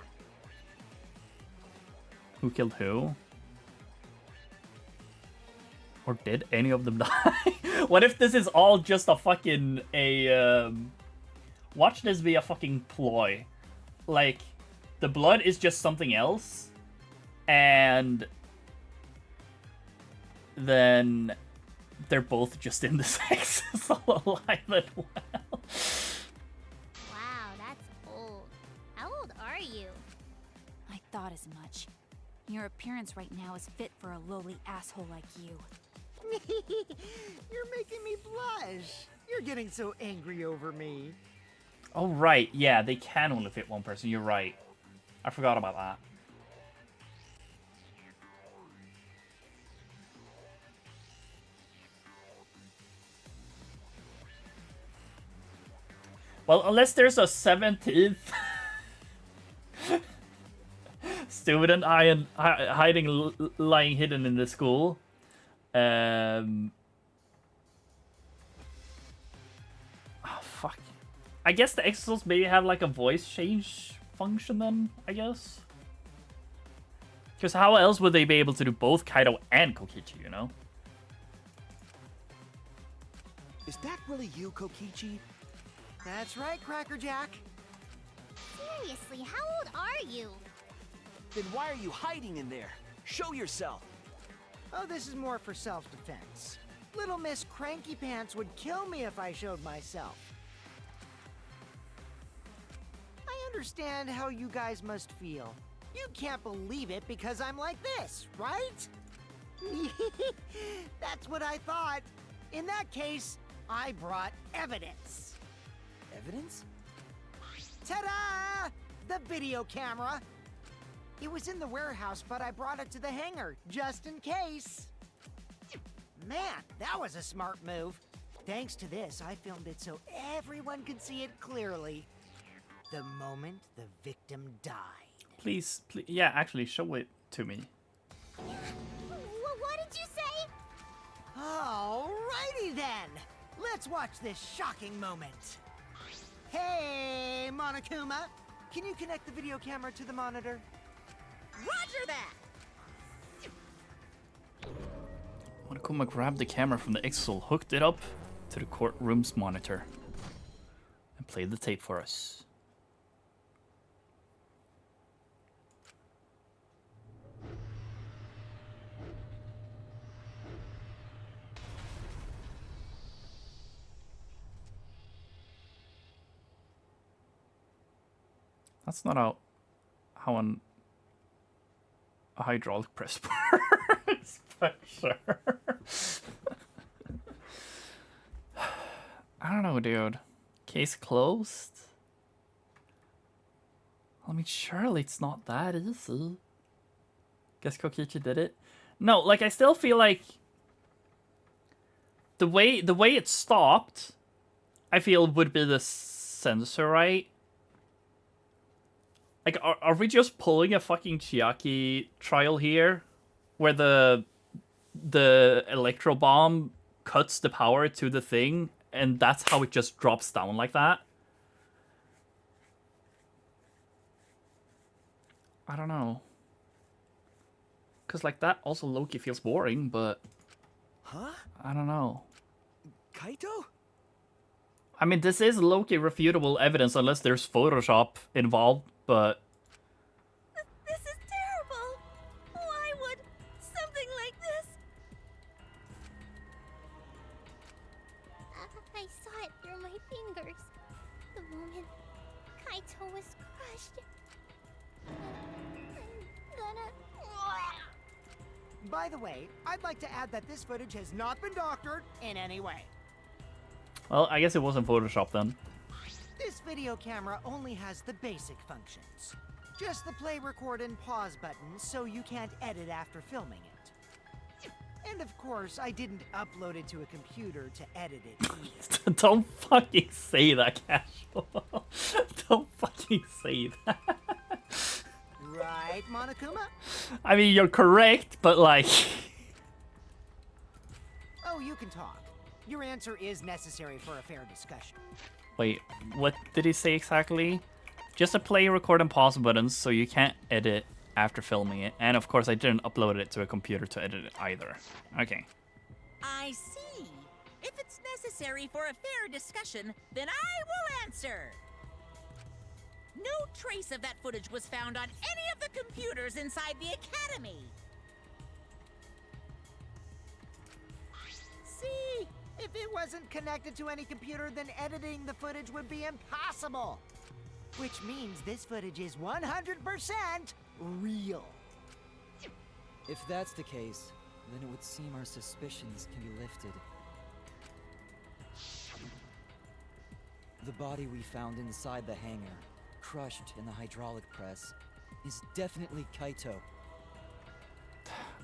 [SPEAKER 1] Who killed who? Or did any of them die? What if this is all just a fucking watch this be a fucking ploy. Like, the blood is just something else, and then they're both just in the sex all alive and well.
[SPEAKER 17] Wow, that's old. How old are you?
[SPEAKER 4] I thought as much. Your appearance right now is fit for a lowly asshole like you.
[SPEAKER 10] You're making me blush. You're getting so angry over me.
[SPEAKER 1] Oh, right. Yeah, they can only fit one person. You're right. I forgot about that. Well, unless there's a 17th student hiding, lying hidden in the school. Oh, fuck. I guess the exos maybe have like a voice change function then, I guess. Because how else would they be able to do both Kaido and Kokichi, you know?
[SPEAKER 5] Is that really you, Kokichi?
[SPEAKER 10] That's right, Crackerjack.
[SPEAKER 17] Seriously, how old are you?
[SPEAKER 5] Then why are you hiding in there? Show yourself.
[SPEAKER 10] Oh, this is more for self-defense. Little Miss Cranky Pants would kill me if I showed myself. I understand how you guys must feel. You can't believe it because I'm like this, right? That's what I thought. In that case, I brought evidence.
[SPEAKER 5] Evidence?
[SPEAKER 10] Ta-da! The video camera. It was in the warehouse, but I brought it to the hangar, just in case. Man, that was a smart move. Thanks to this, I filmed it so everyone could see it clearly. The moment the victim died.
[SPEAKER 1] Please, yeah, actually, show it to me.
[SPEAKER 17] What did you say?
[SPEAKER 10] Alrighty then. Let's watch this shocking moment. Hey, Monokuma. Can you connect the video camera to the monitor?
[SPEAKER 6] Roger that!
[SPEAKER 1] Monokuma grabbed the camera from the exosoul, hooked it up to the courtroom's monitor, and played the tape for us. That's not how a hydraulic press works, but sure. I don't know, dude. Case closed? I mean, surely it's not that easy. Guess Kokichi did it. No, like, I still feel like the way it stopped, I feel would be the sensor, right? Like, are we just pulling a fucking Chiaki trial here? Where the electro bomb cuts the power to the thing, and that's how it just drops down like that? I don't know. Because, like, that also Loki feels boring, but...
[SPEAKER 5] Huh?
[SPEAKER 1] I don't know.
[SPEAKER 5] Kaito?
[SPEAKER 1] I mean, this is Loki refutable evidence unless there's Photoshop involved, but...
[SPEAKER 16] This is terrible. Why would something like this?
[SPEAKER 17] I saw it through my fingers. The moment Kaito was crushed. I'm gonna...
[SPEAKER 10] By the way, I'd like to add that this footage has not been doctored in any way.
[SPEAKER 1] Well, I guess it wasn't Photoshop then.
[SPEAKER 10] This video camera only has the basic functions. Just the play, record, and pause buttons, so you can't edit after filming it. And of course, I didn't upload it to a computer to edit it either.
[SPEAKER 1] Don't fucking say that, Casual. Don't fucking fucking say that.
[SPEAKER 10] Right, Monokuma?
[SPEAKER 1] I mean, you're correct, but like...
[SPEAKER 10] Oh, you can talk. Your answer is necessary for a fair discussion.
[SPEAKER 1] Wait, what did he say exactly? Just a play, record, and pause buttons, so you can't edit after filming it. And of course, I didn't upload it to a computer to edit it either. Okay.
[SPEAKER 6] I see. If it's necessary for a fair discussion, then I will answer. No trace of that footage was found on any of the computers inside the academy.
[SPEAKER 10] See? If it wasn't connected to any computer, then editing the footage would be impossible. Which means this footage is 100% real.
[SPEAKER 18] If that's the case, then it would seem our suspicions can be lifted. The body we found inside the hangar, crushed in the hydraulic press, is definitely Kaito.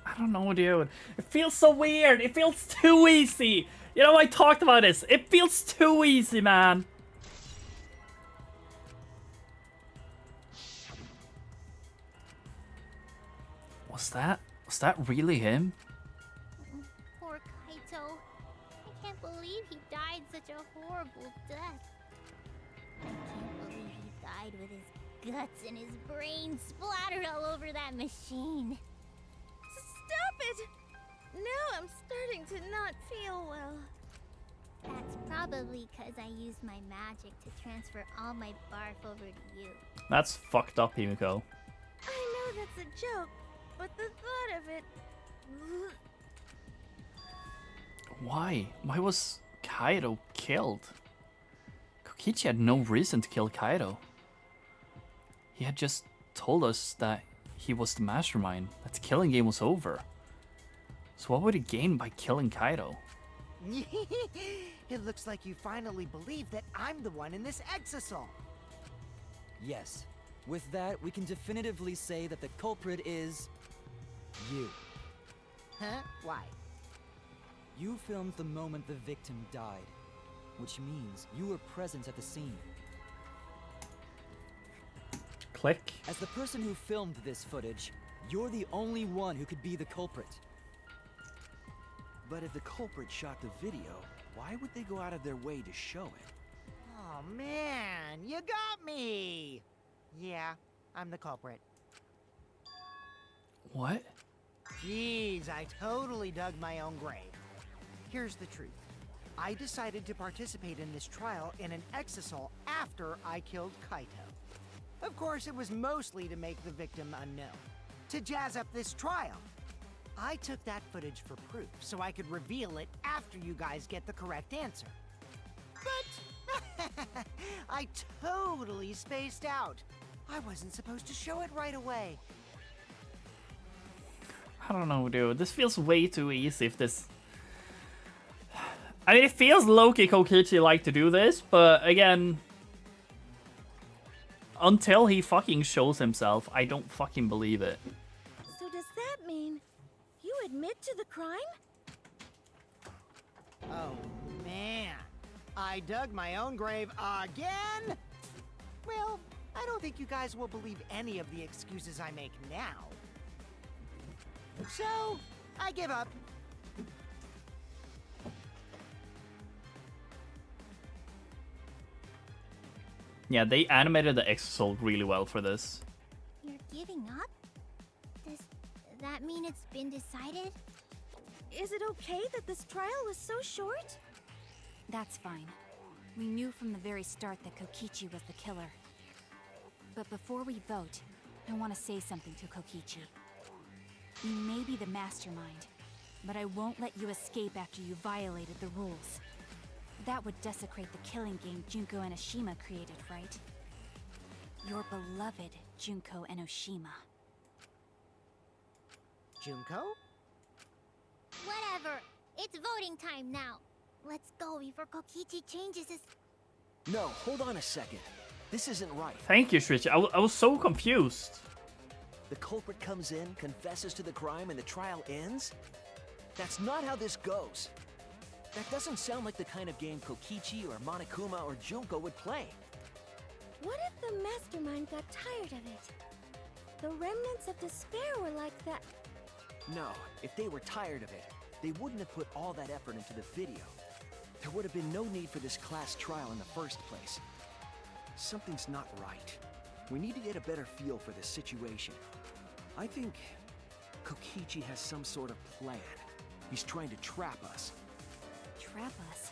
[SPEAKER 1] I don't know, dude. It feels so weird. It feels too easy. You know, I talked about this. It feels too easy, man. Was that really him?
[SPEAKER 17] Poor Kaito. I can't believe he died such a horrible death. I can't believe he died with his guts and his brains splattered all over that machine.
[SPEAKER 16] Stop it! Now I'm starting to not feel well.
[SPEAKER 17] That's probably because I used my magic to transfer all my barf over to you.
[SPEAKER 1] That's fucked up, Himiko.
[SPEAKER 16] I know that's a joke, but the thought of it...
[SPEAKER 1] Why? Why was Kaido killed? Kokichi had no reason to kill Kaido. He had just told us that he was the mastermind, that the killing game was over. So what would he gain by killing Kaido?
[SPEAKER 10] It looks like you finally believe that I'm the one in this exisal.
[SPEAKER 18] Yes. With that, we can definitively say that the culprit is... you.
[SPEAKER 10] Huh? Why?
[SPEAKER 18] You filmed the moment the victim died, which means you were present at the scene.
[SPEAKER 1] Click.
[SPEAKER 18] As the person who filmed this footage, you're the only one who could be the culprit.
[SPEAKER 5] But if the culprit shot the video, why would they go out of their way to show it?
[SPEAKER 10] Oh man, you got me! Yeah, I'm the culprit.
[SPEAKER 1] What?
[SPEAKER 10] Jeez, I totally dug my own grave. Here's the truth. I decided to participate in this trial in an exisal after I killed Kaito. Of course, it was mostly to make the victim unknown, to jazz up this trial. I took that footage for proof, so I could reveal it after you guys get the correct answer. But I totally spaced out. I wasn't supposed to show it right away.
[SPEAKER 1] I don't know, dude. This feels way too easy if this... I mean, it feels low-key Kokichi like to do this, but again... Until he fucking shows himself, I don't fucking believe it.
[SPEAKER 16] So does that mean you admit to the crime?
[SPEAKER 10] Oh, man. I dug my own grave again? Well, I don't think you guys will believe any of the excuses I make now. So, I give up.
[SPEAKER 1] Yeah, they animated the exisal really well for this.
[SPEAKER 17] You're giving up? Does that mean it's been decided?
[SPEAKER 16] Is it okay that this trial was so short?
[SPEAKER 4] That's fine. We knew from the very start that Kokichi was the killer. But before we vote, I want to say something to Kokichi. You may be the mastermind, but I won't let you escape after you violated the rules. That would desecrate the killing game Junko Enoshima created, right? Your beloved Junko Enoshima.
[SPEAKER 10] Junko?
[SPEAKER 17] Whatever. It's voting time now. Let's go before Kokichi changes his...
[SPEAKER 5] No, hold on a second. This isn't right.
[SPEAKER 1] Thank you, Switch. I was so confused.
[SPEAKER 5] The culprit comes in, confesses to the crime, and the trial ends? That's not how this goes. That doesn't sound like the kind of game Kokichi or Monokuma or Junko would play.
[SPEAKER 16] What if the mastermind got tired of it. The remnants of despair were like that.
[SPEAKER 5] No, if they were tired of it, they wouldn't have put all that effort into the video. There would have been no need for this class trial in the first place. Something's not right. We need to get a better feel for this situation. I think Kokichi has some sort of plan. He's trying to trap us.
[SPEAKER 4] Trap us?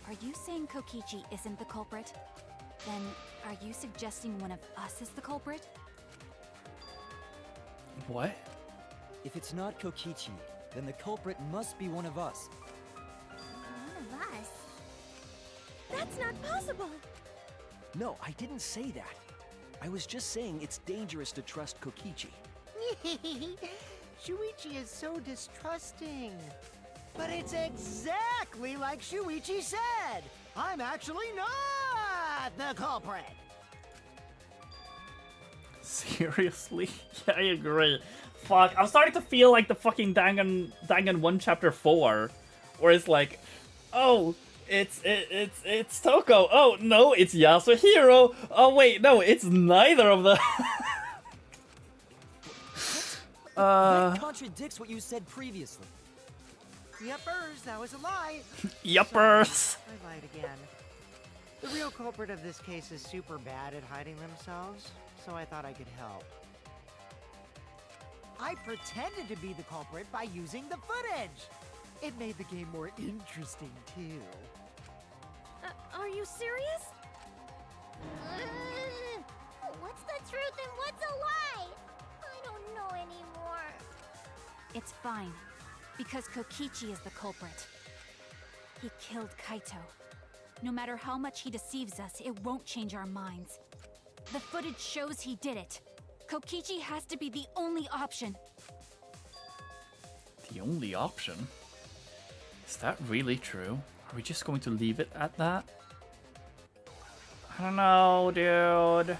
[SPEAKER 4] Are you saying Kokichi isn't the culprit? Then, are you suggesting one of us is the culprit?
[SPEAKER 1] What?
[SPEAKER 18] If it's not Kokichi, then the culprit must be one of us.
[SPEAKER 17] One of us?
[SPEAKER 16] That's not possible!
[SPEAKER 5] No, I didn't say that. I was just saying it's dangerous to trust Kokichi.
[SPEAKER 10] Shuichi is so distrusting. But it's exactly like Shuichi said! I'm actually not the culprit!
[SPEAKER 1] Seriously? Yeah, I agree. Fuck, I'm starting to feel like the fucking Dangan 1 chapter 4. Where it's like, oh, it's Toko. Oh, no, it's Yasuhiro. Oh, wait, no, it's neither of them.
[SPEAKER 18] That contradicts what you said previously.
[SPEAKER 10] Yuppers, that was a lie.
[SPEAKER 1] Yuppers.
[SPEAKER 10] I lied again. The real culprit of this case is super bad at hiding themselves, so I thought I could help. I pretended to be the culprit by using the footage. It made the game more interesting, too.
[SPEAKER 16] Are you serious?
[SPEAKER 17] What's the truth and what's a lie? I don't know anymore.
[SPEAKER 4] It's fine, because Kokichi is the culprit. He killed Kaito. No matter how much he deceives us, it won't change our minds. The footage shows he did it. Kokichi has to be the only option.
[SPEAKER 1] The only option? Is that really true? Are we just going to leave it at that? I don't know, dude.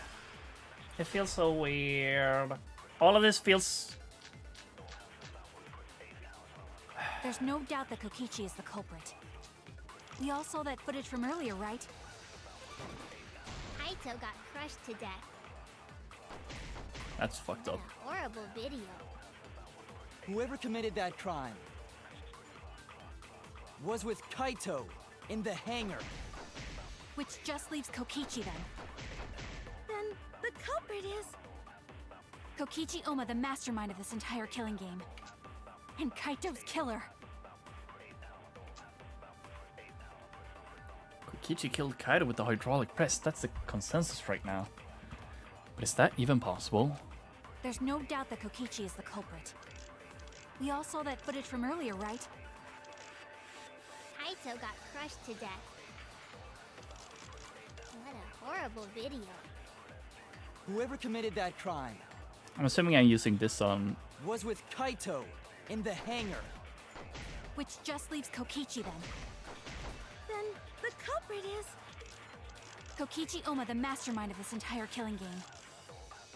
[SPEAKER 1] It feels so weird. All of this feels...
[SPEAKER 4] There's no doubt that Kokichi is the culprit. We all saw that footage from earlier, right?
[SPEAKER 17] Kaito got crushed to death.
[SPEAKER 1] That's fucked up.
[SPEAKER 17] Horrible video.
[SPEAKER 18] Whoever committed that crime was with Kaito in the hangar.
[SPEAKER 4] Which just leaves Kokichi then.
[SPEAKER 16] Then the culprit is...
[SPEAKER 4] Kokichi Oma, the mastermind of this entire killing game. And Kaito's killer.
[SPEAKER 1] Kokichi killed Kaido with the hydraulic press. That's the consensus right now. But is that even possible?
[SPEAKER 4] There's no doubt that Kokichi is the culprit. We all saw that footage from earlier, right?
[SPEAKER 17] Kaito got crushed to death. What a horrible video.
[SPEAKER 18] Whoever committed that crime
[SPEAKER 1] I'm assuming I'm using this on...
[SPEAKER 18] was with Kaito in the hangar.
[SPEAKER 4] Which just leaves Kokichi then.
[SPEAKER 16] Then the culprit is...
[SPEAKER 4] Kokichi Oma, the mastermind of this entire killing game.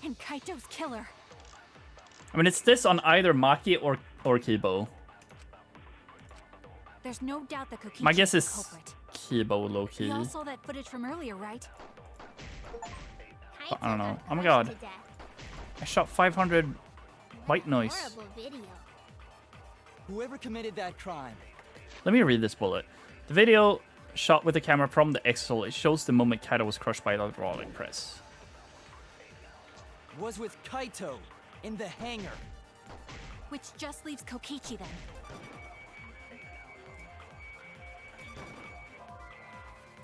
[SPEAKER 4] And Kaito's killer.
[SPEAKER 1] I mean, it's this on either Maki or Kibo.
[SPEAKER 4] There's no doubt that Kokichi
[SPEAKER 1] My guess
[SPEAKER 4] is
[SPEAKER 1] is
[SPEAKER 4] the culprit.
[SPEAKER 1] Kibo low-key.
[SPEAKER 4] We all saw that footage from earlier, right?
[SPEAKER 1] But I don't know. Oh my god. I shot 500 white noise.
[SPEAKER 17] Horrible video.
[SPEAKER 18] Whoever committed that crime
[SPEAKER 1] Let me read this bullet. The video shot with the camera from the Exol. It shows the moment Kaito was crushed by the hydraulic press.
[SPEAKER 18] was with Kaito in the hangar.
[SPEAKER 4] Which just leaves Kokichi then.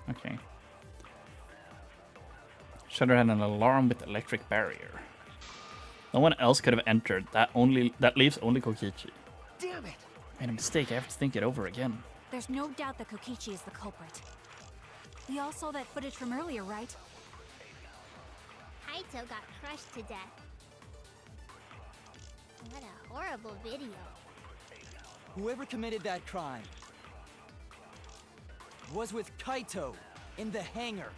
[SPEAKER 1] Okay. Shutter had an alarm with electric barrier. No one else could have entered. That leaves only Kokichi.
[SPEAKER 10] Damn it!
[SPEAKER 1] Made a mistake. I have to think it over again.
[SPEAKER 4] There's no doubt that Kokichi is the culprit. We all saw that footage from earlier, right?
[SPEAKER 17] Kaito got crushed to death. What a horrible video.
[SPEAKER 18] Whoever committed that crime was with Kaito in the hangar.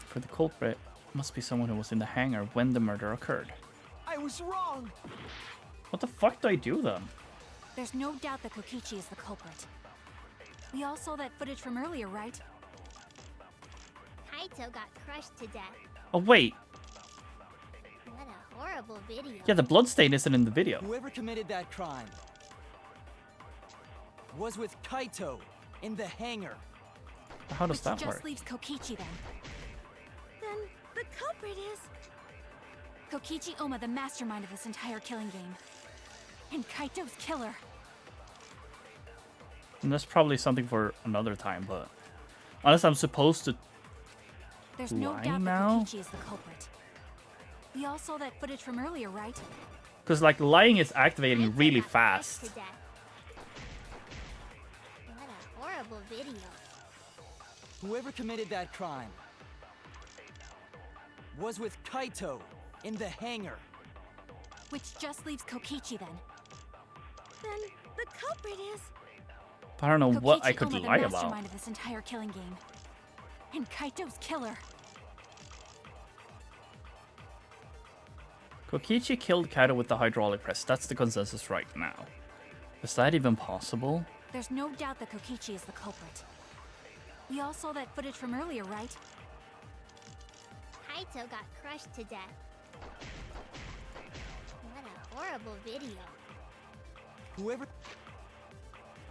[SPEAKER 1] For the culprit, must be someone who was in the hangar when the murder occurred.
[SPEAKER 10] I was wrong!
[SPEAKER 1] What the fuck do I do then?
[SPEAKER 4] There's no doubt that Kokichi is the culprit. We all saw that footage from earlier, right?
[SPEAKER 17] Kaito got crushed to death.
[SPEAKER 1] Oh, wait.
[SPEAKER 17] What a horrible video.
[SPEAKER 1] Yeah, the bloodstain isn't in the video.
[SPEAKER 18] Whoever committed that crime was with Kaito in the hangar.
[SPEAKER 1] How does
[SPEAKER 4] Which
[SPEAKER 1] that
[SPEAKER 4] just
[SPEAKER 1] work?
[SPEAKER 4] leaves Kokichi then.
[SPEAKER 16] Then the culprit is...
[SPEAKER 4] Kokichi Oma, the mastermind of this entire killing game. And Kaito's killer.
[SPEAKER 1] And that's probably something for another time, but unless I'm supposed to
[SPEAKER 4] There's no
[SPEAKER 1] lie
[SPEAKER 4] doubt
[SPEAKER 1] now?
[SPEAKER 4] that Kokichi is the culprit. We all saw that footage from earlier, right?
[SPEAKER 1] Because like lying is activating really fast.
[SPEAKER 17] To death. What a horrible video.
[SPEAKER 18] Whoever committed that crime was with Kaito in the hangar.
[SPEAKER 4] Which just leaves Kokichi then.
[SPEAKER 16] Then the culprit is...
[SPEAKER 1] I don't know what I
[SPEAKER 4] Kokichi
[SPEAKER 1] could
[SPEAKER 4] Oma, the
[SPEAKER 1] lie about.
[SPEAKER 4] mastermind of this entire killing game. And Kaito's killer.
[SPEAKER 1] Kokichi killed Kaito with the hydraulic press. That's the consensus right now. Is that even possible?
[SPEAKER 4] There's no doubt that Kokichi is the culprit. We all saw that footage from earlier, right?
[SPEAKER 17] Kaito got crushed to death. What a horrible video.
[SPEAKER 18] Whoever...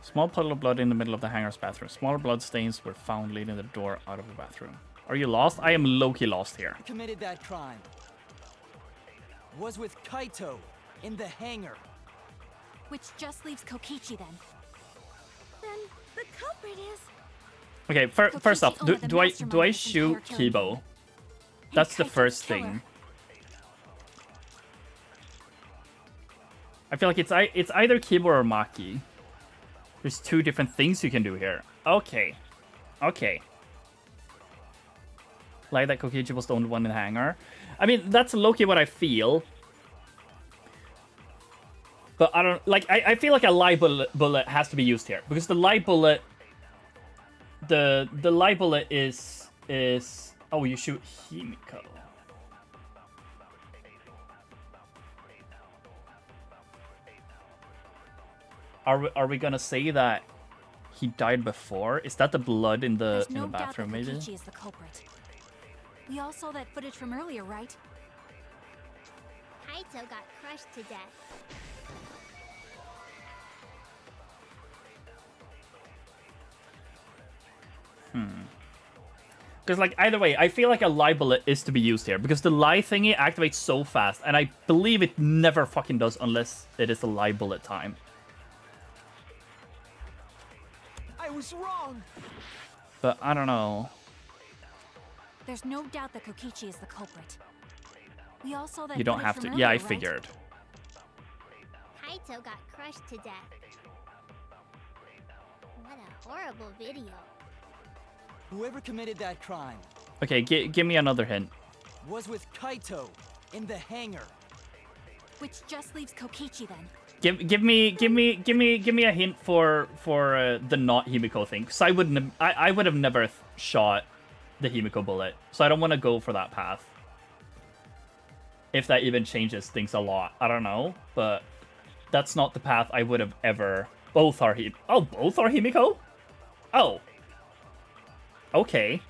[SPEAKER 1] Small puddle of blood in the middle of the hangar's bathroom. Smaller blood stains were found leading the door out of the bathroom. Are you lost? I am low-key lost here.
[SPEAKER 18] committed that crime was with Kaito in the hangar.
[SPEAKER 4] Which just leaves Kokichi then.
[SPEAKER 16] Then the culprit is...
[SPEAKER 1] Okay, first off,
[SPEAKER 4] Kokichi Oma, the
[SPEAKER 1] do I
[SPEAKER 4] mastermind of this
[SPEAKER 1] shoot
[SPEAKER 4] entire killing
[SPEAKER 1] Kibo?
[SPEAKER 4] game.
[SPEAKER 1] That's the
[SPEAKER 4] Kaito's
[SPEAKER 1] first
[SPEAKER 4] killer.
[SPEAKER 1] thing. I feel like it's either Kibo or Maki. There's two different things you can do here. Okay. Okay. Like that Kokichi was the only one in the hangar. I mean, that's low-key what I feel. But I don't... Like, I feel like a light bullet has to be used here. Because the light bullet... The light bullet is... Oh, you shoot Himiko. Are we gonna say that he died before? Is that the blood in the
[SPEAKER 4] There's no
[SPEAKER 1] bathroom,
[SPEAKER 4] doubt that
[SPEAKER 1] maybe?
[SPEAKER 4] Kokichi is the culprit. We all saw that footage from earlier, right?
[SPEAKER 17] Kaito got crushed to death.
[SPEAKER 1] Because, like, either way, I feel like a lie bullet is to be used here. Because the lie thingy activates so fast. And I believe it never fucking does unless it is a lie bullet time.
[SPEAKER 10] I was wrong.
[SPEAKER 1] But I don't know.
[SPEAKER 4] There's no doubt that Kokichi is the culprit. We all saw that
[SPEAKER 1] You don't
[SPEAKER 4] footage
[SPEAKER 1] have
[SPEAKER 4] from
[SPEAKER 1] to.
[SPEAKER 4] earlier,
[SPEAKER 1] Yeah, I
[SPEAKER 4] right?
[SPEAKER 1] figured.
[SPEAKER 17] Kaito got crushed to death. What a horrible video.
[SPEAKER 18] Whoever committed that crime
[SPEAKER 1] Okay, give me another hint.
[SPEAKER 18] was with Kaito in the hangar.
[SPEAKER 4] Which just leaves Kokichi then.
[SPEAKER 1] Give me a hint for the not Himiko thing. Cause I would have never shot the Himiko bullet. So I don't want to go for that path. If that even changes things a lot, I don't know. But that's not the path I would have ever. Both are both are Himiko. Oh. Okay.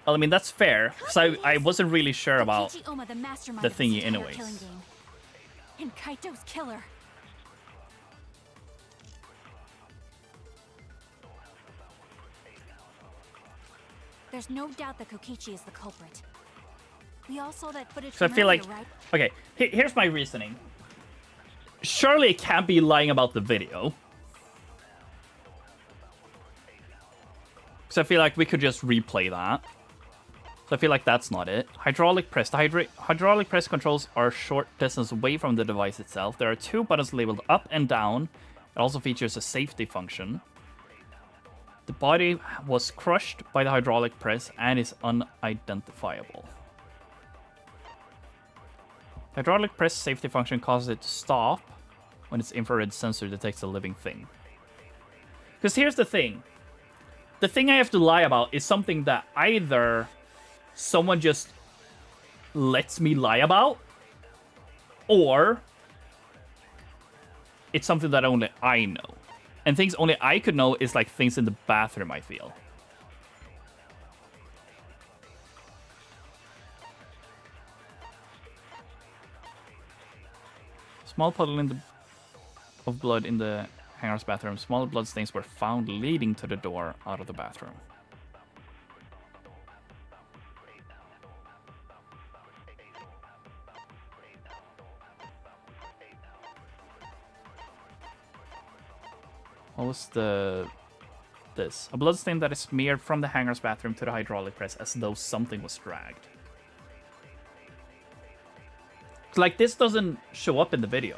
[SPEAKER 1] Well, I mean, that's fair, because I wasn't really sure about
[SPEAKER 4] Kokichi Oma, the mastermind
[SPEAKER 1] the
[SPEAKER 4] of this
[SPEAKER 1] thingy
[SPEAKER 4] entire
[SPEAKER 1] anyways.
[SPEAKER 4] killing game. And Kaito's killer. There's no doubt that Kokichi is the culprit. We all saw that footage
[SPEAKER 1] So I
[SPEAKER 4] from
[SPEAKER 1] feel
[SPEAKER 4] earlier,
[SPEAKER 1] like...
[SPEAKER 4] right?
[SPEAKER 1] Okay, here's my reasoning. Surely it can't be lying about the video. So I feel like we could just replay that. So I feel like that's not it. Hydraulic press. The hydraulic press controls are short distance away from the device itself. There are two buttons labeled up and down. It also features a safety function. The body was crushed by the hydraulic press and is unidentifiable. Hydraulic press safety function causes it to stop when its infrared sensor detects a living thing. Because here's the thing. The thing I have to lie about is something that either someone just lets me lie about, Or it's something that only I know. And things only I could know is like things in the bathroom, I feel. Small puddle of blood in the hangar's bathroom. Small blood stains were found leading to the door out of the bathroom. What was this? A blood stain that is smeared from the hangar's bathroom to the hydraulic press as though something was dragged. Like, this doesn't show up in the video.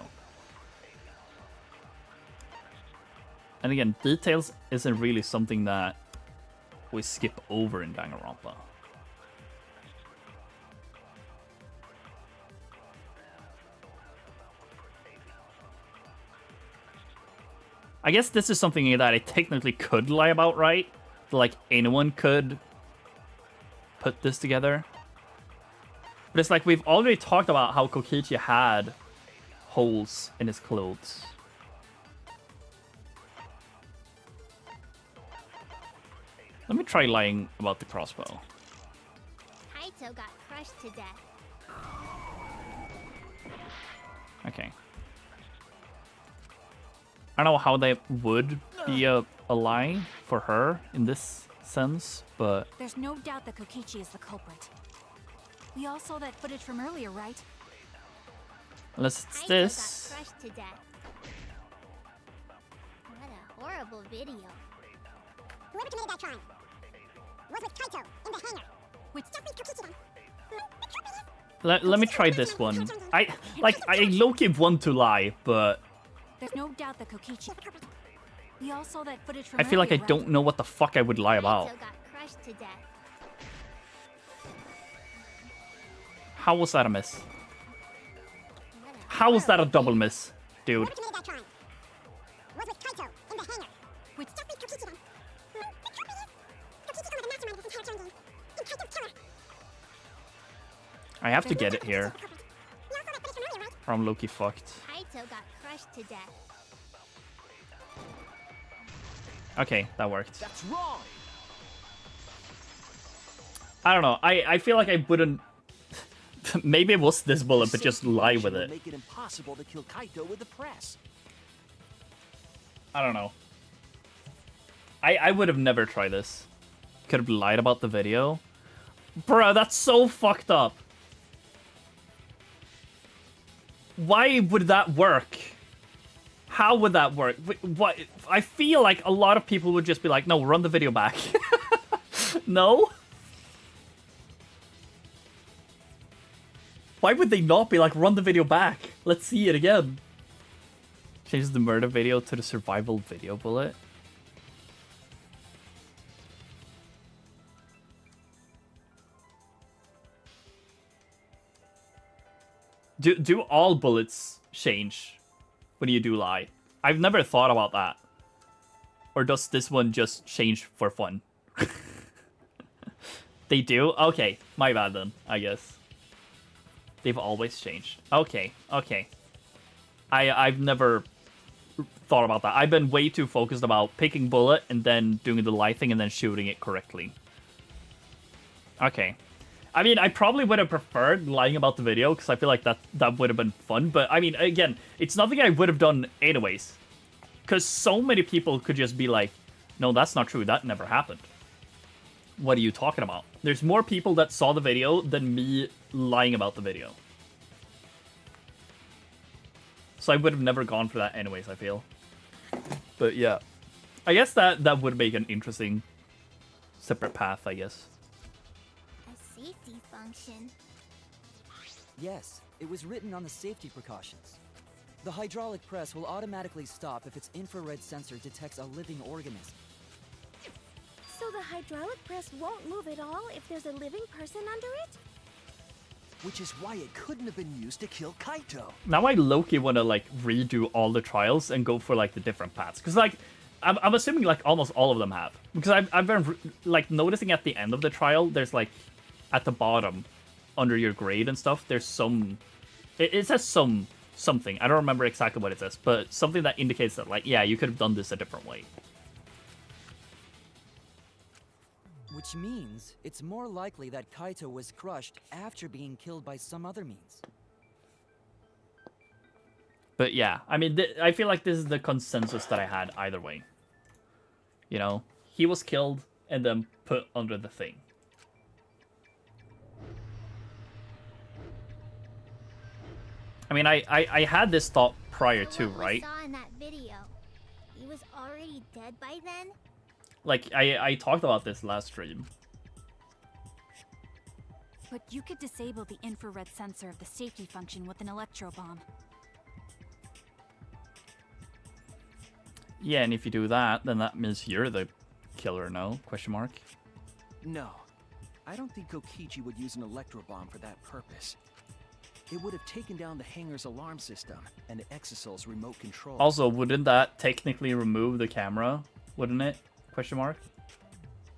[SPEAKER 1] And again, details isn't really something that we skip over in Danganronpa. I guess this is something that I technically could lie about, right? Like, anyone could put this together. But it's like, we've already talked about how Kokichi had holes in his clothes. Let me try lying about the crossbow.
[SPEAKER 17] Kaito got crushed to death.
[SPEAKER 1] Okay. I don't know how they would be a lie for her in this sense, but...
[SPEAKER 4] There's no doubt that Kokichi is the culprit. We all saw that footage from earlier, right?
[SPEAKER 1] Unless it's
[SPEAKER 17] Kaito
[SPEAKER 1] this.
[SPEAKER 17] got crushed to death. What a horrible video.
[SPEAKER 16] Whoever committed that crime was with Kaito in the hangar. With Kokichi.
[SPEAKER 1] Let me try this one. I low-key want to lie, but...
[SPEAKER 4] There's no doubt that Kokichi... We all saw that footage from
[SPEAKER 1] I feel like I
[SPEAKER 4] earlier,
[SPEAKER 1] don't know what the fuck I would lie about.
[SPEAKER 17] Kaito got crushed to death.
[SPEAKER 1] How was that a miss? How was that a double miss, dude?
[SPEAKER 16] Whoever committed that crime was with Kaito in the hangar. With Kokichi. Kokichi's the mastermind of this entire game. In Kaito's killer.
[SPEAKER 1] I have to get it here.
[SPEAKER 16] We all saw that footage from earlier, right?
[SPEAKER 1] Or I'm Loki fucked.
[SPEAKER 17] Kaito got crushed to death.
[SPEAKER 1] Okay, that worked.
[SPEAKER 5] That's wrong.
[SPEAKER 1] I don't know. I feel like I wouldn't... Maybe it was this bullet, but just lie with
[SPEAKER 5] Will
[SPEAKER 1] it.
[SPEAKER 5] make it impossible to kill Kaito with the press.
[SPEAKER 1] I don't know. I would have never tried this. Could have lied about the video. Bruh, that's so fucked up. Why would that work? How would that work? What? I feel like a lot of people would just be like, no, run the video back. No? Why would they not be like, run the video back? Let's see it again. Changes the murder video to the survival video bullet. Do all bullets change when you do lie? I've never thought about that. Or does this one just change for fun? They do? Okay, my bad then, I guess. They've always changed. Okay, okay. I've never thought about that. I've been way too focused about picking bullet and then doing the lie thing and then shooting it correctly. Okay. I mean, I probably would have preferred lying about the video because I feel like that would have been fun. But I mean, again, it's nothing I would have done anyways. Because so many people could just be like, no, that's not true. That never happened. What are you talking about? There's more people that saw the video than me lying about the video. So I would have never gone for that anyways, I feel. But yeah. I guess that would make an interesting separate path, I guess.
[SPEAKER 17] A safety function.
[SPEAKER 18] Yes, it was written on the safety precautions. The hydraulic press will automatically stop if its infrared sensor detects a living organism.
[SPEAKER 16] So the hydraulic press won't move at all if there's a living person under it?
[SPEAKER 5] Which is why it couldn't have been used to kill Kaito.
[SPEAKER 1] Now I low-key want to, like, redo all the trials and go for, like, the different paths. Because, like, I'm assuming, like, almost all of them have. Because I've been, like, noticing at the end of the trial, there's, like, at the bottom, under your grade and stuff, there's some It says something. I don't remember exactly what it says, but something that indicates that, like, yeah, you could have done this a different way.
[SPEAKER 18] Which means it's more likely that Kaito was crushed after being killed by some other means.
[SPEAKER 1] But yeah, I mean, I feel like this is the consensus that I had either way. You know, he was killed and then put under the thing. I mean, I had this thought prior to, right?
[SPEAKER 17] Saw in that video. He was already dead by then?
[SPEAKER 1] Like, I talked about this last stream.
[SPEAKER 4] But you could disable the infrared sensor of the safety function with an electro bomb.
[SPEAKER 1] Yeah, and if you do that, then that means you're the killer, no? Question mark.
[SPEAKER 5] No. I don't think Kokichi would use an electro bomb for that purpose. It would have taken down the hangar's alarm system and the Exosoul's remote control.
[SPEAKER 1] Also, wouldn't that technically remove the camera? Wouldn't it? Question mark.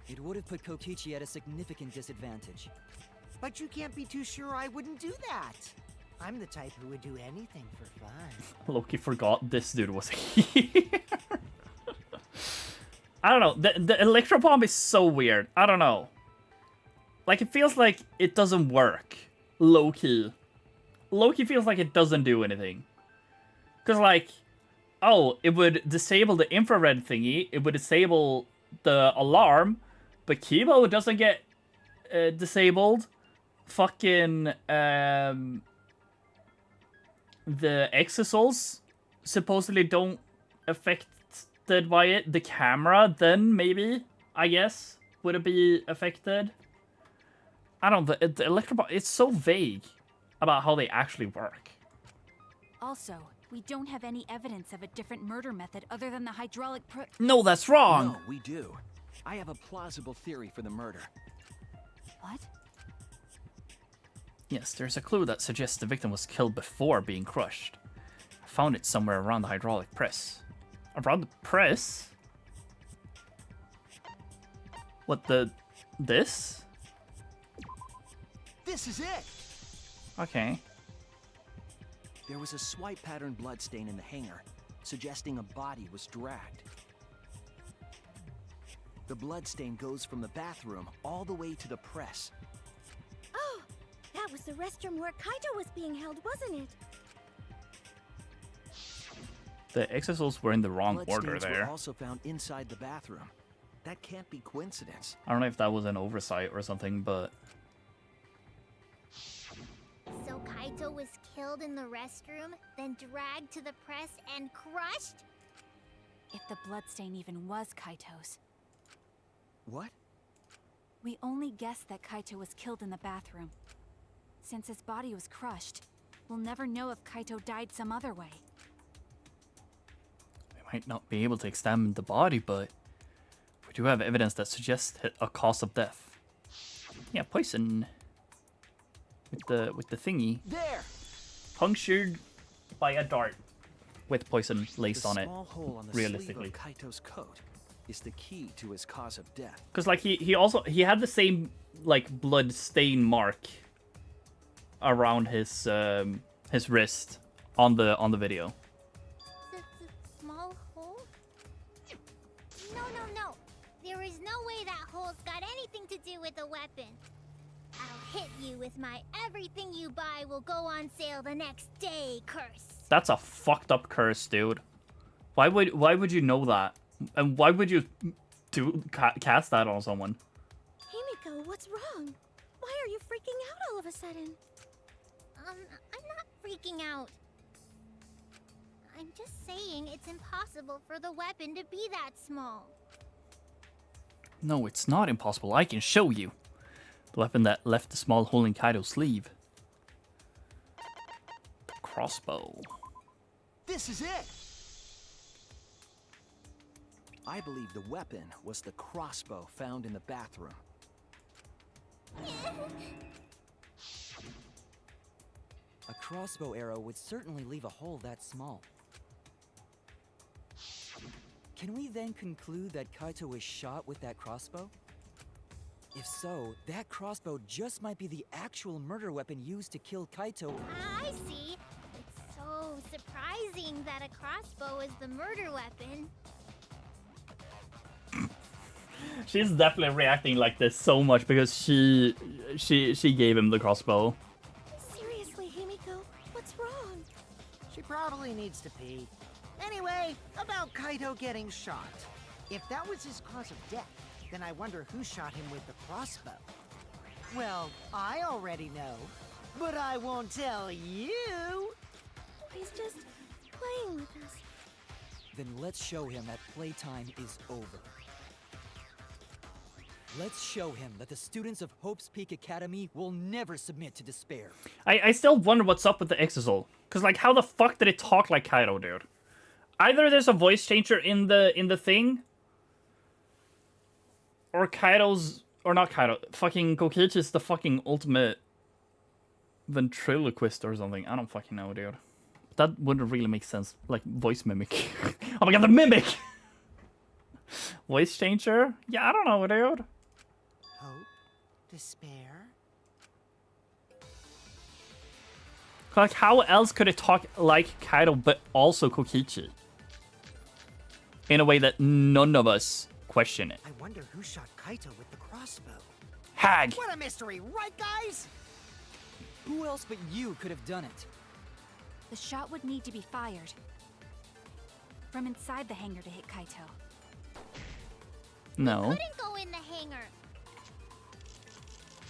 [SPEAKER 18] It would have put Kokichi at a significant disadvantage.
[SPEAKER 10] But you can't be too sure I wouldn't do that. I'm the type who would do anything for fun.
[SPEAKER 1] Loki forgot this dude was here. I don't know. The electro bomb is so weird. I don't know. Like, it feels like it doesn't work. Low-key. Loki feels like it doesn't do anything. Because, like, oh, it would disable the infrared thingy. It would disable the alarm. But Kibo doesn't get disabled. Fucking, the Exosouls supposedly don't affected by it. The camera, then, maybe, I guess, would it be affected? I don't know. The electro... It's so vague about how they actually work.
[SPEAKER 4] Also, we don't have any evidence of a different murder method other than the hydraulic
[SPEAKER 1] No, that's wrong!
[SPEAKER 5] No, we do. I have a plausible theory for the murder.
[SPEAKER 4] What?
[SPEAKER 1] Yes, there's a clue that suggests the victim was killed before being crushed. I found it somewhere around the hydraulic press. Around the press? What, this?
[SPEAKER 5] This is it!
[SPEAKER 1] Okay.
[SPEAKER 5] There was a swipe pattern bloodstain in the hangar, suggesting a body was dragged. The bloodstain goes from the bathroom all the way to the press.
[SPEAKER 16] Oh, that was the restroom where Kaito was being held, wasn't it?
[SPEAKER 1] The Exosouls were in the wrong order
[SPEAKER 5] Bloodstains
[SPEAKER 1] there.
[SPEAKER 5] were also found inside the bathroom. That can't be coincidence.
[SPEAKER 1] I don't know if that was an oversight or something, but...
[SPEAKER 17] So Kaito was killed in the restroom, then dragged to the press and crushed?
[SPEAKER 4] If the bloodstain even was Kaito's.
[SPEAKER 5] What?
[SPEAKER 4] We only guess that Kaito was killed in the bathroom. Since his body was crushed, we'll never know if Kaito died some other way.
[SPEAKER 1] We might not be able to examine the body, but we do have evidence that suggests a cause of death. Yeah, poison. With the thingy.
[SPEAKER 5] There!
[SPEAKER 1] Punctured by a dart with poison laced on it.
[SPEAKER 5] Small hole on the
[SPEAKER 1] realistically.
[SPEAKER 5] sleeve of Kaito's coat is the key to his cause of death.
[SPEAKER 1] Because like he had the same like blood stain mark around his wrist on the video.
[SPEAKER 17] The small hole? No. There is no way that hole's got anything to do with the weapon. I'll hit you with my everything you buy will go on sale the next day curse.
[SPEAKER 1] That's a fucked up curse, dude. Why would you know that? And why would you cast that on someone?
[SPEAKER 16] Himiko, what's wrong? Why are you freaking out all of a sudden?
[SPEAKER 17] I'm not freaking out. I'm just saying it's impossible for the weapon to be that small.
[SPEAKER 1] No, it's not impossible. I can show you. The weapon that left the small hole in Kaito's sleeve. The crossbow.
[SPEAKER 5] This is it! I believe the weapon was the crossbow found in the bathroom.
[SPEAKER 18] A crossbow arrow would certainly leave a hole that small. Can we then conclude that Kaito was shot with that crossbow? If so, that crossbow just might be the actual murder weapon used to kill Kaito.
[SPEAKER 17] I see. seeing that a crossbow is the murder weapon.
[SPEAKER 1] She's definitely reacting like this so much because she gave him the crossbow.
[SPEAKER 16] Seriously, Himiko, what's wrong?
[SPEAKER 10] She probably needs to pee. Anyway, about Kaito getting shot. If that was his cause of death, then I wonder who shot him with the crossbow. Well, I already know, but I won't tell you.
[SPEAKER 16] He's just playing with us.
[SPEAKER 18] Then let's show him that playtime is over. Let's show him that the students of Hope's Peak Academy will never submit to despair.
[SPEAKER 1] I still wonder what's up with the Exisal. Cause like how the fuck did it talk like Kaito, dude? Either there's a voice changer in the thing, or Kaito's, or not Kaito, fucking Kokichi's the fucking ultimate ventriloquist or something. I don't fucking know, dude. That wouldn't really make sense. Like voice mimic. Oh my god, the mimic! Voice changer? Yeah, I don't know, dude.
[SPEAKER 10] Hope? Despair?
[SPEAKER 1] Like, how else could it talk like Kaito, but also Kokichi? In a way that none of us question it.
[SPEAKER 10] I wonder who shot Kaito with the crossbow.
[SPEAKER 1] Hag!
[SPEAKER 10] What a mystery, right, guys?
[SPEAKER 18] Who else but you could have done it?
[SPEAKER 4] The shot would need to be fired from inside the hangar to hit Kaito.
[SPEAKER 1] No.
[SPEAKER 17] Couldn't go in the hangar.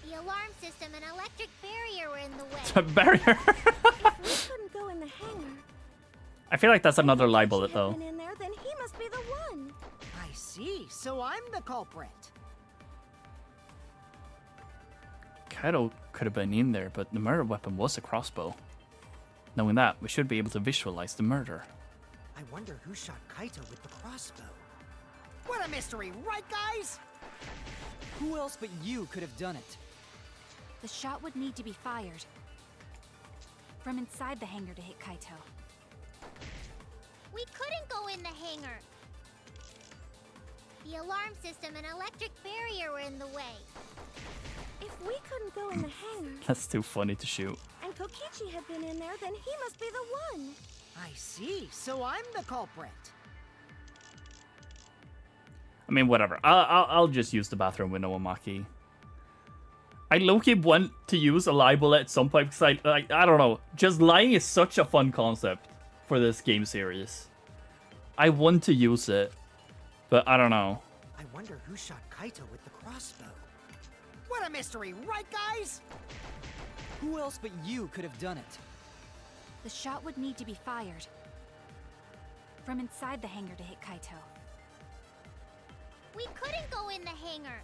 [SPEAKER 17] The alarm system and electric barrier were in the way.
[SPEAKER 1] The barrier.
[SPEAKER 16] If we couldn't go in the hangar,
[SPEAKER 1] I feel like that's another lie bullet,
[SPEAKER 16] had
[SPEAKER 1] though.
[SPEAKER 16] been in there, then he must be the one.
[SPEAKER 10] I see, so I'm the culprit.
[SPEAKER 1] Kaito could have been in there, but the murder weapon was a crossbow. Knowing that, we should be able to visualize the murder.
[SPEAKER 10] I wonder who shot Kaito with the crossbow. What a mystery, right, guys?
[SPEAKER 18] Who else but you could have done it?
[SPEAKER 4] The shot would need to be fired from inside the hangar to hit Kaito.
[SPEAKER 17] We couldn't go in the hangar. The alarm system and electric barrier were in the way.
[SPEAKER 16] If we couldn't go in the hangar,
[SPEAKER 1] That's too funny to shoot.
[SPEAKER 16] and Kokichi had been in there, then he must be the one.
[SPEAKER 10] I see, so I'm the culprit.
[SPEAKER 1] I mean, whatever. I'll just use the bathroom window on Maki. I low-key want to use a lie bullet at some point because I don't know. Just lying is such a fun concept for this game series. I want to use it, but I don't know.
[SPEAKER 10] I wonder who shot Kaito with the crossbow. What a mystery, right, guys?
[SPEAKER 18] Who else but you could have done it?
[SPEAKER 4] The shot would need to be fired from inside the hangar to hit Kaito.
[SPEAKER 17] We couldn't go in the hangar.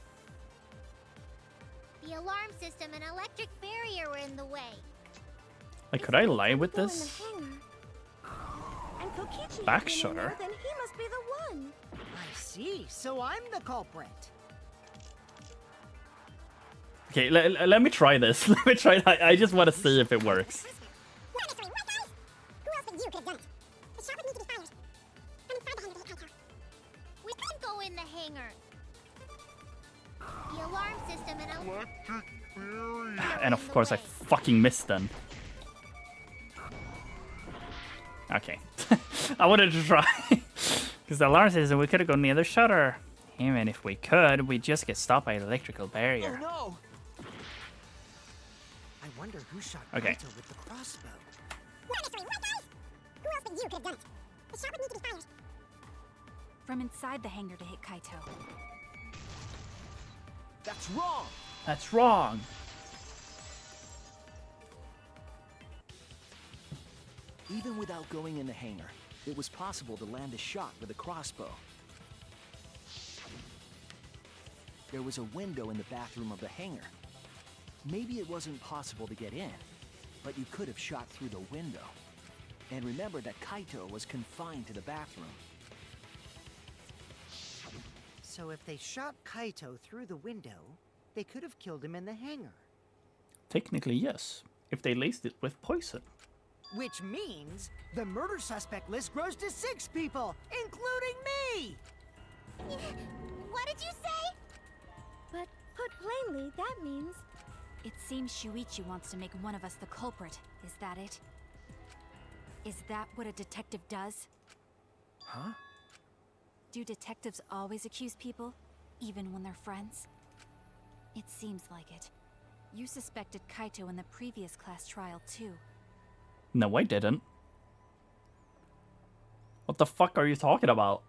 [SPEAKER 17] The alarm system and electric barrier were in the way.
[SPEAKER 1] Like, could I lie with
[SPEAKER 16] Go in
[SPEAKER 1] this?
[SPEAKER 16] the hangar, and Kokichi
[SPEAKER 1] Back
[SPEAKER 16] had been in
[SPEAKER 1] shutter.
[SPEAKER 16] there, then he must be the one.
[SPEAKER 10] I see, so I'm the culprit.
[SPEAKER 1] Okay, let me try this. Let me try that. I just want to see if it works.
[SPEAKER 17] We couldn't go in the hangar. The alarm system and electric barrier.
[SPEAKER 1] And of course I fucking missed then. Okay. I wanted to try. Because the alarm system, we could have gone near the shutter. Even if we could, we'd just get stopped by an electrical barrier.
[SPEAKER 10] Oh no! I wonder who shot
[SPEAKER 1] Okay.
[SPEAKER 10] Kaito with the crossbow.
[SPEAKER 17] Who else but you could have done it? The shot would need to be fired.
[SPEAKER 4] From inside the hangar to hit Kaito.
[SPEAKER 5] That's wrong!
[SPEAKER 1] That's wrong.
[SPEAKER 5] Even without going in the hangar, it was possible to land a shot with a crossbow. There was a window in the bathroom of the hangar. Maybe it wasn't possible to get in, but you could have shot through the window. And remember that Kaito was confined to the bathroom.
[SPEAKER 10] So if they shot Kaito through the window, they could have killed him in the hangar.
[SPEAKER 1] Technically, yes. If they laced it with poison.
[SPEAKER 10] Which means the murder suspect list grows to 6 people, including me!
[SPEAKER 17] What did you say?
[SPEAKER 16] But put plainly, that means
[SPEAKER 4] It seems Shuichi wants to make one of us the culprit. Is that it? Is that what a detective does?
[SPEAKER 5] Huh?
[SPEAKER 4] Do detectives always accuse people, even when they're friends? It seems like it. You suspected Kaito in the previous class trial, too.
[SPEAKER 1] No, I didn't. What the fuck are you talking about?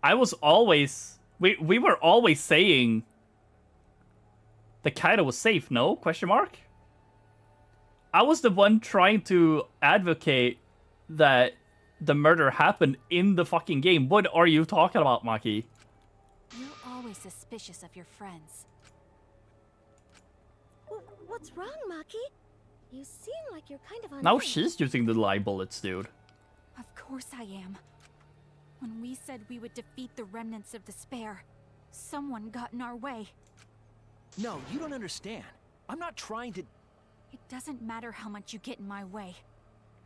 [SPEAKER 1] I was always... We were always saying... the Kaito was safe, no? Question mark? I was the one trying to advocate that the murder happened in the fucking game. What are you talking about, Maki?
[SPEAKER 4] You're always suspicious of your friends.
[SPEAKER 16] What's wrong, Maki? You seem like you're kind of on
[SPEAKER 1] Now
[SPEAKER 16] edge.
[SPEAKER 1] she's using the lie bullets, dude.
[SPEAKER 4] Of course I am. When we said we would defeat the remnants of despair, someone got in our way.
[SPEAKER 5] No, you don't understand. I'm not trying to...
[SPEAKER 4] It doesn't matter how much you get in my way.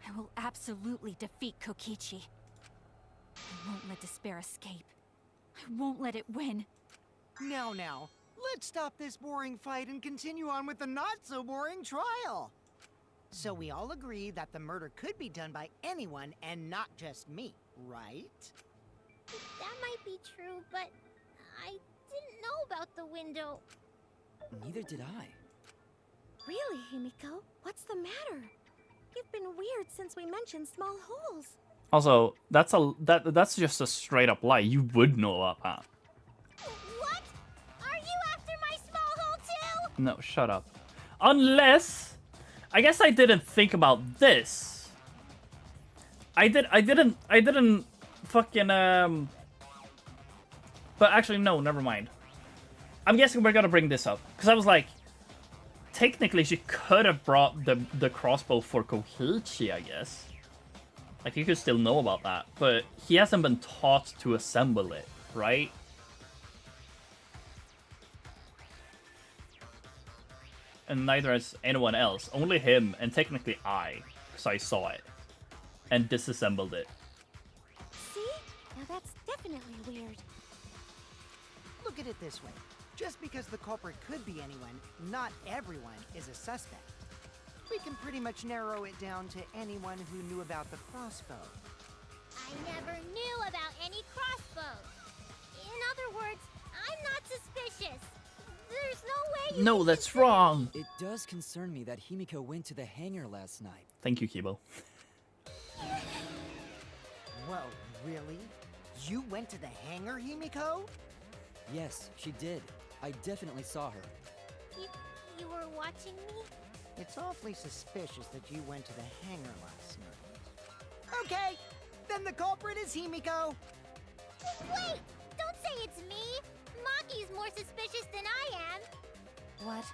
[SPEAKER 4] I will absolutely defeat Kokichi. I won't let despair escape. I won't let it win.
[SPEAKER 10] Now, let's stop this boring fight and continue on with the not-so-boring trial. So we all agree that the murder could be done by anyone and not just me, right?
[SPEAKER 17] That might be true, but I didn't know about the window.
[SPEAKER 18] Neither did I.
[SPEAKER 16] Really, Himiko? What's the matter? You've been weird since we mentioned small holes.
[SPEAKER 1] Also, that's just a straight up lie. You would know about that.
[SPEAKER 17] What? Are you after my small hole too?
[SPEAKER 1] No, shut up. Unless, I guess I didn't think about this. I didn't fucking But actually, no, never mind. I'm guessing we're gonna bring this up because I was like, technically, she could have brought the crossbow for Kokichi, I guess. Like, you could still know about that, but he hasn't been taught to assemble it, right? And neither has anyone else. Only him, and technically I, because I saw it. And disassembled it.
[SPEAKER 16] See? Now that's definitely weird.
[SPEAKER 10] Look at it this way. Just because the culprit could be anyone, not everyone is a suspect. We can pretty much narrow it down to anyone who knew about the crossbow.
[SPEAKER 17] I never knew about any crossbows. In other words, I'm not suspicious. There's no way you
[SPEAKER 1] No,
[SPEAKER 17] can
[SPEAKER 1] that's
[SPEAKER 17] consider-
[SPEAKER 1] wrong.
[SPEAKER 18] It does concern me that Himiko went to the hangar last night.
[SPEAKER 1] Thank you, Kibo.
[SPEAKER 10] Whoa, really? You went to the hangar, Himiko?
[SPEAKER 18] Yes, she did. I definitely saw her.
[SPEAKER 17] You were watching me?
[SPEAKER 10] It's awfully suspicious that you went to the hangar last night. Okay, then the culprit is Himiko.
[SPEAKER 17] Wait! Don't say it's me! Maki's more suspicious than I am.
[SPEAKER 4] What?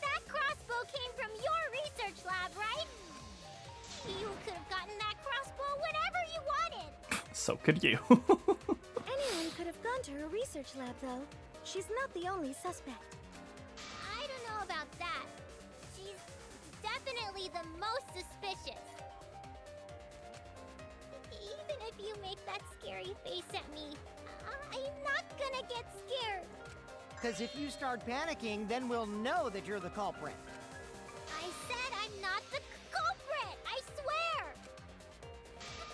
[SPEAKER 17] That crossbow came from your research lab, right? You could have gotten that crossbow whenever you wanted.
[SPEAKER 1] So could you.
[SPEAKER 16] Anyone could have gone to her research lab, though. She's not the only suspect.
[SPEAKER 17] I don't know about that. She's definitely the most suspicious. Even if you make that scary face at me, I'm not gonna get scared.
[SPEAKER 10] Because if you start panicking, then we'll know that you're the culprit.
[SPEAKER 17] I said I'm not the culprit! I swear!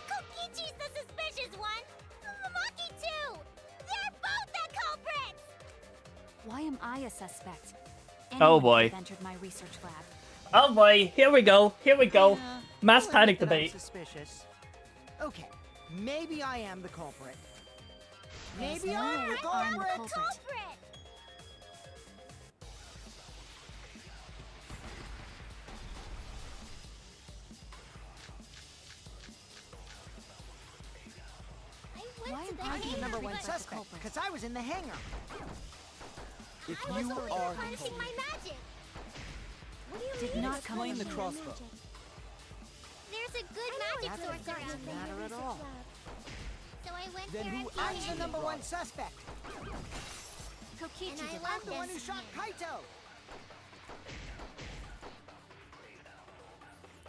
[SPEAKER 17] Kokichi's the suspicious one! Maki too! They're both the culprits!
[SPEAKER 4] Why am I a suspect?
[SPEAKER 1] Oh, boy.
[SPEAKER 4] Anyone could have entered my research lab.
[SPEAKER 1] Oh boy, here we go. Here we go. Mass
[SPEAKER 10] I'll
[SPEAKER 1] panic
[SPEAKER 10] admit that I'm
[SPEAKER 1] debate.
[SPEAKER 10] suspicious. Okay, maybe I am the culprit.
[SPEAKER 4] There's
[SPEAKER 10] Maybe
[SPEAKER 4] no
[SPEAKER 10] I'm
[SPEAKER 4] way
[SPEAKER 10] the
[SPEAKER 4] I'm the
[SPEAKER 10] culprit.
[SPEAKER 4] culprit.
[SPEAKER 17] Why
[SPEAKER 10] I'm the
[SPEAKER 17] hangar,
[SPEAKER 10] number one
[SPEAKER 17] but
[SPEAKER 10] suspect, because I was in the hangar.
[SPEAKER 18] If
[SPEAKER 17] I
[SPEAKER 18] you
[SPEAKER 17] was only
[SPEAKER 18] are the
[SPEAKER 17] harnessing
[SPEAKER 18] culprit,
[SPEAKER 17] my magic.
[SPEAKER 16] What do you
[SPEAKER 4] Did
[SPEAKER 16] mean?
[SPEAKER 4] not
[SPEAKER 16] it's
[SPEAKER 4] come
[SPEAKER 18] explain
[SPEAKER 16] from
[SPEAKER 18] the
[SPEAKER 16] your
[SPEAKER 18] crossbow.
[SPEAKER 16] magic?
[SPEAKER 17] There's a good
[SPEAKER 16] I know
[SPEAKER 17] magic
[SPEAKER 16] it's
[SPEAKER 17] source
[SPEAKER 16] from
[SPEAKER 17] around
[SPEAKER 16] your
[SPEAKER 17] here.
[SPEAKER 10] Matter at
[SPEAKER 16] research
[SPEAKER 10] all.
[SPEAKER 16] lab.
[SPEAKER 17] So I went
[SPEAKER 18] Then
[SPEAKER 17] there
[SPEAKER 18] who
[SPEAKER 17] empty
[SPEAKER 10] I'm the
[SPEAKER 18] actually
[SPEAKER 10] number
[SPEAKER 18] brought
[SPEAKER 10] one
[SPEAKER 18] it?
[SPEAKER 10] suspect.
[SPEAKER 4] Kokichi
[SPEAKER 17] And I
[SPEAKER 4] did
[SPEAKER 17] love
[SPEAKER 10] I'm the one who
[SPEAKER 17] this.
[SPEAKER 10] shot Kaito.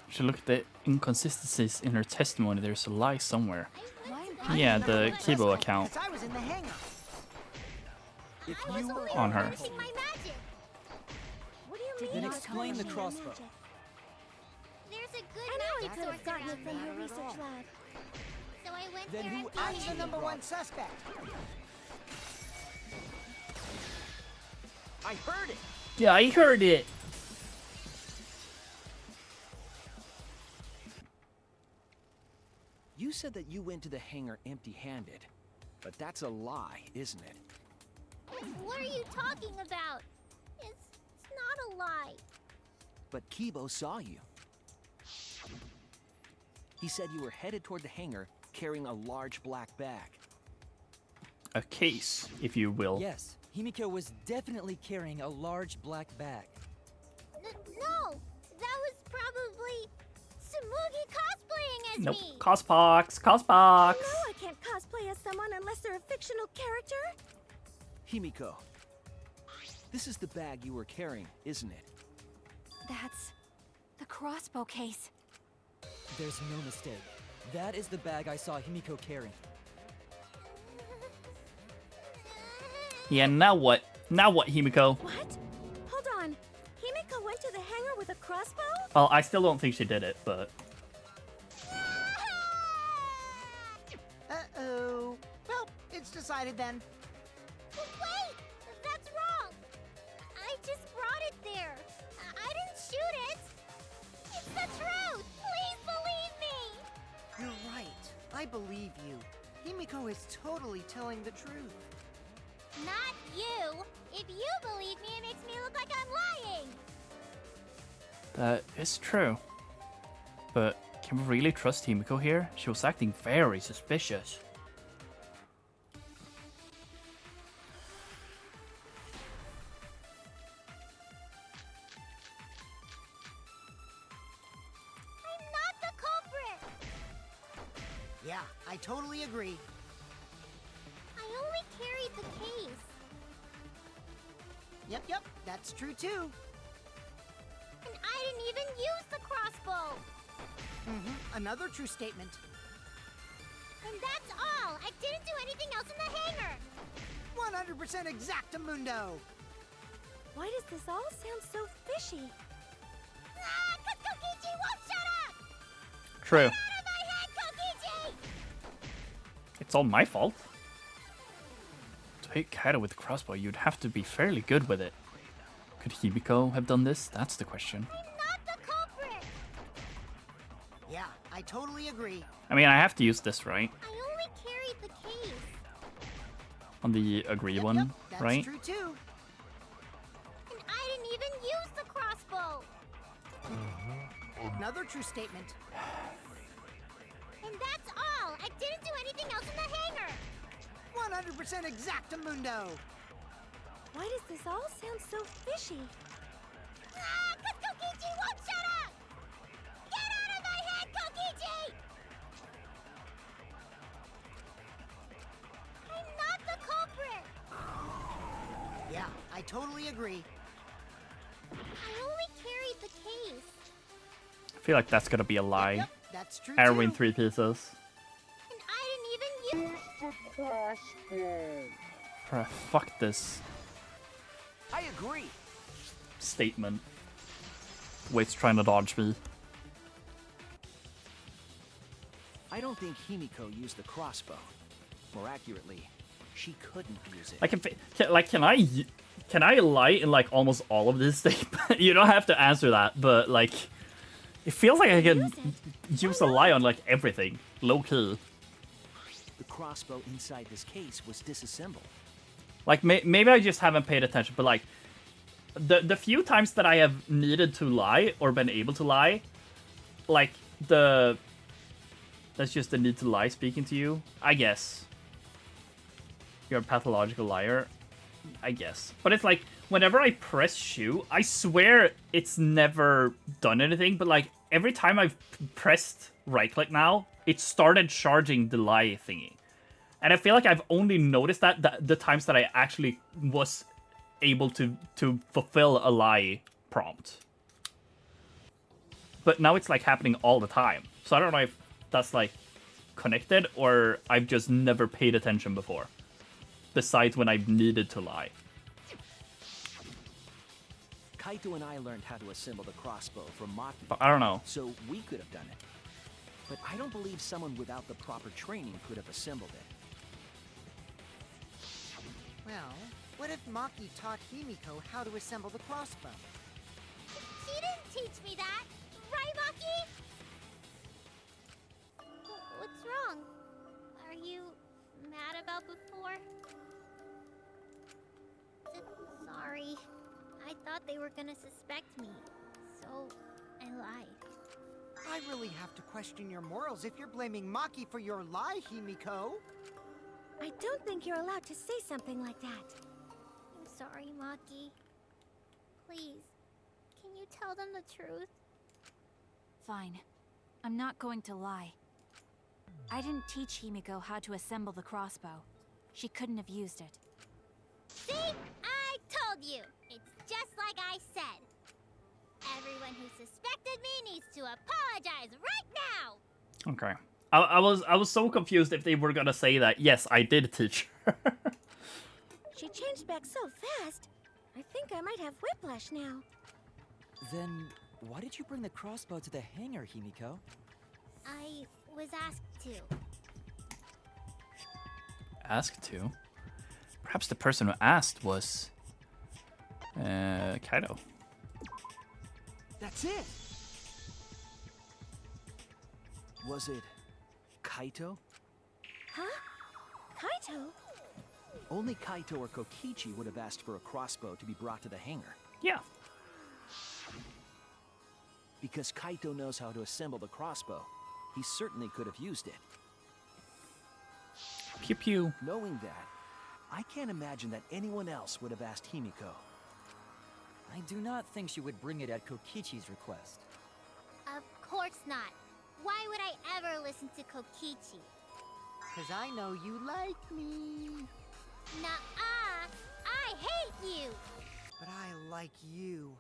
[SPEAKER 1] Should look at the inconsistencies in her testimony. There's a lie somewhere.
[SPEAKER 10] I'm
[SPEAKER 1] Yeah,
[SPEAKER 10] number
[SPEAKER 1] the
[SPEAKER 10] one
[SPEAKER 1] Kibo
[SPEAKER 10] suspect,
[SPEAKER 1] account.
[SPEAKER 10] 'cause I was in the hangar.
[SPEAKER 18] If
[SPEAKER 17] I was
[SPEAKER 18] you
[SPEAKER 17] only
[SPEAKER 1] on her.
[SPEAKER 17] harnessing my magic.
[SPEAKER 16] What do you
[SPEAKER 4] Did
[SPEAKER 16] mean?
[SPEAKER 4] not
[SPEAKER 16] it's
[SPEAKER 18] explain
[SPEAKER 16] from
[SPEAKER 18] the
[SPEAKER 16] your
[SPEAKER 18] crossbow.
[SPEAKER 16] magic? Tori could have gotten it from her research lab.
[SPEAKER 17] So I went
[SPEAKER 10] Then
[SPEAKER 17] there
[SPEAKER 10] who
[SPEAKER 17] and
[SPEAKER 10] is the number one suspect?
[SPEAKER 5] I heard it!
[SPEAKER 1] Yeah, I heard it.
[SPEAKER 5] You said that you went to the hangar empty-handed. But that's a lie, isn't it?
[SPEAKER 17] What are you talking about? It's not a lie.
[SPEAKER 5] But Kibo saw you. He said you were headed toward the hangar carrying a large black bag.
[SPEAKER 1] A case, if you will.
[SPEAKER 18] Yes, Himiko was definitely carrying a large black bag.
[SPEAKER 17] No, that was probably Tsumugi cosplaying as
[SPEAKER 1] Nope.
[SPEAKER 17] me.
[SPEAKER 1] Cospox.
[SPEAKER 16] No,
[SPEAKER 1] Cospox.
[SPEAKER 16] I can't cosplay as someone unless they're a fictional character.
[SPEAKER 5] Himiko, this is the bag you were carrying, isn't it?
[SPEAKER 4] That's the crossbow case.
[SPEAKER 18] There's no mistake. That is the bag I saw Himiko carrying.
[SPEAKER 1] Yeah, now what? Now what, Himiko?
[SPEAKER 16] What? Hold on. Himiko went to the hangar with a crossbow?
[SPEAKER 1] Well, I still don't think she did it, but...
[SPEAKER 10] Uh-oh. Well, it's decided then.
[SPEAKER 17] Wait, that's wrong. I just brought it there. I didn't shoot it. It's the truth. Please believe me.
[SPEAKER 10] You're right. I believe you. Himiko is totally telling the truth.
[SPEAKER 17] Not you. If you believe me, it makes me look like I'm lying.
[SPEAKER 1] That is true. But can we really trust Himiko here? She was acting very suspicious.
[SPEAKER 17] I'm not the culprit.
[SPEAKER 10] Yeah, I totally agree.
[SPEAKER 17] I only carried the case.
[SPEAKER 10] Yep, that's true too.
[SPEAKER 17] And I didn't even use the crossbow.
[SPEAKER 10] Another true statement.
[SPEAKER 17] And that's all. I didn't do anything else in the hangar.
[SPEAKER 10] 100% exactamundo.
[SPEAKER 16] Why does this all sound so fishy?
[SPEAKER 17] Ah, 'cause Kokichi won't shut up!
[SPEAKER 1] True.
[SPEAKER 17] Out of my head, Kokichi!
[SPEAKER 1] It's all my fault. To hit Kaito with the crossbow, you'd have to be fairly good with it. Could Himiko have done this? That's the question.
[SPEAKER 17] I'm not the culprit.
[SPEAKER 10] Yeah, I totally agree.
[SPEAKER 1] I mean, I have to use this, right?
[SPEAKER 17] I only carried the case.
[SPEAKER 1] On the agree one,
[SPEAKER 10] That's
[SPEAKER 1] right?
[SPEAKER 10] true too.
[SPEAKER 17] And I didn't even use the crossbow.
[SPEAKER 10] Another true statement.
[SPEAKER 17] And that's all. I didn't do anything else in the hangar.
[SPEAKER 10] 100% exactamundo.
[SPEAKER 16] Why does this all sound so fishy?
[SPEAKER 17] Ah, 'cause Kokichi won't shut up! Get out of my head, Kokichi! I'm not the culprit.
[SPEAKER 10] Yeah, I totally agree.
[SPEAKER 17] I only carried the case.
[SPEAKER 1] I feel like that's gonna be a lie.
[SPEAKER 10] That's true
[SPEAKER 1] Arrowing
[SPEAKER 10] too.
[SPEAKER 1] 3 pieces.
[SPEAKER 17] And I didn't even use the crossbow.
[SPEAKER 1] Bruh, fuck this
[SPEAKER 5] I agree.
[SPEAKER 1] statement. The way it's trying to dodge me.
[SPEAKER 5] I don't think Himiko used the crossbow. More accurately, she couldn't use it.
[SPEAKER 1] Can I lie in like almost all of this statement? You don't have to answer that, but like, it feels like I can use a lie on like everything, low key.
[SPEAKER 5] The crossbow inside this case was disassembled.
[SPEAKER 1] Like maybe I just haven't paid attention, but like the few times that I have needed to lie or been able to lie, like that's just the need to lie speaking to you, I guess. You're a pathological liar, I guess. But it's like, whenever I press shoot, I swear it's never done anything, but like, every time I've pressed right-click now, it started charging the lie thingy. And I feel like I've only noticed that the times that I actually was able to fulfill a lie prompt. But now it's like happening all the time. So I don't know if that's like connected or I've just never paid attention before. Besides when I've needed to lie.
[SPEAKER 5] Kaito and I learned how to assemble the crossbow from Maki.
[SPEAKER 1] But I don't know.
[SPEAKER 5] So we could have done it. But I don't believe someone without the proper training could have assembled it.
[SPEAKER 10] Well, what if Maki taught Himiko how to assemble the crossbow?
[SPEAKER 17] She didn't teach me that, right, Maki? What's wrong? Are you mad about before? Sorry. I thought they were gonna suspect me, so I lied.
[SPEAKER 10] I really have to question your morals if you're blaming Maki for your lie, Himiko.
[SPEAKER 16] I don't think you're allowed to say something like that.
[SPEAKER 17] I'm sorry, Maki. Please, can you tell them the truth?
[SPEAKER 4] Fine. I'm not going to lie. I didn't teach Himiko how to assemble the crossbow. She couldn't have used it.
[SPEAKER 17] See? I told you! It's just like I said. Everyone who suspected me needs to apologize right now!
[SPEAKER 1] Okay. I was so confused if they were gonna say that. Yes, I did teach her.
[SPEAKER 16] She changed back so fast. I think I might have whiplash now.
[SPEAKER 18] Then, why did you bring the crossbow to the hangar, Himiko?
[SPEAKER 17] I was asked to.
[SPEAKER 1] Asked to? Perhaps the person who asked was... Kaito.
[SPEAKER 5] That's it! Was it Kaito?
[SPEAKER 16] Huh? Kaito?
[SPEAKER 5] Only Kaito or Kokichi would have asked for a crossbow to be brought to the hangar.
[SPEAKER 1] Yeah.
[SPEAKER 5] Because Kaito knows how to assemble the crossbow, he certainly could have used it.
[SPEAKER 1] Pew pew.
[SPEAKER 5] Knowing that, I can't imagine that anyone else would have asked Himiko.
[SPEAKER 18] I do not think she would bring it at Kokichi's request.
[SPEAKER 17] Of course not. Why would I ever listen to Kokichi?
[SPEAKER 10] Cause I know you like me.
[SPEAKER 17] Nuh-uh! I hate you!
[SPEAKER 10] But I like you.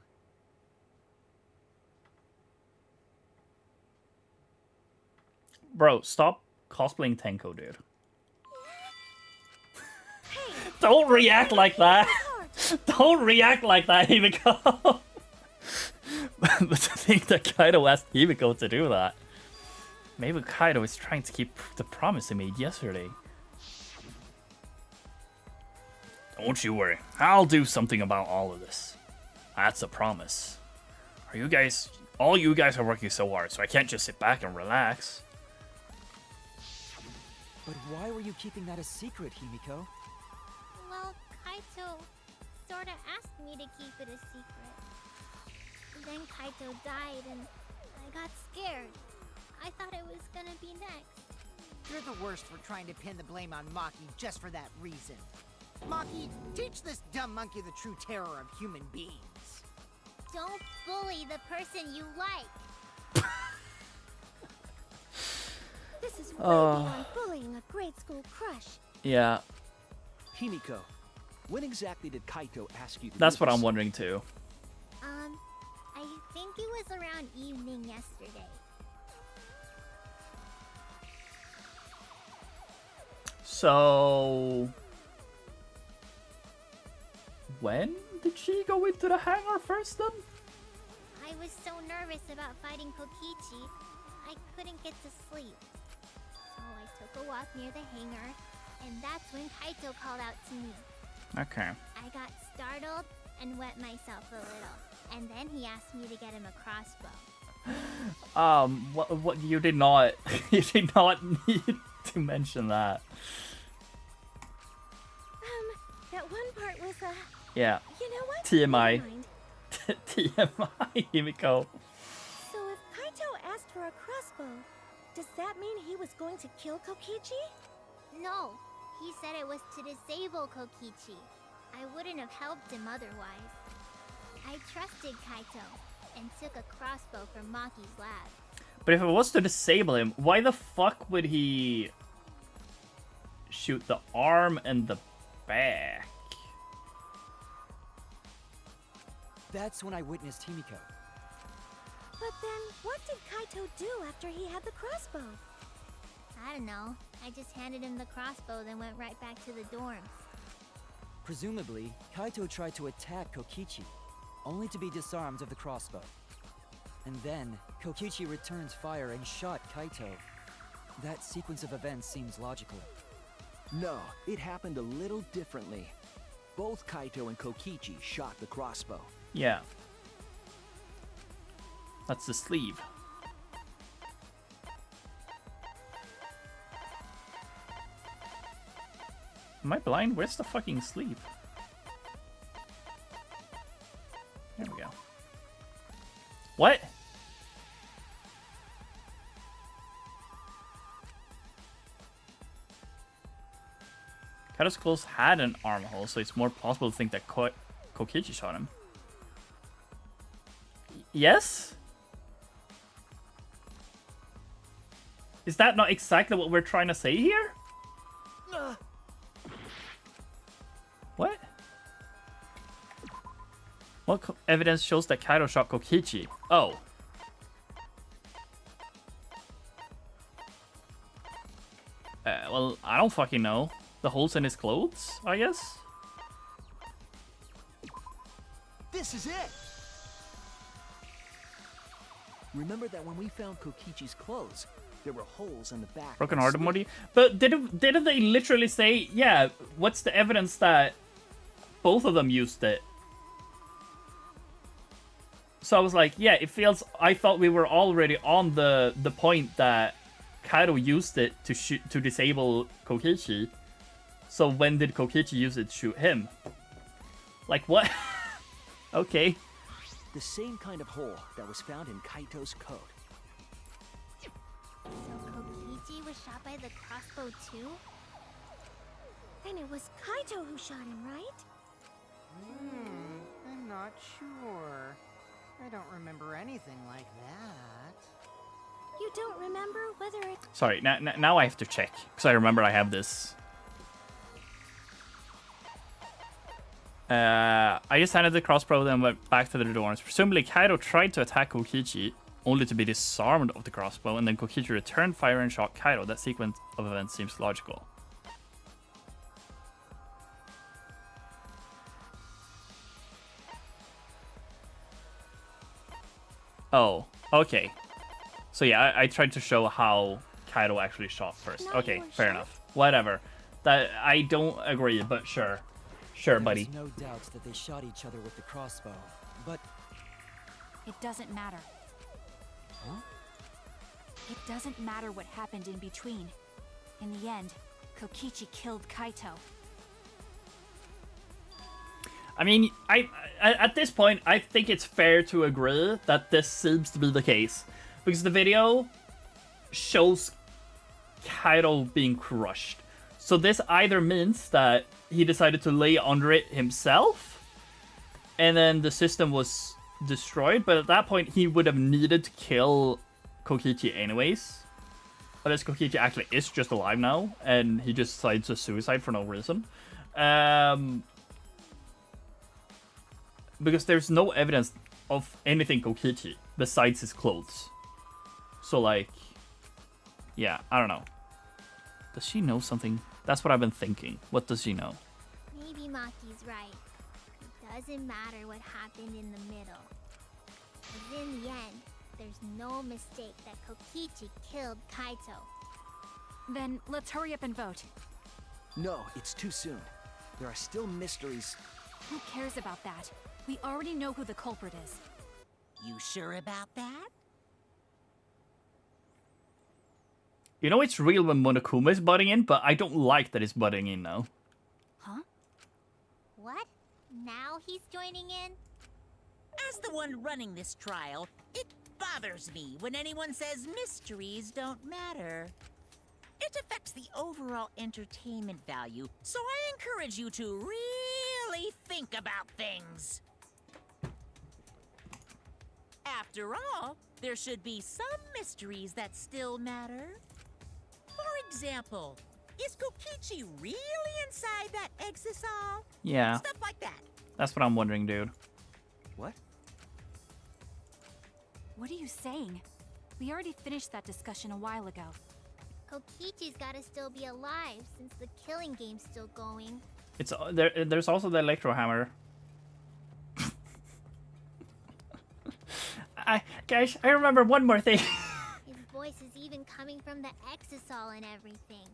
[SPEAKER 1] Bro, stop cosplaying Tenko, dude. Don't react like that. Don't react like that, Himiko. But to think that Kaito asked Himiko to do that. Maybe Kaito is trying to keep the promise he made yesterday. Don't you worry. I'll do something about all of this. That's a promise. Are you guys... All you guys are working so hard, so I can't just sit back and relax.
[SPEAKER 18] But why were you keeping that a secret, Himiko?
[SPEAKER 17] Well, Kaito sorta asked me to keep it a secret. Then Kaito died and I got scared. I thought it was gonna be next.
[SPEAKER 10] You're the worst for trying to pin the blame on Maki just for that reason. Maki, teach this dumb monkey the true terror of human beings.
[SPEAKER 17] Don't bully the person you like.
[SPEAKER 16] This is way beyond bullying a grade school crush.
[SPEAKER 1] Yeah.
[SPEAKER 5] Himiko, when exactly did Kaito ask you to
[SPEAKER 1] That's
[SPEAKER 5] do
[SPEAKER 1] what
[SPEAKER 5] this?
[SPEAKER 1] I'm wondering too.
[SPEAKER 17] I think it was around evening yesterday.
[SPEAKER 1] So... When did she go into the hangar first then?
[SPEAKER 17] I was so nervous about fighting Kokichi, I couldn't get to sleep. So I took a walk near the hangar, and that's when Kaito called out to me.
[SPEAKER 1] Okay.
[SPEAKER 17] I got startled and wet myself a little, and then he asked me to get him a crossbow.
[SPEAKER 1] What you did not you did not need to mention that.
[SPEAKER 16] That one part was
[SPEAKER 1] Yeah.
[SPEAKER 16] You know what?
[SPEAKER 1] TMI.
[SPEAKER 16] Never mind.
[SPEAKER 1] TMI, Himiko.
[SPEAKER 16] So if Kaito asked for a crossbow, does that mean he was going to kill Kokichi?
[SPEAKER 17] No, he said it was to disable Kokichi. I wouldn't have helped him otherwise. I trusted Kaito and took a crossbow from Maki's lab.
[SPEAKER 1] But if it was to disable him, why the fuck would he shoot the arm and the back?
[SPEAKER 18] That's when I witnessed Himiko.
[SPEAKER 16] But then, what did Kaito do after he had the crossbow?
[SPEAKER 17] I don't know. I just handed him the crossbow, then went right back to the dorms.
[SPEAKER 18] Presumably, Kaito tried to attack Kokichi. only to be disarmed of the crossbow. And then, Kokichi returns fire and shot Kaito. That sequence of events seems logical.
[SPEAKER 5] No, it happened a little differently. Both Kaito and Kokichi shot the crossbow.
[SPEAKER 1] Yeah. That's the sleeve. Am I blind? Where's the fucking sleeve? There we go. What? Kaido's clothes had an armhole, so it's more possible to think that Kokichi shot him. Yes? Is that not exactly what we're trying to say here? What? What evidence shows that Kaido shot Kokichi? Oh. Well, I don't fucking know. The holes in his clothes, I guess?
[SPEAKER 5] This is it! Remember that when we found Kokichi's clothes, there were holes in the back.
[SPEAKER 1] Broken heart emoji. But didn't they literally say, yeah, what's the evidence that both of them used it? So I was like, yeah, it feels... I thought we were already on the point that Kaido used it to disable Kokichi. So when did Kokichi use it to shoot him? Like, what? Okay.
[SPEAKER 5] The same kind of hole that was found in Kaito's coat.
[SPEAKER 17] So Kokichi was shot by the crossbow too?
[SPEAKER 16] Then it was Kaito who shot him, right?
[SPEAKER 10] I'm not sure. I don't remember anything like that.
[SPEAKER 16] You don't remember whether it...
[SPEAKER 1] Sorry, now I have to check. Because I remember I have this. I just handed the crossbow then went back to the dorms. Presumably Kaido tried to attack Kokichi, only to be disarmed of the crossbow, and then Kokichi returned fire and shot Kaido. That sequence of events seems logical. Oh, okay. So yeah, I tried to show how Kaido actually shot first. Okay, fair enough. Whatever. That I don't agree, but sure. Sure, buddy.
[SPEAKER 18] There's no doubt that they shot each other with the crossbow, but...
[SPEAKER 4] It doesn't matter.
[SPEAKER 18] Huh?
[SPEAKER 4] It doesn't matter what happened in between. In the end, Kokichi killed Kaito.
[SPEAKER 1] I mean, at this point, I think it's fair to agree that this seems to be the case. Because the video shows Kaido being crushed. So this either means that he decided to lay under it himself, and then the system was destroyed, but at that point he would have needed to kill Kokichi anyways. Unless Kokichi actually is just alive now, and he just decides to suicide for no reason. Because there's no evidence of anything Kokichi besides his clothes. So like, yeah, I don't know. Does she know something? That's what I've been thinking. What does she know?
[SPEAKER 17] Maybe Maki's right. It doesn't matter what happened in the middle. Because in the end, there's no mistake that Kokichi killed Kaito.
[SPEAKER 4] Then let's hurry up and vote.
[SPEAKER 5] No, it's too soon. There are still mysteries.
[SPEAKER 4] Who cares about that? We already know who the culprit is.
[SPEAKER 6] You sure about that?
[SPEAKER 1] You know it's real when Monokuma is butting in, but I don't like that he's butting in now.
[SPEAKER 4] Huh?
[SPEAKER 17] What? Now he's joining in?
[SPEAKER 6] As the one running this trial, it bothers me when anyone says mysteries don't matter. It affects the overall entertainment value, so I encourage you to really think about things. After all, there should be some mysteries that still matter. For example, is Kokichi really inside that exisal?
[SPEAKER 1] Yeah.
[SPEAKER 6] Stuff like that.
[SPEAKER 1] That's what I'm wondering, dude.
[SPEAKER 5] What?
[SPEAKER 4] What are you saying? We already finished that discussion a while ago.
[SPEAKER 17] Kokichi's gotta still be alive since the killing game's still going.
[SPEAKER 1] It's there's also the electro hammer. Guys, I remember one more thing.
[SPEAKER 17] His voice is even coming from the exisal and everything.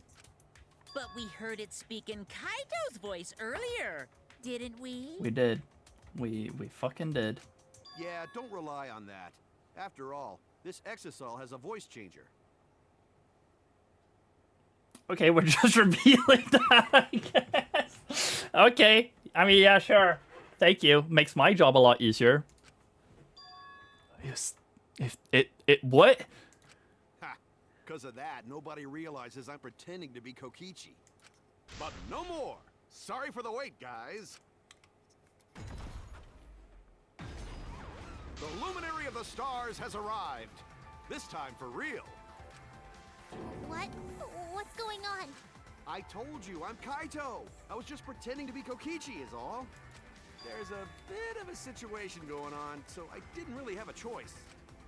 [SPEAKER 6] But we heard it speak in Kaito's voice earlier, didn't we?
[SPEAKER 1] We did. We fucking did.
[SPEAKER 19] Yeah, don't rely on that. After all, this exisal has a voice changer.
[SPEAKER 1] Okay, we're just revealing that, I guess. Okay. I mean, yeah, sure. Thank you. Makes my job a lot easier. Yes. If it what?
[SPEAKER 19] Ha! Because of that, nobody realizes I'm pretending to be Kokichi. But no more! Sorry for the wait, guys! The luminary of the stars has arrived. This time for real.
[SPEAKER 17] What? What's going on?
[SPEAKER 19] I told you, I'm Kaito. I was just pretending to be Kokichi is all. There's a bit of a situation going on, so I didn't really have a choice.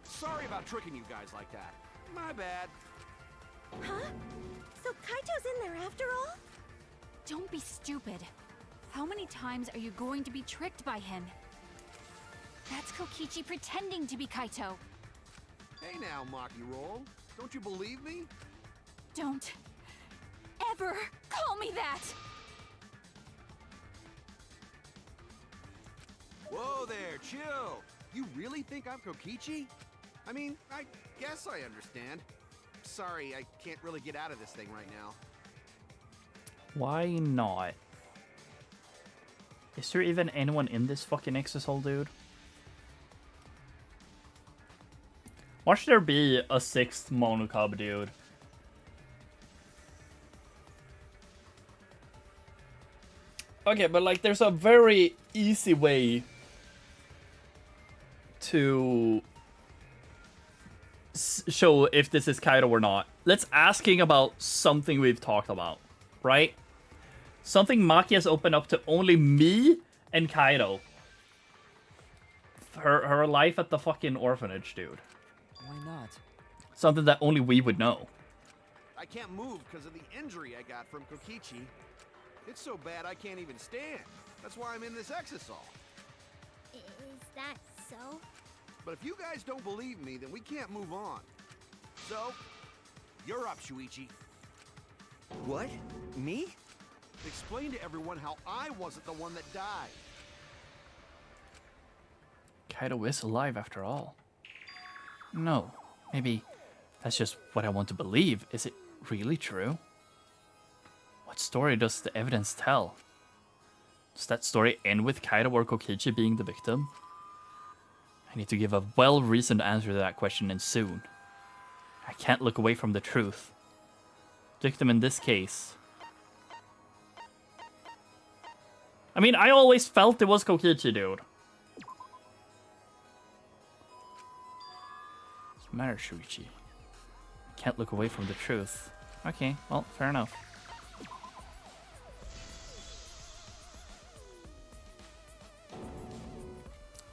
[SPEAKER 19] Sorry about tricking you guys like that. My bad.
[SPEAKER 16] Huh? So Kaito's in there after all?
[SPEAKER 4] Don't be stupid. How many times are you going to be tricked by him? That's Kokichi pretending to be Kaito.
[SPEAKER 19] Hey now, Maki Roll. Don't you believe me?
[SPEAKER 4] Don't ever call me that!
[SPEAKER 19] Whoa there, chill. You really think I'm Kokichi? I mean, I guess I understand. Sorry, I can't really get out of this thing right now.
[SPEAKER 1] Why not? Is there even anyone in this fucking exisal, dude? Why should there be a 6th monocub, dude? Okay, but like, there's a very easy way to show if this is Kaito or not. Let's asking about something we've talked about, right? Something Maki has opened up to only me and Kaito. Her life at the fucking orphanage, dude.
[SPEAKER 18] Why not?
[SPEAKER 1] Something that only we would know.
[SPEAKER 19] I can't move because of the injury I got from Kokichi. It's so bad I can't even stand. That's why I'm in this exisal.
[SPEAKER 17] Is that so?
[SPEAKER 19] But if you guys don't believe me, then we can't move on. So, you're up, Shuichi.
[SPEAKER 5] What? Me?
[SPEAKER 19] Explain to everyone how I wasn't the one that died.
[SPEAKER 1] Kaito is alive after all. No, maybe that's just what I want to believe. Is it really true? What story does the evidence tell? Does that story end with Kaito or Kokichi being the victim? I need to give a well-reasoned answer to that question, and soon. I can't look away from the truth. Victim in this case. I mean, I always felt it was Kokichi, dude. What's the matter, Shuichi? Can't look away from the truth. Okay, well, fair enough.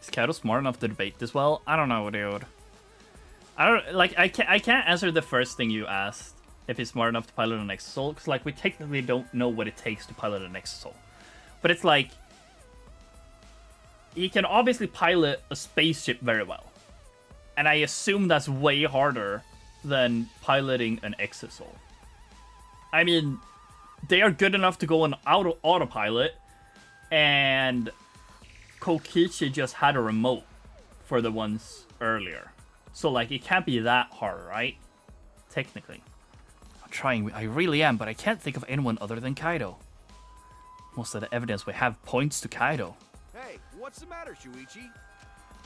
[SPEAKER 1] Is Kaito smart enough to debate this well? I don't know, dude. I can't answer the first thing you asked, if he's smart enough to pilot an exisal, because like we technically don't know what it takes to pilot an exisal. But it's like he can obviously pilot a spaceship very well. And I assume that's way harder than piloting an exisal. I mean, they are good enough to go on autopilot, and Kokichi just had a remote for the ones earlier. So, like, it can't be that hard, right? Technically. I'm trying, I really am, but I can't think of anyone other than Kaito. Most of the evidence we have points to Kaito.
[SPEAKER 19] Hey, what's the matter, Shuichi?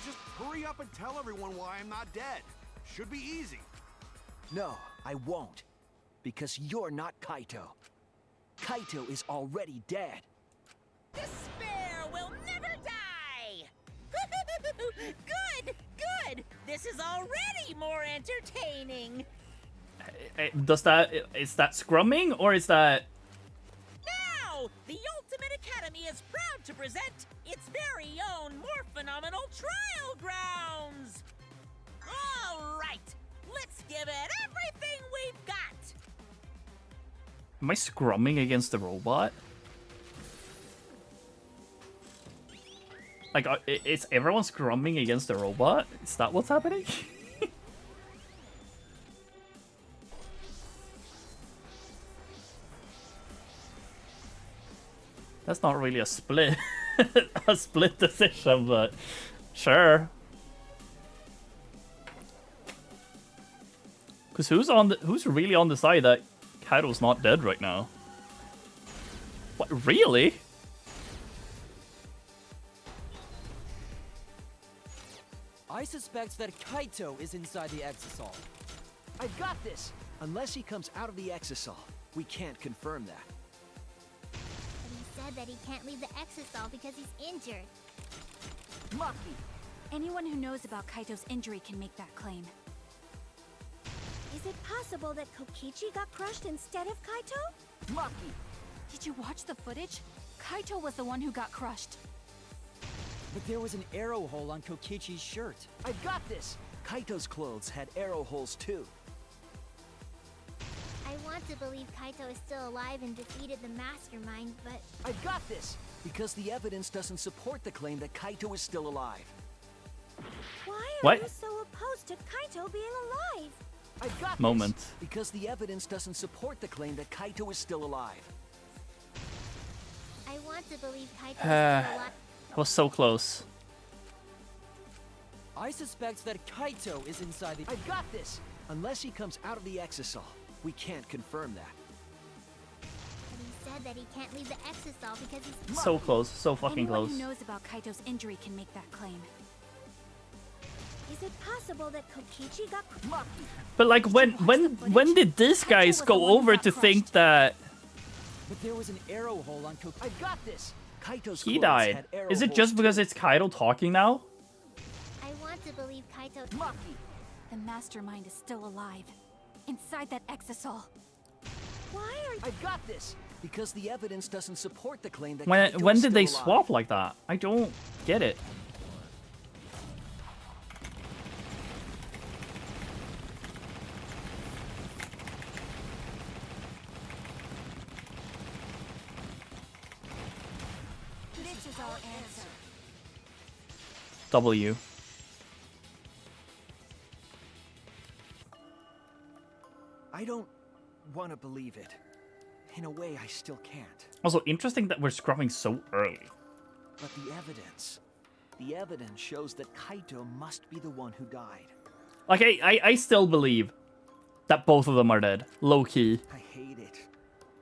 [SPEAKER 19] Just hurry up and tell everyone why I'm not dead. Should be easy.
[SPEAKER 5] No, I won't. Because you're not Kaito. Kaito is already dead.
[SPEAKER 6] Despair will never die! Good! Good! This is already more entertaining!
[SPEAKER 1] Does that... Is that scrumming, or is that...
[SPEAKER 6] Now, the Ultimate Academy is proud to present its very own more phenomenal trial grounds! Alright, let's give it everything we've got!
[SPEAKER 1] Am I scrumming against the robot? Like, is everyone scrumming against the robot? Is that what's happening? That's not really a split, a split decision, but sure. Cause who's really on the side that Kaito's not dead right now? What, really?
[SPEAKER 18] I suspect that Kaito is inside the Exisal.
[SPEAKER 5] I've got this! Unless he comes out of the Exisal, we can't confirm that.
[SPEAKER 17] But he said that he can't leave the Exisal because he's injured.
[SPEAKER 4] Maki! Anyone who knows about Kaito's injury can make that claim.
[SPEAKER 16] Is it possible that Kokichi got crushed instead of Kaito?
[SPEAKER 4] Maki! Did you watch the footage? Kaito was the one who got crushed.
[SPEAKER 18] But there was an arrow hole on Kokichi's shirt.
[SPEAKER 5] I've got this! Kaito's clothes had arrow holes too.
[SPEAKER 17] I want to believe Kaito is still alive and defeated the Mastermind, but...
[SPEAKER 5] I've got this! Because the evidence doesn't support the claim that Kaito is still alive.
[SPEAKER 16] Why are you so opposed to Kaito being alive?
[SPEAKER 5] I've got
[SPEAKER 1] Moment.
[SPEAKER 5] This because the evidence doesn't support the claim that Kaito is still alive.
[SPEAKER 17] I want to believe Kaito is still alive.
[SPEAKER 1] That was so close.
[SPEAKER 18] I suspect that Kaito is inside the...
[SPEAKER 5] I've got this! Unless he comes out of the Exisal, we can't confirm that.
[SPEAKER 17] But he said that he can't leave the Exisal because he's...
[SPEAKER 1] So close, so fucking
[SPEAKER 4] Anyone
[SPEAKER 1] close.
[SPEAKER 4] who knows about Kaito's injury can make that claim.
[SPEAKER 16] Is it possible that Kokichi got...
[SPEAKER 1] But like, when did these guys go over to think that
[SPEAKER 18] But there was an arrow hole on Kokichi.
[SPEAKER 5] I've got this! Kaito's
[SPEAKER 1] he
[SPEAKER 5] clothes
[SPEAKER 1] died?
[SPEAKER 5] had arrow
[SPEAKER 1] Is it
[SPEAKER 5] holes
[SPEAKER 1] just because
[SPEAKER 5] too.
[SPEAKER 1] it's Kaito talking now?
[SPEAKER 17] I want to believe Kaito...
[SPEAKER 4] The Mastermind is still alive. Inside that Exisal.
[SPEAKER 16] Why are you...
[SPEAKER 5] I've got this! Because the evidence doesn't support the claim that
[SPEAKER 1] When
[SPEAKER 5] Kaito
[SPEAKER 1] when
[SPEAKER 5] is
[SPEAKER 1] did they
[SPEAKER 5] still alive.
[SPEAKER 1] swap like that? I don't get it.
[SPEAKER 4] This is our answer.
[SPEAKER 1] W.
[SPEAKER 5] I don't want to believe it. In a way, I still can't.
[SPEAKER 1] Also, interesting that we're scrubbing so early.
[SPEAKER 5] But the evidence shows that Kaito must be the one who died.
[SPEAKER 1] Like, I still believe that both of them are dead. Low key.
[SPEAKER 5] I hate it.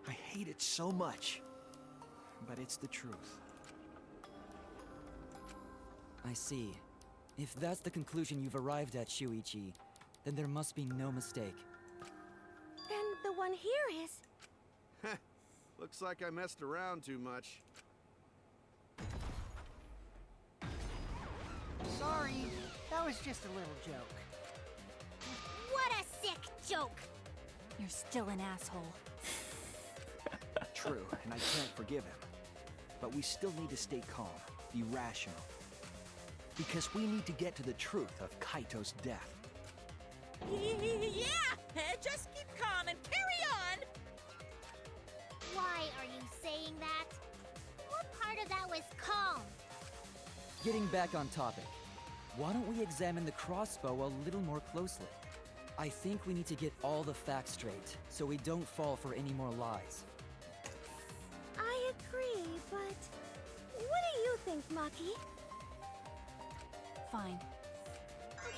[SPEAKER 5] I hate it so much. But it's the truth.
[SPEAKER 18] I see. If that's the conclusion you've arrived at, Shuichi, then there must be no mistake.
[SPEAKER 16] Then the one here is...
[SPEAKER 19] Looks like I messed around too much.
[SPEAKER 10] Sorry, that was just a little joke.
[SPEAKER 17] What a sick joke!
[SPEAKER 4] You're still an asshole.
[SPEAKER 5] True, and I can't forgive him. But we still need to stay calm, be rational. Because we need to get to the truth of Kaito's death.
[SPEAKER 6] Yeah! Just keep calm and carry on!
[SPEAKER 17] Why are you saying that? What part of that was calm?
[SPEAKER 18] Getting back on topic, why don't we examine the crossbow a little more closely? I think we need to get all the facts straight, so we don't fall for any more lies.
[SPEAKER 16] I agree, but... What do you think, Maki?
[SPEAKER 4] Fine.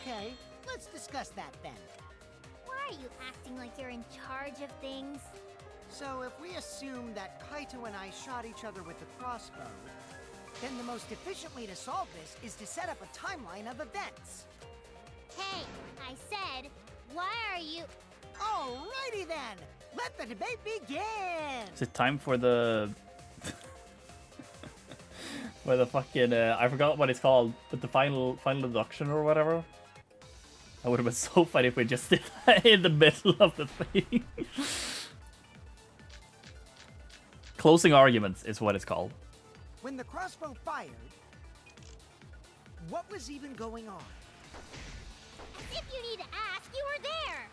[SPEAKER 10] Okay, let's discuss that then.
[SPEAKER 17] Why are you acting like you're in charge of things?
[SPEAKER 10] So if we assume that Kaito and I shot each other with the crossbow, then the most efficient way to solve this is to set up a timeline of events.
[SPEAKER 17] Hey, I said, why are you...
[SPEAKER 10] Alrighty then! Let the debate begin!
[SPEAKER 1] Is it time for the... for the fucking... I forgot what it's called, but the final deduction or whatever? That would have been so funny if we just did that in the middle of the thing. Closing arguments is what it's called.
[SPEAKER 10] When the crossbow fired, what was even going on?
[SPEAKER 17] As if you need to ask, you were there!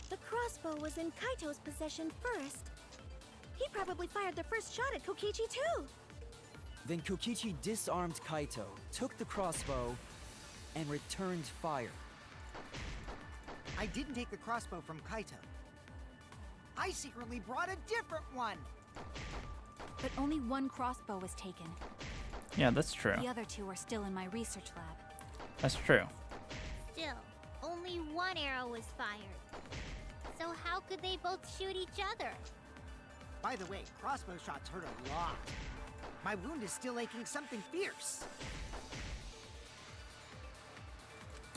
[SPEAKER 16] The crossbow was in Kaito's possession first. He probably fired the first shot at Kokichi too.
[SPEAKER 18] Then Kokichi disarmed Kaito, took the crossbow, and returned fire.
[SPEAKER 10] I didn't take the crossbow from Kaito. I secretly brought a different one.
[SPEAKER 4] But only one crossbow was taken.
[SPEAKER 1] Yeah, that's true.
[SPEAKER 4] The other two are still in my research lab.
[SPEAKER 1] That's true.
[SPEAKER 17] Still, only one arrow was fired. So how could they both shoot each other?
[SPEAKER 10] By the way, crossbow shots hurt a lot. My wound is still aching something fierce.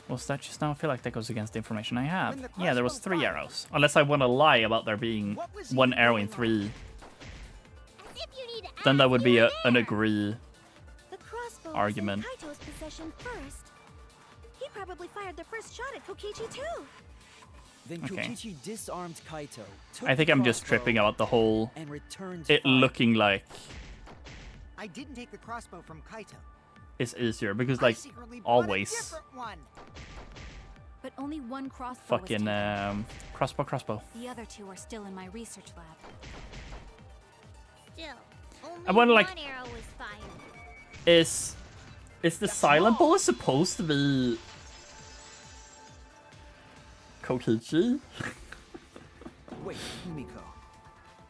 [SPEAKER 1] Was that just now? I feel like that goes against the information I have.
[SPEAKER 10] The
[SPEAKER 1] Yeah, there was 3
[SPEAKER 10] fired,
[SPEAKER 1] arrows. Unless I want to lie about there being 1 arrow in 3. Then that would be an agree
[SPEAKER 16] The crossbow
[SPEAKER 1] argument.
[SPEAKER 16] was in Kaito's possession first. He probably fired the first shot at Kokichi too.
[SPEAKER 18] Then
[SPEAKER 1] Okay.
[SPEAKER 18] Kokichi disarmed Kaito, took
[SPEAKER 1] I think
[SPEAKER 18] the
[SPEAKER 1] I'm just
[SPEAKER 18] crossbow,
[SPEAKER 1] tripping out the whole
[SPEAKER 18] and returned
[SPEAKER 1] it
[SPEAKER 18] fire.
[SPEAKER 1] looking like
[SPEAKER 10] I didn't take the crossbow from Kaito.
[SPEAKER 1] it's easier because
[SPEAKER 10] I
[SPEAKER 1] like
[SPEAKER 10] secretly brought a
[SPEAKER 1] always
[SPEAKER 10] different one.
[SPEAKER 4] But only one crossbow was
[SPEAKER 1] fucking
[SPEAKER 4] taken.
[SPEAKER 1] crossbow.
[SPEAKER 4] The other two are still in my research lab.
[SPEAKER 17] Still, only
[SPEAKER 1] I wonder, like,
[SPEAKER 17] one arrow was fired.
[SPEAKER 1] Is the silent bullet supposed to be Kokichi?
[SPEAKER 5] Wait, Himiko.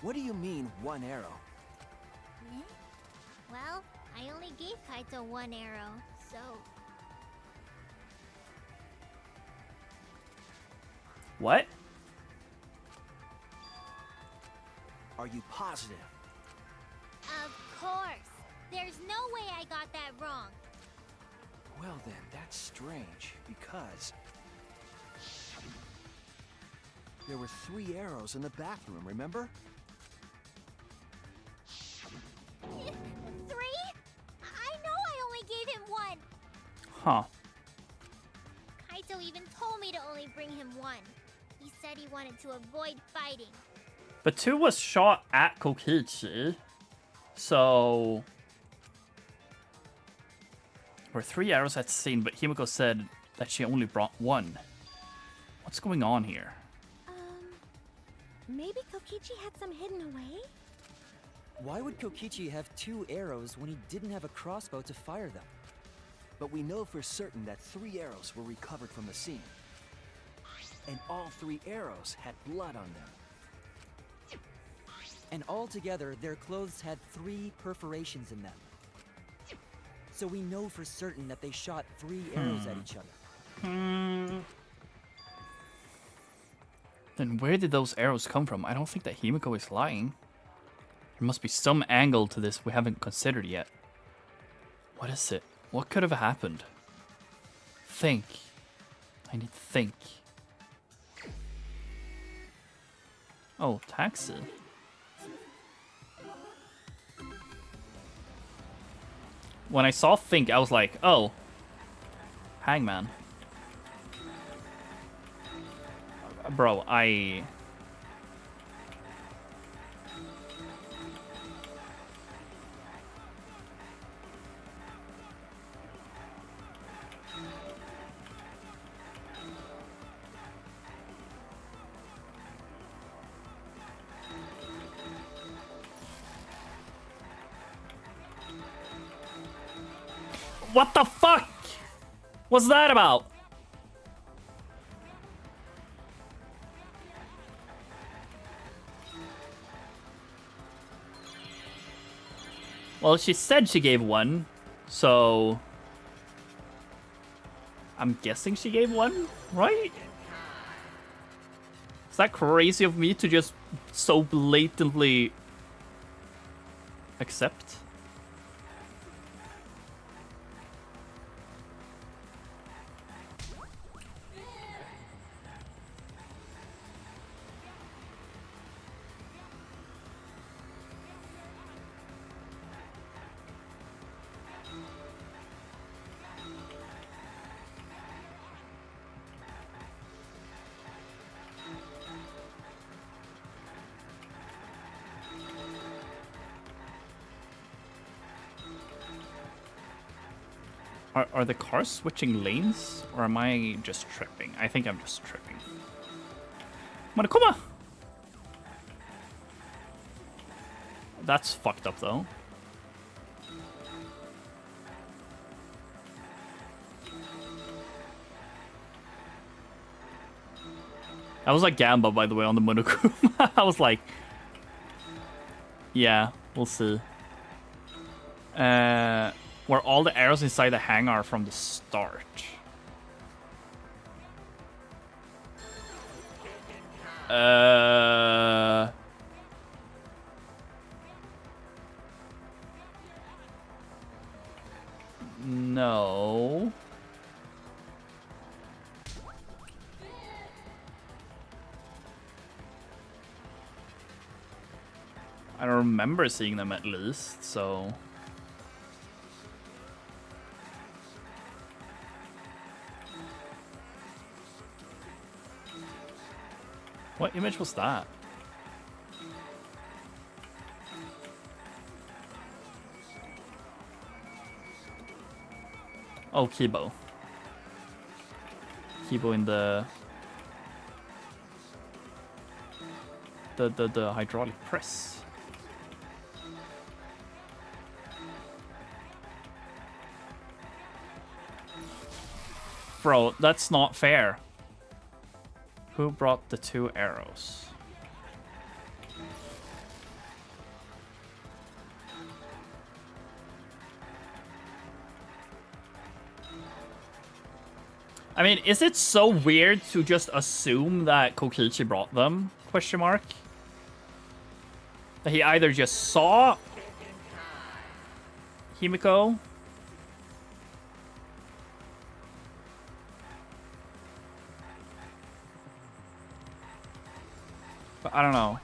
[SPEAKER 5] What do you mean, 1 arrow?
[SPEAKER 17] Me? Well, I only gave Kaito 1 arrow, so...
[SPEAKER 1] What?
[SPEAKER 5] Are you positive?
[SPEAKER 17] Of course! There's no way I got that wrong.
[SPEAKER 5] Well then, that's strange, because... there were 3 arrows in the bathroom, remember?
[SPEAKER 17] 3? I know I only gave him 1.
[SPEAKER 1] Huh.
[SPEAKER 17] Kaito even told me to only bring him 1. He said he wanted to avoid fighting.
[SPEAKER 1] But 2 was shot at Kokichi. So were 3 arrows at scene, but Himiko said that she only brought 1. What's going on here?
[SPEAKER 16] Maybe Kokichi had some hidden away?
[SPEAKER 18] Why would Kokichi have 2 arrows when he didn't have a crossbow to fire them?
[SPEAKER 5] But we know for certain that 3 arrows were recovered from the scene. And all 3 arrows had blood on them.
[SPEAKER 18] And altogether, their clothes had 3 perforations in them. So we know for certain that they shot 3 arrows at each other.
[SPEAKER 1] Then where did those arrows come from? I don't think that Himiko is lying. There must be some angle to this we haven't considered yet. What is it? What could have happened? Think. I need to think. Oh, taxi. When I saw think, I was like, oh, Hangman. Bro, What the fuck? What's that about? Well, she said she gave 1, so I'm guessing she gave 1, right? Is that crazy of me to just so blatantly accept? Are the cars switching lanes, or am I just tripping? I think I'm just tripping. Monokuma! That's fucked up, though. I was like Gamba, by the way, on the Monokuma. I was like, yeah, we'll see. Were all the arrows inside the hangar from the start? No. I don't remember seeing them at least, so... What image was that? Oh, Kibo. Kibo in the hydraulic press. Bro, that's not fair. Who brought the 2 arrows? I mean, is it so weird to just assume that Kokichi brought them? Question mark. That he either just saw Himiko. But I don't know.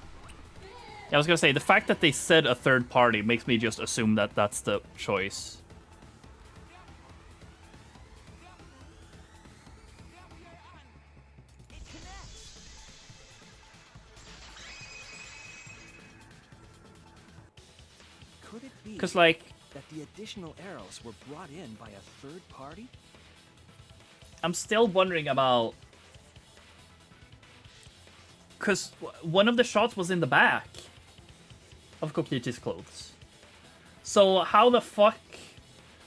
[SPEAKER 1] Yeah, I was gonna say, the fact that they said a third party makes me just assume that that's the choice.
[SPEAKER 5] Could it be
[SPEAKER 1] 'Cause, like,
[SPEAKER 5] that the additional arrows were brought in by a third party?
[SPEAKER 1] I'm still wondering about... Because one of the shots was in the back of Kokichi's clothes. So how the fuck...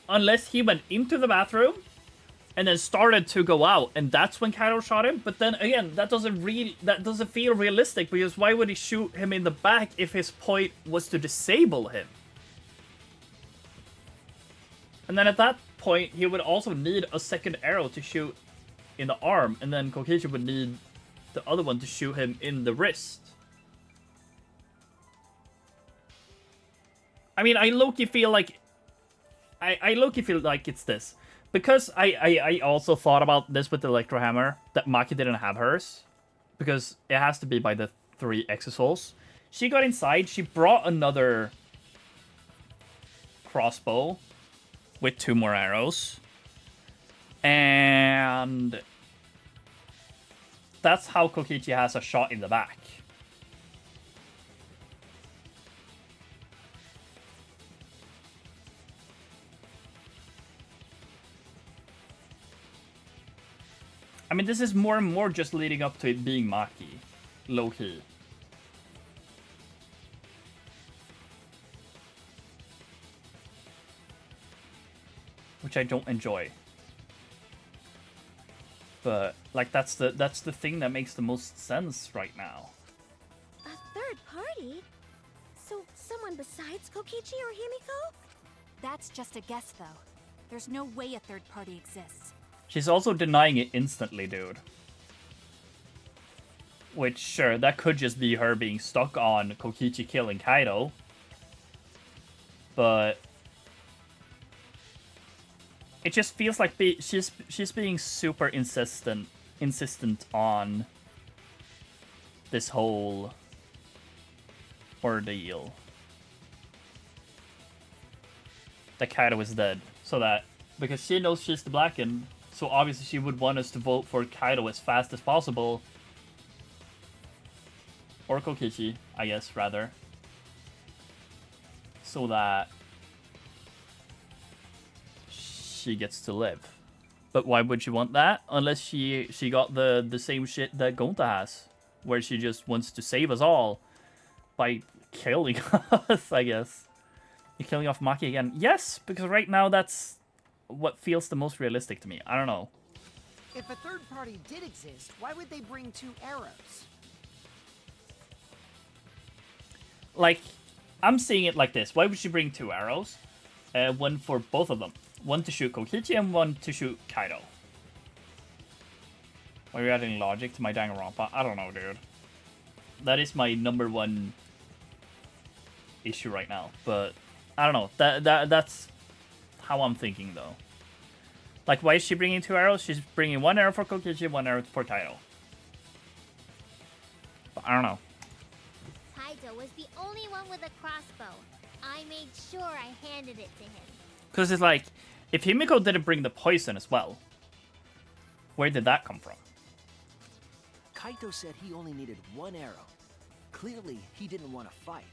[SPEAKER 1] Unless he went into the bathroom and then started to go out, and that's when Kaito shot him. But then again, that doesn't feel realistic, because why would he shoot him in the back if his point was to disable him? And then at that point, he would also need a second arrow to shoot in the arm, and then Kokichi would need the other one to shoot him in the wrist. I mean, I low-key feel like... I low-key feel like it's this. Because I also thought about this with the Electro Hammer, that Maki didn't have hers. Because it has to be by the 3 Exosouls. She got inside, she brought another crossbow with 2 more arrows. And that's how Kokichi has a shot in the back. I mean, this is more and more just leading up to it being Maki. Low-key. Which I don't enjoy. But, like, that's the thing that makes the most sense right now.
[SPEAKER 16] A third party? So someone besides Kokichi or Himiko?
[SPEAKER 4] That's just a guess, though. There's no way a third party exists.
[SPEAKER 1] She's also denying it instantly, dude. Which, sure, that could just be her being stuck on Kokichi killing Kaito. But it just feels like she's being super insistent on this whole ordeal. That Kaito is dead, so that because she knows she's the Blackened, so obviously she would want us to vote for Kaito as fast as possible. Or Kokichi, I guess, rather. So that she gets to live. But why would she want that? Unless she got the same shit that Gonta has. Where she just wants to save us all by killing us, I guess. You're killing off Maki again. Yes, because right now that's what feels the most realistic to me. I don't know.
[SPEAKER 10] If a third party did exist, why would they bring 2 arrows?
[SPEAKER 1] Like, I'm seeing it like this. Why would she bring 2 arrows? One for both of them. One to shoot Kokichi and one to shoot Kaido. Why are you adding logic to my Danganronpa? I don't know, dude. That is my #1 issue right now. But I don't know. That's how I'm thinking, though. Like, why is she bringing 2 arrows? She's bringing 1 arrow for Kokichi, 1 arrow for Kaido. But I don't know.
[SPEAKER 17] Kaido was the only one with a crossbow. I made sure I handed it to him.
[SPEAKER 1] Because it's like, if Himiko didn't bring the poison as well, where did that come from?
[SPEAKER 5] Kaito said he only needed 1 arrow. Clearly, he didn't want to fight.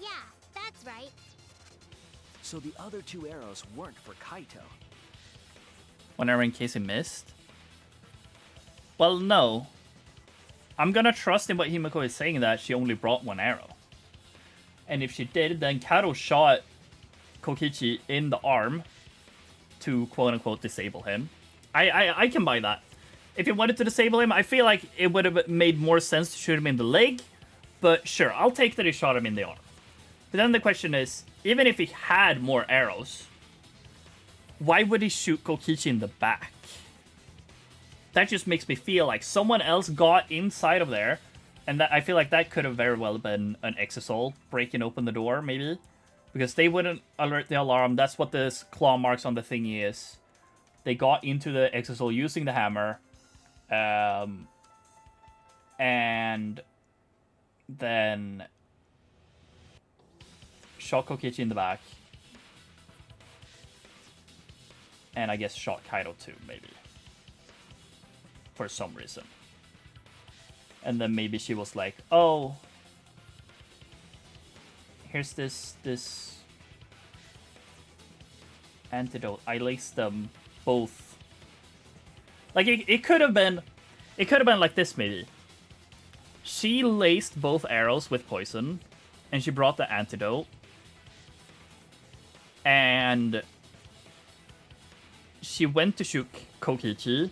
[SPEAKER 17] Yeah, that's right.
[SPEAKER 5] So the other 2 arrows weren't for Kaito.
[SPEAKER 1] 1 arrow in case he missed? Well, no. I'm gonna trust in what Himiko is saying, that she only brought 1 arrow. And if she did, then Kaito shot Kokichi in the arm to quote-unquote disable him. I can buy that. If he wanted to disable him, I feel like it would have made more sense to shoot him in the leg. But sure, I'll take that he shot him in the arm. But then the question is, even if he had more arrows, why would he shoot Kokichi in the back? That just makes me feel like someone else got inside of there, and that I feel like that could have very well been an Exisol breaking open the door, maybe. Because they wouldn't alert the alarm. That's what this claw marks on the thingy is. They got into the Exisol using the hammer. And then shot Kokichi in the back. And I guess shot Kaido too, maybe. For some reason. And then maybe she was like, oh, here's this antidote. I laced them both. Like, it could have been like this, maybe. She laced both arrows with poison, and she brought the antidote. And she went to shoot Kokichi,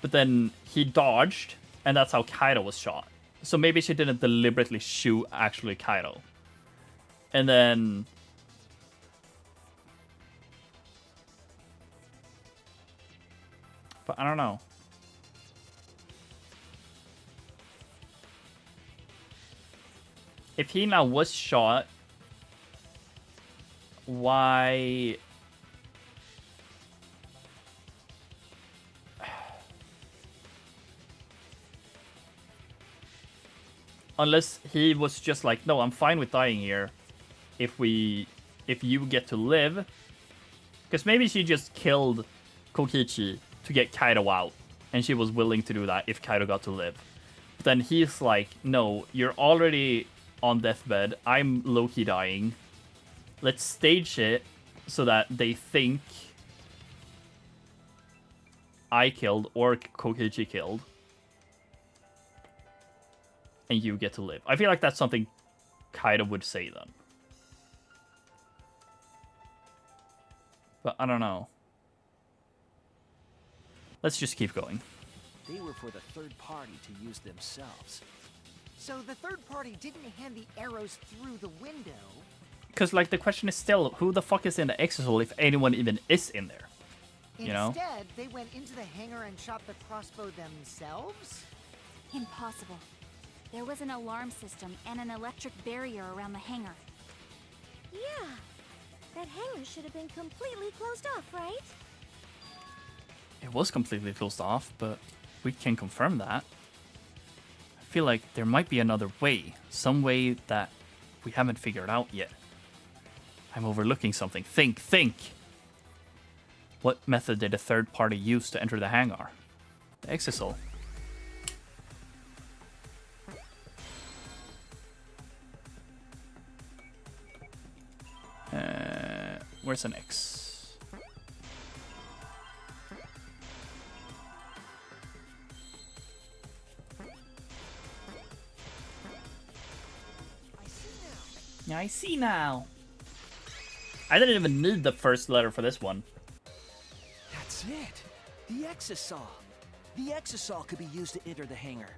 [SPEAKER 1] but then he dodged, and that's how Kaido was shot. So maybe she didn't deliberately shoot actually Kaido. And then but I don't know. If he now was shot, why? Unless he was just like, no, I'm fine with dying here if you get to live. Because maybe she just killed Kokichi to get Kaido out, and she was willing to do that if Kaido got to live. But then he's like, no, you're already on deathbed. I'm low-key dying. Let's stage it so that they think I killed or Kokichi killed. And you get to live. I feel like that's something Kaido would say then. But I don't know. Let's just keep going.
[SPEAKER 5] They were for the third party to use themselves.
[SPEAKER 10] So the third party didn't hand the arrows through the window?
[SPEAKER 1] Because, like, the question is still, who the fuck is in the Exisol if anyone even is in there? You know?
[SPEAKER 10] Instead, they went into the hangar and shot the crossbow themselves?
[SPEAKER 4] Impossible. There was an alarm system and an electric barrier around the hangar.
[SPEAKER 16] Yeah. That hangar should have been completely closed off, right?
[SPEAKER 1] It was completely closed off, but we can confirm that. I feel like there might be another way. Some way that we haven't figured out yet. I'm overlooking something. Think! What method did a third party use to enter the hangar? The Exisol. Where's an X? Yeah, I see now. I didn't even need the first letter for this one.
[SPEAKER 5] That's it. The exisal! The exisal could be used to enter the hangar.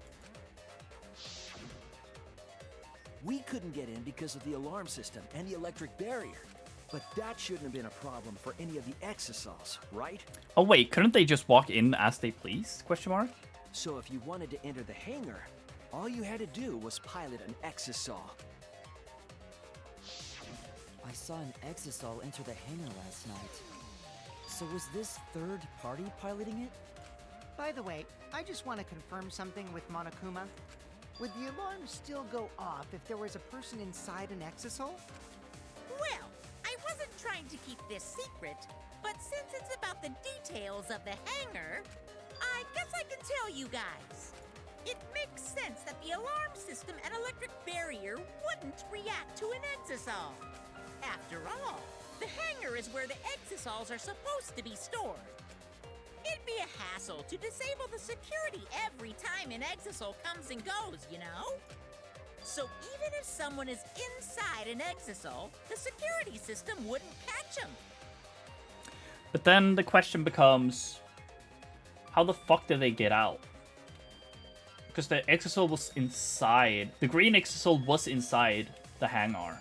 [SPEAKER 5] We couldn't get in because of the alarm system and the electric barrier. But that shouldn't have been a problem for any of the exisals, right?
[SPEAKER 1] Oh wait, couldn't they just walk in as they please? Question mark?
[SPEAKER 5] So if you wanted to enter the hangar, all you had to do was pilot an exisal.
[SPEAKER 18] I saw an exisal enter the hangar last night. So was this third party piloting it?
[SPEAKER 10] By the way, I just want to confirm something with Monokuma. Would the alarm still go off if there was a person inside an exisal?
[SPEAKER 6] Well, I wasn't trying to keep this secret, but since it's about the details of the hangar, I guess I can tell you guys. It makes sense that the alarm system and electric barrier wouldn't react to an exisal. After all, the hangar is where the exisals are supposed to be stored. It'd be a hassle to disable the security every time an exisal comes and goes, you know? So even if someone is inside an exisal, the security system wouldn't catch them.
[SPEAKER 1] But then the question becomes, how the fuck did they get out? Because the exisal was inside. The green exisal was inside the hangar.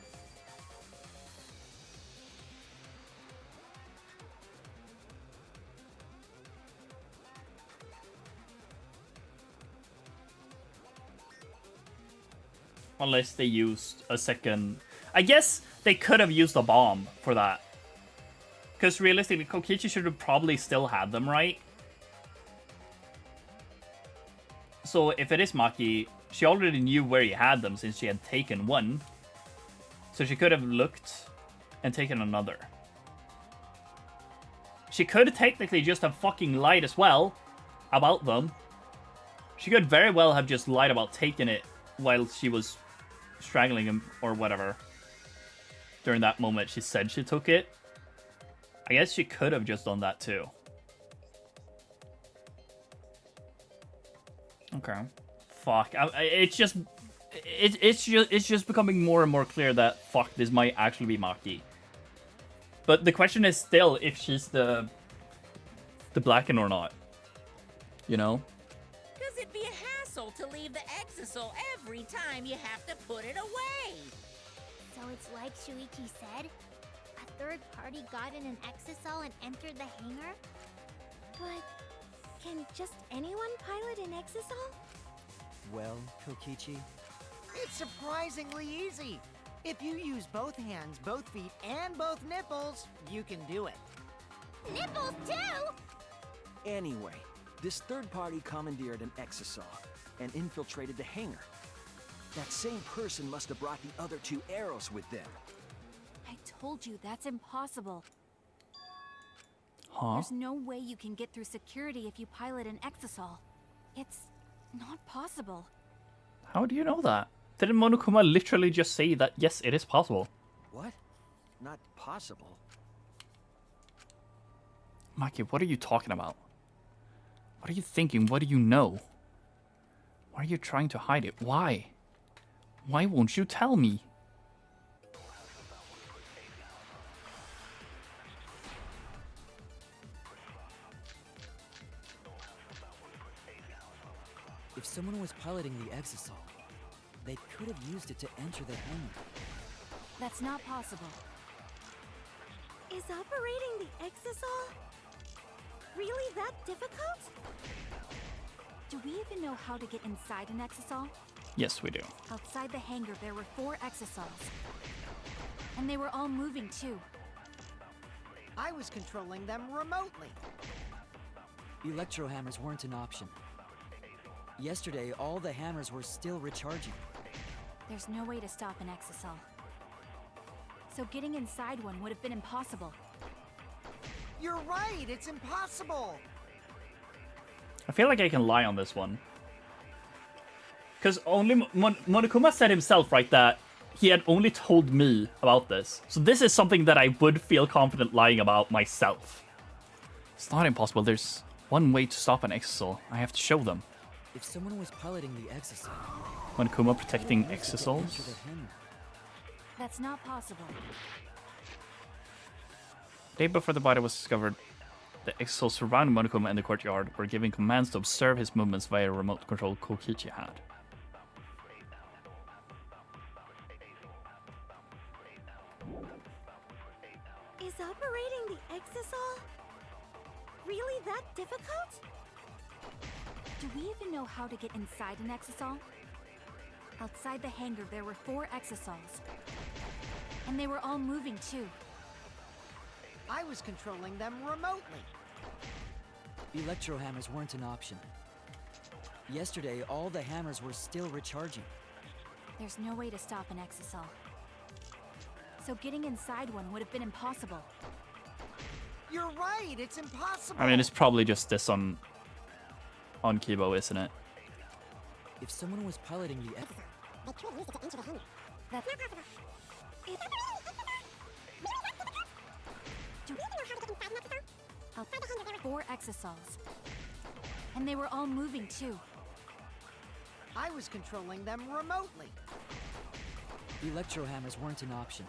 [SPEAKER 1] Unless they used a second... I guess they could have used a bomb for that. Because realistically, Kokichi should have probably still had them, right? So if it is Maki, she already knew where he had them since she had taken one. So she could have looked and taken another. She could technically just have fucking lied as well about them. She could very well have just lied about taking it while she was strangling him or whatever. During that moment she said she took it. I guess she could have just done that too. Okay. Fuck. It's just becoming more and more clear that fuck, this might actually be Maki. But the question is still if she's the Blacken or not. You know?
[SPEAKER 6] Because it'd be a hassle to leave the exisal every time you have to put it away.
[SPEAKER 17] So it's like Shuichi said? A third party got in an exisal and entered the hangar?
[SPEAKER 16] But can just anyone pilot an exisal?
[SPEAKER 18] Well, Kokichi,
[SPEAKER 10] It's surprisingly easy. If you use both hands, both feet, and both nipples, you can do it.
[SPEAKER 17] Nipples too?
[SPEAKER 5] Anyway, this third party commandeered an exisal and infiltrated the hangar. That same person must have brought the other two arrows with them.
[SPEAKER 4] I told you that's impossible.
[SPEAKER 1] Huh?
[SPEAKER 4] There's no way you can get through security if you pilot an exisal. It's not possible.
[SPEAKER 1] How do you know that? Didn't Monokuma literally just say that yes, it is possible?
[SPEAKER 5] What? Not possible.
[SPEAKER 1] Maki, what are you talking about? What are you thinking? What do you know? Why are you trying to hide it? Why? Why won't you tell me?
[SPEAKER 18] if someone was piloting the exisal, they could have used it to enter the hangar.
[SPEAKER 4] That's not possible.
[SPEAKER 16] Is operating the exisal really that difficult?
[SPEAKER 4] Do we even know how to get inside an exisal?
[SPEAKER 1] Yes, we do.
[SPEAKER 4] Outside the hangar, there were 4 exisals. And they were all moving too.
[SPEAKER 10] I was controlling them remotely.
[SPEAKER 18] Electro hammers weren't an option. Yesterday, all the hammers were still recharging.
[SPEAKER 4] There's no way to stop an exisal. So getting inside one would have been impossible.
[SPEAKER 10] You're right, it's impossible.
[SPEAKER 1] I feel like I can lie on this one. Because only Monokuma said himself, right, that he had only told me about this. So this is something that I would feel confident lying about myself. It's not impossible. There's one way to stop an exisal. I have to show them.
[SPEAKER 18] If someone was piloting the exisal,
[SPEAKER 1] Monokuma protecting exisals?
[SPEAKER 4] That's not possible.
[SPEAKER 1] Day before the body was discovered, The exos surrounding Monokuma in the courtyard were giving commands to observe his movements via a remote control Kokichi had.
[SPEAKER 16] Is operating the Exisol really that difficult?
[SPEAKER 4] Do we even know how to get inside an Exisol? Outside the hangar, there were 4 Exisols. And they were all moving too.
[SPEAKER 10] I was controlling them remotely.
[SPEAKER 18] Electro hammers weren't an option. Yesterday, all the hammers were still recharging.
[SPEAKER 4] There's no way to stop an Exisol. So getting inside one would have been impossible.
[SPEAKER 10] You're right, it's impossible.
[SPEAKER 1] I mean, it's probably just this on Kibo, isn't it?
[SPEAKER 18] If someone was piloting the
[SPEAKER 16] they could use it to enter the hangar. That's not possible.
[SPEAKER 4] Do we know how to get inside an Exisol? Outside the hangar, there were 4 Exisols. And they were all moving too.
[SPEAKER 10] I was controlling them remotely.
[SPEAKER 18] Electro hammers weren't an option.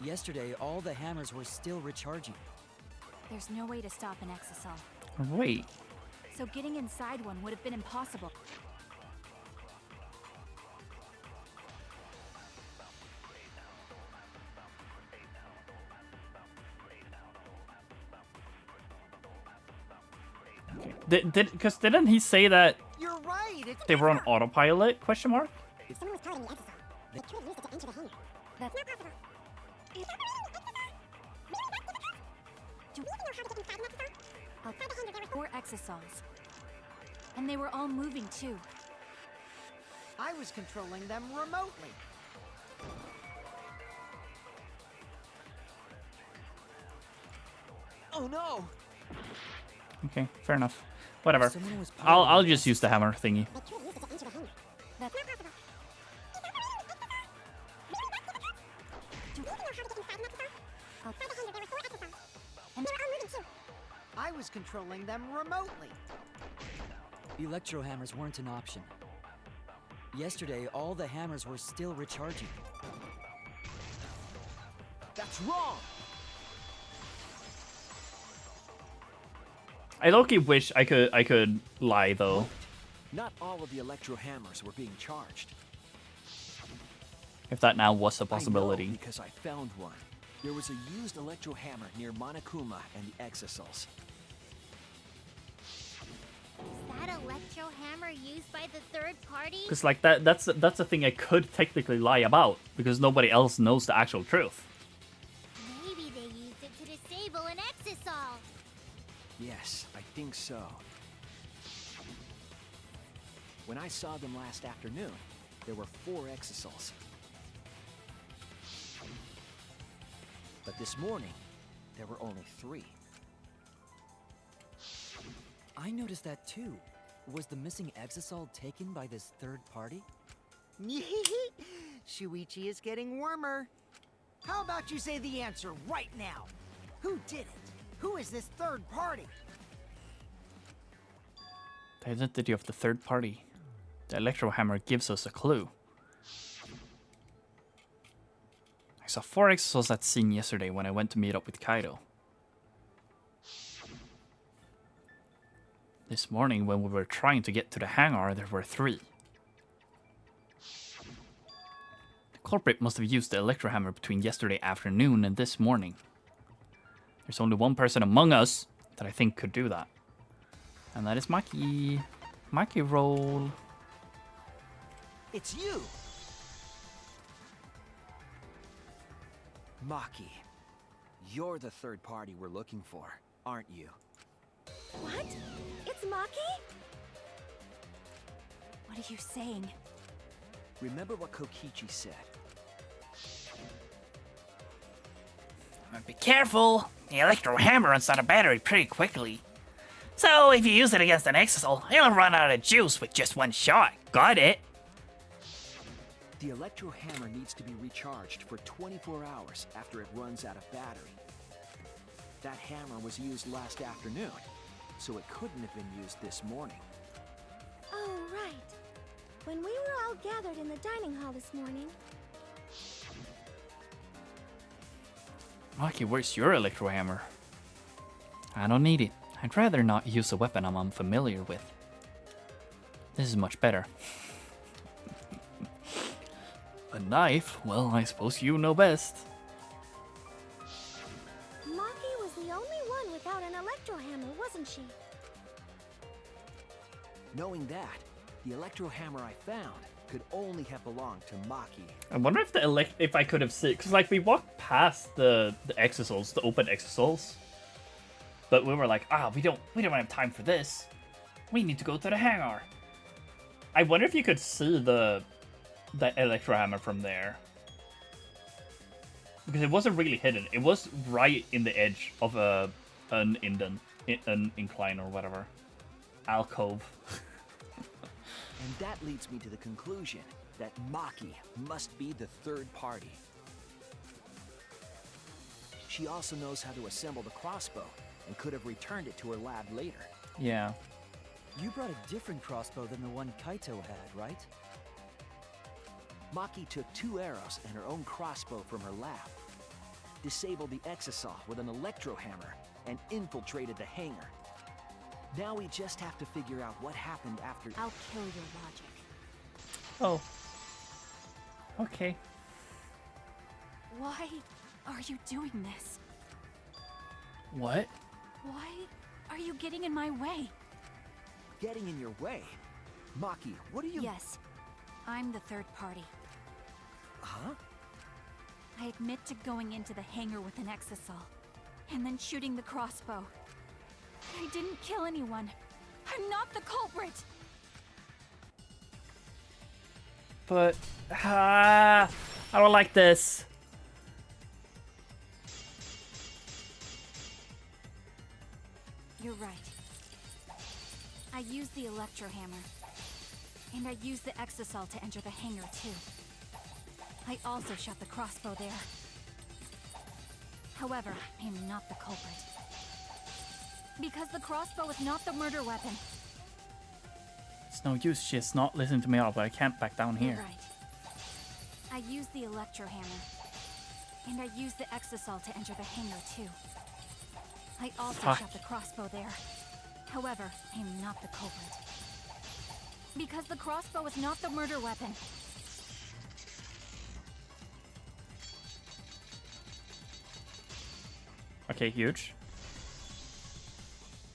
[SPEAKER 18] Yesterday, all the hammers were still recharging.
[SPEAKER 4] There's no way to stop an Exisol.
[SPEAKER 1] Wait.
[SPEAKER 4] So getting inside one would have been impossible.
[SPEAKER 1] Because didn't he say that
[SPEAKER 10] You're right, it's
[SPEAKER 1] they were on autopilot? Question mark.
[SPEAKER 16] If someone was piloting the Exisol, they could use it to enter the hangar. That's not possible.
[SPEAKER 4] Do we know how to get inside an Exisol? Outside the hangar, there were 4 Exisols. And they were all moving too.
[SPEAKER 10] I was controlling them remotely.
[SPEAKER 5] Oh no!
[SPEAKER 1] Okay, fair enough. Whatever. I'll just use the hammer thingy.
[SPEAKER 16] They could use it to enter the hangar. That's not possible.
[SPEAKER 4] Do we know how to get inside an Exisol? Outside the hangar, there were 4 Exisols. And they were all moving too.
[SPEAKER 10] I was controlling them remotely.
[SPEAKER 18] Electro hammers weren't an option. Yesterday, all the hammers were still recharging.
[SPEAKER 5] That's wrong!
[SPEAKER 1] I low-key wish I could lie though.
[SPEAKER 5] Not all of the electro hammers were being charged.
[SPEAKER 1] If that now was a
[SPEAKER 5] I
[SPEAKER 1] possibility.
[SPEAKER 5] know because I found one. There was a used electro hammer near Monokuma and the Exosols.
[SPEAKER 17] Is that electro hammer used by the third party?
[SPEAKER 1] Because like that's a thing I could technically lie about because nobody else knows the actual truth.
[SPEAKER 17] Maybe they used it to disable an Exisol.
[SPEAKER 5] Yes, I think so. When I saw them last afternoon, there were 4 Exosols. But this morning, there were only 3.
[SPEAKER 18] I noticed that too. Was the missing Exisol taken by this third party?
[SPEAKER 10] Shuichi is getting warmer. How about you say the answer right now? Who did it? Who is this third party?
[SPEAKER 1] The identity of the third party. The electro hammer gives us a clue. I saw 4 Exosols at scene yesterday when I went to meet up with Kaido. This morning when we were trying to get to the hangar, there were 3. The culprit must have used the electro hammer between yesterday afternoon and this morning. There's only one person among us that I think could do that. And that is Maki. Maki roll.
[SPEAKER 5] It's you! Maki, you're the third party we're looking for, aren't you?
[SPEAKER 16] What? It's Maki?
[SPEAKER 4] What are you saying?
[SPEAKER 5] Remember what Kokichi said.
[SPEAKER 2] Be careful! The electro hammer runs out of battery pretty quickly. So if you use it against an Exisol, you'll run out of juice with just one shot. Got it?
[SPEAKER 5] The electro hammer needs to be recharged for 24 hours after it runs out of battery. That hammer was used last afternoon, so it couldn't have been used this morning.
[SPEAKER 16] Oh, right. When we were all gathered in the dining hall this morning.
[SPEAKER 1] Maki, where's your electro hammer? I don't need it. I'd rather not use a weapon I'm unfamiliar with. This is much better. A knife? Well, I suppose you know best.
[SPEAKER 16] Maki was the only one without an electro hammer, wasn't she?
[SPEAKER 5] Knowing that, the electro hammer I found could only have belonged to Maki.
[SPEAKER 1] I wonder if if I could have seen, because like we walked past the exosols, the open exosols, but we were like, we don't have time for this. We need to go to the hangar. I wonder if you could see the electro hammer from there, because it wasn't really hidden. It was right in the edge of an incline or whatever, alcove.
[SPEAKER 5] And that leads me to the conclusion that Maki must be the third party. She also knows how to assemble the crossbow and could have returned it to her lab later.
[SPEAKER 1] Yeah.
[SPEAKER 18] You brought a different crossbow than the one Kaito had, right?
[SPEAKER 5] Maki took 2 arrows and her own crossbow from her lab, disabled the exosaw with an electro hammer, and infiltrated the hangar. Now we just have to figure out what happened after.
[SPEAKER 4] I'll kill your logic.
[SPEAKER 1] Oh. Okay.
[SPEAKER 4] Why are you doing this?
[SPEAKER 1] What?
[SPEAKER 4] Why are you getting in my way?
[SPEAKER 5] Getting in your way? Maki, what are you...
[SPEAKER 4] Yes, I'm the third party.
[SPEAKER 5] Huh?
[SPEAKER 4] I admit to going into the hangar with an exosol, and then shooting the crossbow. I didn't kill anyone. I'm not the culprit!
[SPEAKER 1] But, I don't like this.
[SPEAKER 4] You're right. I used the electro hammer, and I used the exosol to enter the hangar too. I also shot the crossbow there. However, I am not the culprit. Because the crossbow is not the murder weapon.
[SPEAKER 1] It's no use, she's not listening to me at all, but I can't back down here.
[SPEAKER 4] You're right. I used the electro hammer, and I used the exosol to enter the hangar too. I also shot the crossbow there. However, I am not the culprit. Because the crossbow is not the murder weapon.
[SPEAKER 1] Okay, huge.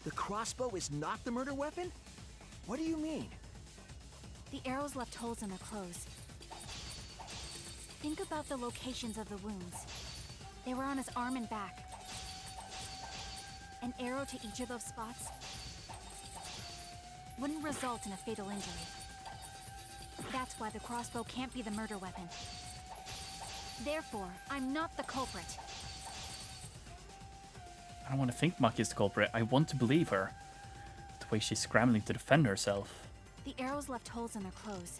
[SPEAKER 5] The crossbow is not the murder weapon? What do you mean?
[SPEAKER 4] The arrows left holes in their clothes. Think about the locations of the wounds. They were on his arm and back. An arrow to each of those spots wouldn't result in a fatal injury. That's why the crossbow can't be the murder weapon. Therefore, I'm not the culprit.
[SPEAKER 1] I don't want to think Maki's the culprit. I want to believe her. The way she's scrambling to defend herself.
[SPEAKER 4] The arrows left holes in their clothes.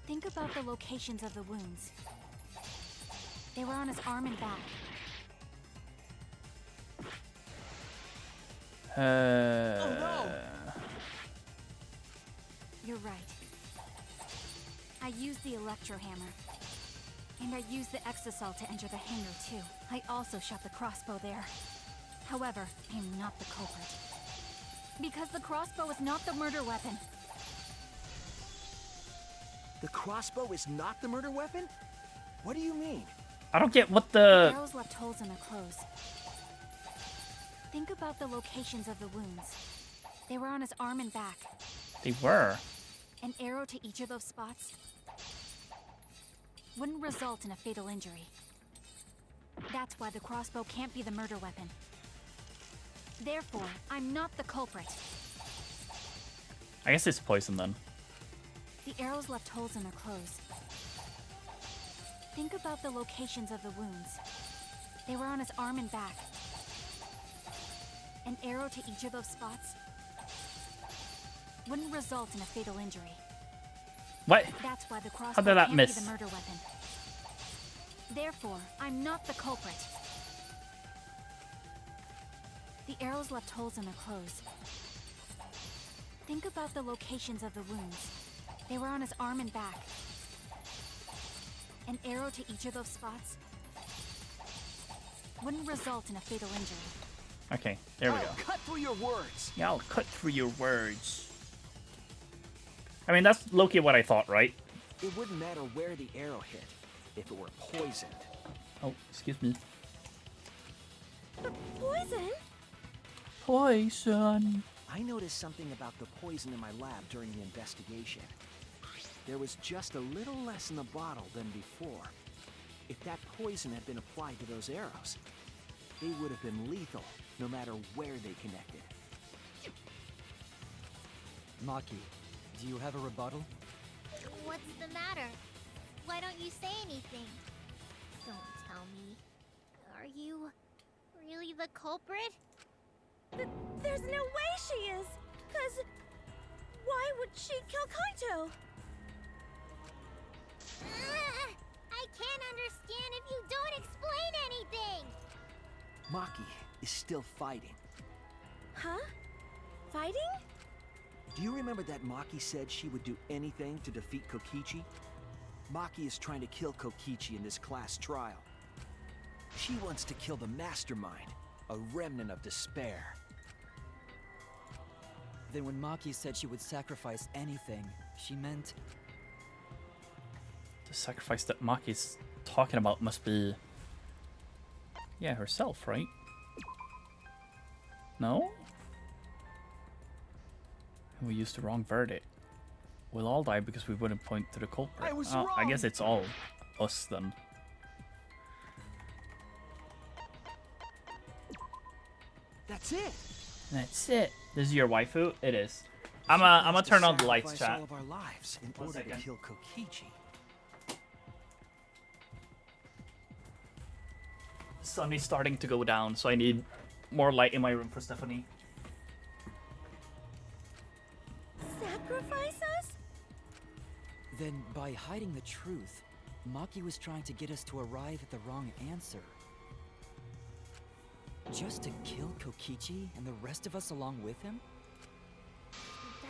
[SPEAKER 4] Think about the locations of the wounds. They were on his arm and back.
[SPEAKER 1] Oh
[SPEAKER 4] no! You're right. I used the electro hammer. And I used the exosol to enter the hangar too. I also shot the crossbow there. However, I am not the culprit. Because the crossbow is not the murder weapon.
[SPEAKER 5] The crossbow is not the murder weapon? What do you mean?
[SPEAKER 1] I don't get what the...
[SPEAKER 4] arrows left holes in their clothes. Think about the locations of the wounds. They were on his arm and back.
[SPEAKER 1] They were.
[SPEAKER 4] An arrow to each of those spots wouldn't result in a fatal injury. That's why the crossbow can't be the murder weapon. Therefore, I'm not the culprit.
[SPEAKER 1] I guess it's poison then.
[SPEAKER 4] The arrows left holes in their clothes. Think about the locations of the wounds. They were on his arm and back. An arrow to each of those spots wouldn't result in a fatal injury.
[SPEAKER 1] What?
[SPEAKER 4] That's why the
[SPEAKER 1] How
[SPEAKER 4] crossbow
[SPEAKER 1] did that
[SPEAKER 4] can't
[SPEAKER 1] miss?
[SPEAKER 4] be the murder weapon. Therefore, I'm not the culprit. The arrows left holes in their clothes. Think about the locations of the wounds. They were on his arm and back. An arrow to each of those spots wouldn't result in a fatal injury.
[SPEAKER 1] Okay, there we go.
[SPEAKER 5] Cut through your words.
[SPEAKER 1] Yeah, I'll cut through your words. I mean, that's low-key what I thought, right?
[SPEAKER 5] It wouldn't matter where the arrow hit if it were poisoned.
[SPEAKER 1] Oh, excuse me.
[SPEAKER 16] Poison?
[SPEAKER 1] Poison.
[SPEAKER 5] I noticed something about the poison in my lab during the investigation. There was just a little less in the bottle than before. If that poison had been applied to those arrows, they would have been lethal, no matter where they connected.
[SPEAKER 18] Maki, do you have a rebuttal?
[SPEAKER 17] What's the matter? Why don't you say anything? Don't tell me. Are you really the culprit?
[SPEAKER 16] There's no way she is! 'Cause why would she kill Kaito?
[SPEAKER 17] I can't understand if you don't explain anything!
[SPEAKER 5] Maki is still fighting.
[SPEAKER 16] Huh? Fighting?
[SPEAKER 5] Do you remember that Maki said she would do anything to defeat Kokichi? Maki is trying to kill Kokichi in this class trial. She wants to kill the mastermind, a remnant of despair.
[SPEAKER 18] Then when Maki said she would sacrifice anything, she meant...
[SPEAKER 1] The sacrifice that Maki's talking about must be... Yeah, herself, right? No? We used the wrong verdict. We'll all die because we wouldn't point to the culprit. I guess it's all us then.
[SPEAKER 5] That's it.
[SPEAKER 1] That's it. This is your waifu? It is. I'm gonna turn on the lights, chat.
[SPEAKER 5] All of our lives in order to kill Kokichi.
[SPEAKER 1] Sun is starting to go down, so I need more light in my room for Stephanie.
[SPEAKER 16] Sacrifice us?
[SPEAKER 18] Then, by hiding the truth, Maki was trying to get us to arrive at the wrong answer. Just to kill Kokichi and the rest of us along with him?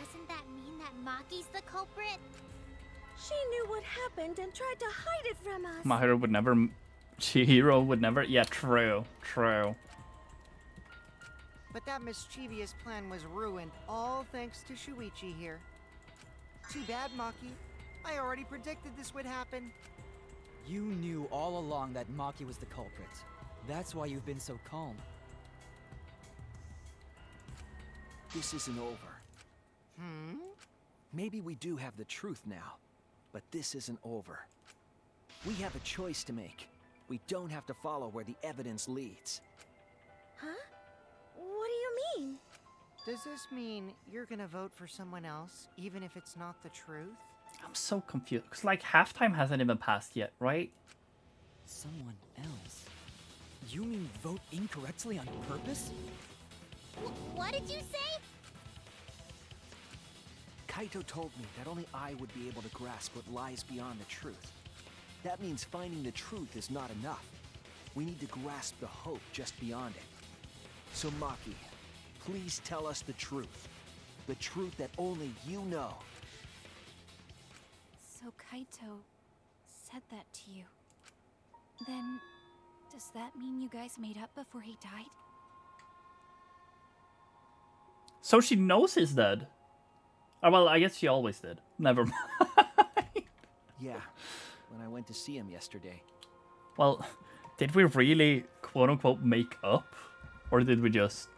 [SPEAKER 17] Doesn't that mean that Maki's the culprit?
[SPEAKER 16] She knew what happened and tried to hide it from us.
[SPEAKER 1] Mahiro would never... Chihiro would never... Yeah, true. True.
[SPEAKER 10] But that mischievous plan was ruined, all thanks to Shuichi here. Too bad, Maki. I already predicted this would happen.
[SPEAKER 18] You knew all along that Maki was the culprit. That's why you've been so calm.
[SPEAKER 5] This isn't over. Maybe we do have the truth now, but this isn't over. We have a choice to make. We don't have to follow where the evidence leads.
[SPEAKER 16] Huh? What do you mean?
[SPEAKER 10] Does this mean you're gonna vote for someone else, even if it's not the truth?
[SPEAKER 1] I'm so confused. Because, like, halftime hasn't even passed yet, right?
[SPEAKER 18] Someone else? You mean vote incorrectly on purpose?
[SPEAKER 17] What did you say?
[SPEAKER 5] Kaito told me that only I would be able to grasp what lies beyond the truth. That means finding the truth is not enough. We need to grasp the hope just beyond it. So Maki, please tell us the truth. The truth that only you know.
[SPEAKER 4] So Kaito said that to you. Then, does that mean you guys made up before he died?
[SPEAKER 1] So she knows he's dead. Oh, well, I guess she always did. Never mind.
[SPEAKER 5] Yeah, when I went to see him yesterday.
[SPEAKER 1] Well, did we really, quote-unquote, make up? Or did we just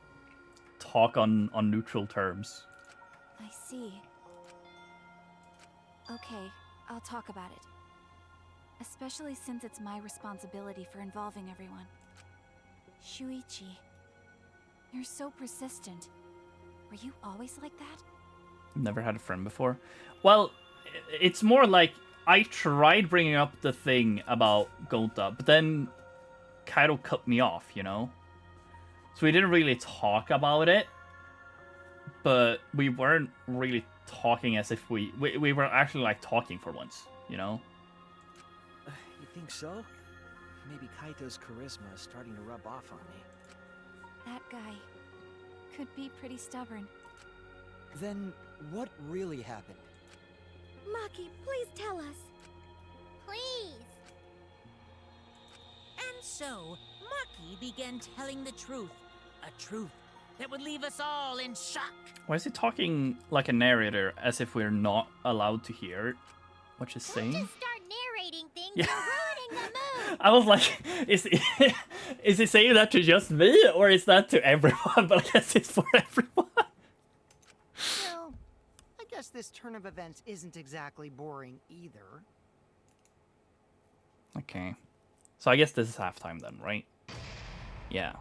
[SPEAKER 1] talk on neutral terms?
[SPEAKER 4] I see. Okay, I'll talk about it. Especially since it's my responsibility for involving everyone. Shuichi, you're so persistent. Were you always like that?
[SPEAKER 1] Never had a friend before. Well, it's more like I tried bringing up the thing about Gonta, but then Kaito cut me off, you know? So we didn't really talk about it, but we weren't really talking as if we were actually like talking for once, you know?
[SPEAKER 5] You think so? Maybe Kaito's charisma is starting to rub off on me.
[SPEAKER 4] That guy could be pretty stubborn.
[SPEAKER 18] Then what really happened?
[SPEAKER 16] Maki, please tell us.
[SPEAKER 17] Please.
[SPEAKER 6] And so, Maki began telling the truth A truth that would leave us all in shock.
[SPEAKER 1] Why is he talking like a narrator, as if we're not allowed to hear what she's saying?
[SPEAKER 17] Just start narrating things.
[SPEAKER 1] Yeah.
[SPEAKER 17] You're ruining the mood.
[SPEAKER 1] I was like, is he saying that to just me, or is that to everyone? But I guess it's for everyone.
[SPEAKER 10] Well, I guess this turn of events isn't exactly boring either.
[SPEAKER 1] Okay. So I guess this is halftime then, right? Yeah.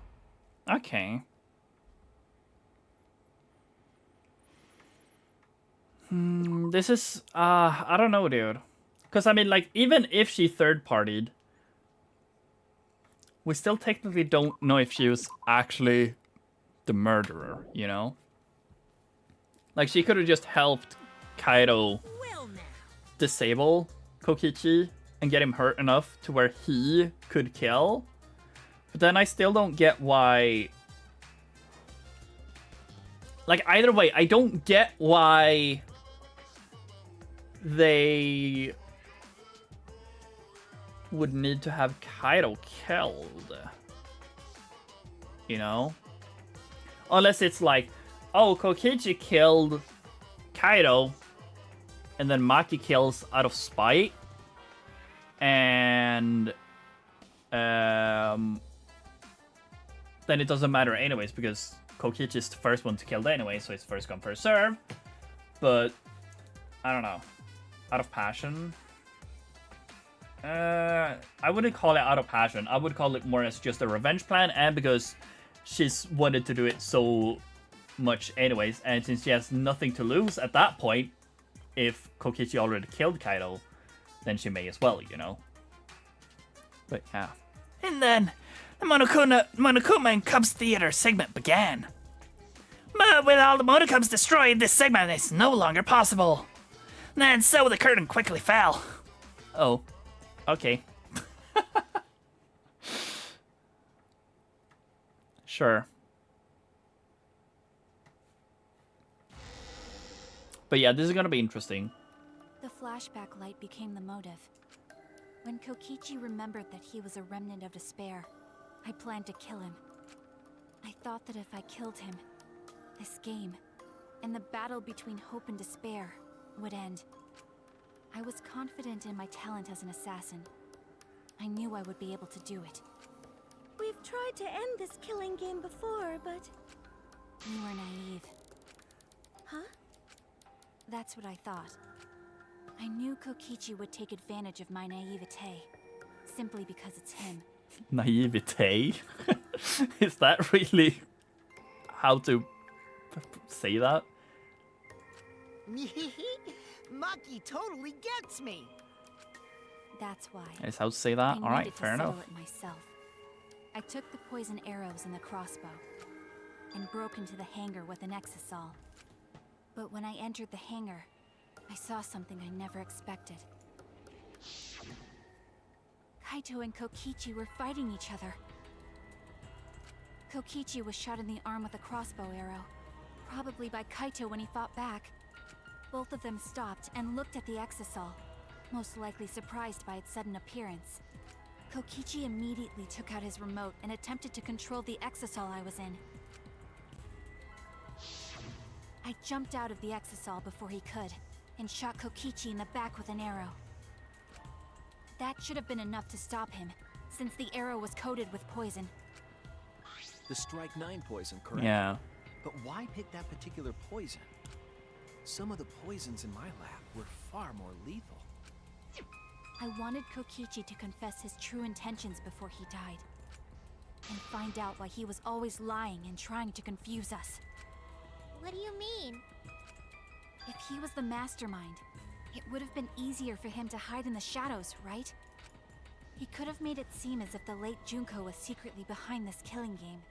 [SPEAKER 1] Okay. This is, I don't know, dude. Because, I mean, like, even if she third-partied, we still technically don't know if she was actually the murderer, you know? Like, she could have just helped Kaito disable Kokichi and get him hurt enough to where he could kill. But then I still don't get why... Like, either way, I don't get why they would need to have Kaito killed. You know? Unless it's like, oh, Kokichi killed Kaito, and then Maki kills out of spite. And then it doesn't matter anyways, because Kokichi is the first one to kill anyway, so it's first come, first serve. But, I don't know. Out of passion? I wouldn't call it out of passion. I would call it more as just a revenge plan, and because she's wanted to do it so much anyways, and since she has nothing to lose at that point, if Kokichi already killed Kaito, then she may as well, you know? But, yeah.
[SPEAKER 2] And then, the Monokuma and Cubs Theater segment began. But with all the Monocoms destroyed, this segment is no longer possible. And so the curtain quickly fell.
[SPEAKER 1] Oh. Okay. Sure. But yeah, this is gonna be interesting.
[SPEAKER 4] The flashback light became the motive. When Kokichi remembered that he was a remnant of despair, I planned to kill him. I thought that if I killed him, this game, and the battle between hope and despair, would end. I was confident in my talent as an assassin. I knew I would be able to do it.
[SPEAKER 16] We've tried to end this killing game before, but...
[SPEAKER 4] You were naive.
[SPEAKER 16] Huh?
[SPEAKER 4] That's what I thought. I knew Kokichi would take advantage of my naivete, simply because it's him.
[SPEAKER 1] Naivete? Is that really how to say that?
[SPEAKER 10] Maki totally gets me.
[SPEAKER 4] That's why.
[SPEAKER 1] Is how to say that?
[SPEAKER 4] I
[SPEAKER 1] Alright,
[SPEAKER 4] needed
[SPEAKER 1] fair
[SPEAKER 4] to
[SPEAKER 1] enough.
[SPEAKER 4] settle it myself. I took the poison arrows and the crossbow, and broke into the hangar with an exisal. But when I entered the hangar, I saw something I never expected. Kaito and Kokichi were fighting each other. Kokichi was shot in the arm with a crossbow arrow, probably by Kaito when he fought back. Both of them stopped and looked at the exisal, most likely surprised by its sudden appearance. Kokichi immediately took out his remote and attempted to control the exisal I was in. I jumped out of the exisal before he could, and shot Kokichi in the back with an arrow. That should have been enough to stop him, since the arrow was coated with poison.
[SPEAKER 5] The Strike 9 poison, correct?
[SPEAKER 1] Yeah.
[SPEAKER 5] But why pick that particular poison? Some of the poisons in my lab were far more lethal.
[SPEAKER 4] I wanted Kokichi to confess his true intentions before he died, and find out why he was always lying and trying to confuse us.
[SPEAKER 17] What do you mean?
[SPEAKER 4] If he was the mastermind, it would have been easier for him to hide in the shadows, right? He could have made it seem as if the late Junko was secretly behind this killing game.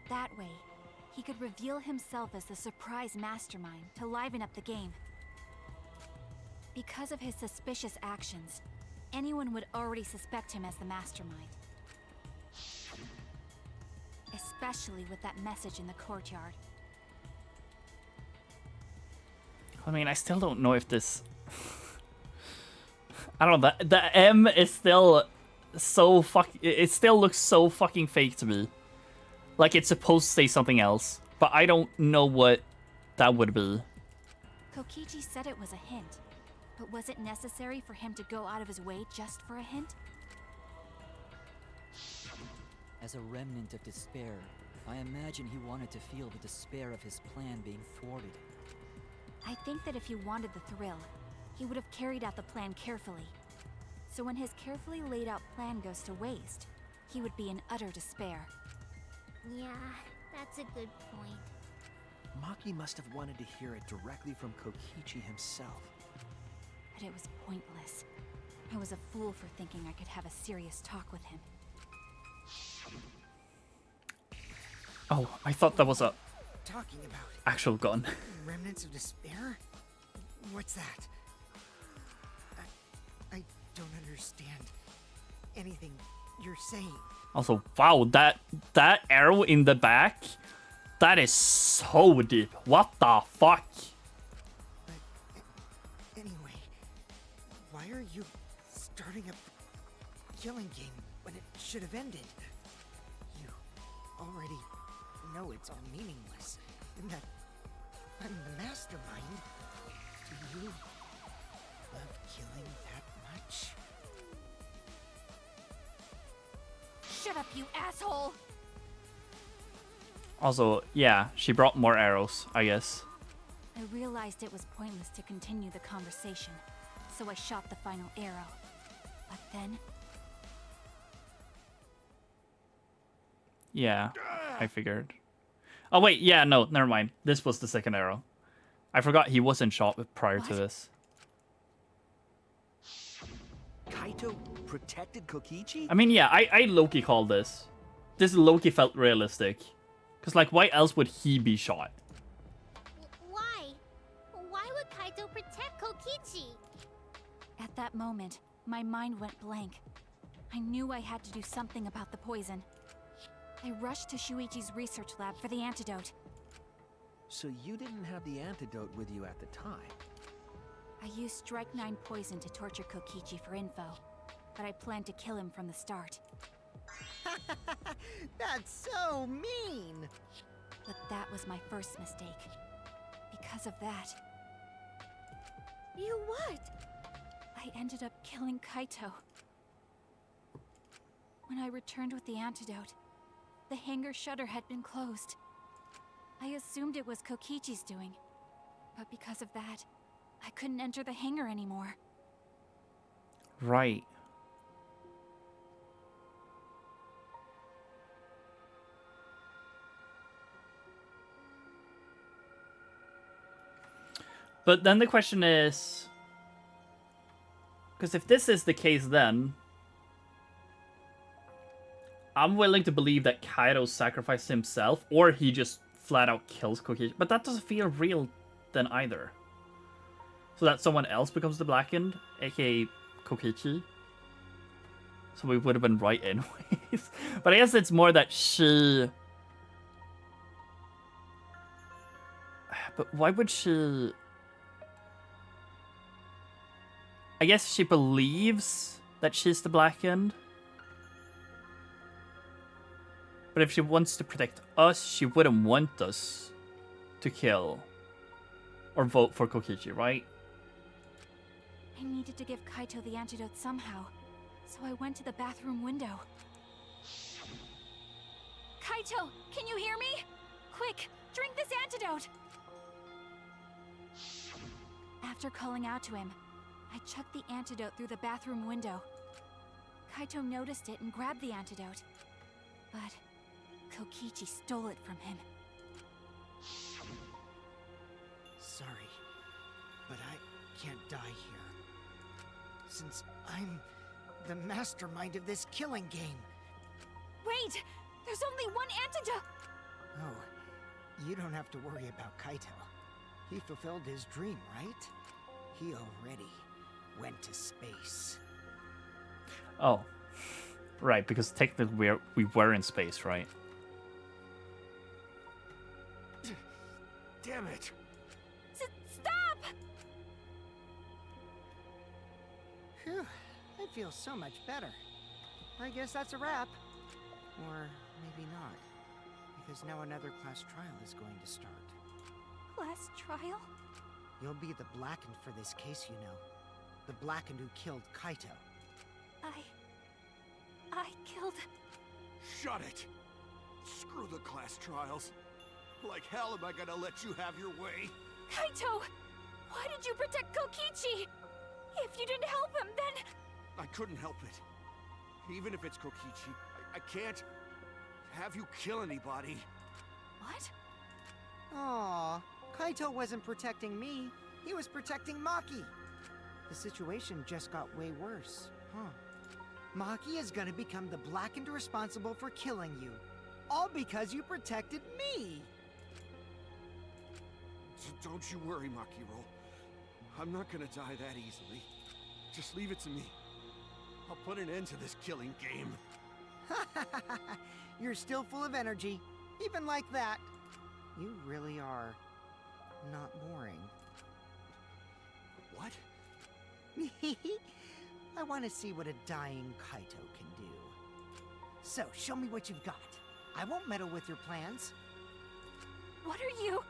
[SPEAKER 4] That way, he could reveal himself as the surprise mastermind to liven up the game. Because of his suspicious actions, anyone would already suspect him as the mastermind. Especially with that message in the courtyard.
[SPEAKER 1] I mean, I still don't know if this... I don't know, the M is still so it still looks so fucking fake to me. Like it's supposed to say something else, but I don't know what that would be.
[SPEAKER 4] Kokichi said it was a hint, but was it necessary for him to go out of his way just for a hint?
[SPEAKER 18] As a remnant of despair, I imagine he wanted to feel the despair of his plan being thwarted.
[SPEAKER 4] I think that if he wanted the thrill, he would have carried out the plan carefully. So when his carefully laid out plan goes to waste, he would be in utter despair.
[SPEAKER 17] Yeah, that's a good point.
[SPEAKER 5] Maki must have wanted to hear it directly from Kokichi himself.
[SPEAKER 4] But it was pointless. I was a fool for thinking I could have a serious talk with him.
[SPEAKER 1] Oh, I thought that was a
[SPEAKER 10] Talking about
[SPEAKER 1] actual gun.
[SPEAKER 10] remnants of despair? What's that? I don't understand anything you're saying.
[SPEAKER 1] Also, wow, that arrow in the back, that is so deep. What the fuck?
[SPEAKER 10] Anyway, why are you starting a killing game when it should have ended? You already know it's all meaningless, and that I'm the mastermind. Do you love killing that much?
[SPEAKER 4] Shut up, you asshole!
[SPEAKER 1] Also, yeah, she brought more arrows, I guess.
[SPEAKER 4] I realized it was pointless to continue the conversation, so I shot the final arrow. But then...
[SPEAKER 1] Yeah, I figured. Oh wait, yeah, no, never mind. This was the second arrow. I forgot he wasn't shot prior to this.
[SPEAKER 5] Kaito protected Kokichi?
[SPEAKER 1] I mean, yeah, I Loki called this. This Loki felt realistic. Because, like, why else would he be shot?
[SPEAKER 17] Why? Why would Kaito protect Kokichi?
[SPEAKER 4] At that moment, my mind went blank. I knew I had to do something about the poison. I rushed to Shuichi's research lab for the antidote.
[SPEAKER 5] So you didn't have the antidote with you at the time?
[SPEAKER 4] I used Strike 9 poison to torture Kokichi for info, but I planned to kill him from the start.
[SPEAKER 10] That's so mean!
[SPEAKER 4] But that was my first mistake. Because of that...
[SPEAKER 16] You what?
[SPEAKER 4] I ended up killing Kaito. When I returned with the antidote, the hangar shutter had been closed. I assumed it was Kokichi's doing, but because of that, I couldn't enter the hangar anymore.
[SPEAKER 1] Right. But then the question is... Because if this is the case then... I'm willing to believe that Kaito sacrificed himself, or he just flat out kills Kokichi. But that doesn't feel real then either. So that someone else becomes the Blackened, aka Kokichi. So we would have been right anyways. But I guess it's more that she... But why would she... I guess she believes that she's the Blackened. But if she wants to protect us, she wouldn't want us to kill or vote for Kokichi, right?
[SPEAKER 4] I needed to give Kaito the antidote somehow, so I went to the bathroom window. Kaito, can you hear me? Quick, drink this antidote! After calling out to him, I chucked the antidote through the bathroom window. Kaito noticed it and grabbed the antidote. But Kokichi stole it from him.
[SPEAKER 10] Sorry, but I can't die here. Since I'm the mastermind of this killing game.
[SPEAKER 4] Wait! There's only one antidote!
[SPEAKER 10] Oh, you don't have to worry about Kaito. He fulfilled his dream, right? He already went to space.
[SPEAKER 1] Oh. Right, because technically we were in space, right?
[SPEAKER 19] Damn it!
[SPEAKER 4] Stop!
[SPEAKER 10] Phew, I feel so much better. I guess that's a wrap. Or maybe not. Because now another class trial is going to start.
[SPEAKER 4] Class trial?
[SPEAKER 10] You'll be the Blackened for this case, you know. The Blackened who killed Kaito.
[SPEAKER 4] I killed...
[SPEAKER 19] Shut it! Screw the class trials. Like hell am I gonna let you have your way?
[SPEAKER 4] Kaito! Why did you protect Kokichi? If you didn't help him, then...
[SPEAKER 19] I couldn't help it. Even if it's Kokichi, I can't have you kill anybody.
[SPEAKER 4] What?
[SPEAKER 10] Aw, Kaito wasn't protecting me. He was protecting Maki. The situation just got way worse, huh? Maki is gonna become the Blackened responsible for killing you. All because you protected me!
[SPEAKER 19] Don't you worry, Makiro. I'm not gonna die that easily. Just leave it to me. I'll put an end to this killing game.
[SPEAKER 10] You're still full of energy, even like that. You really are not boring.
[SPEAKER 19] What?
[SPEAKER 10] I want to see what a dying Kaito can do. So, show me what you've got. I won't meddle with your plans.
[SPEAKER 4] What are you?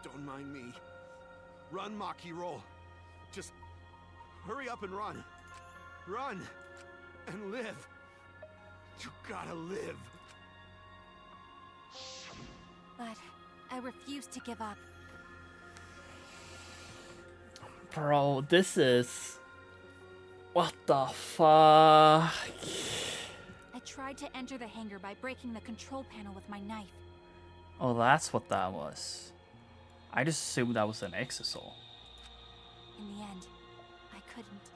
[SPEAKER 19] Don't mind me. Run, Makiro. Just hurry up and run. Run and live. You gotta live.
[SPEAKER 4] But I refuse to give up.
[SPEAKER 1] Bro, this is... What the fuck?
[SPEAKER 4] I tried to enter the hangar by breaking the control panel with my knife.
[SPEAKER 1] Oh, that's what that was. I just assumed that was an exisal.
[SPEAKER 4] In the end, I couldn't.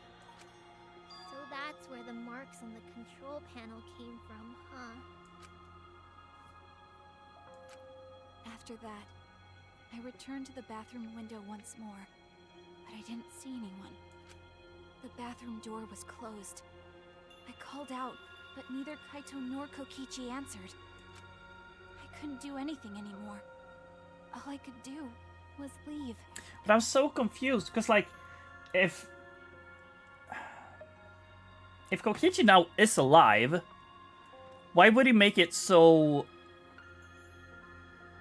[SPEAKER 17] So that's where the marks on the control panel came from, huh?
[SPEAKER 4] After that, I returned to the bathroom window once more, but I didn't see anyone. The bathroom door was closed. I called out, but neither Kaito nor Kokichi answered. I couldn't do anything anymore. All I could do was leave.
[SPEAKER 1] But I'm so confused, because, like, if Kokichi now is alive, why would he make it so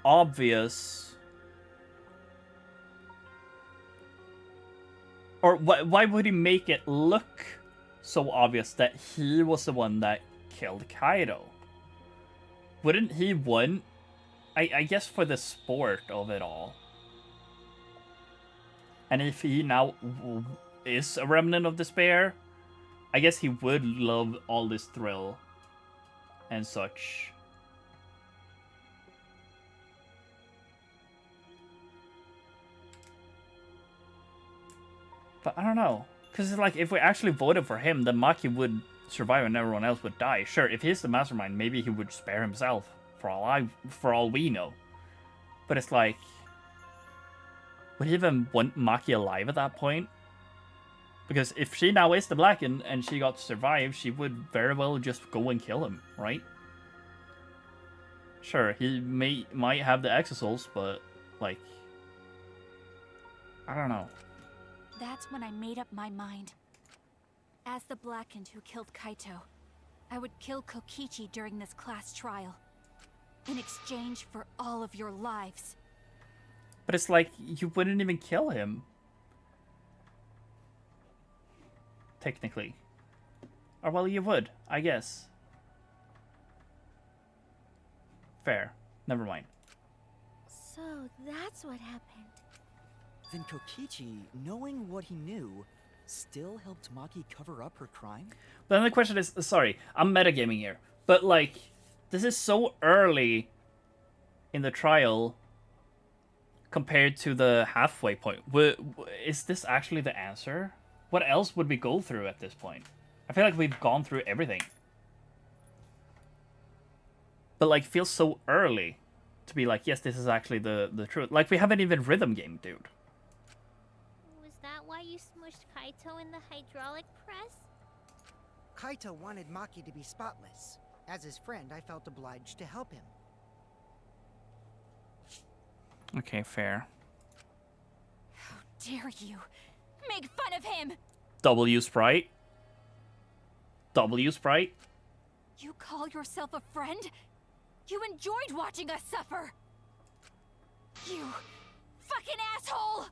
[SPEAKER 1] obvious? Or why would he make it look so obvious that he was the one that killed Kaito? Wouldn't he want, I guess, for the sport of it all? And if he now is a remnant of despair, I guess he would love all this thrill and such. But I don't know. Because, like, if we actually voted for him, then Maki would survive and everyone else would die. Sure, if he's the mastermind, maybe he would spare himself, for all we know. But it's like... Would he even want Maki alive at that point? Because if she now is the Blackened and she got to survive, she would very well just go and kill him, right? Sure, he might have the exisals, but, like... I don't know.
[SPEAKER 4] That's when I made up my mind. As the Blackened who killed Kaito, I would kill Kokichi during this class trial. In exchange for all of your lives.
[SPEAKER 1] But it's like, you wouldn't even kill him. Technically. Or, well, you would, I guess. Fair. Never mind.
[SPEAKER 16] So that's what happened.
[SPEAKER 18] Then Kokichi, knowing what he knew, still helped Maki cover up her crime?
[SPEAKER 1] But then the question is, sorry, I'm metagaming here, but, like, this is so early in the trial compared to the halfway point. Is this actually the answer? What else would we go through at this point? I feel like we've gone through everything. But, like, feels so early to be like, yes, this is actually the truth. Like, we haven't even rhythm game, dude.
[SPEAKER 17] Was that why you smushed Kaito in the hydraulic press?
[SPEAKER 10] Kaito wanted Maki to be spotless. As his friend, I felt obliged to help him.
[SPEAKER 1] Okay, fair.
[SPEAKER 4] How dare you make fun of him?
[SPEAKER 1] W Sprite? W Sprite?
[SPEAKER 4] You call yourself a friend? You enjoyed watching us suffer! You fucking asshole!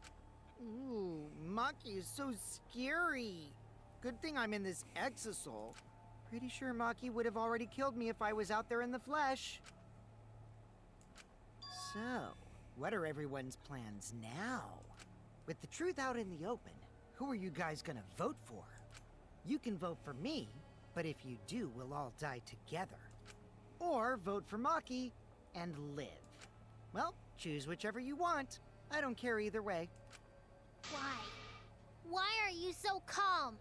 [SPEAKER 10] Ooh, Maki is so scary. Good thing I'm in this exosol. Pretty sure Maki would have already killed me if I was out there in the flesh. So, what are everyone's plans now? With the truth out in the open, who are you guys gonna vote for? You can vote for me, but if you do, we'll all die together. Or vote for Maki and live. Well, choose whichever you want. I don't care either way.
[SPEAKER 17] Why? Why are you so calm?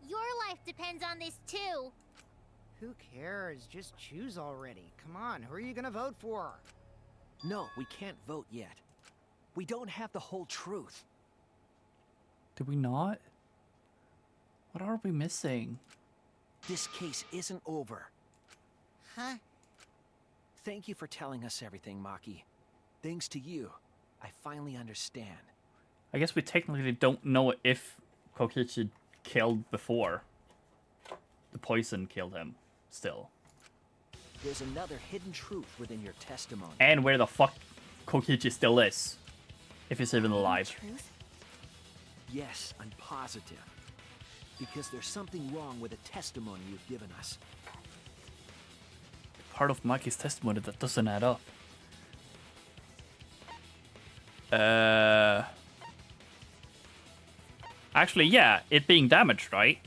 [SPEAKER 17] Your life depends on this too.
[SPEAKER 10] Who cares? Just choose already. Come on, who are you gonna vote for?
[SPEAKER 5] No, we can't vote yet. We don't have the whole truth.
[SPEAKER 1] Did we not? What are we missing?
[SPEAKER 5] This case isn't over.
[SPEAKER 10] Huh?
[SPEAKER 5] Thank you for telling us everything, Maki. Thanks to you, I finally understand.
[SPEAKER 1] I guess we technically don't know if Kokichi killed before. The poison killed him, still.
[SPEAKER 5] There's another hidden truth within your testimony.
[SPEAKER 1] And where the fuck Kokichi still is. If he's even alive.
[SPEAKER 4] Truth?
[SPEAKER 5] Yes, I'm positive. Because there's something wrong with the testimony you've given us.
[SPEAKER 1] Part of Maki's testimony that doesn't add up. Actually, yeah, it being damaged, right?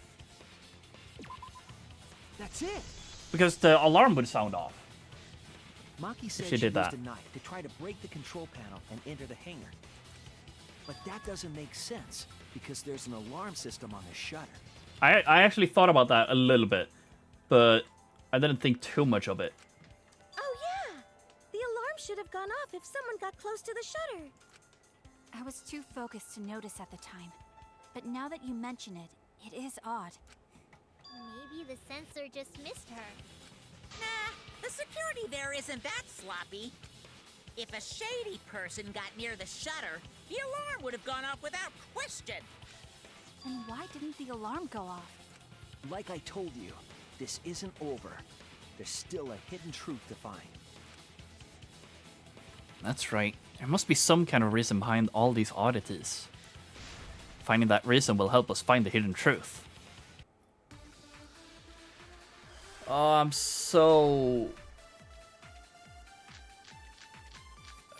[SPEAKER 5] That's it.
[SPEAKER 1] Because the alarm would sound off.
[SPEAKER 5] Maki said
[SPEAKER 1] she did
[SPEAKER 5] used
[SPEAKER 1] that.
[SPEAKER 5] a knife to try to break the control panel and enter the hangar. But that doesn't make sense, because there's an alarm system on the shutter.
[SPEAKER 1] I actually thought about that a little bit, but I didn't think too much of it.
[SPEAKER 16] Oh yeah! The alarm should have gone off if someone got close to the shutter.
[SPEAKER 4] I was too focused to notice at the time. But now that you mention it, it is odd.
[SPEAKER 17] Maybe the sensor just missed her.
[SPEAKER 6] Nah, the security there isn't that sloppy. If a shady person got near the shutter, the alarm would have gone off without question.
[SPEAKER 4] Then why didn't the alarm go off?
[SPEAKER 5] Like I told you, this isn't over. There's still a hidden truth to find.
[SPEAKER 1] That's right. There must be some kind of reason behind all these oddities. Finding that reason will help us find the hidden truth. Oh, I'm so...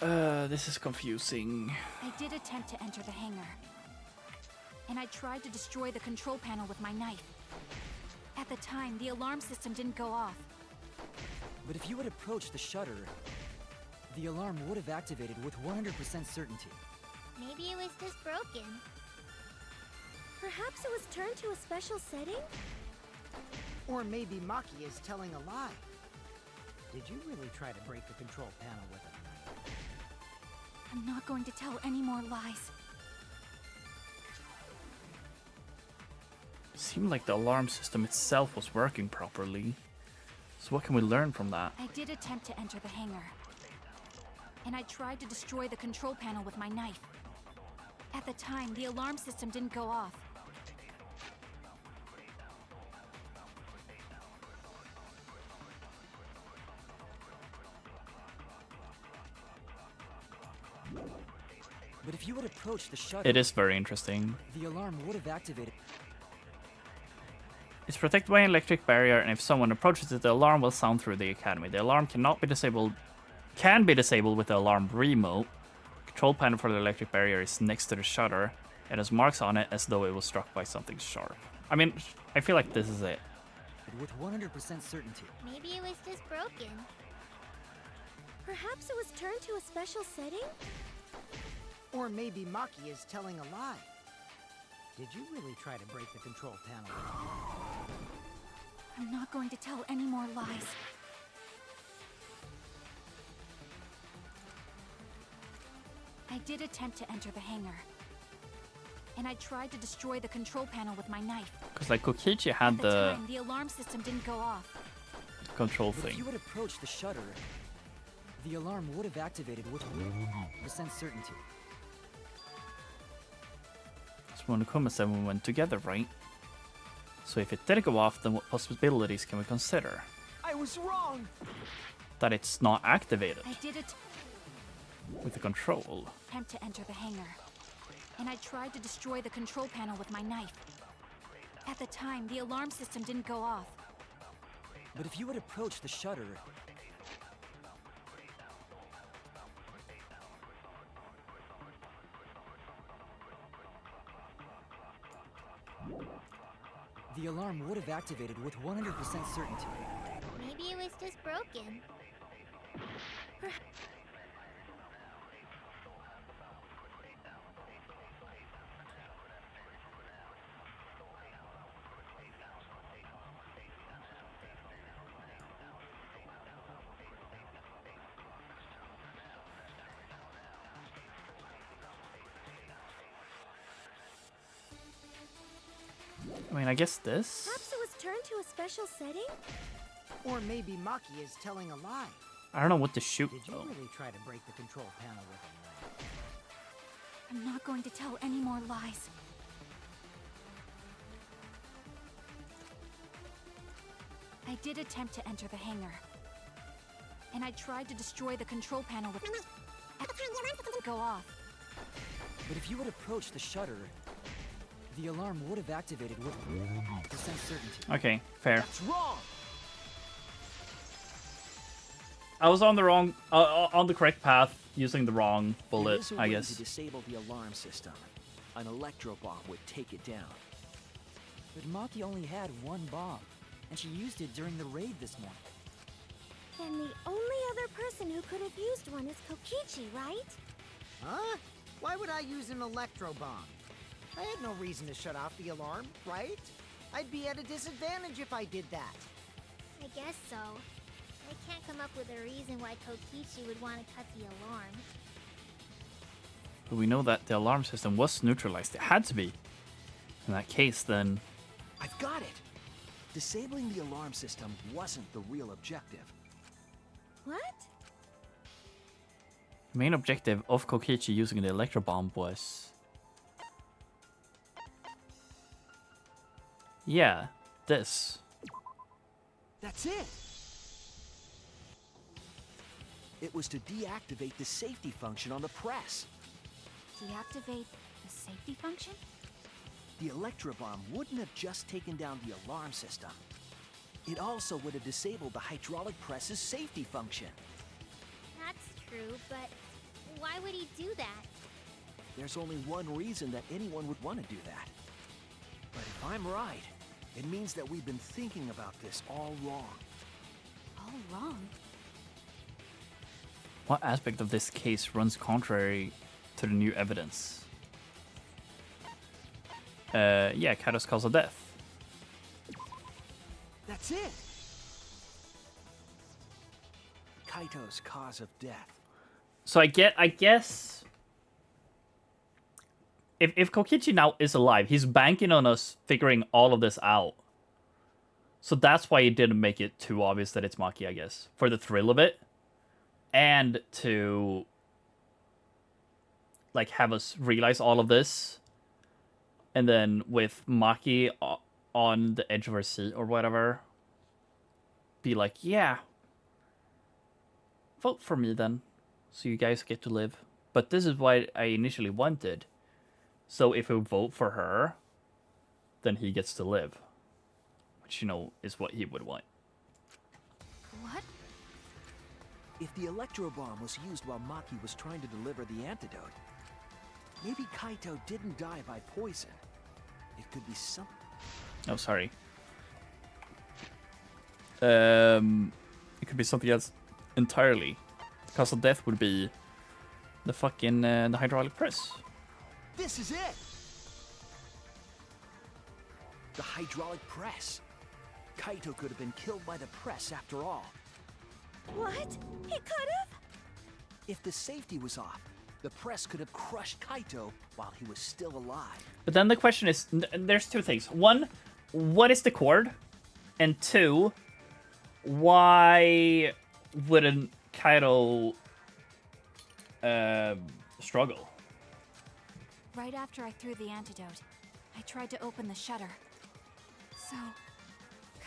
[SPEAKER 1] this is confusing.
[SPEAKER 4] I did attempt to enter the hangar. And I tried to destroy the control panel with my knife. At the time, the alarm system didn't go off.
[SPEAKER 18] But if you had approached the shutter, the alarm would have activated with 100% certainty.
[SPEAKER 17] Maybe it was just broken.
[SPEAKER 16] Perhaps it was turned to a special setting?
[SPEAKER 10] Or maybe Maki is telling a lie. Did you really try to break the control panel with a knife?
[SPEAKER 4] I'm not going to tell any more lies.
[SPEAKER 1] Seemed like the alarm system itself was working properly. So what can we learn from that?
[SPEAKER 4] I did attempt to enter the hangar. And I tried to destroy the control panel with my knife. At the time, the alarm system didn't go off.
[SPEAKER 18] But if you had approached the shutter,
[SPEAKER 1] It is very interesting.
[SPEAKER 18] the alarm would have activated.
[SPEAKER 1] It's protected by an electric barrier, and if someone approaches it, the alarm will sound through the academy. The alarm cannot be disabled. Can be disabled with the alarm remote. Control panel for the electric barrier is next to the shutter. It has marks on it as though it was struck by something sharp. I mean, I feel like this is it.
[SPEAKER 18] With 100% certainty.
[SPEAKER 17] Maybe it was just broken.
[SPEAKER 16] Perhaps it was turned to a special setting?
[SPEAKER 10] Or maybe Maki is telling a lie. Did you really try to break the control panel?
[SPEAKER 4] I'm not going to tell any more lies. I did attempt to enter the hangar. And I tried to destroy the control panel with my knife.
[SPEAKER 1] Because like Kokichi had
[SPEAKER 4] At the time, the alarm system didn't go off.
[SPEAKER 1] control
[SPEAKER 18] But
[SPEAKER 1] thing.
[SPEAKER 18] if you had approached the shutter, the alarm would have activated with 100% certainty.
[SPEAKER 1] So Monokuma said we went together, right? So if it didn't go off, then what possibilities can we consider?
[SPEAKER 5] I was wrong!
[SPEAKER 1] that it's not activated
[SPEAKER 4] I did it.
[SPEAKER 1] with the control.
[SPEAKER 4] Attempt to enter the hangar, and I tried to destroy the control panel with my knife. At the time, the alarm system didn't go off.
[SPEAKER 18] But if you had approached the shutter... the alarm would have activated with 100% certainty.
[SPEAKER 17] Maybe it was just broken.
[SPEAKER 1] I mean, I guess this.
[SPEAKER 16] Perhaps it was turned to a special setting?
[SPEAKER 10] Or maybe Maki is telling a lie.
[SPEAKER 1] I don't know what to shoot
[SPEAKER 10] Did you
[SPEAKER 1] though.
[SPEAKER 10] really try to break the control panel with a knife?
[SPEAKER 4] I'm not going to tell any more lies. I did attempt to enter the hangar, and I tried to destroy the control panel with... At the time, the alarm system didn't go off.
[SPEAKER 18] But if you had approached the shutter, the alarm would have activated with 100% certainty.
[SPEAKER 1] Okay, fair.
[SPEAKER 18] That's wrong!
[SPEAKER 1] I was on the wrong, on the correct path, using the wrong
[SPEAKER 5] There
[SPEAKER 1] bullet,
[SPEAKER 5] is a
[SPEAKER 1] I
[SPEAKER 5] way
[SPEAKER 1] guess.
[SPEAKER 5] to disable the alarm system. An electro bomb would take it down.
[SPEAKER 18] But Maki only had one bomb, and she used it during the raid this morning.
[SPEAKER 16] Then the only other person who could have used one is Kokichi, right?
[SPEAKER 10] Huh? Why would I use an electro bomb? I had no reason to shut off the alarm, right? I'd be at a disadvantage if I did that.
[SPEAKER 17] I guess so. I can't come up with a reason why Kokichi would want to cut the alarm.
[SPEAKER 1] But we know that the alarm system was neutralized. It had to be. In that case, then...
[SPEAKER 5] I've got it! Disabling the alarm system wasn't the real objective.
[SPEAKER 16] What?
[SPEAKER 1] The main objective of Kokichi using the electro bomb was... Yeah, this.
[SPEAKER 5] That's it! It was to deactivate the safety function on the press.
[SPEAKER 4] Deactivate the safety function?
[SPEAKER 5] The electro bomb wouldn't have just taken down the alarm system. It also would have disabled the hydraulic press's safety function.
[SPEAKER 17] That's true, but why would he do that?
[SPEAKER 5] There's only one reason that anyone would want to do that. But if I'm right, it means that we've been thinking about this all wrong.
[SPEAKER 4] All wrong?
[SPEAKER 1] What aspect of this case runs contrary to the new evidence? Yeah, Kaito's cause of death.
[SPEAKER 5] That's it! Kaito's cause of death.
[SPEAKER 1] So I guess... If Kokichi now is alive, he's banking on us figuring all of this out. So that's why he didn't make it too obvious that it's Maki, I guess. For the thrill of it. And to... like, have us realize all of this. And then with Maki on the edge of her seat or whatever, be like, yeah, vote for me then, so you guys get to live. But this is what I initially wanted. So if we vote for her, then he gets to live. Which, you know, is what he would want.
[SPEAKER 4] What?
[SPEAKER 5] If the electro bomb was used while Maki was trying to deliver the antidote, maybe Kaito didn't die by poison. It could be something.
[SPEAKER 1] Oh, sorry. It could be something else entirely. The cause of death would be the fucking the hydraulic press.
[SPEAKER 5] This is it! The hydraulic press. Kaito could have been killed by the press after all.
[SPEAKER 16] What? He could have?
[SPEAKER 5] If the safety was off, the press could have crushed Kaito while he was still alive.
[SPEAKER 1] But then the question is, there's two things. One, what is the cord? And two, why wouldn't Kaito struggle?
[SPEAKER 4] Right after I threw the antidote, I tried to open the shutter. So,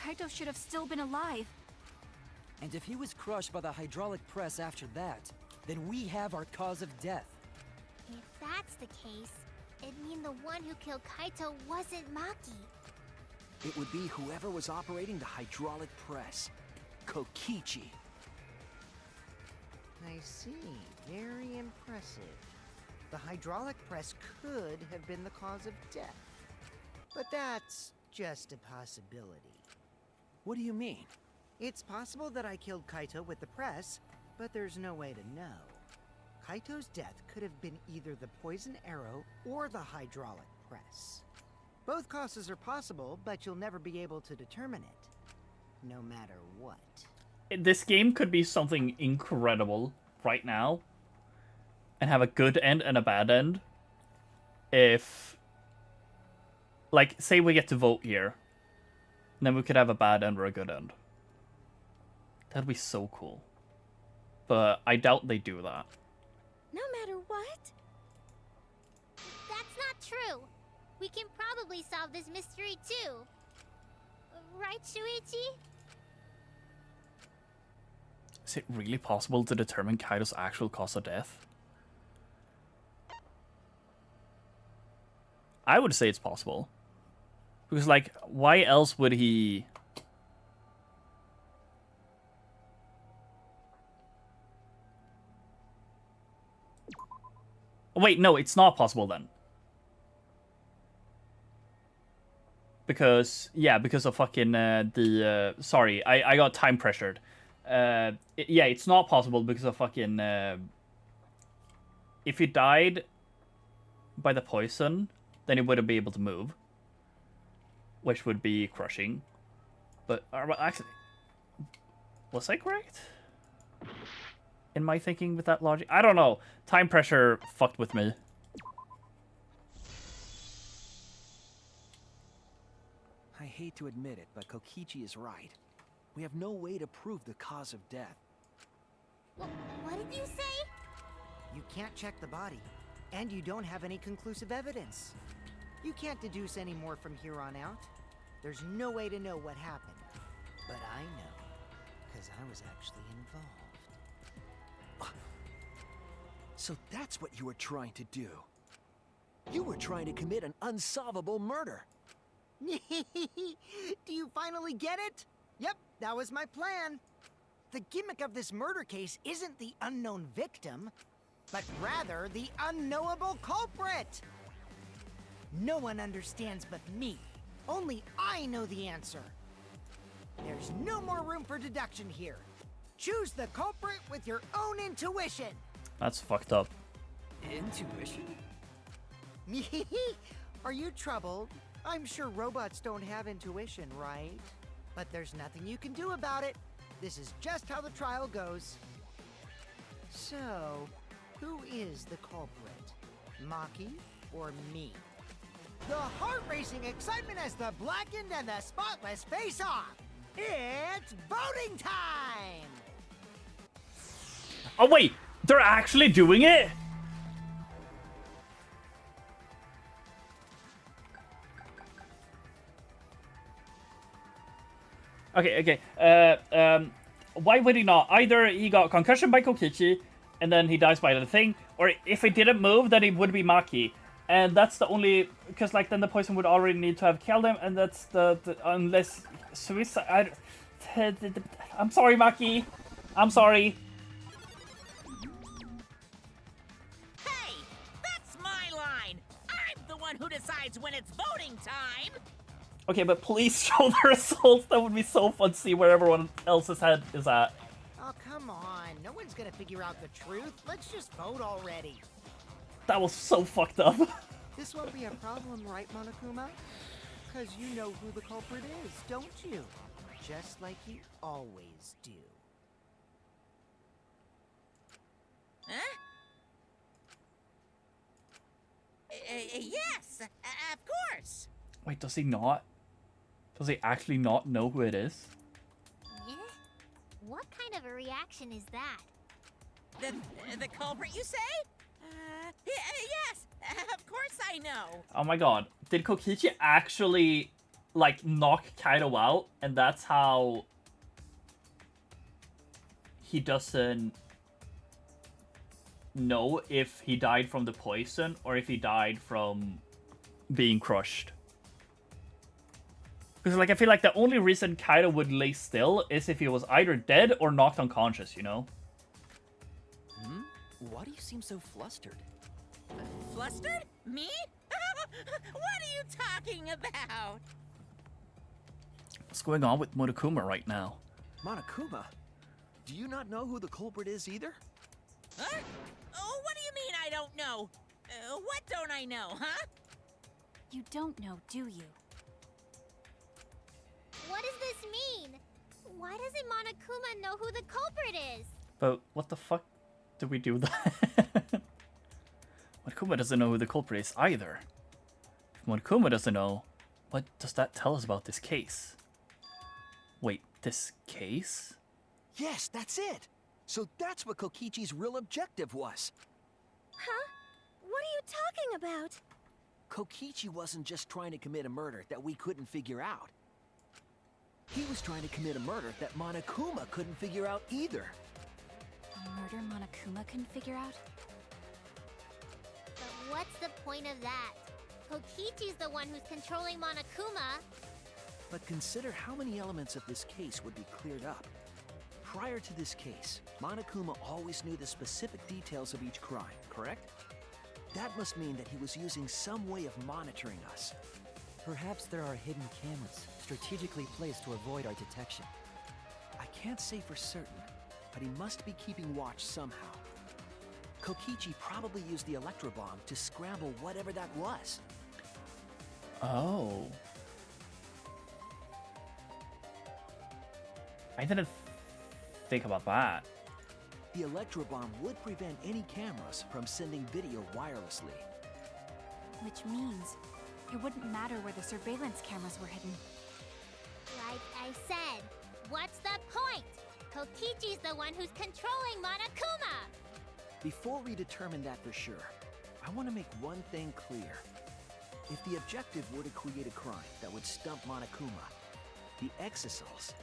[SPEAKER 4] Kaito should have still been alive.
[SPEAKER 18] And if he was crushed by the hydraulic press after that, then we have our cause of death.
[SPEAKER 17] If that's the case, it'd mean the one who killed Kaito wasn't Maki.
[SPEAKER 5] It would be whoever was operating the hydraulic press. Kokichi.
[SPEAKER 10] I see. Very impressive. The hydraulic press could have been the cause of death. But that's just a possibility.
[SPEAKER 5] What do you mean?
[SPEAKER 10] It's possible that I killed Kaito with the press, but there's no way to know. Kaito's death could have been either the poison arrow or the hydraulic press. Both causes are possible, but you'll never be able to determine it, no matter what.
[SPEAKER 1] This game could be something incredible right now and have a good end and a bad end if, like, say we get to vote here, and then we could have a bad end or a good end. That'd be so cool. But I doubt they do that.
[SPEAKER 16] No matter what?
[SPEAKER 17] That's not true. We can probably solve this mystery too. Right, Shuichi?
[SPEAKER 1] Is it really possible to determine Kaito's actual cause of death? I would say it's possible. Because, like, why else would he... Wait, no, it's not possible then. Because, yeah, because of fucking sorry, I got time pressured. Yeah, it's not possible because of fucking... if he died by the poison, then he wouldn't be able to move. Which would be crushing. But, actually... Was I correct? In my thinking with that logic? I don't know. Time pressure fucked with me.
[SPEAKER 5] I hate to admit it, but Kokichi is right. We have no way to prove the cause of death.
[SPEAKER 17] What did you say?
[SPEAKER 10] You can't check the body, and you don't have any conclusive evidence. You can't deduce any more from here on out. There's no way to know what happened. But I know, because I was actually involved.
[SPEAKER 5] So that's what you were trying to do. You were trying to commit an unsolvable murder.
[SPEAKER 10] Do you finally get it? Yep, that was my plan. The gimmick of this murder case isn't the unknown victim, but rather the unknowable culprit. No one understands but me. Only I know the answer. There's no more room for deduction here. Choose the culprit with your own intuition.
[SPEAKER 1] That's fucked up.
[SPEAKER 18] Intuition?
[SPEAKER 10] Are you troubled? I'm sure robots don't have intuition, right? But there's nothing you can do about it. This is just how the trial goes. So, who is the culprit? Maki or me? The heart-racing excitement as the blackened and the spotless face off. It's voting time!
[SPEAKER 1] Oh wait, they're actually doing it? Okay. Why would he not? Either he got concussion by Kokichi, and then he dies by the thing, or if he didn't move, then it would be Maki. And that's the only... Because, like, then the poison would already need to have killed him, and that's the unless... Suicide... I'm sorry, Maki. I'm sorry.
[SPEAKER 6] Hey! That's my line! I'm the one who decides when it's voting time!
[SPEAKER 1] Okay, but please show the results. That would be so fun to see where everyone else's head is at.
[SPEAKER 10] Oh, come on. No one's gonna figure out the truth. Let's just vote already.
[SPEAKER 1] That was so fucked up.
[SPEAKER 10] This won't be a problem, right, Monokuma? Because you know who the culprit is, don't you? Just like you always do.
[SPEAKER 6] Huh? Yes, of course.
[SPEAKER 1] Wait, does he not? Does he actually not know who it is?
[SPEAKER 17] Yeah? What kind of a reaction is that?
[SPEAKER 6] The culprit, you say? Yes, of course I know.
[SPEAKER 1] Oh my god. Did Kokichi actually, like, knock Kaito out? And that's how... he doesn't know if he died from the poison or if he died from being crushed. Because, like, I feel like the only reason Kaito would lay still is if he was either dead or knocked unconscious, you know?
[SPEAKER 18] Hmm? Why do you seem so flustered?
[SPEAKER 6] Flustered? Me? What are you talking about?
[SPEAKER 1] What's going on with Monokuma right now?
[SPEAKER 5] Monokuma? Do you not know who the culprit is either?
[SPEAKER 6] Huh? Oh, what do you mean I don't know? What don't I know, huh?
[SPEAKER 4] You don't know, do you?
[SPEAKER 17] What does this mean? Why doesn't Monokuma know who the culprit is?
[SPEAKER 1] But what the fuck do we do that? Monokuma doesn't know who the culprit is either. If Monokuma doesn't know, what does that tell us about this case? Wait, this case?
[SPEAKER 5] Yes, that's it. So that's what Kokichi's real objective was.
[SPEAKER 16] Huh? What are you talking about?
[SPEAKER 5] Kokichi wasn't just trying to commit a murder that we couldn't figure out. He was trying to commit a murder that Monokuma couldn't figure out either.
[SPEAKER 4] A murder Monokuma couldn't figure out?
[SPEAKER 17] But what's the point of that? Kokichi's the one who's controlling Monokuma.
[SPEAKER 5] But consider how many elements of this case would be cleared up. Prior to this case, Monokuma always knew the specific details of each crime, correct? That must mean that he was using some way of monitoring us.
[SPEAKER 18] Perhaps there are hidden cameras strategically placed to avoid our detection.
[SPEAKER 5] I can't say for certain, but he must be keeping watch somehow. Kokichi probably used the electro bomb to scramble whatever that was.
[SPEAKER 1] Oh. I didn't think about that.
[SPEAKER 5] The electro bomb would prevent any cameras from sending video wirelessly.
[SPEAKER 4] Which means it wouldn't matter where the surveillance cameras were hidden.
[SPEAKER 17] Like I said, what's the point? Kokichi's the one who's controlling Monokuma!
[SPEAKER 5] Before we determine that for sure, I want to make one thing clear. If the objective were to create a crime that would stump Monokuma, the Exisals...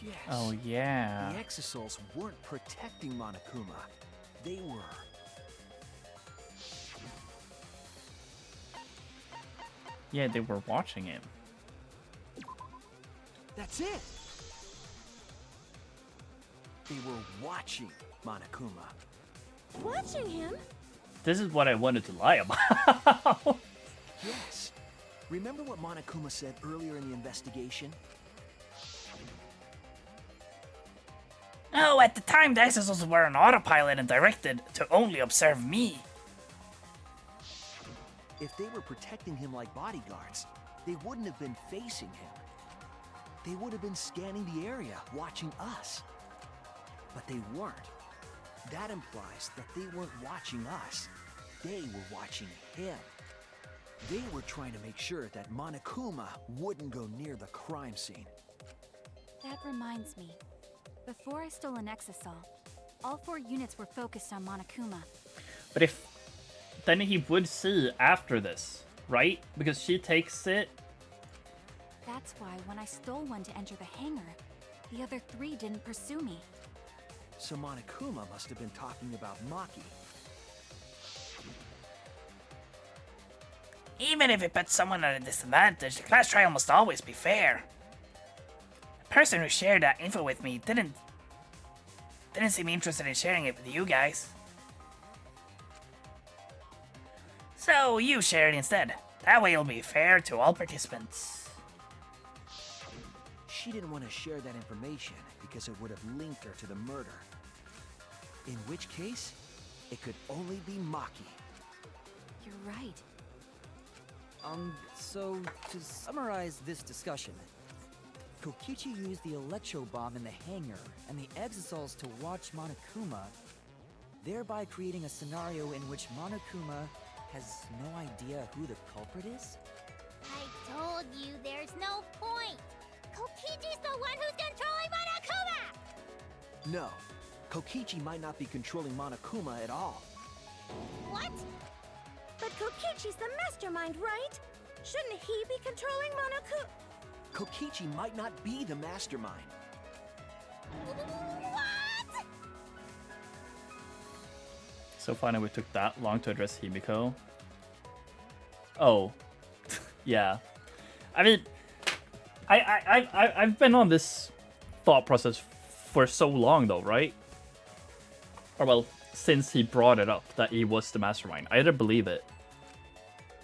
[SPEAKER 5] Yes.
[SPEAKER 1] Oh, yeah.
[SPEAKER 5] The Exisals weren't protecting Monokuma. They were...
[SPEAKER 1] Yeah, they were watching him.
[SPEAKER 5] That's it! They were watching Monokuma.
[SPEAKER 16] Watching him?
[SPEAKER 1] This is what I wanted to lie about.
[SPEAKER 5] Yes. Remember what Monokuma said earlier in the investigation?
[SPEAKER 2] Oh, at the time the Exisals were on autopilot and directed to only observe me.
[SPEAKER 5] If they were protecting him like bodyguards, they wouldn't have been facing him. They would have been scanning the area, watching us. But they weren't. That implies that they weren't watching us. They were watching him. They were trying to make sure that Monokuma wouldn't go near the crime scene.
[SPEAKER 4] That reminds me. Before I stole an Exisal, all 4 units were focused on Monokuma.
[SPEAKER 1] But if... then he would see after this, right? Because she takes it...
[SPEAKER 4] That's why when I stole one to enter the hangar, the other 3 didn't pursue me.
[SPEAKER 5] So Monokuma must have been talking about Maki.
[SPEAKER 2] Even if it puts someone at a disadvantage, the class trial must always be fair. The person who shared that info with me didn't seem interested in sharing it with you guys. So you share it instead. That way it'll be fair to all participants.
[SPEAKER 5] She didn't want to share that information because it would have linked her to the murder. In which case, it could only be Maki.
[SPEAKER 4] You're right.
[SPEAKER 18] So to summarize this discussion, Kokichi used the electro bomb in the hangar and the Exisals to watch Monokuma, thereby creating a scenario in which Monokuma has no idea who the culprit is?
[SPEAKER 17] I told you there's no point! Kokichi's the one who's controlling Monokuma!
[SPEAKER 5] No, Kokichi might not be controlling Monokuma at all.
[SPEAKER 17] What?
[SPEAKER 16] But Kokichi's the mastermind, right? Shouldn't he be controlling Monokuma?
[SPEAKER 5] Kokichi might not be the mastermind.
[SPEAKER 17] What?
[SPEAKER 1] So finally we took that long to address Himiko. Oh. Yeah. I mean, I've been on this thought process for so long though, right? Or well, since he brought it up that he was the mastermind. I didn't believe it.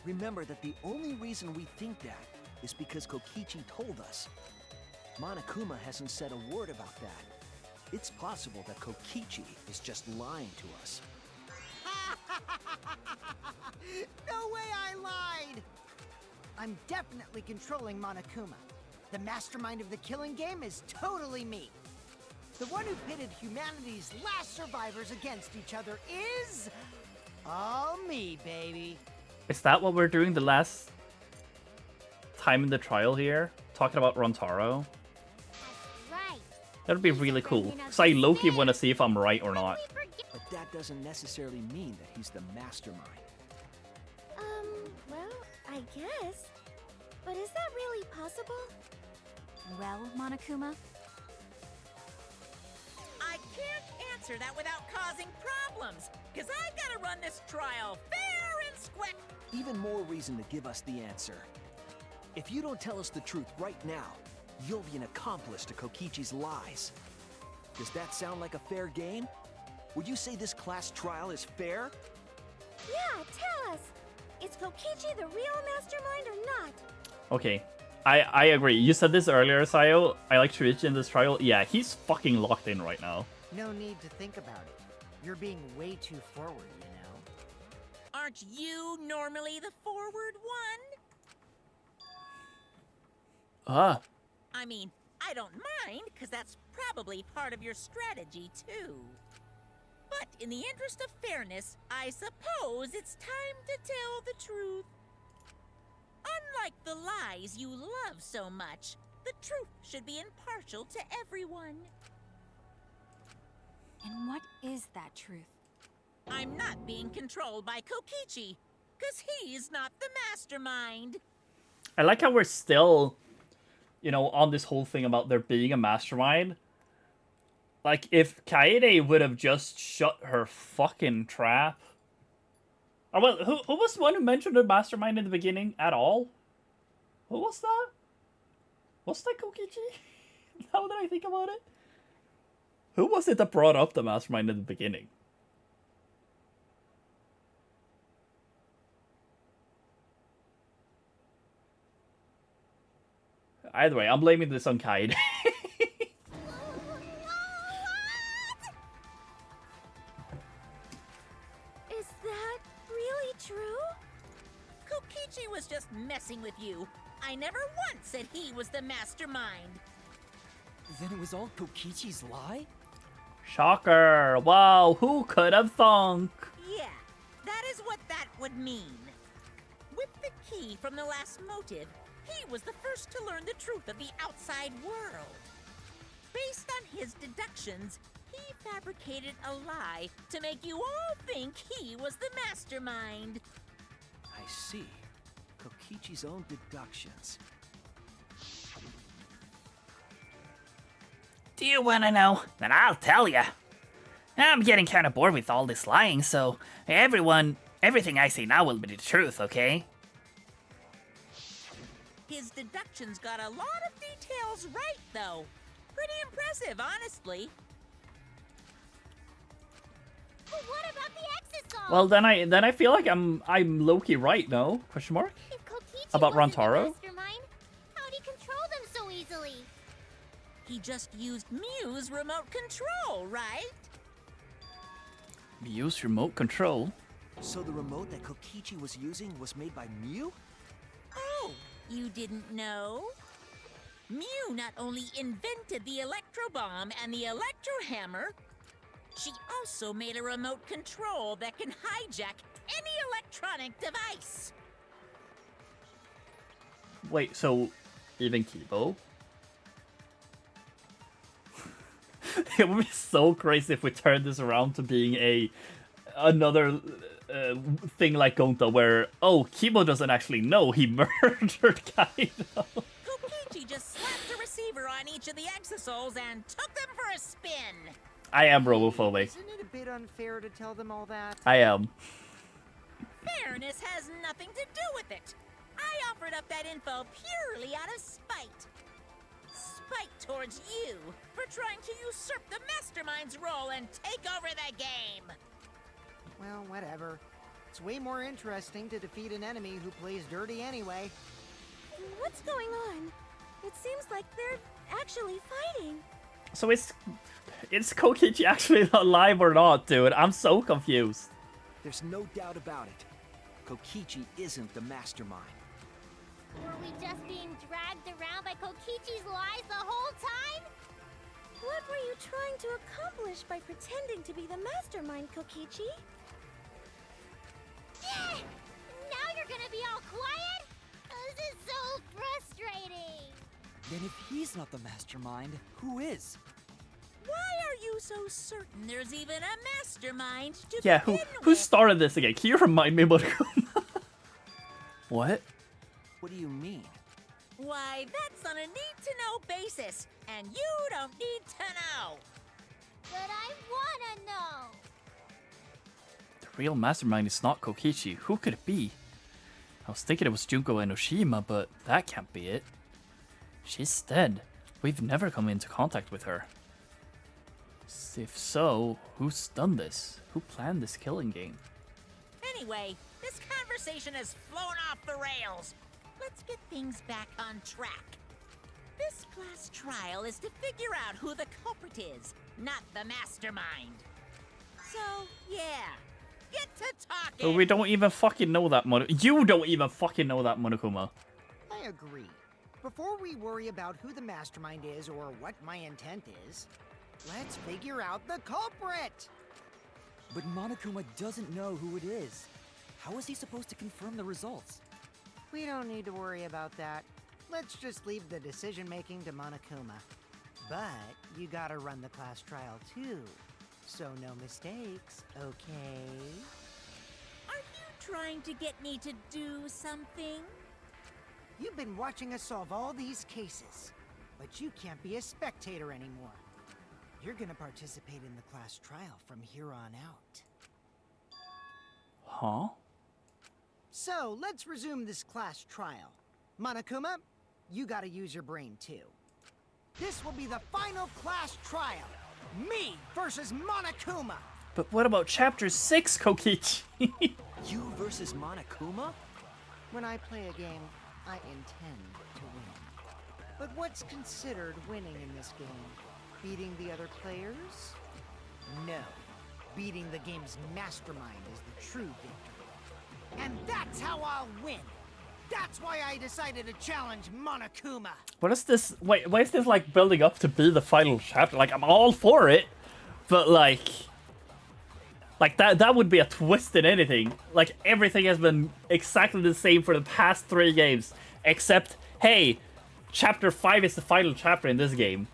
[SPEAKER 5] Remember that the only reason we think that is because Kokichi told us. Monokuma hasn't said a word about that. It's possible that Kokichi is just lying to us.
[SPEAKER 10] No way I lied! I'm definitely controlling Monokuma. The mastermind of the killing game is totally me. The one who pitted humanity's last survivors against each other is... all me, baby.
[SPEAKER 1] Is that what we're doing the last time in the trial here? Talking about Rontaro?
[SPEAKER 17] Right.
[SPEAKER 1] That'd be really cool. So I low-key want to see if I'm right or not.
[SPEAKER 5] But that doesn't necessarily mean that he's the mastermind.
[SPEAKER 16] Well, I guess. But is that really possible?
[SPEAKER 4] Well, Monokuma?
[SPEAKER 6] I can't answer that without causing problems, because I gotta run this trial fair and square.
[SPEAKER 5] Even more reason to give us the answer. If you don't tell us the truth right now, you'll be an accomplice to Kokichi's lies. Does that sound like a fair game? Would you say this class trial is fair?
[SPEAKER 16] Yeah, tell us. Is Kokichi the real mastermind or not?
[SPEAKER 1] Okay. I agree. You said this earlier, Sayo. I like Shuichi in this trial. Yeah, he's fucking locked in right now.
[SPEAKER 10] No need to think about it. You're being way too forward, you know?
[SPEAKER 6] Aren't you normally the forward one? I mean, I don't mind, because that's probably part of your strategy, too. But in the interest of fairness, I suppose it's time to tell the truth. Unlike the lies you love so much, the truth should be impartial to everyone.
[SPEAKER 4] And what is that truth?
[SPEAKER 6] I'm not being controlled by Kokichi, because he's not the mastermind.
[SPEAKER 1] I like how we're still, you know, on this whole thing about there being a mastermind. Like, if Kaede would have just shut her fucking trap. Or, well, who was the one who mentioned the mastermind in the beginning at all? Who was that? Was that Kokichi? Now that I think about it. Who was it that brought up the mastermind in the beginning? Either way, I'm blaming this on Kaede.
[SPEAKER 16] Is that really true?
[SPEAKER 6] Kokichi was just messing with you. I never once said he was the mastermind.
[SPEAKER 18] Then it was all Kokichi's lie?
[SPEAKER 1] Shocker! Wow, who could have thunk?
[SPEAKER 6] Yeah, that is what that would mean. With the key from the last motive, he was the first to learn the truth of the outside world. Based on his deductions, he fabricated a lie to make you all think he was the mastermind.
[SPEAKER 5] I see. Kokichi's own deductions.
[SPEAKER 2] Do you want to know? Then I'll tell ya. I'm getting kind of bored with all this lying, so everything I say now will be the truth, okay?
[SPEAKER 6] His deductions got a lot of details right, though. Pretty impressive, honestly.
[SPEAKER 17] But what about the exisol?
[SPEAKER 1] Well, then I feel like I'm low-key right, no? Question mark?
[SPEAKER 17] If Kokichi
[SPEAKER 1] About
[SPEAKER 17] wasn't the
[SPEAKER 1] Rontaro?
[SPEAKER 17] mastermind, how'd he control them so easily?
[SPEAKER 6] He just used Mew's remote control, right?
[SPEAKER 1] Use remote control?
[SPEAKER 5] So the remote that Kokichi was using was made by Mew?
[SPEAKER 6] Oh, you didn't know? Mew not only invented the electro bomb and the electro hammer, she also made a remote control that can hijack any electronic device.
[SPEAKER 1] Wait, so even Kibo? It would be so crazy if we turned this around to being another thing like Gonta where, oh, Kibo doesn't actually know he murdered Kaido.
[SPEAKER 6] Kokichi just slapped a receiver on on each of the exosoles and took them for a spin.
[SPEAKER 1] I am robophobic.
[SPEAKER 10] Isn't it a bit unfair to tell them all that?
[SPEAKER 1] I am.
[SPEAKER 6] Fairness has nothing to do with it. I offered up that info purely out of spite. Spite towards you for trying to usurp the mastermind's role and take over the game.
[SPEAKER 10] Well, whatever. It's way more interesting to defeat an enemy who plays dirty anyway.
[SPEAKER 16] What's going on? It seems like they're actually fighting.
[SPEAKER 1] So is Kokichi actually alive or not, dude? I'm so confused.
[SPEAKER 5] There's no doubt about it. Kokichi isn't the mastermind.
[SPEAKER 17] Were we just being dragged around by Kokichi's lies the whole time?
[SPEAKER 16] What were you trying to accomplish by pretending to be the mastermind, Kokichi?
[SPEAKER 17] Yeah! Now you're gonna be all quiet? This is so frustrating.
[SPEAKER 18] Then if he's not the mastermind, who is?
[SPEAKER 6] Why are you so certain there's even a mastermind to
[SPEAKER 1] Yeah,
[SPEAKER 6] begin
[SPEAKER 1] who
[SPEAKER 6] with?
[SPEAKER 1] started this again? Can you remind me about What?
[SPEAKER 5] What do you mean?
[SPEAKER 6] Why, that's on a need-to-know basis, and you don't need to know.
[SPEAKER 17] But I wanna know.
[SPEAKER 1] The real mastermind is not Kokichi. Who could it be? I was thinking it was Junko Enoshima, but that can't be it. She's dead. We've never come into contact with her. If so, who's done this? Who planned this killing game?
[SPEAKER 6] Anyway, this conversation has flown off the rails. Let's get things back on track. This class trial is to figure out who the culprit is, not the mastermind. So, yeah, get to talking.
[SPEAKER 1] But we don't even fucking know that You don't even fucking know that, Monokuma.
[SPEAKER 10] I agree. Before we worry about who the mastermind is or what my intent is, let's figure out the culprit!
[SPEAKER 18] But Monokuma doesn't know who it is. How is he supposed to confirm the results?
[SPEAKER 10] We don't need to worry about that. Let's just leave the decision-making to Monokuma. But you gotta run the class trial too, so no mistakes, okay?
[SPEAKER 6] Are you trying to get me to do something?
[SPEAKER 10] You've been watching us solve all these cases, but you can't be a spectator anymore. You're gonna participate in the class trial from here on out.
[SPEAKER 1] Huh?
[SPEAKER 10] So, let's resume this class trial. Monokuma, you gotta use your brain too. This will be the final class trial. Me versus Monokuma.
[SPEAKER 1] But what about Chapter 6, Kokichi?
[SPEAKER 5] You versus Monokuma?
[SPEAKER 10] When I play a game, I intend to win. But what's considered winning in this game? Beating the other players? No. Beating the game's mastermind is the true victory. And that's how I'll win! That's why I decided to challenge Monokuma!
[SPEAKER 1] What is this? Wait, why is this like building up to be the final chapter? Like, I'm all for it, but like that would be a twist in anything. Like, everything has been exactly the same for the past 3 games, except, hey, Chapter 5 is the final chapter in this game.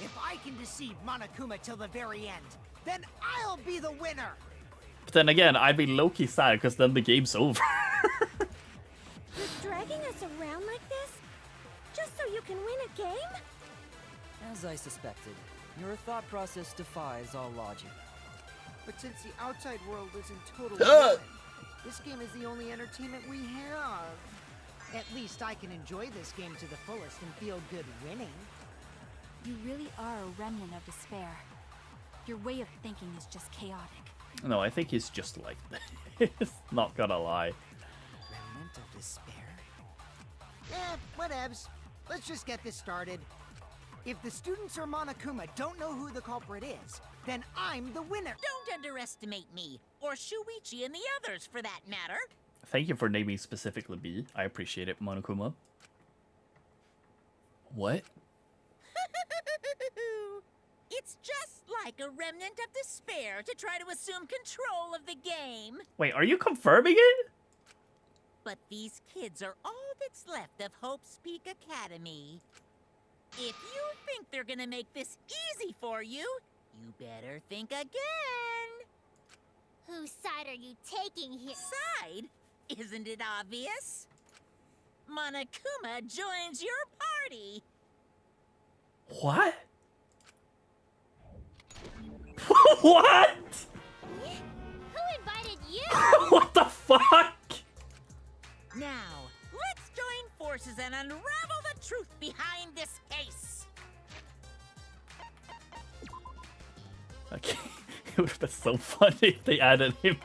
[SPEAKER 10] If I can deceive Monokuma till the very end, then I'll be the winner!
[SPEAKER 1] But then again, I'd be low-key sad, because then the game's over.
[SPEAKER 16] You're dragging us around like this? Just so you can win a game?
[SPEAKER 18] As I suspected, your thought process defies all logic.
[SPEAKER 10] But since the outside world is in total ruin, this game is the only entertainment we have. At least I can enjoy this game to the fullest and feel good winning.
[SPEAKER 4] You really are a remnant of despair. Your way of thinking is just chaotic.
[SPEAKER 1] No, I think he's just like this. Not gonna lie.
[SPEAKER 10] Remnant of despair? Whatevs. Let's just get this started. If the students or Monokuma don't know who the culprit is, then I'm the winner.
[SPEAKER 6] Don't underestimate me, or Shuichi and the others for that matter.
[SPEAKER 1] Thank you for naming specifically me. I appreciate it, Monokuma. What?
[SPEAKER 6] It's just like a remnant of despair to try to assume control of the game.
[SPEAKER 1] Wait, are you confirming it?
[SPEAKER 6] But these kids are all that's left of Hope's Peak Academy. If you think they're gonna make this easy for you, you better think again.
[SPEAKER 17] Whose side are you taking here?
[SPEAKER 6] Side? Isn't it obvious? Monokuma joins your party.
[SPEAKER 1] What? What?
[SPEAKER 17] Who invited you?
[SPEAKER 1] What the fuck?
[SPEAKER 6] Now, let's join forces and unravel the truth behind this case.
[SPEAKER 1] Okay, it would have been so funny if they added him.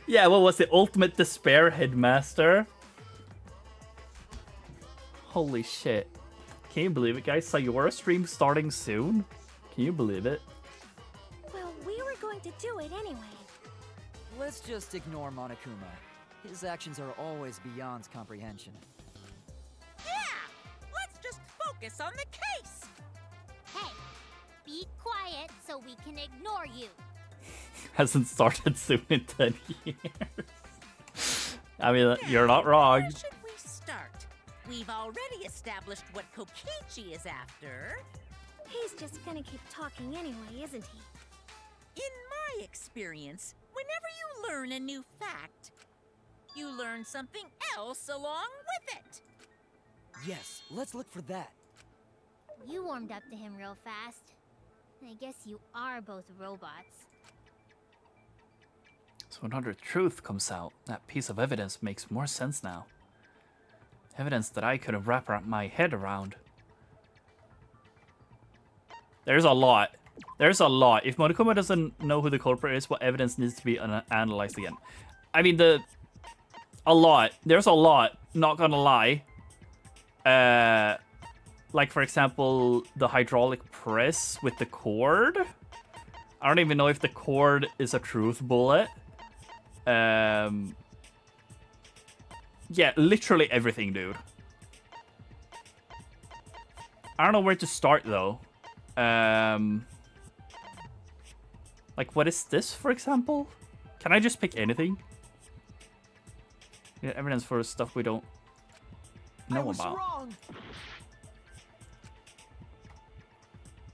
[SPEAKER 1] Yeah, what was it? Ultimate Despair Headmaster? Holy shit. Can you believe it, guys? Sayora stream starting soon? Can you believe it?
[SPEAKER 16] Well, we were going to do it anyway.
[SPEAKER 18] Let's just ignore Monokuma. His actions are always beyond comprehension.
[SPEAKER 6] Yeah, let's just focus on the case.
[SPEAKER 17] Hey, be quiet so we can ignore you.
[SPEAKER 1] Hasn't started soon in 10 years. I mean, you're not wrong.
[SPEAKER 6] Where should we start? We've already established what Kokichi is after.
[SPEAKER 16] He's just gonna keep talking anyway, isn't he?
[SPEAKER 6] In my experience, whenever you learn a new fact, you learn something else along with it.
[SPEAKER 18] Yes, let's look for that.
[SPEAKER 17] You warmed up to him real fast. I guess you are both robots.
[SPEAKER 1] So another truth comes out. That piece of evidence makes more sense now. Evidence that I couldn't wrap my head around. There's a lot. There's a lot. If Monokuma doesn't know who the culprit is, what evidence needs to be analyzed again? I mean, a lot. There's a lot. Not gonna lie. Like, for example, the hydraulic press with the cord. I don't even know if the cord is a truth bullet. Yeah, literally everything, dude. I don't know where to start, though. Like, what is this, for example? Can I just pick anything? Yeah, evidence for stuff we don't know about.
[SPEAKER 10] Wrong.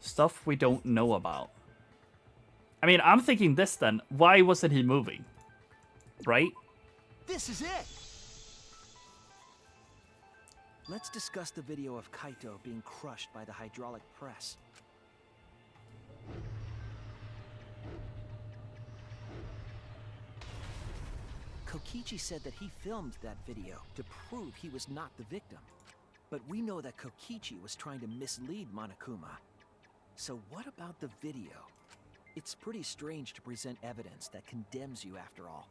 [SPEAKER 1] Stuff we don't know about. I mean, I'm thinking this then. Why wasn't he moving? Right?
[SPEAKER 5] This is it! Let's discuss the video of Kaito being crushed by the hydraulic press. Kokichi said that he filmed that video to prove he was not the victim. But we know that Kokichi was trying to mislead Monokuma. So what about the video? It's pretty strange to present evidence that condemns you after all.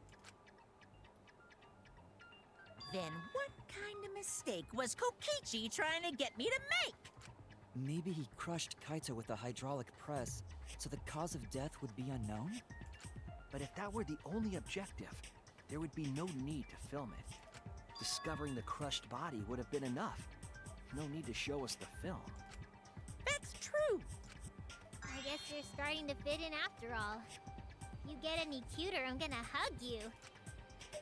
[SPEAKER 6] Then what kind of mistake was Kokichi trying to get me to make?
[SPEAKER 18] Maybe he crushed Kaito with a hydraulic press, so the cause of death would be unknown?
[SPEAKER 5] But if that were the only objective, there would be no need to film it. Discovering the crushed body would have been enough. No need to show us the film.
[SPEAKER 6] That's true.
[SPEAKER 17] I guess you're starting to fit in after all. You get any cuter, I'm gonna hug you.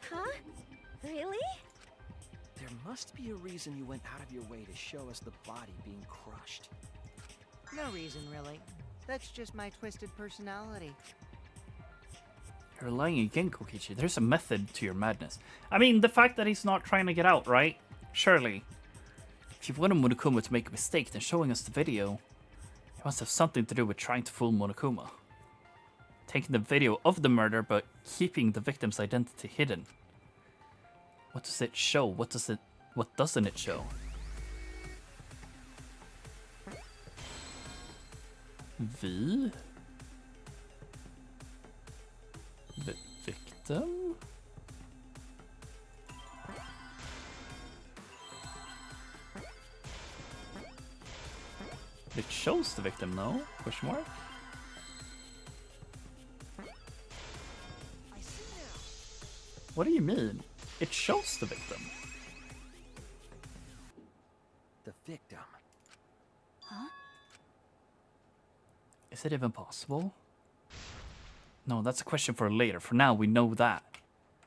[SPEAKER 16] Huh? Really?
[SPEAKER 5] There must be a reason you went out of your way to show us the body being crushed.
[SPEAKER 10] No reason, really. That's just my twisted personality.
[SPEAKER 1] You're lying again, Kokichi. There's a method to your madness. I mean, the fact that he's not trying to get out, right? Surely. If you wanted Monokuma to make a mistake, then showing us the video, it must have something to do with trying to fool Monokuma. Taking the video of the murder, but keeping the victim's identity hidden. What does it show? What doesn't it show? The victim? It shows the victim, no? Question mark? What do you mean? It shows the victim.
[SPEAKER 5] The victim.
[SPEAKER 17] Huh?
[SPEAKER 1] Is it even possible? No, that's a question for later. For now, we know that.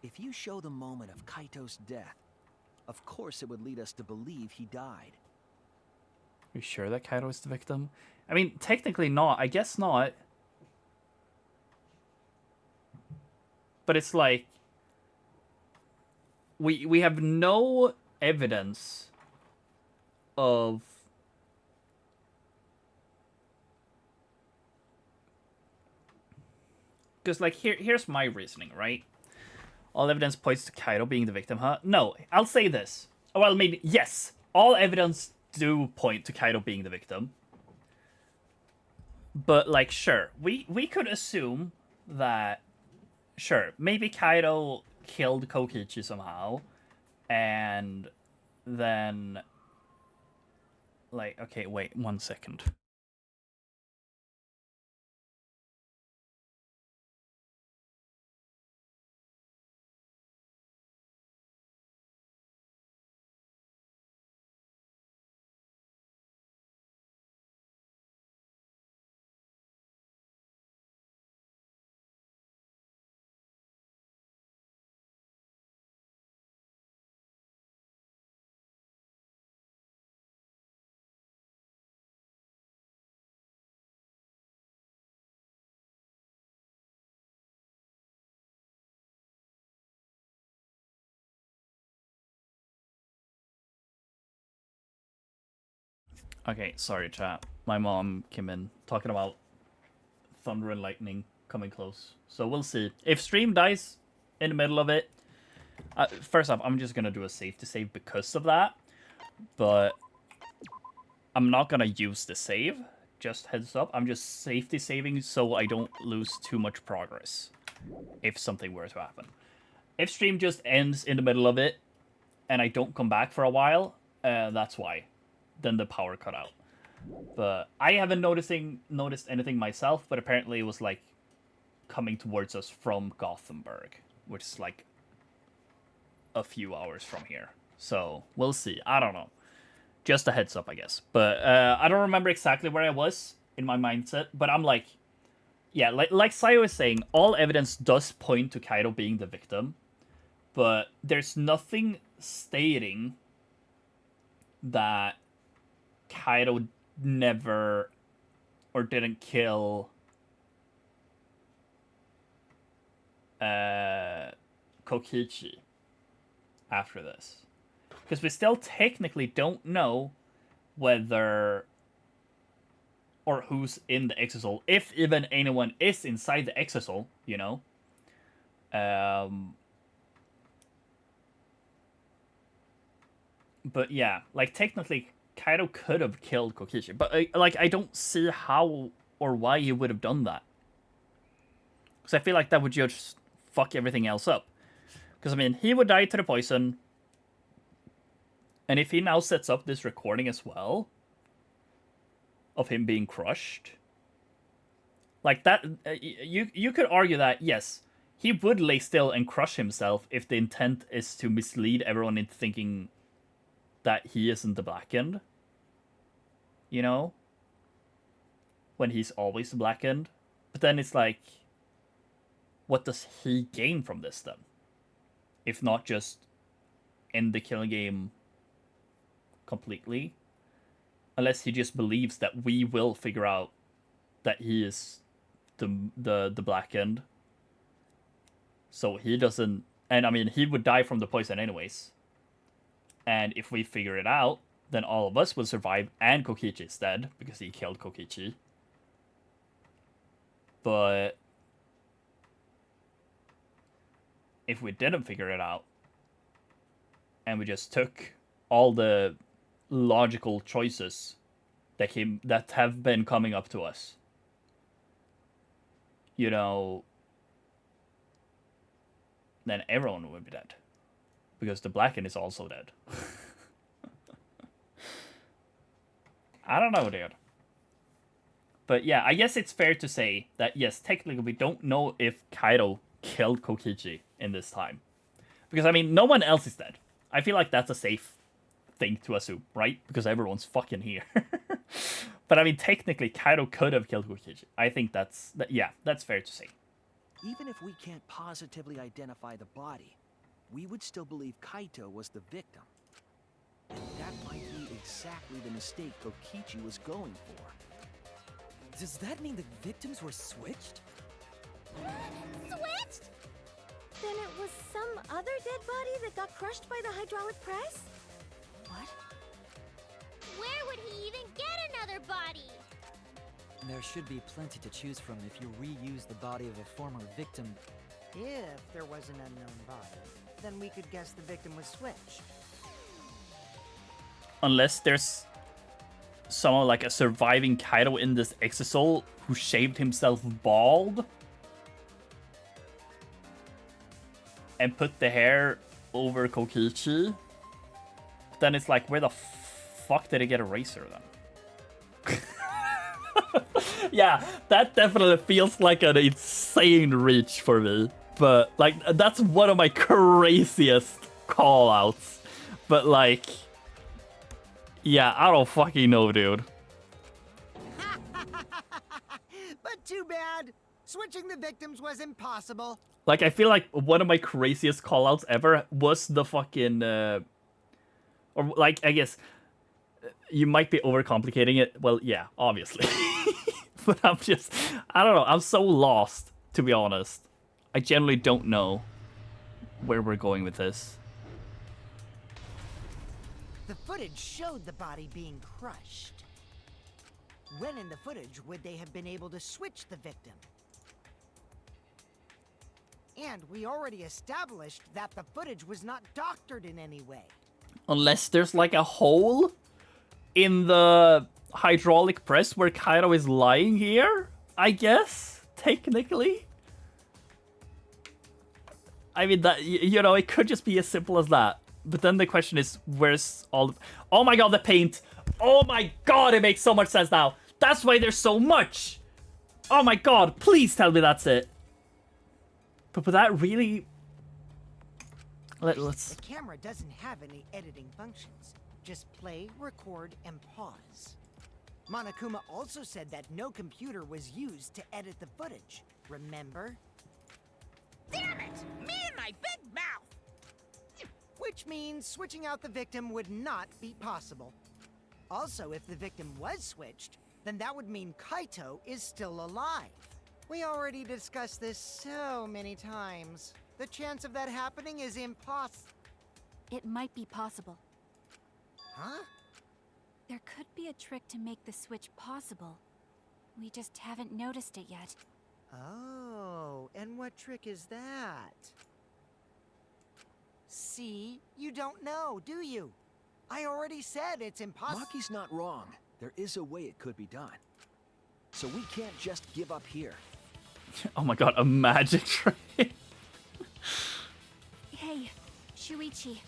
[SPEAKER 5] If you show the moment of Kaito's death, of course it would lead us to believe he died.
[SPEAKER 1] Are you sure that Kaito is the victim? I mean, technically not. I guess not. But it's like... We have no evidence of... Because, like, here's my reasoning, right? All evidence points to Kaito being the victim, huh? No, I'll say this. Well, maybe, yes. All evidence do point to Kaito being the victim. But, like, sure. We could assume that... Sure, maybe Kaito killed Kokichi somehow. And then... Like, okay, wait, 1 second. Okay, sorry, chat. My mom came in talking about thunder and lightning coming close. So we'll see. If stream dies in the middle of it, first off, I'm just gonna do a save to save because of that. But I'm not gonna use the save. Just heads up. I'm just safety saving so I don't lose too much progress if something were to happen. If stream just ends in the middle of it and I don't come back for a while, that's why. Then the power cut out. But I haven't noticed anything myself, but apparently it was like coming towards us from Gothenburg, which is like a few hours from here. So we'll see. I don't know. Just a heads up, I guess. But I don't remember exactly where I was in my mindset, but I'm like, yeah, like Sayo is saying, all evidence does point to Kaito being the victim, but there's nothing stating that Kaito never or didn't kill Kokichi after this. Because we still technically don't know whether or who's in the exosol, if even anyone is inside the exosol, you know. But yeah, like technically Kaito could have killed Kokichi, but like I don't see how or why he would have done that. Because I feel like that would just fuck everything else up. Because I mean, he would die to the poison, and if he now sets up this recording as well of him being crushed, like that, you could argue that yes, he would lay still and crush himself if the intent is to mislead everyone into thinking that he isn't the Blackened. You know? When he's always the Blackened. But then it's like, what does he gain from this then? If not just end the killing game completely. Unless he just believes that we will figure out that he is the Blackened. So he doesn't... And I mean, he would die from the poison anyways. And if we figure it out, then all of us will survive, and Kokichi is dead, because he killed Kokichi. But if we didn't figure it out, and we just took all the logical choices that have been coming up to us, you know, then everyone would be dead. Because the Blackened is also dead. I don't know, dude. But yeah, I guess it's fair to say that, yes, technically we don't know if Kaito killed Kokichi in this time. Because, I mean, no one else is dead. I feel like that's a safe thing to assume, right? Because everyone's fucking here. But, I mean, technically, Kaito could have killed Kokichi. I think that's fair to say.
[SPEAKER 5] Even if we can't positively identify the body, we would still believe Kaito was the victim. And that might be exactly the mistake Kokichi was going for.
[SPEAKER 18] Does that mean the victims were switched?
[SPEAKER 16] Switched? Then it was some other dead body that got crushed by the hydraulic press?
[SPEAKER 4] What?
[SPEAKER 17] body.
[SPEAKER 18] There should be plenty to choose from if you reuse the body of a former victim.
[SPEAKER 10] If there was an unknown body, then we could guess the victim was switched.
[SPEAKER 1] Unless there's someone like a surviving Kaito in this exisal who shaved himself bald and put the hair over Kokichi, then it's like, where the fuck did he get a razor then? Yeah, that definitely feels like an insane reach for me. But, like, that's one of my craziest call-outs. But, like, yeah, I don't fucking know, dude.
[SPEAKER 10] But too bad. Switching the victims was impossible.
[SPEAKER 1] Like, I feel like one of my craziest call-outs ever was the fucking, or, like, I guess, you might be overcomplicating it. Well, yeah, obviously. But I don't know, I'm so lost, to be honest. I generally don't know where we're going with this.
[SPEAKER 10] The footage showed the body being crushed. When in the footage would they have been able to switch the victim? And we already established that the footage was not doctored in any way.
[SPEAKER 1] Unless there's like a hole in the hydraulic press where Kaito is lying here, I guess, technically. I mean, that, you know, it could just be as simple as that. But then the question is, where's all... Oh my god, the paint! Oh my god, it makes so much sense now! That's why there's so much! Oh my god, please tell me that's it. But that really... Let's...
[SPEAKER 10] The camera doesn't have any editing functions. Just play, record, and pause. Monokuma also said that no computer was used to edit the footage. Remember?
[SPEAKER 6] Damn it! Me and my big mouth!
[SPEAKER 10] Which means switching out the victim would not be possible. Also, if the victim was switched, then that would mean Kaito is still alive. We already discussed this so many times. The chance of that happening is impossible.
[SPEAKER 4] It might be possible.
[SPEAKER 10] Huh?
[SPEAKER 4] There could be a trick to make the switch possible. We just haven't noticed it yet.
[SPEAKER 10] Oh, and what trick is that? See? You don't know, do you? I already said it's impossible.
[SPEAKER 5] Maki's not wrong. There is a way it could be done. So we can't just give up here.
[SPEAKER 1] Oh my god, a magic trick.
[SPEAKER 4] Hey, Shuichi.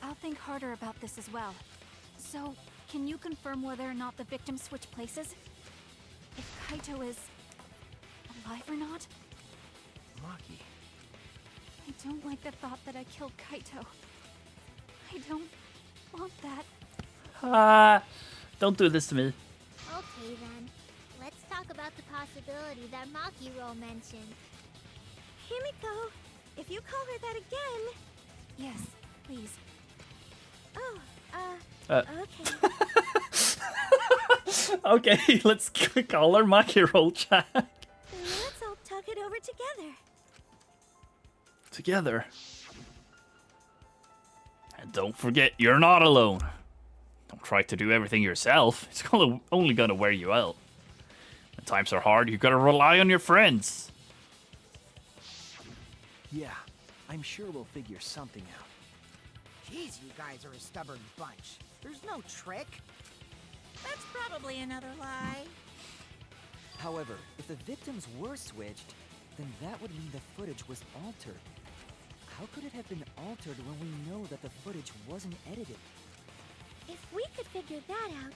[SPEAKER 4] I'll think harder about this as well. So, can you confirm whether or not the victims switch places? If Kaito is... alive or not?
[SPEAKER 5] Maki.
[SPEAKER 4] I don't like the thought that I killed Kaito. I don't want that.
[SPEAKER 1] Don't do this to me.
[SPEAKER 17] Okay then. Let's talk about the possibility that Makiro mentioned.
[SPEAKER 16] Himiko, if you call her that again...
[SPEAKER 4] Yes, please.
[SPEAKER 16] Oh, okay.
[SPEAKER 1] Okay, let's call her Makiro chat.
[SPEAKER 16] Let's all talk it over together.
[SPEAKER 1] Together. And don't forget, you're not alone. Don't try to do everything yourself. It's only gonna wear you out. When times are hard, you gotta rely on your friends.
[SPEAKER 5] Yeah, I'm sure we'll figure something out.
[SPEAKER 10] Jeez, you guys are a stubborn bunch. There's no trick.
[SPEAKER 6] That's probably another lie.
[SPEAKER 18] However, if the victims were switched, then that would mean the footage was altered. How could it have been altered when we know that the footage wasn't edited?
[SPEAKER 16] If we could figure that out,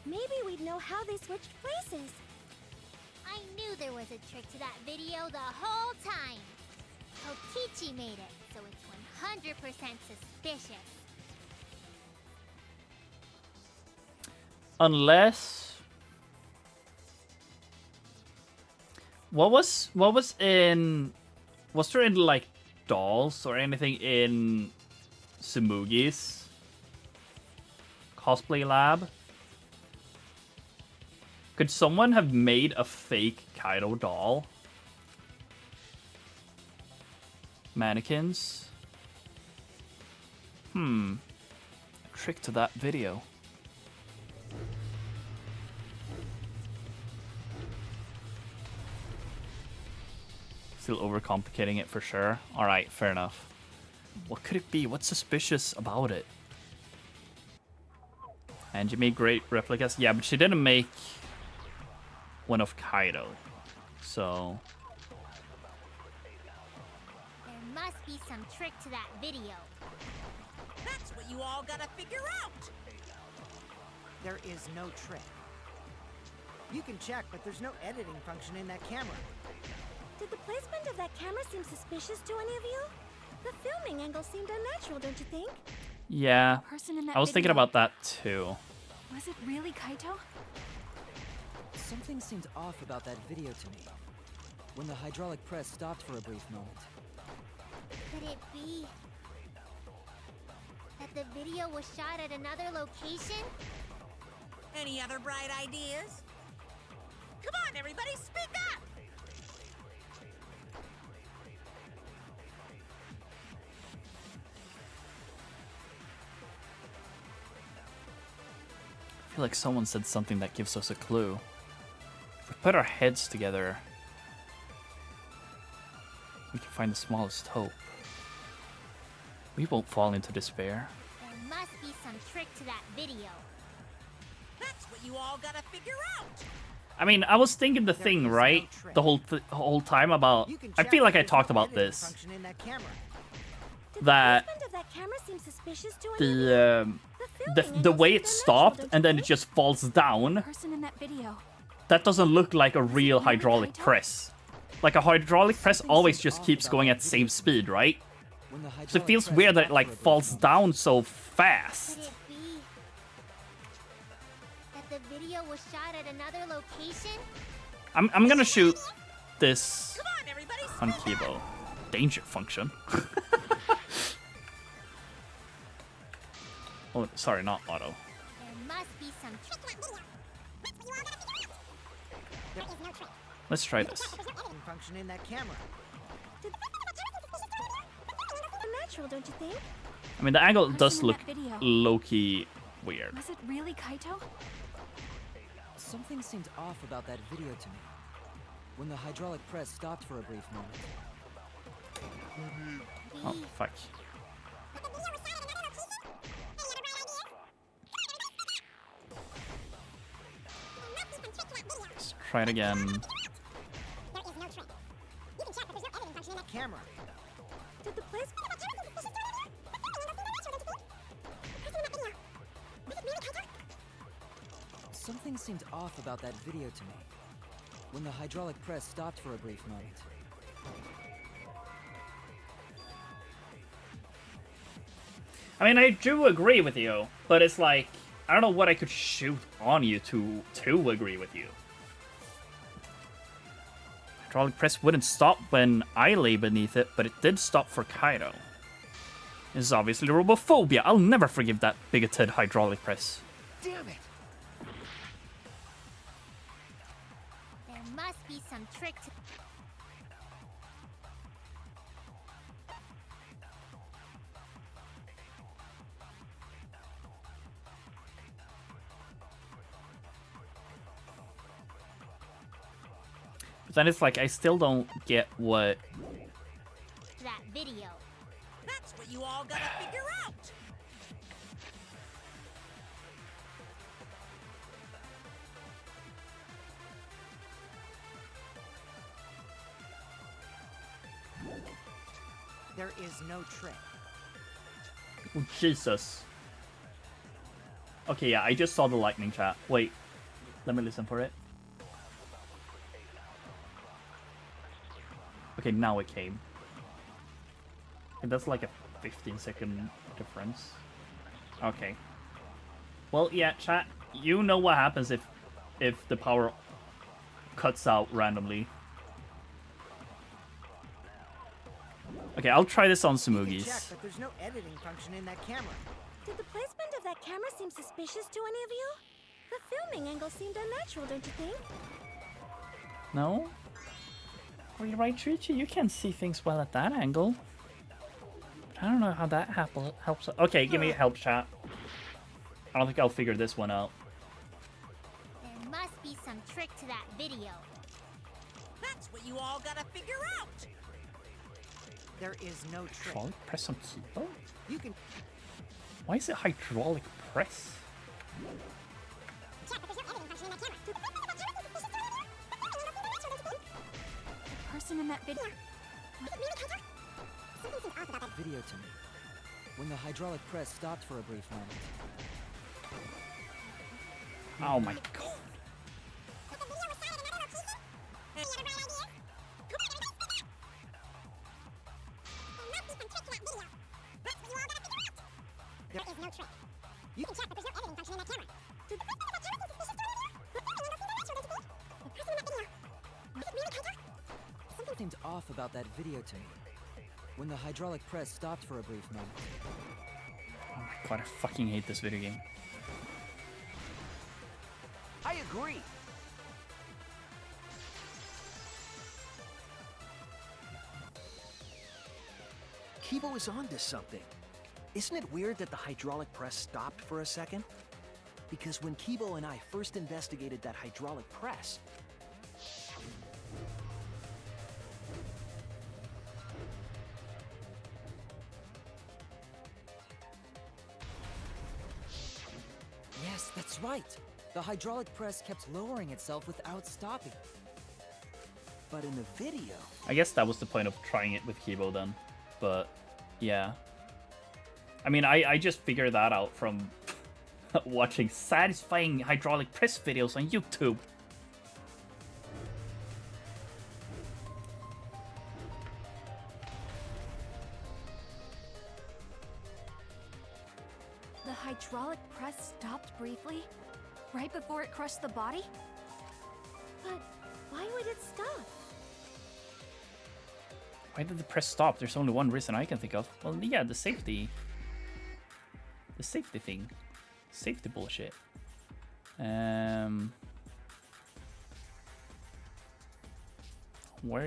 [SPEAKER 16] maybe we'd know how they switched places.
[SPEAKER 17] I knew there was a trick to that video the whole time. Kokichi made it, so it's 100% suspicious.
[SPEAKER 1] Unless... What was in... Was there any, like, dolls or anything in Tsumugi's cosplay lab? Could someone have made a fake Kaito doll? Mannequins? Trick to that video. Still overcomplicating it for sure. Alright, fair enough. What could it be? What's suspicious about it? And you made great replicas. Yeah, but she didn't make one of Kaido. So...
[SPEAKER 17] There must be some trick to that video.
[SPEAKER 6] That's what you all gotta figure out.
[SPEAKER 10] There is no trick. You can check, but there's no editing function in that camera.
[SPEAKER 16] Did the placement of that camera seem suspicious to any of you? The filming angle seemed unnatural, don't you think?
[SPEAKER 1] yeah,
[SPEAKER 4] Person in that
[SPEAKER 1] I was thinking
[SPEAKER 4] video.
[SPEAKER 1] about that too.
[SPEAKER 4] Was it really Kaito?
[SPEAKER 18] Something seemed off about that video to me. When the hydraulic press stopped for a brief moment.
[SPEAKER 17] Could it be that the video was shot at another location?
[SPEAKER 6] Any other bright ideas? Come on, everybody, speak up!
[SPEAKER 1] I feel like someone said something that gives us a clue. If we put our heads together, we can find the smallest hope. We won't fall into despair.
[SPEAKER 17] There must be some trick to that video.
[SPEAKER 6] That's what you all gotta figure out.
[SPEAKER 1] I mean, I was thinking the thing, right? The whole time about... I feel like I talked about this.
[SPEAKER 10] Function in that camera.
[SPEAKER 1] That
[SPEAKER 16] Placement of that camera seemed suspicious to any of you?
[SPEAKER 1] the way it stopped and then it just falls down,
[SPEAKER 4] Person in that video.
[SPEAKER 1] that doesn't look like a real hydraulic press. Like a hydraulic press always just keeps going at the same speed, right? So it feels weird that it like falls down so fast.
[SPEAKER 17] Could it be that the video was shot at another location?
[SPEAKER 1] I'm gonna shoot this on Kibo. Danger function. Oh, sorry, not auto.
[SPEAKER 17] There must be some trick.
[SPEAKER 1] Let's try this.
[SPEAKER 10] Function in that camera.
[SPEAKER 16] Unnatural, don't you think?
[SPEAKER 1] I mean, the angle does
[SPEAKER 4] in
[SPEAKER 1] look
[SPEAKER 4] that video.
[SPEAKER 1] low-key weird.
[SPEAKER 4] Was it really Kaito?
[SPEAKER 18] Something seemed off about that video to me. When the hydraulic press stopped for a brief moment.
[SPEAKER 1] Oh, fuck. Let's try it again.
[SPEAKER 10] Camera.
[SPEAKER 16] Did the placement
[SPEAKER 18] Something seemed off about that video to me. When the hydraulic press stopped for a brief moment.
[SPEAKER 1] I mean, I do agree with you, but it's like, I don't know what I could shoot on you to agree with you. Hydraulic press wouldn't stop when I lay beneath it, but it did stop for Kaido. This is obviously robophobia. I'll never forgive that bigoted hydraulic press.
[SPEAKER 10] Damn it!
[SPEAKER 17] There must be some trick to...
[SPEAKER 1] But then it's like, I still don't get what...
[SPEAKER 17] that video.
[SPEAKER 6] That's what you all gotta figure out.
[SPEAKER 10] There is no trick.
[SPEAKER 1] Oh, Jesus. Okay, yeah, I just saw the lightning chat. Wait, let me listen for it. Okay, now it came. Okay, that's like a 15-second difference. Okay. Well, yeah, chat, you know what happens if the power cuts out randomly. Okay, I'll try this on
[SPEAKER 10] You can check,
[SPEAKER 1] Sumugi's.
[SPEAKER 10] but there's no editing function in that camera.
[SPEAKER 16] Did the placement of that camera seem suspicious to any of you? The filming angle seemed unnatural, don't you think?
[SPEAKER 1] No? Well, you're right, Trichi. You can see things well at that angle. But I don't know how that helps. Okay, give me help, chat. I don't think I'll figure this one out.
[SPEAKER 17] There must be some trick to that video.
[SPEAKER 6] That's what you all gotta figure out.
[SPEAKER 10] There is no trick.
[SPEAKER 1] Hydraulic press on keyboard?
[SPEAKER 10] You can.
[SPEAKER 1] Why is it hydraulic press?
[SPEAKER 4] The person in that video.
[SPEAKER 18] Video to me. When the hydraulic press stopped for a brief moment.
[SPEAKER 1] Oh my god.
[SPEAKER 16] There is no trick. You can check, but there's no editing function in that camera.
[SPEAKER 18] Something seemed off about that video to me. When the hydraulic press stopped for a brief moment.
[SPEAKER 1] Oh my god, I fucking hate this video game.
[SPEAKER 5] I agree. Kibo is onto something. Isn't it weird that the hydraulic press stopped for a second? Because when Kibo and I first investigated that hydraulic press,
[SPEAKER 18] Yes, that's right. The hydraulic press kept lowering itself without stopping.
[SPEAKER 5] but in the video...
[SPEAKER 1] I guess that was the point of trying it with Kibo then. But, yeah. I mean, I just figured that out from watching satisfying hydraulic press videos on YouTube.
[SPEAKER 4] The hydraulic press stopped briefly, right before it crushed the body?
[SPEAKER 16] But why would it stop?
[SPEAKER 1] Why did the press stop? There's only one reason I can think of. Well, yeah, the safety. The safety thing. Safety bullshit. Where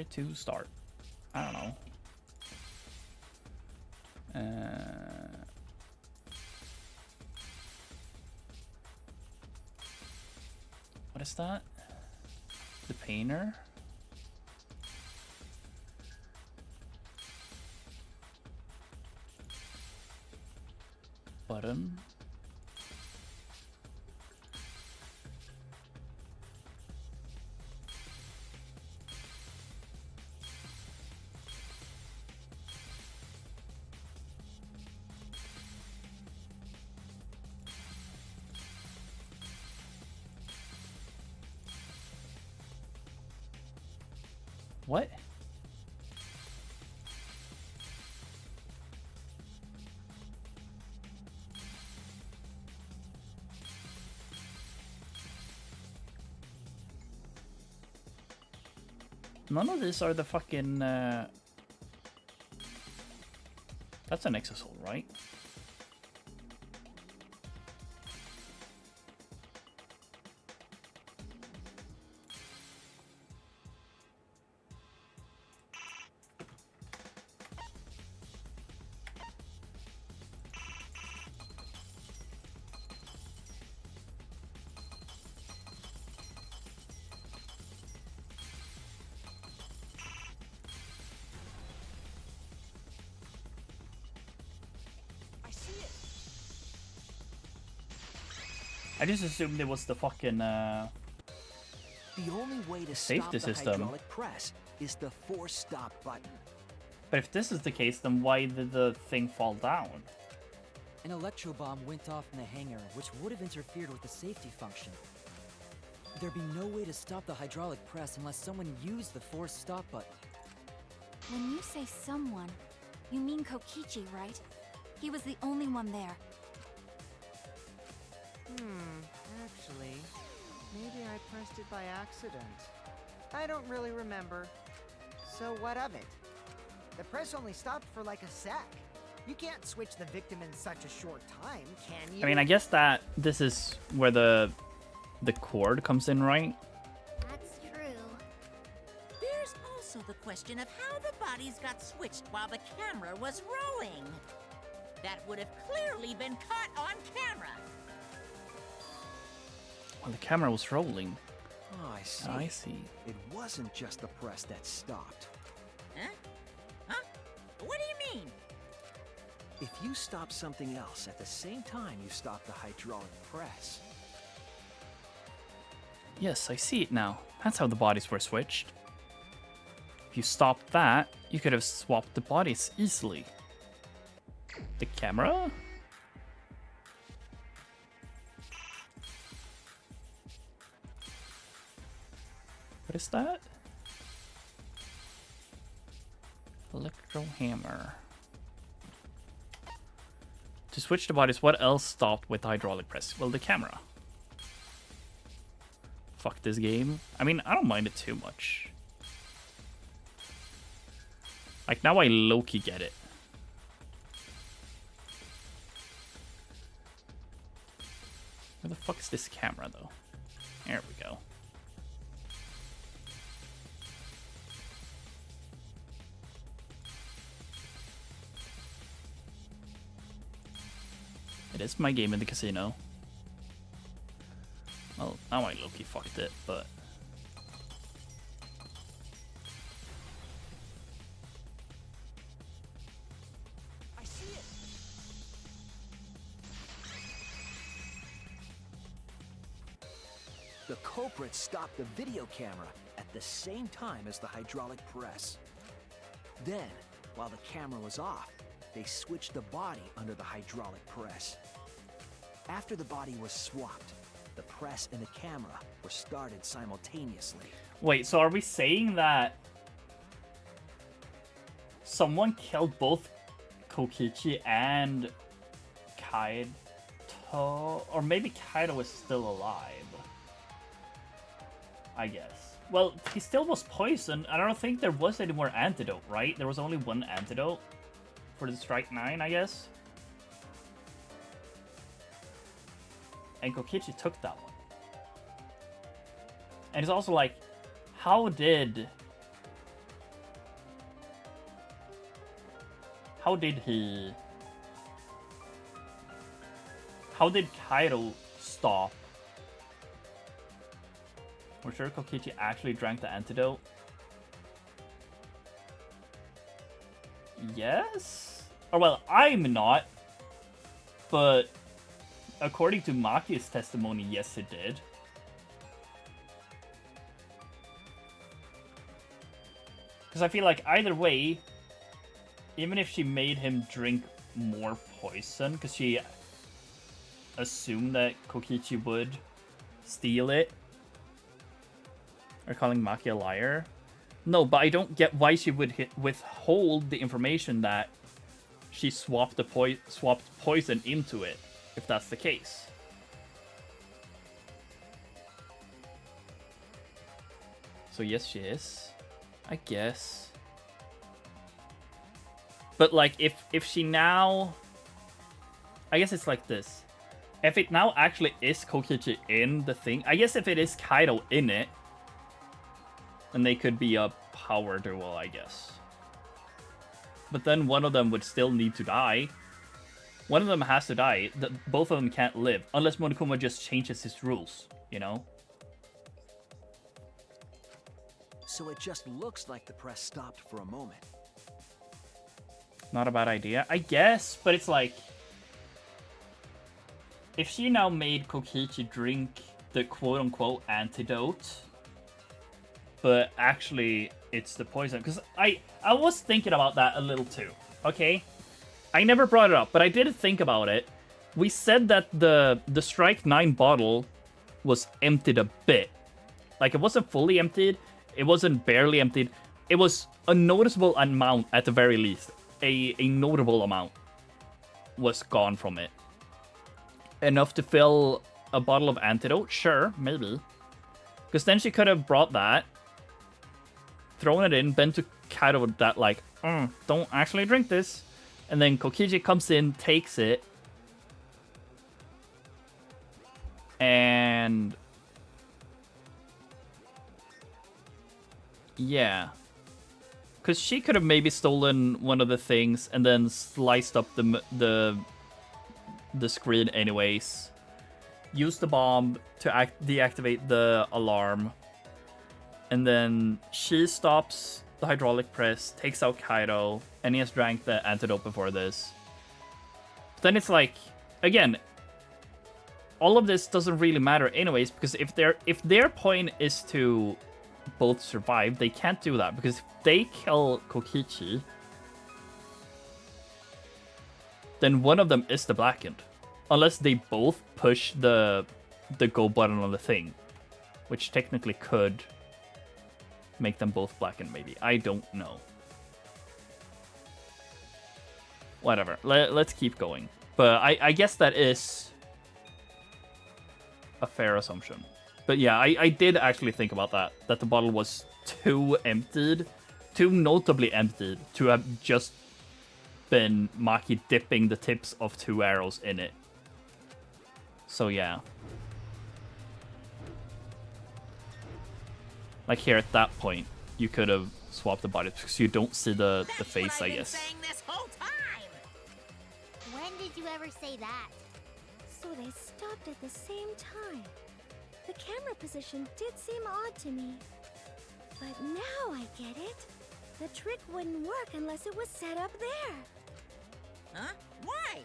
[SPEAKER 1] to start? I don't know. What is that? The painter? Button? What? None of these are the fucking, that's an exosol, right? I just assumed it was the fucking
[SPEAKER 5] The only way to stop the hydraulic press is the force stop button.
[SPEAKER 1] But if this is the case, then why did the thing fall down?
[SPEAKER 18] An electro bomb went off in the hangar, which would have interfered with the safety function. There'd be no way to stop the hydraulic press unless someone used the force stop button.
[SPEAKER 4] When you say someone, you mean Kokichi, right? He was the only one there.
[SPEAKER 10] Actually, maybe I pressed it by accident. I don't really remember. So what of it? The press only stopped for like a sec. You can't switch the victim in such a short time, can you?
[SPEAKER 1] I mean, I guess that this is where the cord comes in, right?
[SPEAKER 6] That's true. There's also the question of how the bodies got switched while the camera was rolling. That would have clearly been caught on camera.
[SPEAKER 1] Well, the camera was rolling.
[SPEAKER 5] Oh, I see.
[SPEAKER 1] I see.
[SPEAKER 5] It wasn't just the press that stopped.
[SPEAKER 6] Huh? Huh? What do you mean?
[SPEAKER 5] If you stop something else at the same time you stop the hydraulic press.
[SPEAKER 1] Yes, I see it now. That's how the bodies were switched. If you stopped that, you could have swapped the bodies easily. The camera? What is that? Electro hammer. To switch the bodies, what else stopped with the hydraulic press? Well, the camera. Fuck this game. I mean, I don't mind it too much. Like, now I low-key get it. Where the fuck is this camera, though? There we go. It is my game in the casino. Well, now I low-key fucked it, but...
[SPEAKER 5] I see it. The culprit stopped the video camera at the same time as the hydraulic press. Then, while the camera was off, they switched the body under the hydraulic press. After the body was swapped, the press and the camera were started simultaneously.
[SPEAKER 1] Wait, so are we saying that someone killed both Kokichi and Kaito? Or maybe Kaito was still alive. I guess. Well, he still was poisoned. I don't think there was any more antidote, right? There was only one antidote for the Strike 9, I guess. And Kokichi took that one. And it's also like, how did Kaito stop? We're sure Kokichi actually drank the antidote. Yes? Or well, I'm not. But according to Maki's testimony, yes it did. Because I feel like either way, even if she made him drink more poison, because she assumed that Kokichi would steal it, or calling Maki a liar. No, but I don't get why she would withhold the information that she swapped the poison into it, if that's the case. So yes, she is, I guess. But like, if she now, I guess it's like this. If it now actually is Kokichi in the thing, I guess if it is Kaito in it, then they could be a power duo, I guess. But then one of them would still need to die. One of them has to die. Both of them can't live. Unless Monokuma just changes his rules, you know?
[SPEAKER 5] So it just looks like the press stopped for a moment.
[SPEAKER 1] Not a bad idea, I guess, but it's like... If she now made Kokichi drink the quote-unquote antidote, but actually it's the poison, because I was thinking about that a little too, okay? I never brought it up, but I did think about it. We said that the Strike 9 bottle was emptied a bit. Like, it wasn't fully emptied, it wasn't barely emptied, it was a noticeable amount at the very least. A notable amount was gone from it. Enough to fill a bottle of antidote? Sure, maybe. Because then she could have brought that, thrown it in, been to Kaito with that, like, don't actually drink this. And then Kokichi comes in, takes it. And... yeah. Because she could have maybe stolen one of the things and then sliced up the screen anyways. Use the bomb to deactivate the alarm. And then she stops the hydraulic press, takes out Kaito, and he has drank the antidote before this. But then it's like, again, all of this doesn't really matter anyways, because if their point is to both survive, they can't do that, because if they kill Kokichi, then one of them is the blackened. Unless they both push the go button on the thing, which technically could make them both blackened, maybe. I don't know. Whatever. Let's keep going. But I guess that is a fair assumption. But yeah, I did actually think about that. That the bottle was too emptied. Too notably emptied to have just been Maki dipping the tips of 2 arrows in it. So yeah. Like here at that point, you could have swapped the bodies because you don't see the face, I guess.
[SPEAKER 6] This whole time.
[SPEAKER 17] When did you ever say that?
[SPEAKER 16] So they stopped at the same time. The camera position did seem odd to me. But now I get it. The trick wouldn't work unless it was set up there.
[SPEAKER 6] Huh? Why?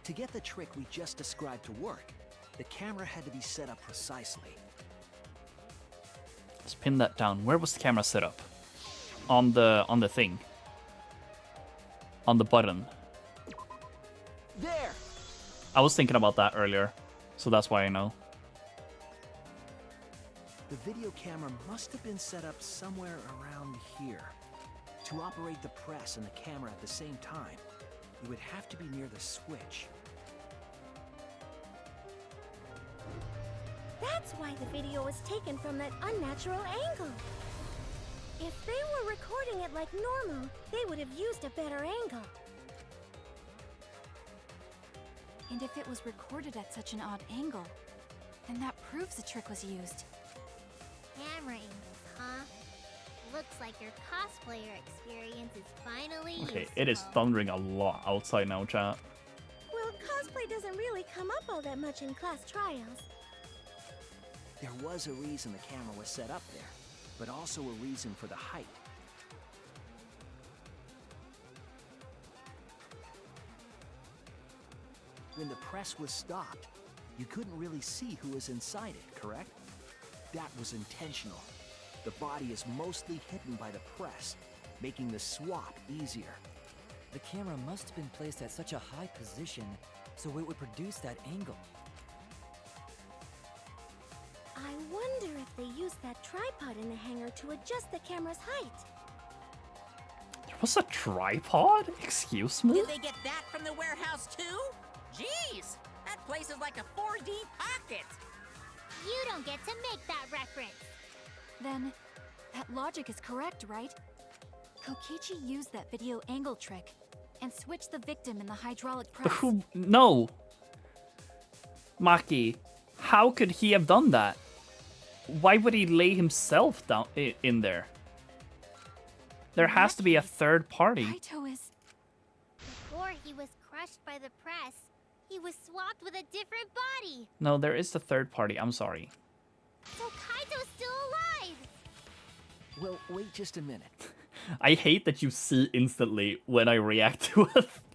[SPEAKER 5] To get the trick we just described to work, the camera had to be set up precisely.
[SPEAKER 1] Let's pin that down. Where was the camera set up? On the thing. On the button.
[SPEAKER 5] There!
[SPEAKER 1] I was thinking about that earlier, so that's why I know.
[SPEAKER 5] The video camera must have been set up somewhere around here. To operate the press and the camera at the same time, you would have to be near the switch.
[SPEAKER 16] That's why the video was taken from that unnatural angle. If they were recording it like normal, they would have used a better angle.
[SPEAKER 4] And if it was recorded at such an odd angle, then that proves the trick was used.
[SPEAKER 17] Camera angles, huh? Looks like your cosplayer experience is finally
[SPEAKER 1] Okay,
[SPEAKER 17] useful.
[SPEAKER 1] it is thundering a lot outside now, chat.
[SPEAKER 16] Well, cosplay doesn't really come up all that much in class trials.
[SPEAKER 5] There was a reason the camera was set up there, but also a reason for the height. When the press was stopped, you couldn't really see who was inside it, correct? That was intentional. The body is mostly hidden by the press, making the swap easier.
[SPEAKER 18] The camera must have been placed at such a high position, so it would produce that angle.
[SPEAKER 16] I wonder if they used that tripod in the hangar to adjust the camera's height.
[SPEAKER 1] There was a tripod? Excuse me?
[SPEAKER 6] Did they get that from the warehouse too? Jeez, that place is like a 4D pocket.
[SPEAKER 17] You don't get to make that reference.
[SPEAKER 4] Then, that logic is correct, right? Kokichi used that video angle trick and switched the victim in the hydraulic press.
[SPEAKER 1] No! Maki, how could he have done that? Why would he lay himself down in there? There has to be a third party.
[SPEAKER 4] Kaito is...
[SPEAKER 17] Before he was crushed by the press, he was swapped with a different body.
[SPEAKER 1] No, there is the third party. I'm sorry.
[SPEAKER 17] So Kaito's still alive.
[SPEAKER 5] Well, wait just a minute.
[SPEAKER 1] I hate that you see instantly when I react to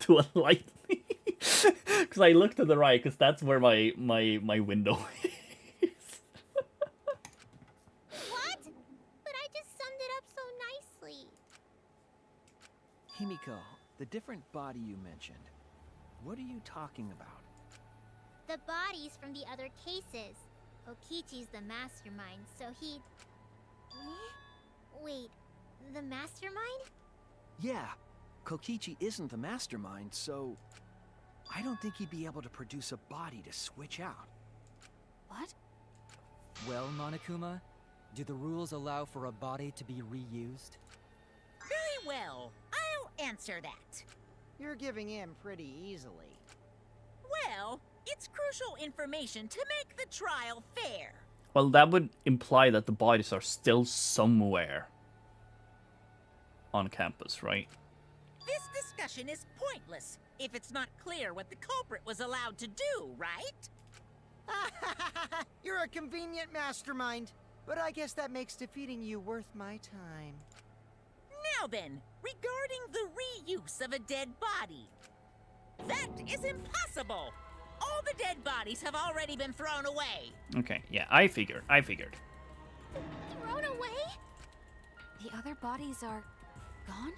[SPEAKER 1] a lightning. Because I look to the right, because that's where my window is.
[SPEAKER 17] What? But I just summed it up so nicely.
[SPEAKER 5] Himiko, the different body you mentioned, what are you talking about?
[SPEAKER 17] The bodies from the other cases. Kokichi's the mastermind, so he... Wait, the mastermind?
[SPEAKER 5] Yeah, Kokichi isn't the mastermind, so I don't think he'd be able to produce a body to switch out.
[SPEAKER 4] What?
[SPEAKER 18] Well, Monokuma, do the rules allow for a body to be reused?
[SPEAKER 6] Very well, I'll answer that.
[SPEAKER 10] You're giving in pretty easily.
[SPEAKER 6] Well, it's crucial information to make the trial fair.
[SPEAKER 1] Well, that would imply that the bodies are still somewhere on campus, right?
[SPEAKER 6] This discussion is pointless if it's not clear what the culprit was allowed to do, right?
[SPEAKER 10] You're a convenient mastermind. but I guess that makes defeating you worth my time.
[SPEAKER 6] Now then, regarding the reuse of a dead body. That is impossible! All the dead bodies have already been thrown away.
[SPEAKER 1] Okay, yeah, I figured.
[SPEAKER 16] Thrown away?
[SPEAKER 4] The other bodies are gone?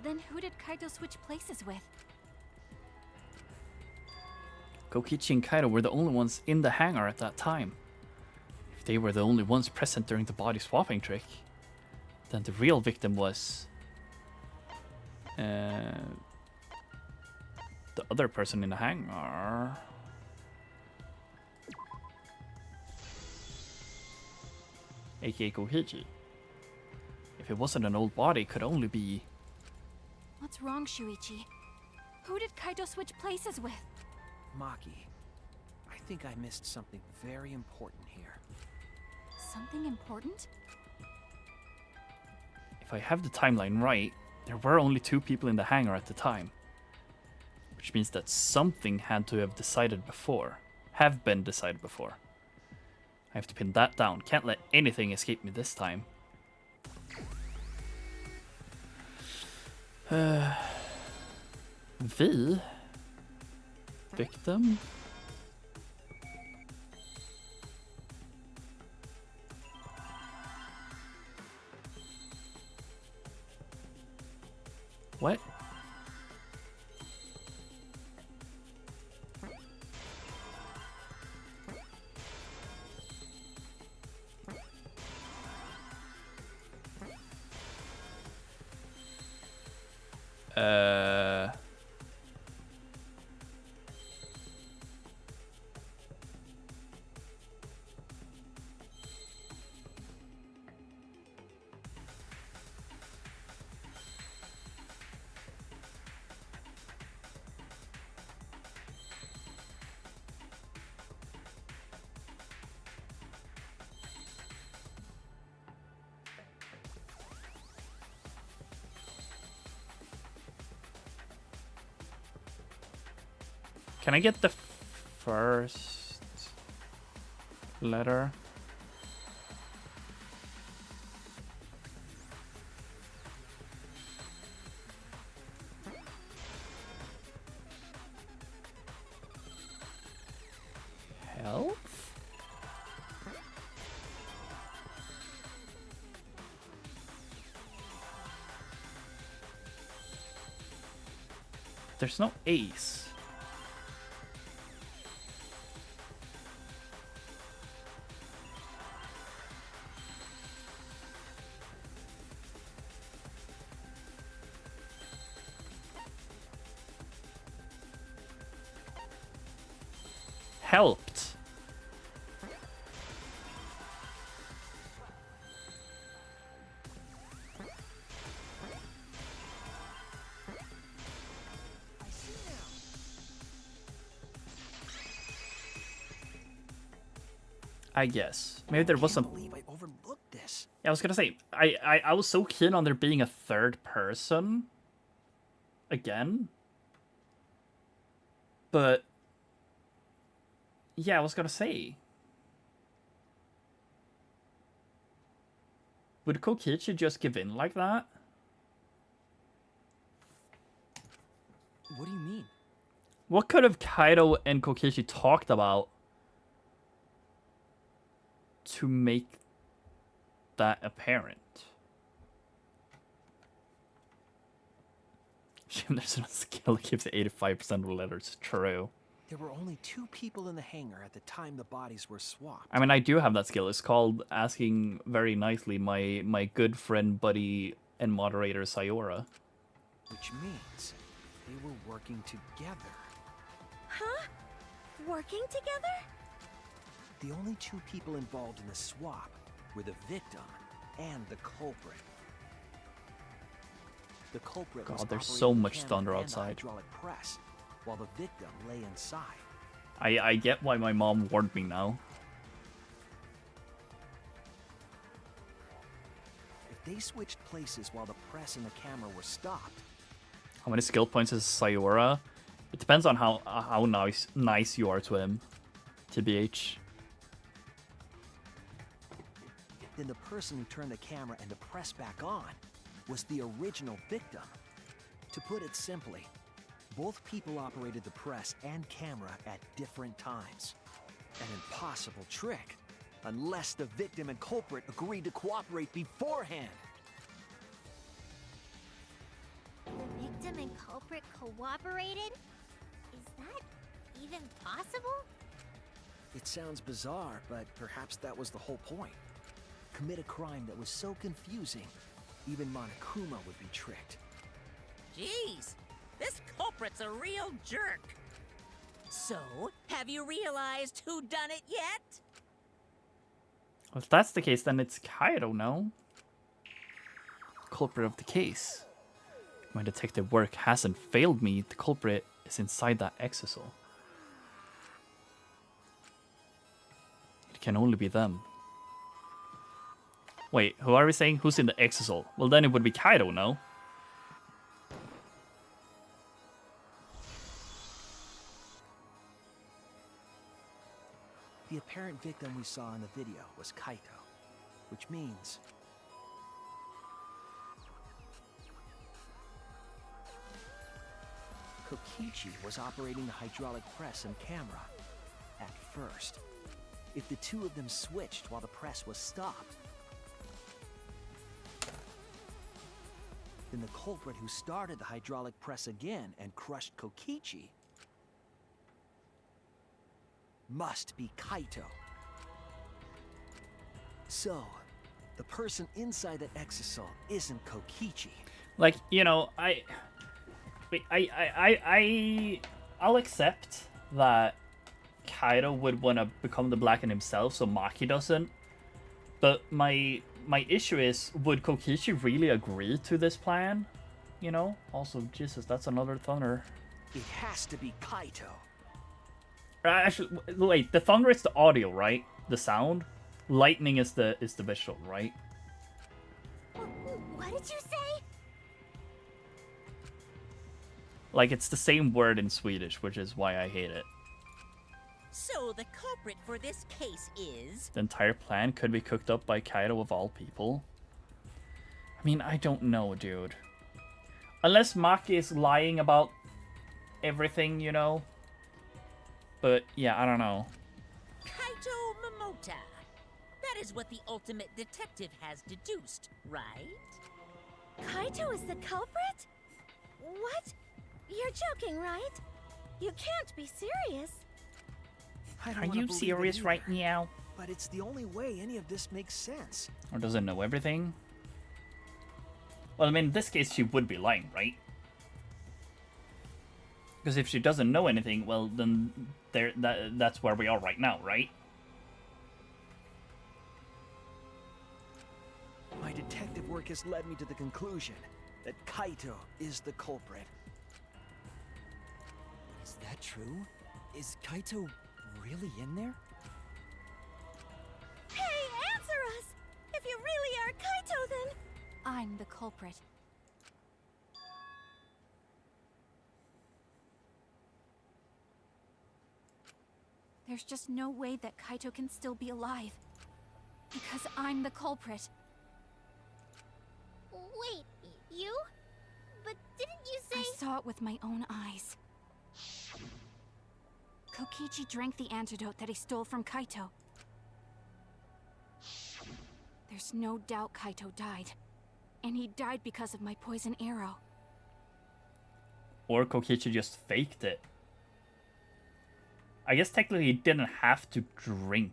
[SPEAKER 4] Then who did Kaito switch places with?
[SPEAKER 1] Kokichi and Kaito were the only ones in the hangar at that time. If they were the only ones present during the body swapping trick, then the real victim was the other person in the hangar. AKA Kokichi. If it wasn't an old body, it could only be...
[SPEAKER 4] What's wrong, Shuichi? Who did Kaito switch places with?
[SPEAKER 5] Maki, I think I missed something very important here.
[SPEAKER 4] Something important?
[SPEAKER 1] If I have the timeline right, there were only 2 people in the hangar at the time. Which means that something had to have been decided before. I have to pin that down. Can't let anything escape me this time. V? Victim? What? Can I get the first letter? Health? There's no ace. Helped. I guess. Maybe there was some...
[SPEAKER 5] I overlooked this.
[SPEAKER 1] Yeah, I was gonna say, I was so keen on there being a third person. Again. But... yeah, I was gonna say. Would Kokichi just give in like that?
[SPEAKER 5] What do you mean?
[SPEAKER 1] What could have Kaito and Kokichi talked about to make that apparent? There's no skill that gives 85% of the letters true.
[SPEAKER 5] There were only 2 people in the hangar at the time the bodies were swapped.
[SPEAKER 1] I mean, I do have that skill. It's called asking very nicely my good friend, buddy, and moderator, Sayora.
[SPEAKER 5] Which means they were working together.
[SPEAKER 16] Huh? Working together?
[SPEAKER 5] The only 2 people involved in the swap were the victim and the culprit. The culprit was
[SPEAKER 1] God, there's
[SPEAKER 5] operating
[SPEAKER 1] so
[SPEAKER 5] the
[SPEAKER 1] much
[SPEAKER 5] cannon
[SPEAKER 1] thunder
[SPEAKER 5] and the
[SPEAKER 1] outside.
[SPEAKER 5] hydraulic press, while the victim lay inside.
[SPEAKER 1] I get why my mom warned me now.
[SPEAKER 5] If they switched places while the press and the camera were stopped,
[SPEAKER 1] How many skill points is Sayora? It depends on how nice you are to him. TBH.
[SPEAKER 5] then the person who turned the camera and the press back on was the original victim. To put it simply, both people operated the press and camera at different times. An impossible trick, unless the victim and culprit agreed to cooperate beforehand.
[SPEAKER 17] The victim and culprit cooperated? Is that even possible?
[SPEAKER 5] It sounds bizarre, but perhaps that was the whole point. Commit a crime that was so confusing, even Monokuma would be tricked.
[SPEAKER 6] Jeez, this culprit's a real jerk. So, have you realized who done it yet?
[SPEAKER 1] Well, if that's the case, then it's Kaito, no? Culprit of the case. My detective work hasn't failed me. The culprit is inside that exisal. It can only be them. Wait, who are we saying? Who's in the exisal? Well, then it would be Kaito, no?
[SPEAKER 5] The apparent victim we saw in the video was Kaito, which means Kokichi was operating the hydraulic press and camera at first. If the two of them switched while the press was stopped, then the culprit who started the hydraulic press again and crushed Kokichi must be Kaito. So, the person inside that exisal isn't Kokichi.
[SPEAKER 1] Like, you know, I'll accept that Kaito would want to become the Blackened himself, so Maki doesn't. But my issue is, would Kokichi really agree to this plan? You know? Also, Jesus, that's another thunder.
[SPEAKER 5] It has to be Kaito.
[SPEAKER 1] Actually, wait, the thunder is the audio, right? The sound? Lightning is the visual, right?
[SPEAKER 17] What did you say?
[SPEAKER 1] Like, it's the same word in Swedish, which is why I hate it.
[SPEAKER 6] So the culprit for this case is...
[SPEAKER 1] The entire plan could be cooked up by Kaito of all people. I mean, I don't know, dude. Unless Maki is lying about everything, you know? But, yeah, I don't know.
[SPEAKER 6] Kaito Momota. That is what the ultimate detective has deduced, right?
[SPEAKER 16] Kaito is the culprit? What? You're joking, right? You can't be serious.
[SPEAKER 5] I don't
[SPEAKER 1] Are
[SPEAKER 5] wanna
[SPEAKER 1] you
[SPEAKER 5] believe it
[SPEAKER 1] serious
[SPEAKER 5] either,
[SPEAKER 1] right now?
[SPEAKER 5] But it's the only way any of this makes sense.
[SPEAKER 1] Or does it know everything? Well, I mean, in this case, she would be lying, right? Because if she doesn't know anything, well, then that's where we are right now, right?
[SPEAKER 5] My detective work has led me to the conclusion that Kaito is the culprit.
[SPEAKER 18] Is that true? Is Kaito really in there?
[SPEAKER 16] Hey, answer us! If you really are Kaito, then...
[SPEAKER 4] I'm the culprit. There's just no way that Kaito can still be alive. Because I'm the culprit.
[SPEAKER 17] Wait, you? But didn't you say...
[SPEAKER 4] I saw it with my own eyes. Kokichi drank the antidote that he stole from Kaito. There's no doubt Kaito died. And he died because of my poison arrow.
[SPEAKER 1] Or Kokichi just faked it. I guess technically he didn't have to drink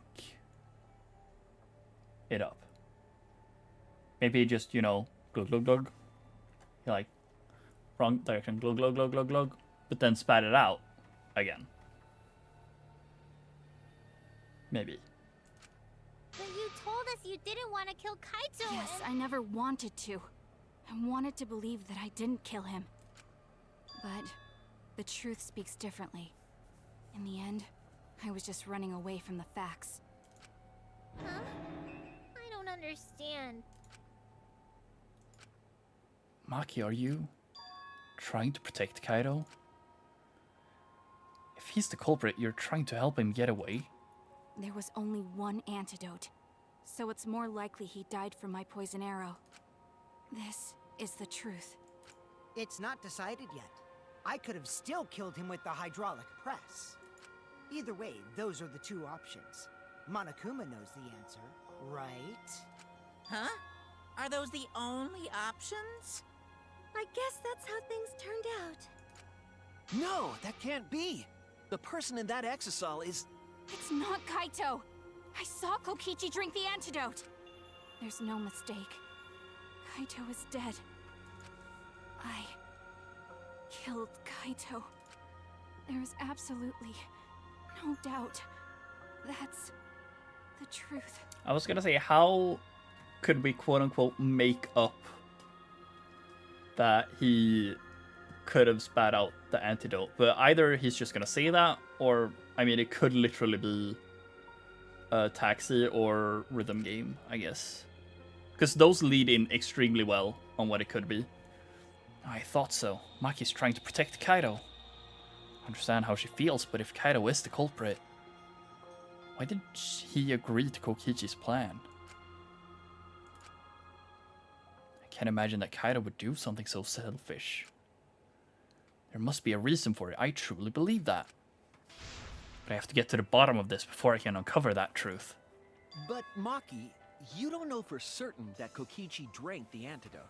[SPEAKER 1] it up. Maybe he just, you know, glug glug glug. He like, wrong direction, glug glug glug glug glug. But then spat it out again. Maybe.
[SPEAKER 17] But you told us you didn't want to kill Kaito.
[SPEAKER 4] Yes,
[SPEAKER 17] and...
[SPEAKER 4] I never wanted to. I wanted to believe that I didn't kill him. But the truth speaks differently. In the end, I was just running away from the facts.
[SPEAKER 17] Huh? I don't understand.
[SPEAKER 1] Maki, are you trying to protect Kaito? If he's the culprit, you're trying to help him get away.
[SPEAKER 4] There was only one antidote. so it's more likely he died from my poison arrow. This is the truth.
[SPEAKER 10] It's not decided yet. I could have still killed him with the hydraulic press. Either way, those are the two options. Monokuma knows the answer, right?
[SPEAKER 6] Huh? Are those the only options?
[SPEAKER 16] I guess that's how things turned out.
[SPEAKER 5] No, that can't be. The person in that exisal is...
[SPEAKER 4] It's not Kaito! I saw Kokichi drink the antidote! There's no mistake. Kaito is dead. I killed Kaito. There is absolutely no doubt. That's the truth.
[SPEAKER 1] I was gonna say, how could we quote-unquote make up that he could have spat out the antidote? But either he's just gonna say that, or, I mean, it could literally be a Taxi or Rhythm Game, I guess. Because those lead in extremely well on what it could be. I thought so. Maki's trying to protect Kaito. I understand how she feels, but if Kaito is the culprit, why did he agree to Kokichi's plan? I can't imagine that Kaito would do something so selfish. There must be a reason for it. I truly believe that. But I have to get to the bottom of this before I can uncover that truth.
[SPEAKER 5] But Maki, you don't know for certain that Kokichi drank the antidote.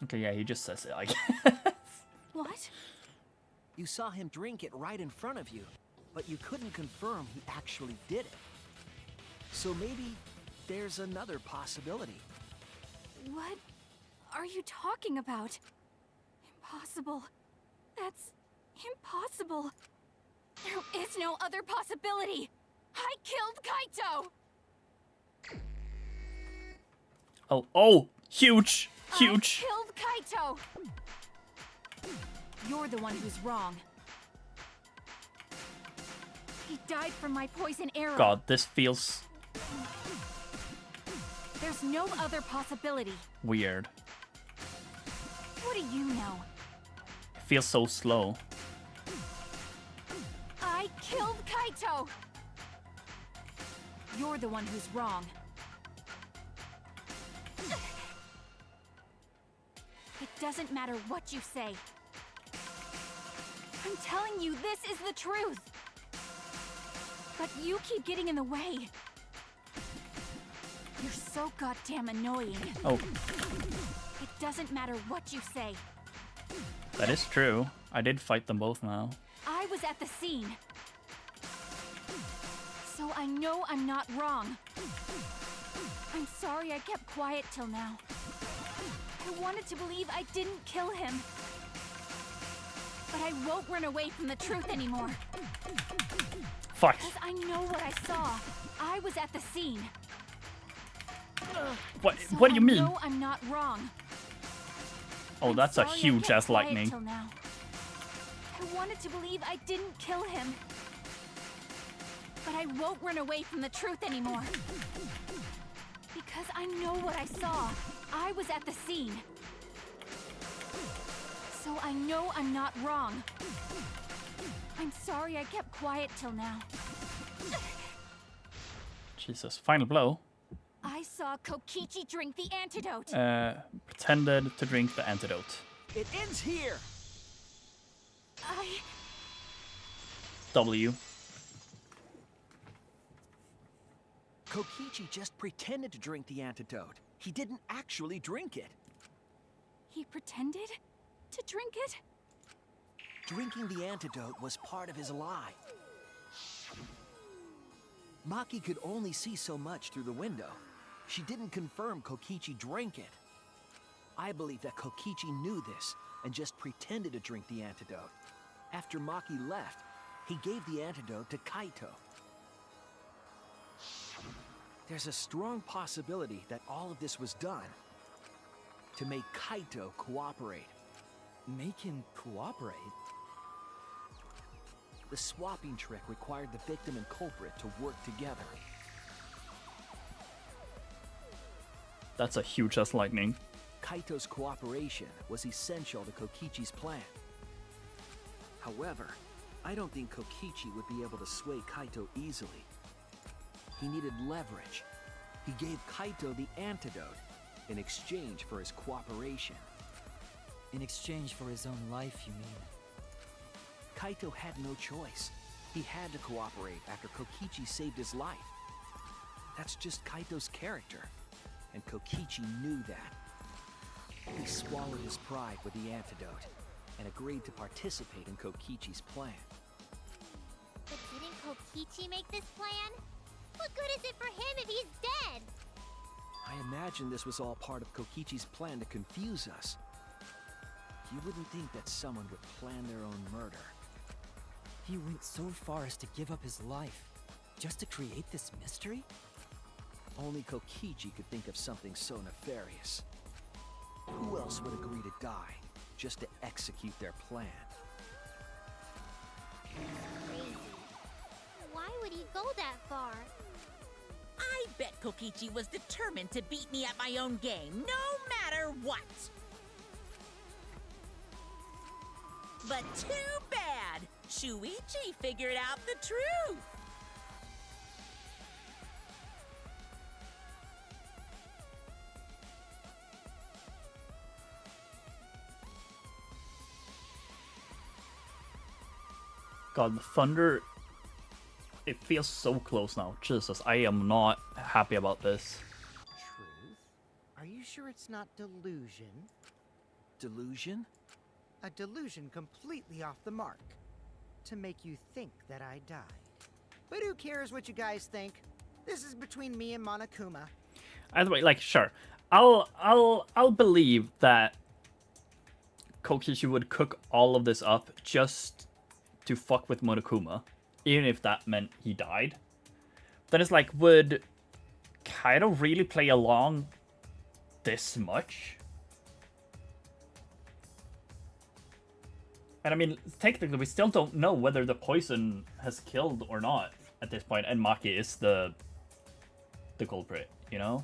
[SPEAKER 1] Okay, yeah, he just says it, I guess.
[SPEAKER 4] What?
[SPEAKER 5] You saw him drink it right in front of you, but you couldn't confirm he actually did it. So maybe there's another possibility.
[SPEAKER 4] What are you talking about? Impossible. That's impossible. There is no other possibility. I killed Kaito.
[SPEAKER 1] Oh, huge, huge.
[SPEAKER 4] I killed Kaito. You're the one who's wrong. He died from my poison arrow.
[SPEAKER 1] God, this feels
[SPEAKER 4] There's no other possibility.
[SPEAKER 1] weird.
[SPEAKER 4] What do you know?
[SPEAKER 1] It feels so slow.
[SPEAKER 4] I killed Kaito. You're the one who's wrong. It doesn't matter what you say. I'm telling you, this is the truth. But you keep getting in the way. You're so goddamn annoying.
[SPEAKER 1] Oh,
[SPEAKER 4] It doesn't matter what you say.
[SPEAKER 1] that is true. I did fight them both now.
[SPEAKER 4] I was at the scene. So I know I'm not wrong. I'm sorry I kept quiet till now. I wanted to believe I didn't kill him. But I won't run away from the truth anymore.
[SPEAKER 1] Fuck.
[SPEAKER 4] Because I know what I saw. I was at the scene.
[SPEAKER 1] What do you mean?
[SPEAKER 4] I know I'm not wrong.
[SPEAKER 1] Oh, that's a
[SPEAKER 4] Sorry I
[SPEAKER 1] huge
[SPEAKER 4] kept
[SPEAKER 1] ass
[SPEAKER 4] quiet
[SPEAKER 1] lightning.
[SPEAKER 4] till now. I wanted to believe I didn't kill him. But I won't run away from the truth anymore. Because I know what I saw. I was at the scene. So I know I'm not wrong. I'm sorry I kept quiet till now.
[SPEAKER 1] Jesus, final blow.
[SPEAKER 4] I saw Kokichi drink the antidote.
[SPEAKER 1] Pretended to drink the antidote.
[SPEAKER 5] It ends here!
[SPEAKER 1] W.
[SPEAKER 5] Kokichi just pretended to drink the antidote. He didn't actually drink it.
[SPEAKER 4] He pretended to drink it?
[SPEAKER 5] Drinking the antidote was part of his lie. Maki could only see so much through the window. She didn't confirm Kokichi drank it. I believe that Kokichi knew this and just pretended to drink the antidote. After Maki left, he gave the antidote to Kaito. There's a strong possibility that all of this was done to make Kaito cooperate.
[SPEAKER 18] Make him cooperate?
[SPEAKER 5] The swapping trick required the victim and culprit to work together.
[SPEAKER 1] That's a huge ass lightning.
[SPEAKER 5] Kaito's cooperation was essential to Kokichi's plan. However, I don't think Kokichi would be able to sway Kaito easily. he needed leverage. He gave Kaito the antidote in exchange for his cooperation.
[SPEAKER 18] In exchange for his own life, you mean?
[SPEAKER 5] Kaito had no choice. He had to cooperate after Kokichi saved his life. That's just Kaito's character, and Kokichi knew that. He swallowed his pride with the antidote and agreed to participate in Kokichi's plan.
[SPEAKER 17] But didn't Kokichi make this plan? What good is it for him if he's dead?
[SPEAKER 5] I imagine this was all part of Kokichi's plan to confuse us. You wouldn't think that someone would plan their own murder.
[SPEAKER 18] He went so far as to give up his life, just to create this mystery?
[SPEAKER 5] Only Kokichi could think of something so nefarious. Who else would agree to die just to execute their plan?
[SPEAKER 17] Crazy. Why would he go that far?
[SPEAKER 6] I bet Kokichi was determined to beat me at my own game, no matter what. But too bad! Shuichi figured out the truth!
[SPEAKER 1] God, the thunder, it feels so close now. Jesus, I am not happy about this.
[SPEAKER 10] Truth? Are you sure it's not delusion?
[SPEAKER 5] Delusion?
[SPEAKER 10] A delusion completely off the mark. To make you think that I died. But who cares what you guys think? This is between me and Monokuma.
[SPEAKER 1] Either way, like, sure. I'll believe that Kokichi would cook all of this up just to fuck with Monokuma, even if that meant he died. Then it's like, would Kaito really play along this much? And I mean, technically, we still don't know whether the poison has killed or not at this point, and Maki is the culprit, you know?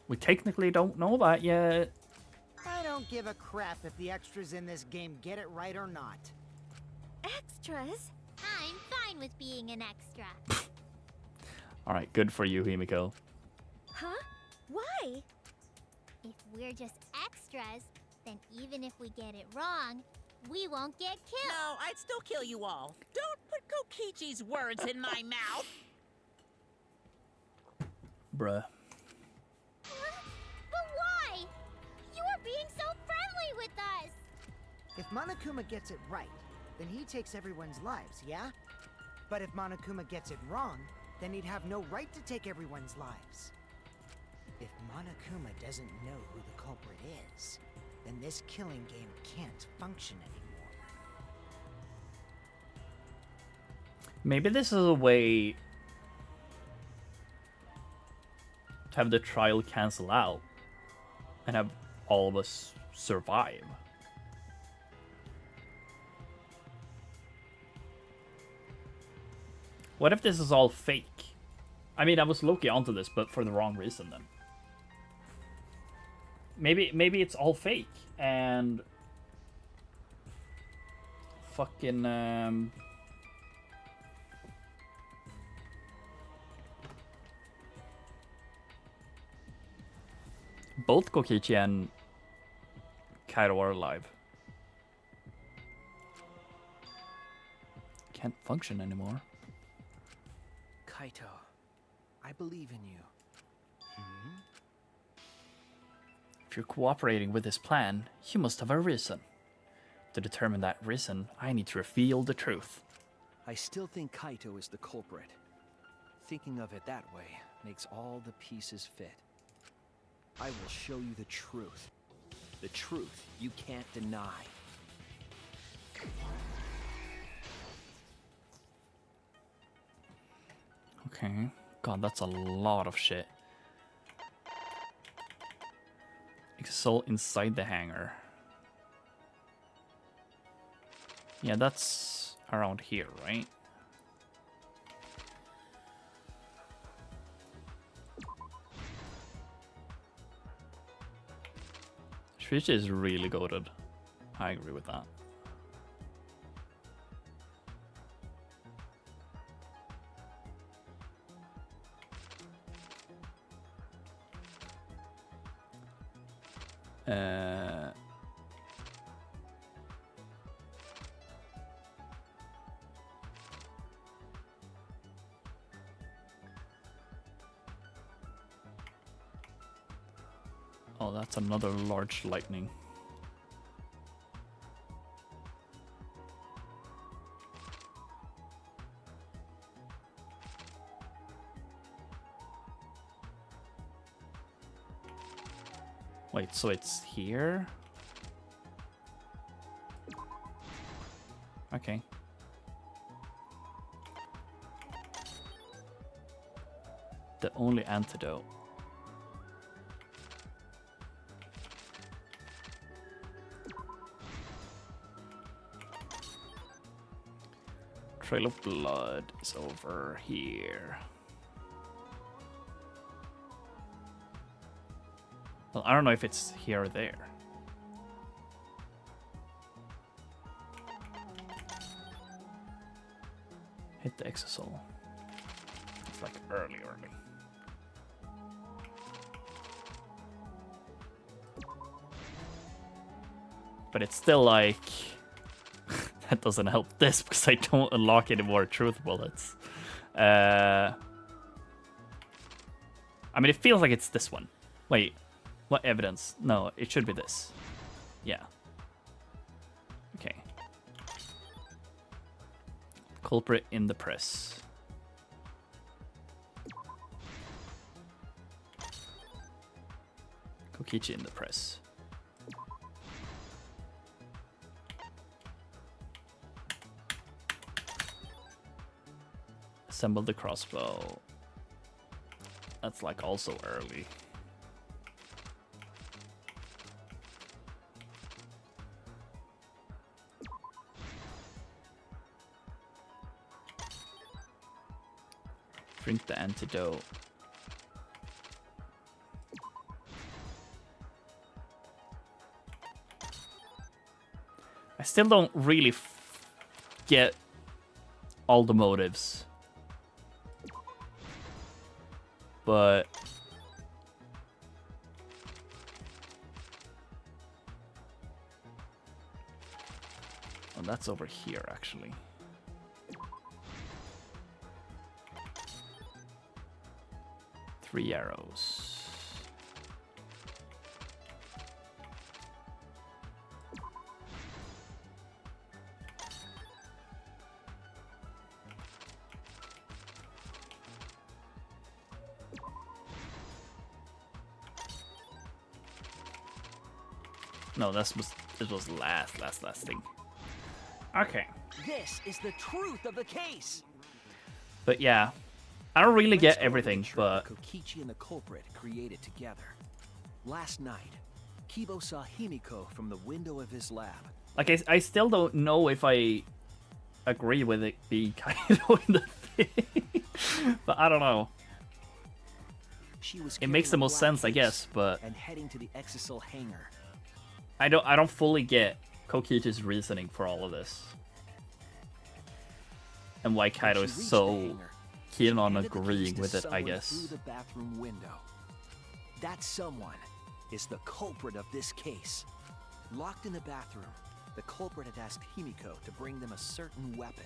[SPEAKER 1] We technically don't know that yet.
[SPEAKER 10] I don't give a crap if the extras in this game get it right or not.
[SPEAKER 16] Extras?
[SPEAKER 17] I'm fine with being an extra.
[SPEAKER 1] Alright, good for you, Himiko.
[SPEAKER 16] Huh? Why?
[SPEAKER 17] If we're just extras, then even if we get it wrong, we won't get killed.
[SPEAKER 6] No, I'd still kill you all. Don't put Kokichi's words in my mouth.
[SPEAKER 1] Bruh.
[SPEAKER 17] But why? You are being so friendly with us.
[SPEAKER 10] If Monokuma gets it right, then he takes everyone's lives, yeah? But if Monokuma gets it wrong, then he'd have no right to take everyone's lives. If Monokuma doesn't know who the culprit is, then this killing game can't function anymore.
[SPEAKER 1] Maybe this is a way to have the trial cancel out and have all of us survive. What if this is all fake? I mean, I was low-key onto this, but for the wrong reason then. Maybe it's all fake and fucking both Kokichi and Kaito are alive. Can't function anymore.
[SPEAKER 5] Kaito, I believe in you.
[SPEAKER 1] If you're cooperating with this plan, you must have a reason. To determine that reason, I need to reveal the truth.
[SPEAKER 5] I still think Kaito is the culprit. Thinking of it that way makes all the pieces fit. I will show you the truth. The truth you can't deny.
[SPEAKER 1] Okay. God, that's a lot of shit. Exalt inside the hangar. Yeah, that's around here, right? Switch is really goated. I agree with that. Oh, that's another large lightning. Wait, so it's here? Okay. The only antidote. Trail of blood is over here. Well, I don't know if it's here or there. Hit the exosol. It's like early. But it's still like... that doesn't help this because I don't unlock any more truth bullets. I mean, it feels like it's this one. Wait, what evidence? No, it should be this. Yeah. Okay. Culprit in the press. Kokichi in the press. Assemble the crossbow. That's like also early. Drink the antidote. I still don't really get all the motives. But oh, that's over here actually. Three arrows. No, this was last thing. Okay.
[SPEAKER 5] This is the truth of the case.
[SPEAKER 1] But yeah, I don't really get everything, but
[SPEAKER 5] Kokichi and the culprit created together. Last night, Kibo saw Himiko from the window of his lab.
[SPEAKER 1] like I still don't know if I agree with it being Kaido in the thing. But I don't know. It makes the most sense, I guess, but
[SPEAKER 5] and heading to the Exisal hangar.
[SPEAKER 1] I don't fully get Kokichi's reasoning for all of this. And why Kaido is so keen on agreeing with it, I guess.
[SPEAKER 5] Through the bathroom window. That someone is the culprit of this case. Locked in the bathroom, the culprit had asked Himiko to bring them a certain weapon.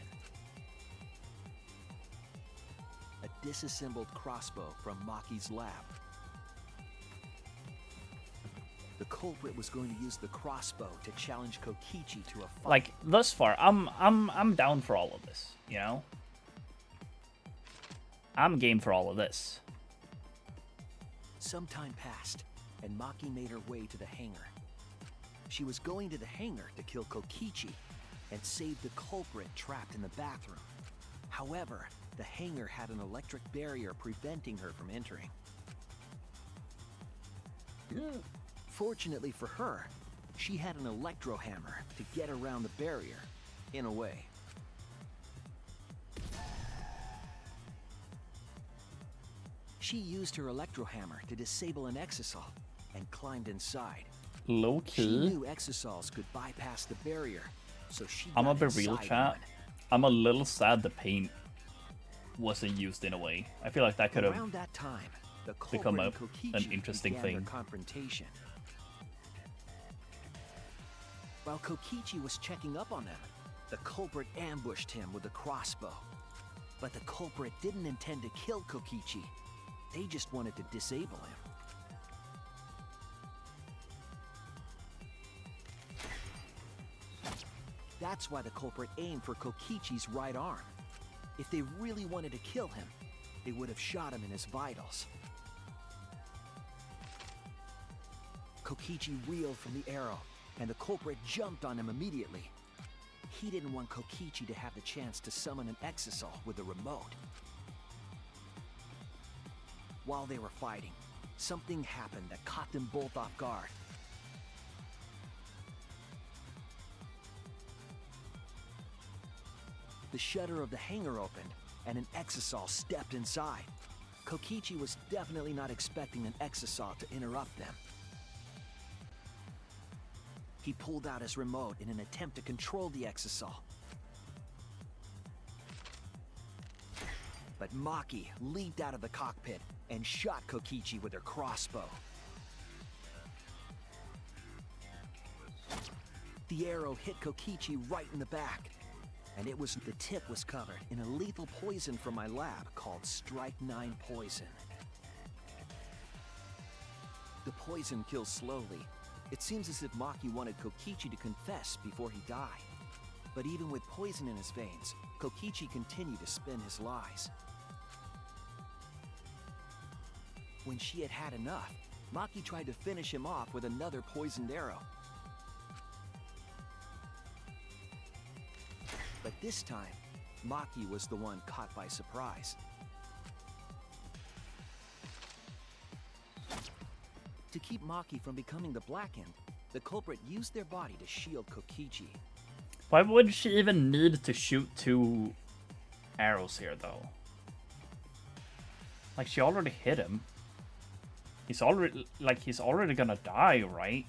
[SPEAKER 5] A disassembled crossbow from Maki's lab. The culprit was going to use the crossbow to challenge Kokichi to a fight.
[SPEAKER 1] Like thus far, I'm down for all of this, you know? I'm game for all of this.
[SPEAKER 5] Some time passed, and Maki made her way to the hangar. She was going to the hangar to kill Kokichi and save the culprit trapped in the bathroom. However, the hangar had an electric barrier preventing her from entering. Fortunately for her, she had an electro hammer to get around the barrier, in a way. She used her electro hammer to disable an exisal and climbed inside.
[SPEAKER 1] Low
[SPEAKER 5] She
[SPEAKER 1] key.
[SPEAKER 5] knew exisals could bypass the barrier, so she
[SPEAKER 1] I'm
[SPEAKER 5] got
[SPEAKER 1] gonna be real,
[SPEAKER 5] inside
[SPEAKER 1] chat.
[SPEAKER 5] one.
[SPEAKER 1] I'm a little sad the paint wasn't used in a way. I feel like that could have
[SPEAKER 5] Around that time, the
[SPEAKER 1] become
[SPEAKER 5] culprit and
[SPEAKER 1] an
[SPEAKER 5] Kokichi
[SPEAKER 1] interesting
[SPEAKER 5] began their
[SPEAKER 1] thing.
[SPEAKER 5] confrontation. While Kokichi was checking up on them, the culprit ambushed him with a crossbow. But the culprit didn't intend to kill Kokichi. They just wanted to disable him. That's why the culprit aimed for Kokichi's right arm. If they really wanted to kill him, they would have shot him in his vitals. Kokichi reeled from the arrow, and the culprit jumped on him immediately. He didn't want Kokichi to have the chance to summon an exisal with the remote. While they were fighting, something happened that caught them both off guard. The shutter of the hangar opened, and an exisal stepped inside. Kokichi was definitely not expecting an exisal to interrupt them. He pulled out his remote in an attempt to control the exisal. But Maki leaped out of the cockpit and shot Kokichi with her crossbow. The arrow hit Kokichi right in the back, and the tip was covered in a lethal poison from my lab called Strychnine poison. The poison kills slowly. It seems as if Maki wanted Kokichi to confess before he died. But even with poison in his veins, Kokichi continued to spin his lies. When she had had enough, Maki tried to finish him off with another poisoned arrow. But this time, Maki was the one caught by surprise. To keep Maki from becoming the Blackened, the culprit used their body to shield Kokichi.
[SPEAKER 1] Why would she even need to shoot 2 arrows here, though? Like, she already hit him. He's already gonna die, right?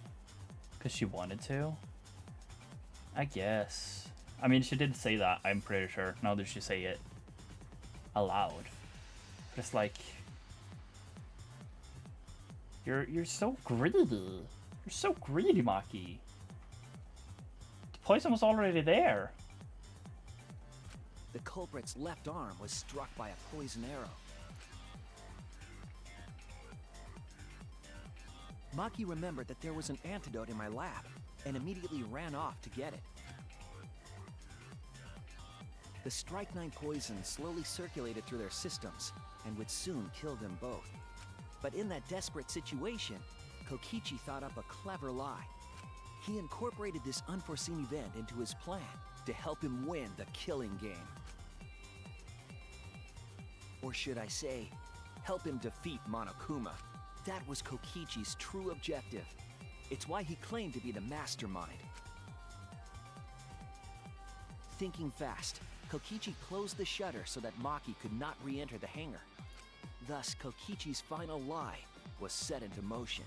[SPEAKER 1] Because she wanted to? I guess. I mean, she did say that, I'm pretty sure. Now that she say it aloud. But it's like... You're so greedy. You're so greedy, Maki. The poison was already there.
[SPEAKER 5] The culprit's left arm was struck by a poison arrow. Maki remembered that there was an antidote in my lab and immediately ran off to get it. The strychnine poison slowly circulated through their systems and would soon kill them both. But in that desperate situation, Kokichi thought up a clever lie. He incorporated this unforeseen event into his plan to help him win the killing game. Or should I say, help him defeat Monokuma. That was Kokichi's true objective. It's why he claimed to be the mastermind. Thinking fast, Kokichi closed the shutter so that Maki could not re-enter the hangar. Thus, Kokichi's final lie was set into motion.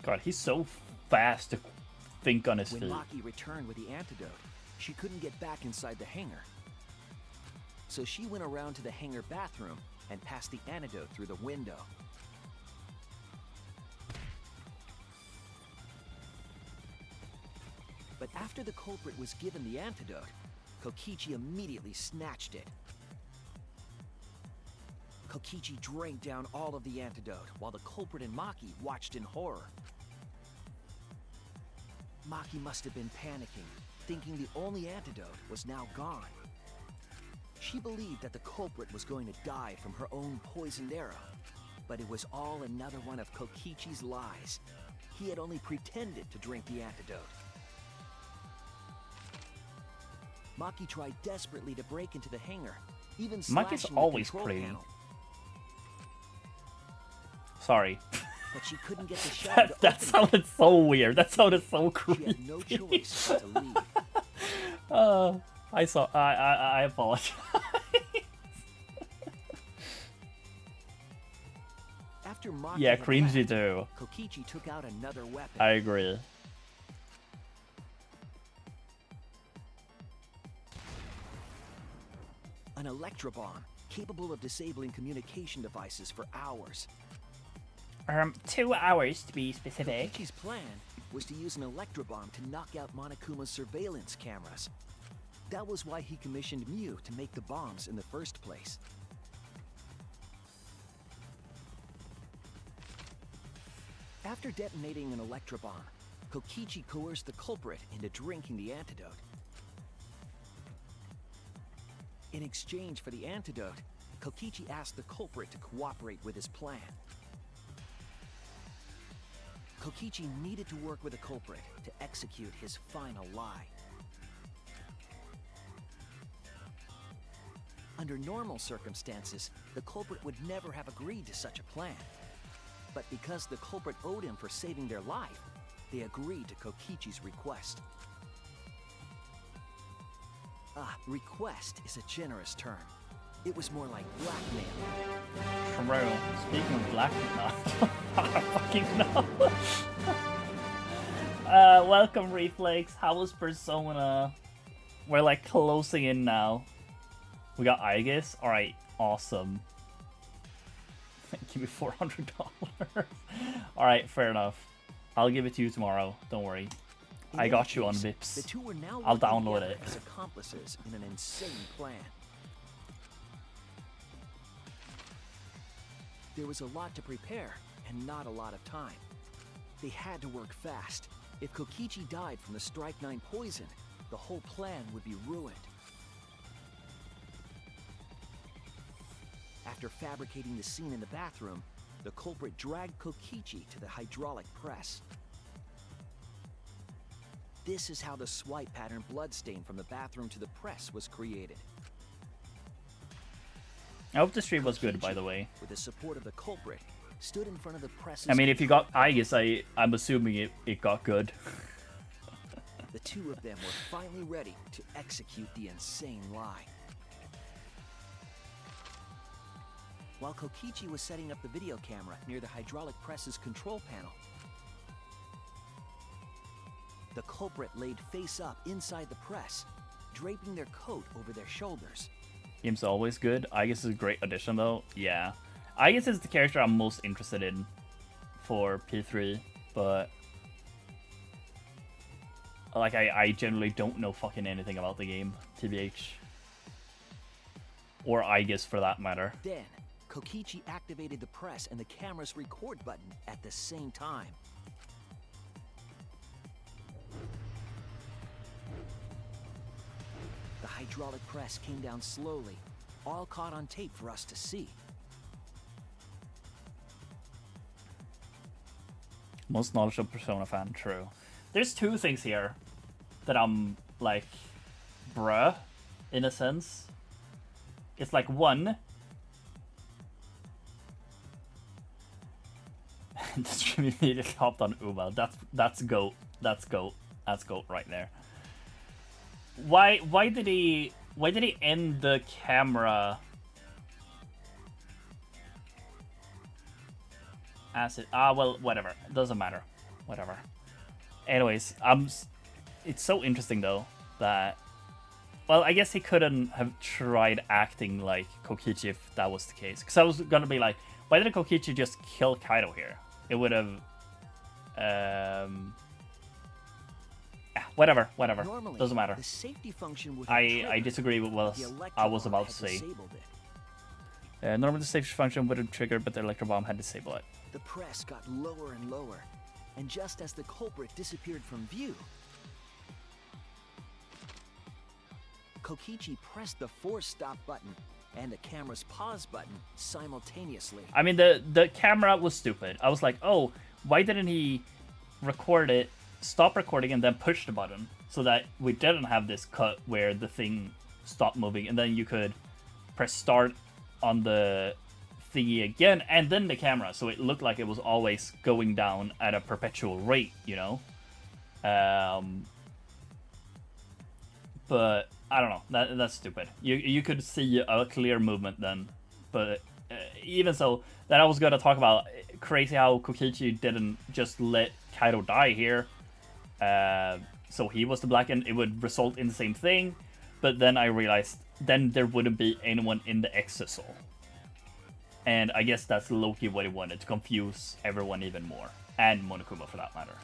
[SPEAKER 1] God, he's so fast to think on his feet.
[SPEAKER 5] When Maki returned with the antidote, she couldn't get back inside the hangar. So she went around to the hangar bathroom and passed the antidote through the window. But after the culprit was given the antidote, Kokichi immediately snatched it. Kokichi drank down all of the antidote, while the culprit and Maki watched in horror. Maki must have been panicking, thinking the only antidote was now gone. She believed that the culprit was going to die from her own poisoned arrow, but it was all another one of Kokichi's lies. He had only pretended to drink the antidote. Maki tried desperately to break into the hangar, even
[SPEAKER 1] Maki's
[SPEAKER 5] slashing
[SPEAKER 1] always
[SPEAKER 5] the control
[SPEAKER 1] pretty.
[SPEAKER 5] panel.
[SPEAKER 1] Sorry.
[SPEAKER 5] But she couldn't get the shutter to
[SPEAKER 1] That
[SPEAKER 5] open.
[SPEAKER 1] sounded so weird. That sounded so creepy.
[SPEAKER 5] She had no choice but to leave.
[SPEAKER 1] I apologize.
[SPEAKER 5] After Maki
[SPEAKER 1] Yeah,
[SPEAKER 5] had
[SPEAKER 1] cringy
[SPEAKER 5] left,
[SPEAKER 1] too.
[SPEAKER 5] Kokichi took out another weapon.
[SPEAKER 1] I agree.
[SPEAKER 5] An electrobomb, capable of disabling communication devices for hours.
[SPEAKER 2] 2 hours to be specific.
[SPEAKER 5] Kokichi's plan was to use an electro bomb to knock out Monokuma's surveillance cameras. That was why he commissioned Mew to make the bombs in the first place. After detonating an electro bomb, Kokichi coerced the culprit into drinking the antidote. In exchange for the antidote, Kokichi asked the culprit to cooperate with his plan. Kokichi needed to work with the culprit to execute his final lie. Under normal circumstances, the culprit would never have agreed to such a plan. But because the culprit owed him for saving their life, they agreed to Kokichi's request. Request is a generous term. It was more like blackmail.
[SPEAKER 1] True. Speaking of blackmail, I fucking know. Welcome, Reflex. How was Persona? We're like closing in now. We got Aegis? Alright, awesome. Give me $400. Alright, fair enough. I'll give it to you tomorrow. Don't worry. I got you on Vips.
[SPEAKER 5] The two were now
[SPEAKER 1] I'll
[SPEAKER 5] working
[SPEAKER 1] download
[SPEAKER 5] together
[SPEAKER 1] it.
[SPEAKER 5] as accomplices in an insane plan. There was a lot to prepare and not a lot of time. They had to work fast. If Kokichi died from the Strike 9 poison, the whole plan would be ruined. After fabricating the scene in the bathroom, the culprit dragged Kokichi to the hydraulic press. This is how the swipe pattern bloodstain from the bathroom to the press was created.
[SPEAKER 1] I hope the stream was good, by the way.
[SPEAKER 5] With the support of the culprit, stood in front of the press.
[SPEAKER 1] I mean, if you got Aegis, I'm assuming it got good.
[SPEAKER 5] The two of them were finally ready to execute the insane lie. While Kokichi was setting up the video camera near the hydraulic press's control panel, the culprit laid face up inside the press, draping their coat over their shoulders.
[SPEAKER 1] Game's always good. Aegis is a great addition, though. Yeah. Aegis is the character I'm most interested in for P3, but like I generally don't know fucking anything about the game, TBH. Or Aegis for that matter.
[SPEAKER 5] Then, Kokichi activated the press and the camera's record button at the same time. The hydraulic press came down slowly, all caught on tape for us to see.
[SPEAKER 1] Most knowledgeable Persona fan, true. There's two things here that I'm like, bruh, in a sense. It's like, one, the stream immediately hopped on Uma. That's GOAT. That's GOAT. That's GOAT right there. Why did he end the camera as it? Well, whatever. It doesn't matter. Whatever. Anyways, it's so interesting though that, well, I guess he couldn't have tried acting like Kokichi if that was the case. Because I was gonna be like, why did Kokichi just kill Kaido here? It would have, whatever.
[SPEAKER 5] Normally,
[SPEAKER 1] Doesn't matter.
[SPEAKER 5] the safety function would have
[SPEAKER 1] I
[SPEAKER 5] triggered,
[SPEAKER 1] disagree with what
[SPEAKER 5] but the
[SPEAKER 1] I was
[SPEAKER 5] electro
[SPEAKER 1] about
[SPEAKER 5] bomb
[SPEAKER 1] to
[SPEAKER 5] had
[SPEAKER 1] say.
[SPEAKER 5] disabled it.
[SPEAKER 1] Normally the safety function would have triggered, but the electro bomb had disabled it.
[SPEAKER 5] The press got lower and lower, and just as the culprit disappeared from view, Kokichi pressed the force stop button and the camera's pause button simultaneously.
[SPEAKER 1] I mean, the camera was stupid. I was like, oh, why didn't he record it, stop recording, and then push the button so that we didn't have this cut where the thing stopped moving, and then you could press start on the thingy again, and then the camera, so it looked like it was always going down at a perpetual rate, you know? But I don't know. That's stupid. You could see a clear movement then, but even so, then I was gonna talk about crazy how Kokichi didn't just let Kaido die here. So he was the black, and it would result in the same thing. But then I realized then there wouldn't be anyone in the Exisal. And I guess that's low-key what he wanted, to confuse everyone even more, and Monokuma for that matter.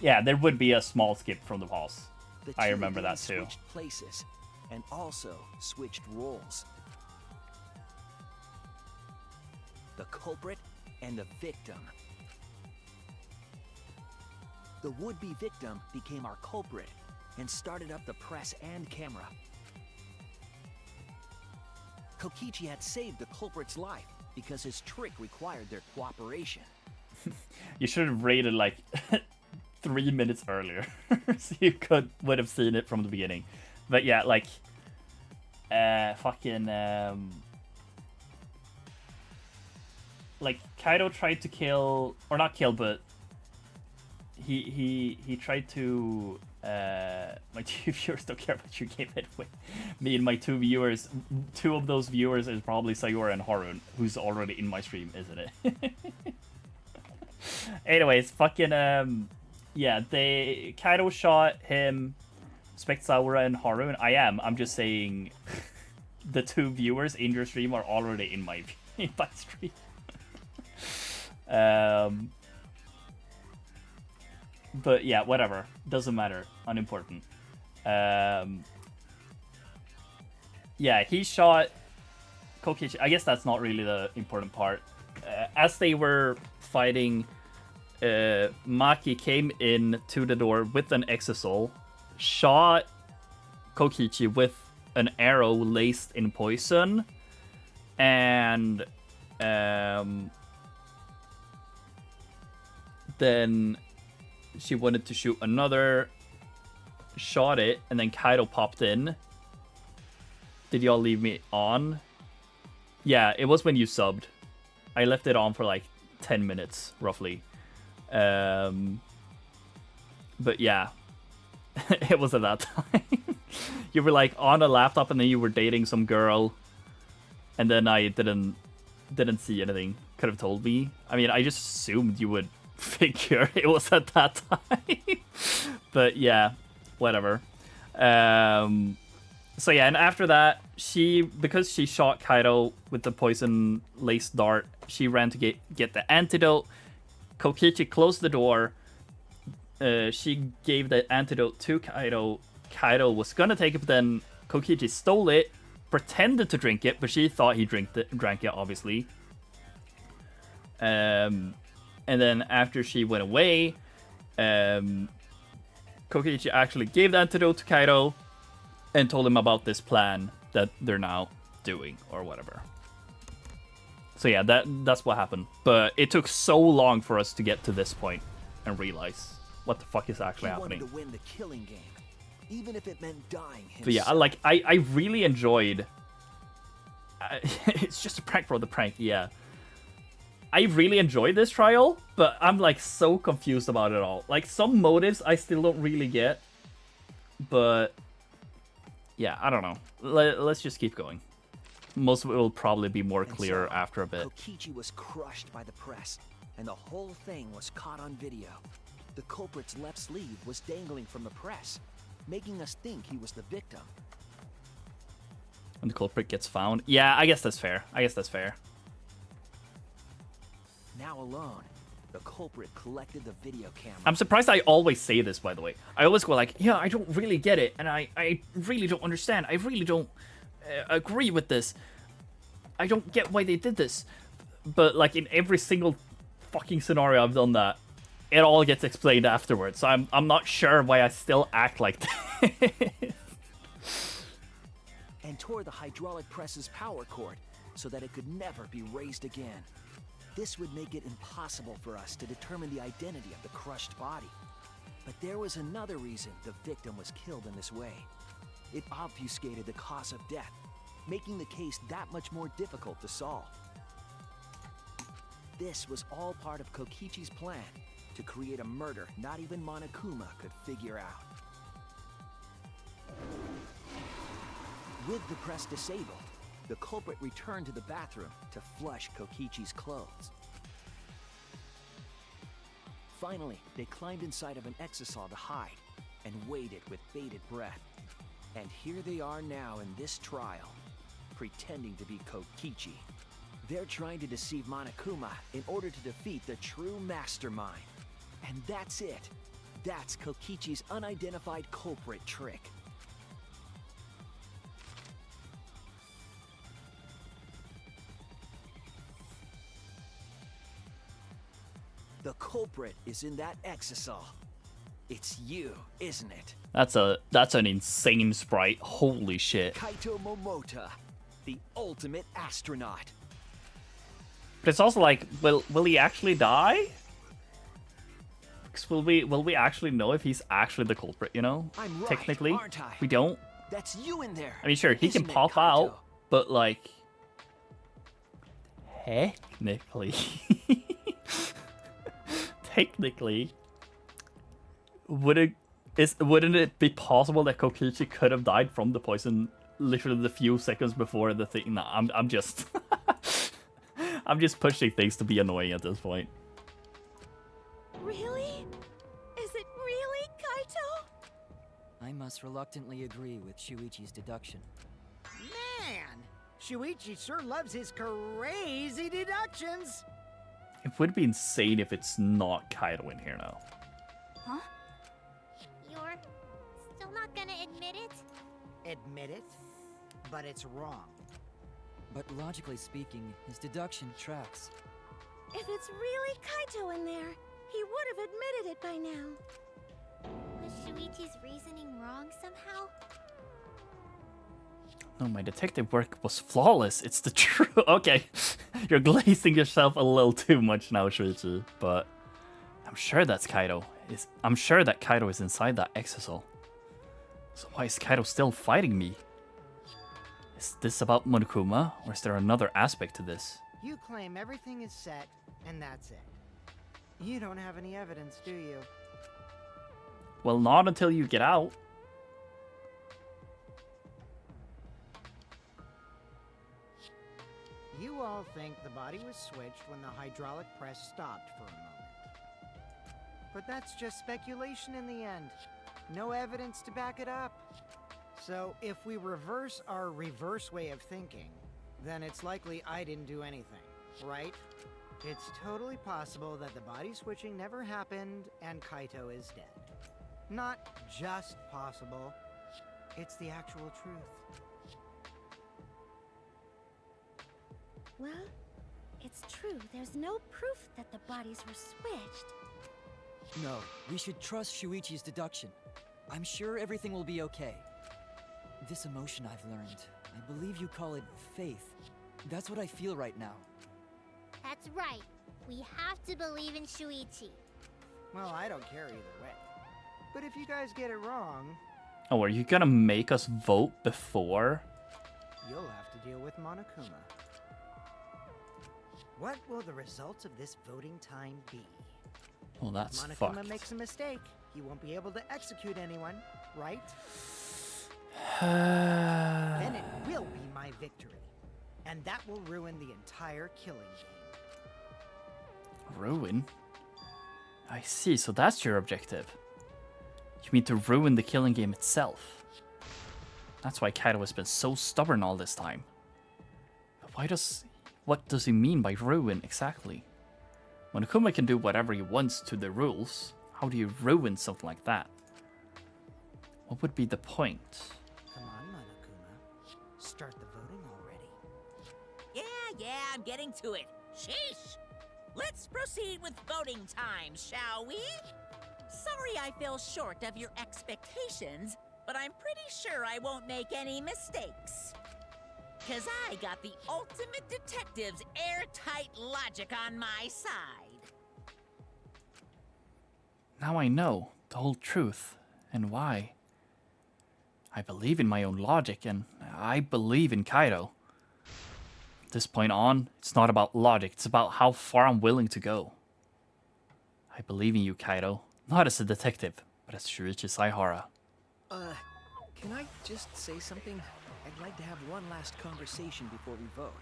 [SPEAKER 1] Yeah, there would be a small skip from the boss.
[SPEAKER 5] The
[SPEAKER 1] I
[SPEAKER 5] two
[SPEAKER 1] remember
[SPEAKER 5] again
[SPEAKER 1] that too.
[SPEAKER 5] Switched places, and also switched roles. The culprit and the victim. The would-be victim became our culprit and started up the press and camera. Kokichi had saved the culprit's life because his trick required their cooperation.
[SPEAKER 1] You should have rated like 3 minutes earlier, so you would have seen it from the beginning. But yeah, like, like Kaido tried to kill, or not kill, but he tried to. My 2 viewers don't care about your game anyway. Me and my 2 viewers, 2 of those viewers is probably Sayori and Harun, who's already in my stream, isn't it? Anyways, yeah, Kaido shot him, Spect Sayori and Harun. I'm just saying the 2 viewers in your stream are already in my stream. But yeah, whatever. Doesn't matter. Unimportant. Yeah, he shot Kokichi. I guess that's not really the important part. As they were fighting, Maki came in to the door with an exisal, shot Kokichi with an arrow laced in poison, and then she wanted to shoot another, shot it, and then Kaido popped in. Did y'all leave me on? Yeah, it was when you subbed. I left it on for like 10 minutes, roughly. But yeah, it was at that time. You were like on a laptop and then you were dating some girl. And then I didn't see anything. Could have told me. I mean, I just assumed you would figure it was at that time. But yeah, whatever. So yeah, and after that, because she shot Kaido with the poison lace dart, she ran to get the antidote. Kokichi closed the door. She gave the antidote to Kaido. Kaido was gonna take it, but then Kokichi stole it, pretended to drink it, but she thought he drank it, obviously. And then after she went away, Kokichi actually gave the antidote to Kaido and told him about this plan that they're now doing, or whatever. So yeah, that's what happened. But it took so long for us to get to this point and realize what the fuck is actually happening.
[SPEAKER 5] He wanted to win the killing game, even if it meant dying himself.
[SPEAKER 1] But yeah, I really enjoyed... it's just a prank for the prank, yeah. I really enjoyed this trial, but I'm like so confused about it all. Like, some motives I still don't really get, but yeah, I don't know. Let's just keep going. Most of it will probably be more clear after a bit.
[SPEAKER 5] Kokichi was crushed by the press, and the whole thing was caught on video. The culprit's left sleeve was dangling from the press, making us think he was the victim.
[SPEAKER 1] And the culprit gets found. Yeah, I guess that's fair.
[SPEAKER 5] Now alone, the culprit collected the video camera.
[SPEAKER 1] I'm surprised I always say this, by the way. I always go like, yeah, I don't really get it, and I really don't understand. I really don't agree with this. I don't get why they did this. But like in every single fucking scenario I've done that, it all gets explained afterwards. So I'm not sure why I still act like this.
[SPEAKER 5] And tore the hydraulic press's power cord so that it could never be raised again. This would make it impossible for us to determine the identity of the crushed body. But there was another reason the victim was killed in this way. It obfuscated the cause of death, making the case that much more difficult to solve. This was all part of Kokichi's plan to create a murder not even Monokuma could figure out. With the press disabled, the culprit returned to the bathroom to flush Kokichi's clothes. Finally, they climbed inside of an exisal to hide and waited with bated breath. And here they are now in this trial, pretending to be Kokichi. They're trying to deceive Monokuma in order to defeat the true mastermind. And that's it. That's Kokichi's unidentified culprit trick. The culprit is in that exisal. It's you, isn't it?
[SPEAKER 1] That's an insane sprite. Holy shit.
[SPEAKER 5] Kaito Momota, the ultimate astronaut.
[SPEAKER 1] But it's also like, will he actually die? Because will we actually know if he's actually the culprit, you know?
[SPEAKER 5] I'm right,
[SPEAKER 1] Technically,
[SPEAKER 5] aren't I?
[SPEAKER 1] we don't.
[SPEAKER 5] That's you in there.
[SPEAKER 1] I mean, sure, he can
[SPEAKER 5] isn't it,
[SPEAKER 1] pop
[SPEAKER 5] Kaito?
[SPEAKER 1] out, but like, technically, technically, wouldn't it be possible that Kokichi could have died from the poison literally the few seconds before the thing? No, I'm just, I'm just pushing things to be annoying at this point.
[SPEAKER 16] Really? Is it really Kaito?
[SPEAKER 18] I must reluctantly agree with Shuichi's deduction.
[SPEAKER 10] Man, Shuichi sure loves his crazy deductions.
[SPEAKER 1] It would be insane if it's not Kaito in here now.
[SPEAKER 17] Huh? You're still not gonna admit it?
[SPEAKER 10] Admit it, but it's wrong.
[SPEAKER 18] But logically speaking, his deduction tracks.
[SPEAKER 16] If it's really Kaito in there, he would have admitted it by now.
[SPEAKER 17] Was Shuichi's reasoning wrong somehow?
[SPEAKER 1] No, my detective work was flawless. It's the truth. Okay, you're glazing yourself a little too much now, Shuichi. But I'm sure that's Kaito. I'm sure that Kaito is inside that exisal. So why is Kaito still fighting me? Is this about Monokuma, or is there another aspect to this?
[SPEAKER 10] You claim everything is set, and that's it. You don't have any evidence, do you?
[SPEAKER 1] Well, not until you get out.
[SPEAKER 10] You all think the body was switched when the hydraulic press stopped for a moment. But that's just speculation in the end. No evidence to back it up. So if we reverse our reverse way of thinking, then it's likely I didn't do anything, right? It's totally possible that the body switching never happened and Kaito is dead. Not just possible, it's the actual truth.
[SPEAKER 16] Well, it's true. There's no proof that the bodies were switched.
[SPEAKER 18] No, we should trust Shuichi's deduction. I'm sure everything will be okay. This emotion I've learned, I believe you call it faith. That's what I feel right now.
[SPEAKER 17] That's right. We have to believe in Shuichi.
[SPEAKER 10] Well, I don't care either way. But if you guys get it wrong...
[SPEAKER 1] Oh, are you gonna make us vote before?
[SPEAKER 10] You'll have to deal with Monokuma. What will the results of this voting time be?
[SPEAKER 1] Well, that's
[SPEAKER 10] if Monokuma
[SPEAKER 1] fucked.
[SPEAKER 10] makes a mistake, he won't be able to execute anyone, right? Then it will be my victory. And that will ruin the entire killing game.
[SPEAKER 1] Ruin? I see, so that's your objective. You mean to ruin the killing game itself. That's why Kaito has been so stubborn all this time. But what does he mean by ruin exactly? Monokuma can do whatever he wants to the rules. How do you ruin something like that? What would be the point?
[SPEAKER 10] Come on, Monokuma. Start the voting already.
[SPEAKER 6] Yeah, I'm getting to it. Sheesh! Let's proceed with voting time, shall we? Sorry I fell short of your expectations, but I'm pretty sure I won't make any mistakes. 'Cause I got the ultimate detective's airtight logic on my side.
[SPEAKER 1] Now I know the whole truth and why. I believe in my own logic and I believe in Kaito. From this point on, it's not about logic, it's about how far I'm willing to go. I believe in you, Kaito, not as a detective, but as Shuichi Saihara.
[SPEAKER 5] Can I just say something? I'd like to have one last conversation before we vote.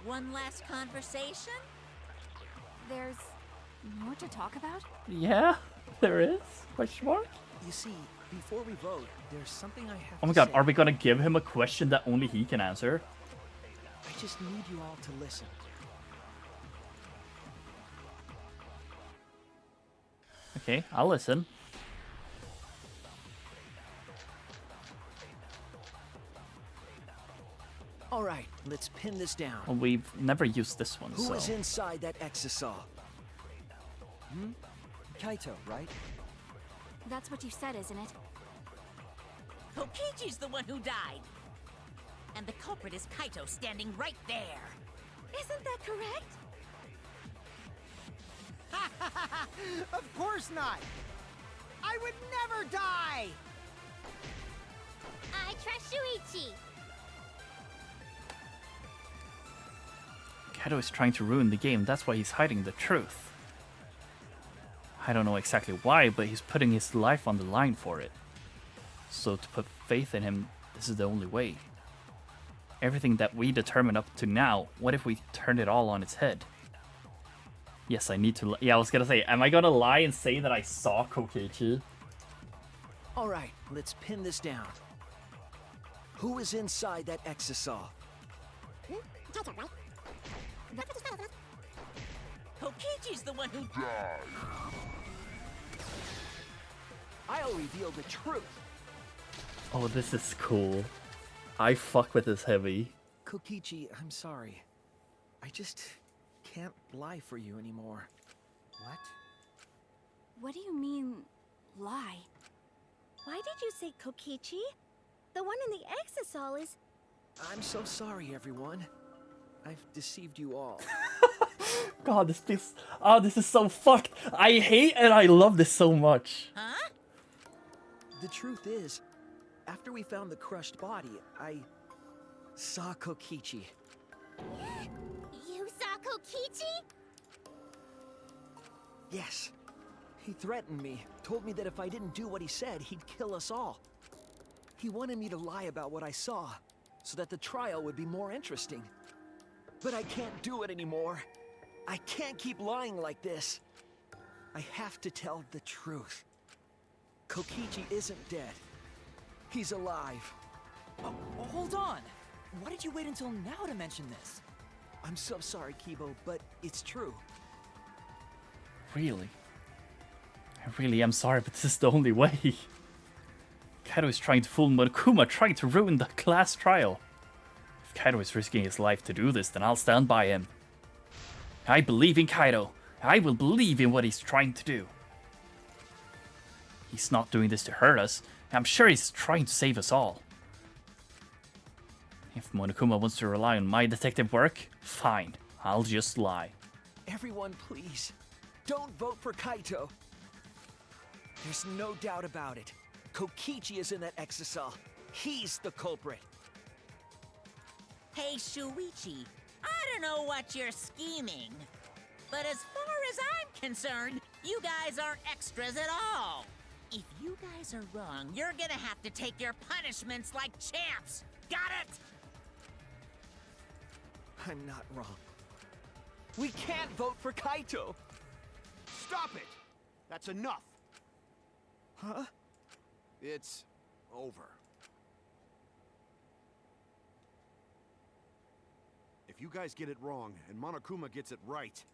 [SPEAKER 6] One last conversation?
[SPEAKER 4] There's more to talk about?
[SPEAKER 1] Yeah, there is? Question mark?
[SPEAKER 5] You see, before we vote, there's something I have
[SPEAKER 1] Oh my
[SPEAKER 5] to
[SPEAKER 1] god,
[SPEAKER 5] say.
[SPEAKER 1] are we gonna give him a question that only he can answer?
[SPEAKER 5] I just need you all to listen.
[SPEAKER 1] Okay, I'll listen.
[SPEAKER 5] All right, let's pin this down.
[SPEAKER 1] Well, we've never used this one,
[SPEAKER 5] Who
[SPEAKER 1] so...
[SPEAKER 5] is inside that exisal?
[SPEAKER 18] Hmm? Kaito, right?
[SPEAKER 4] That's what you said, isn't it?
[SPEAKER 6] Kokichi's the one who died. And the culprit is Kaito standing right there.
[SPEAKER 16] Isn't that correct?
[SPEAKER 10] Of course not! I would never die!
[SPEAKER 17] I trust Shuichi.
[SPEAKER 1] Kaito is trying to ruin the game, that's why he's hiding the truth. I don't know exactly why, but he's putting his life on the line for it. So to put faith in him, this is the only way. Everything that we determined up to now, what if we turned it all on its head? Yes, I need to... Yeah, I was gonna say, am I gonna lie and say that I saw Kokichi?
[SPEAKER 5] All right, let's pin this down. Who is inside that exisal?
[SPEAKER 17] Kaito, right?
[SPEAKER 6] Kokichi's the one who died.
[SPEAKER 5] I'll reveal the truth.
[SPEAKER 1] Oh, this is cool. I fuck with this heavy.
[SPEAKER 5] Kokichi, I'm sorry. I just can't lie for you anymore.
[SPEAKER 10] What?
[SPEAKER 4] What do you mean, lie?
[SPEAKER 16] Why did you say Kokichi? The one in the exisal is...
[SPEAKER 5] I'm so sorry, everyone. I've deceived you all.
[SPEAKER 1] God, this feels... Oh, this is so fucked. I hate and I love this so much.
[SPEAKER 6] Huh?
[SPEAKER 5] The truth is, after we found the crushed body, I saw Kokichi.
[SPEAKER 17] You saw Kokichi?
[SPEAKER 5] Yes. He threatened me, told me that if I didn't do what he said, he'd kill us all. He wanted me to lie about what I saw, so that the trial would be more interesting. But I can't do it anymore. I can't keep lying like this. I have to tell the truth. Kokichi isn't dead. He's alive.
[SPEAKER 18] Oh, hold on! Why did you wait until now to mention this?
[SPEAKER 5] I'm so sorry, Kibo, but it's true.
[SPEAKER 1] Really? I really am sorry, but this is the only way. Kaito is trying to fool Monokuma, trying to ruin the class trial. If Kaito is risking his life to do this, then I'll stand by him. I believe in Kaito. I will believe in what he's trying to do. He's not doing this to hurt us. I'm sure he's trying to save us all. If Monokuma wants to rely on my detective work, fine. I'll just lie.
[SPEAKER 5] Everyone, please, don't vote for Kaito. There's no doubt about it. Kokichi is in that exisal. He's the culprit.
[SPEAKER 6] Hey, Shuichi, I don't know what you're scheming, but as far as I'm concerned, you guys aren't extras at all. If you guys are wrong, you're gonna have to take your punishments like champs. Got it?
[SPEAKER 5] I'm not wrong. We can't vote for Kaito.
[SPEAKER 19] Stop it! That's enough.
[SPEAKER 5] Huh?
[SPEAKER 19] It's over. If you guys get it wrong and Monokuma gets it right,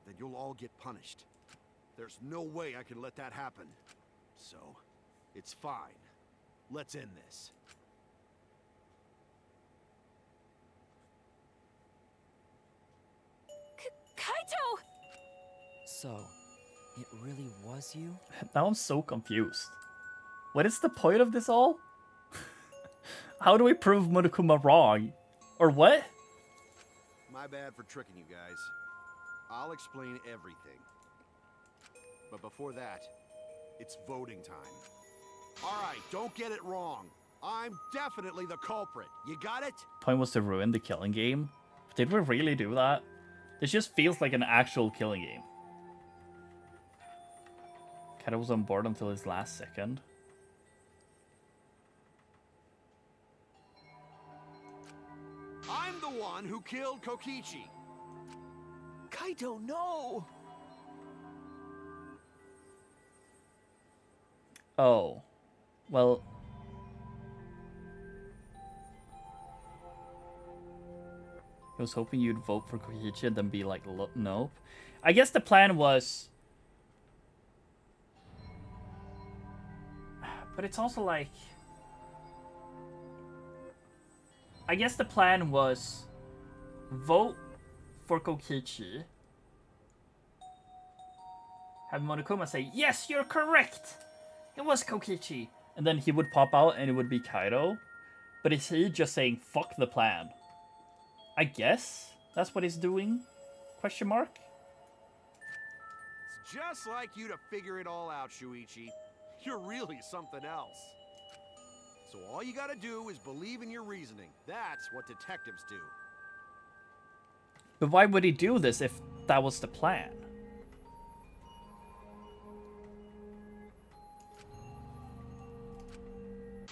[SPEAKER 19] then you'll all get punished. There's no way I can let that happen. So, it's fine. Let's end this.
[SPEAKER 4] Kaito!
[SPEAKER 18] So, it really was you?
[SPEAKER 1] Now I'm so confused. What is the point of this all? How do we prove Monokuma wrong? Or what?
[SPEAKER 19] My bad for tricking you guys. I'll explain everything. But before that, it's voting time. Alright, don't get it wrong. I'm definitely the culprit. You got it?
[SPEAKER 1] Point was to ruin the killing game. Did we really do that? This just feels like an actual killing game. Kaito was on board until his last second.
[SPEAKER 19] I'm the one who killed Kokichi.
[SPEAKER 5] Kaito, no!
[SPEAKER 1] Oh. Well... I was hoping you'd vote for Kokichi and then be like, nope. I guess the plan was... But it's also like... I guess the plan was vote for Kokichi. Have Monokuma say, yes, you're correct! It was Kokichi! And then he would pop out and it would be Kaido. But is he just saying, fuck the plan? I guess that's what he's doing? Question mark?
[SPEAKER 19] It's just like you to figure it all out, Shuichi. You're really something else. So all you gotta do is believe in your reasoning. That's what detectives do.
[SPEAKER 1] But why would he do this if that was the plan?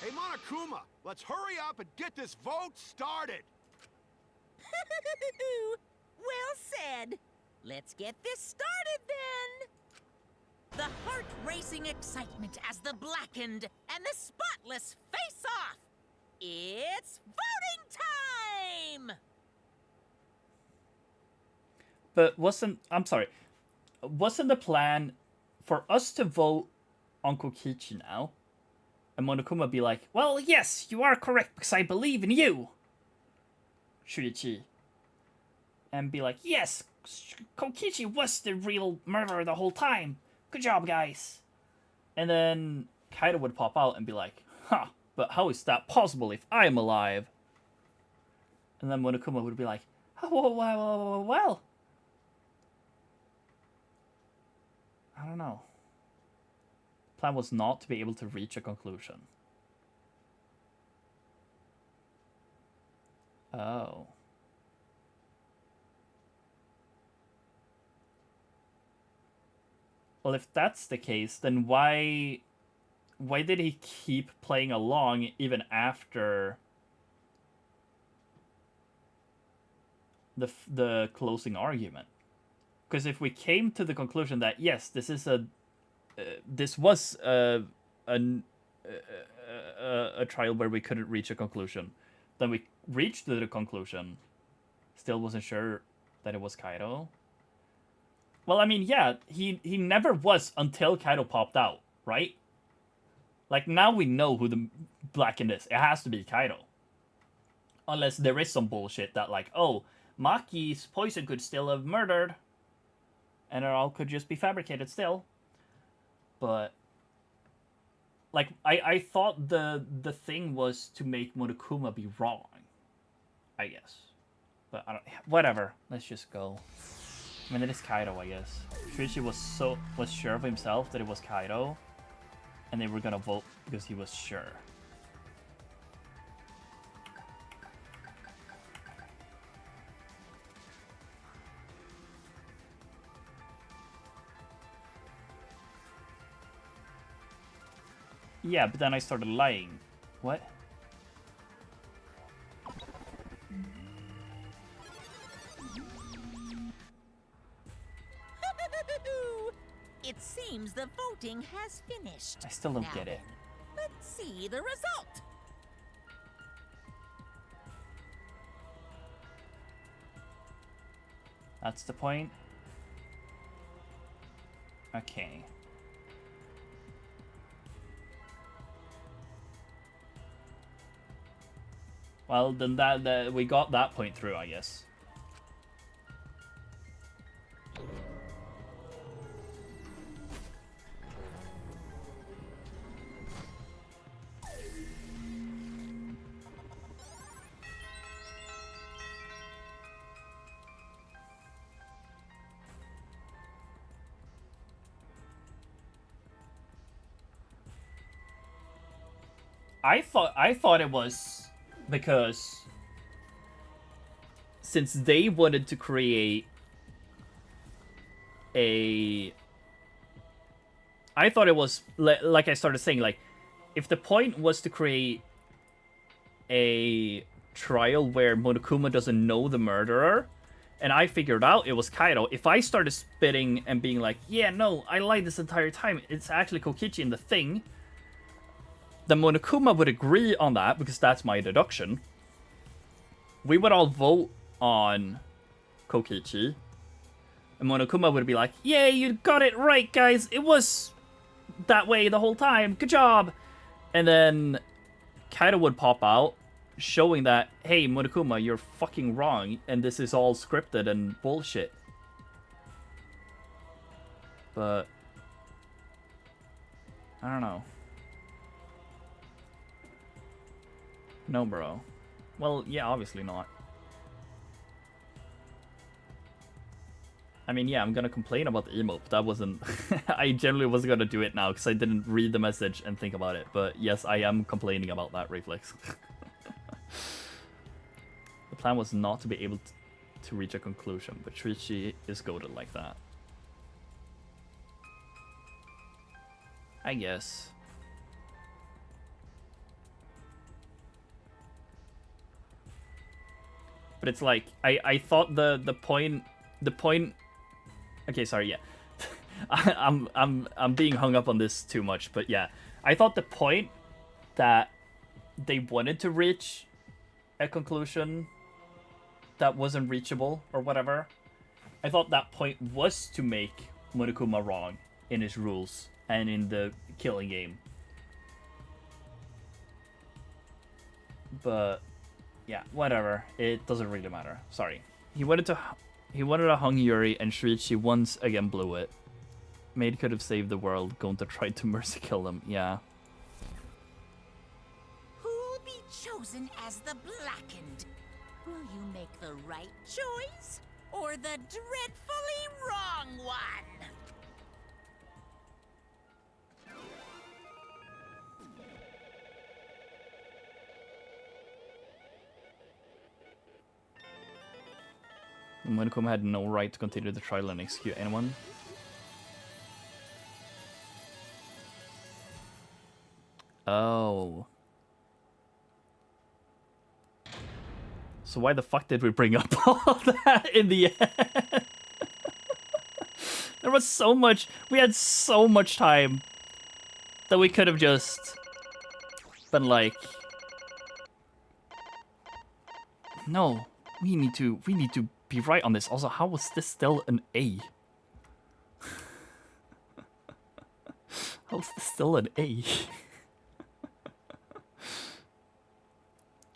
[SPEAKER 19] Hey, Monokuma, let's hurry up and get this vote started.
[SPEAKER 6] Well said. Let's get this started then. The heart-racing excitement as the blackened and the spotless face off. It's voting time!
[SPEAKER 1] But wasn't the plan for us to vote on Kokichi now? And Monokuma be like, well, yes, you are correct because I believe in you, Shuichi. And be like, yes, Kokichi was the real murderer the whole time. Good job, guys. And then Kaido would pop out and be like, huh, but how is that possible if I am alive? And then Monokuma would be like, oh, well. I don't know. The plan was not to be able to reach a conclusion. Oh. Well, if that's the case, then why did he keep playing along even after the closing argument? Because if we came to the conclusion that yes, this was a trial where we couldn't reach a conclusion, then we reached the conclusion, still wasn't sure that it was Kaido. Well, I mean, yeah, he never was until Kaido popped out, right? Like, now we know who the blackened is. It has to be Kaido. Unless there is some bullshit that, like, oh, Maki's poison could still have murdered, and it all could just be fabricated still. But, like, I thought the thing was to make Monokuma be wrong, I guess. But, I don't... Whatever. Let's just go. I mean, it is Kaido, I guess. Shuichi was sure of himself that it was Kaido, and they were gonna vote because he was sure. Yeah, but then I started lying. What?
[SPEAKER 6] It seems the voting has finished.
[SPEAKER 1] I still don't get it.
[SPEAKER 6] Let's see the result.
[SPEAKER 1] That's the point? Okay. Well, then that we got that point through, I guess. I thought it was because since they wanted to create a... I thought it was, like I started saying, like, if the point was to create a trial where Monokuma doesn't know the murderer, and I figured out it was Kaido, if I started spitting and being like, yeah, no, I lied this entire time, it's actually Kokichi in the thing, then Monokuma would agree on that, because that's my deduction. We would all vote on Kokichi, and Monokuma would be like, yay, you got it right, guys, it was that way the whole time, good job! And then Kaito would pop out, showing that, hey, Monokuma, you're fucking wrong, and this is all scripted and bullshit. But I don't know. No, bro. Well, yeah, obviously not. I mean, yeah, I'm gonna complain about the emote. That wasn't... I generally wasn't gonna do it now, because I didn't read the message and think about it. But yes, I am complaining about that, Reflex. The plan was not to be able to reach a conclusion, but Trichi is goated like that. I guess. But it's like, I thought the point... Okay, sorry, yeah. I'm being hung up on this too much, but yeah. I thought the point that they wanted to reach a conclusion that wasn't reachable or whatever, I thought that point was to make Monokuma wrong in his rules and in the killing game. But yeah, whatever. It doesn't really matter. Sorry. He wanted a hung Yuri, and Shurichi once again blew it. Maid could have saved the world. Gonta tried to mercy kill him. Yeah.
[SPEAKER 6] Who'll be chosen as the Blackened? Will you make the right choice or the dreadfully wrong one?
[SPEAKER 1] Monokuma had no right to continue the trial and execute anyone. Oh. So why the fuck did we bring up all that in the end? There was so much, we had so much time that we could have just been like, no, we need to be right on this. Also, how was this still an A? How was this still an A?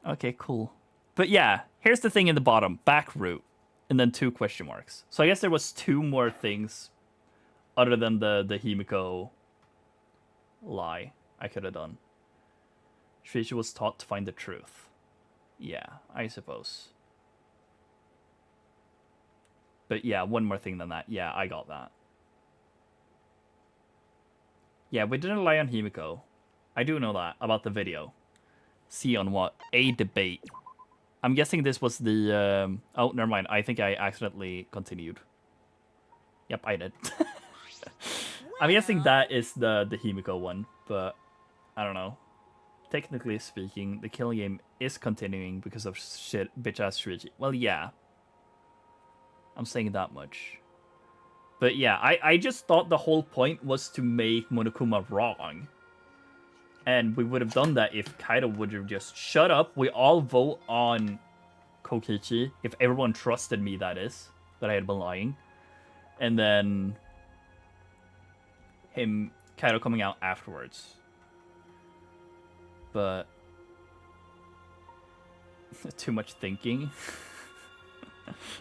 [SPEAKER 1] Okay, cool. But yeah, here's the thing in the bottom. Back route. And then 2 question marks. So I guess there was 2 more things other than the Himiko lie I could have done. Shurichi was taught to find the truth. Yeah, I suppose. But yeah, 1 more thing than that. Yeah, I got that. Yeah, we didn't lie on Himiko. I do know that about the video. See on what? A debate. I'm guessing this was the... oh, never mind. I think I accidentally continued. Yep, I did. I'm guessing that is the Himiko one, but I don't know. Technically speaking, the killing game is continuing because of shit bitch-ass Shurichi. Well, yeah. I'm saying that much. But yeah, I just thought the whole point was to make Monokuma wrong. And we would have done that if Kaito would have just shut up. We all vote on Kokichi. If everyone trusted me, that is. That I had been lying. And then Kaito coming out afterwards. But too much thinking.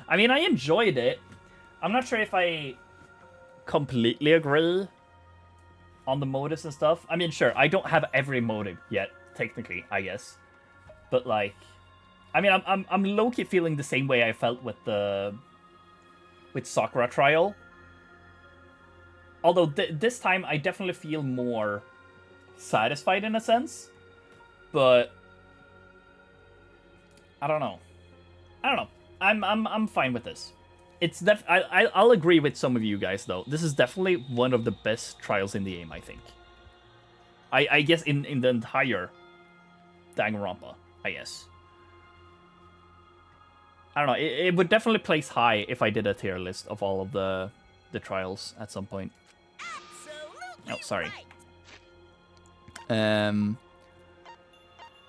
[SPEAKER 1] I mean, I enjoyed it. I'm not sure if I completely agree on the motives and stuff. I mean, sure, I don't have every motive yet, technically, I guess. But like, I mean, I'm low-key feeling the same way I felt with Sakura trial. Although this time I definitely feel more satisfied in a sense. But I don't know. I'm fine with this. It's I'll agree with some of you guys though. This is definitely one of the best trials in the game, I think. I guess in the entire Danganronpa, I guess. I don't know. It would definitely place high if I did a tier list of all of the trials at some point. Oh, sorry.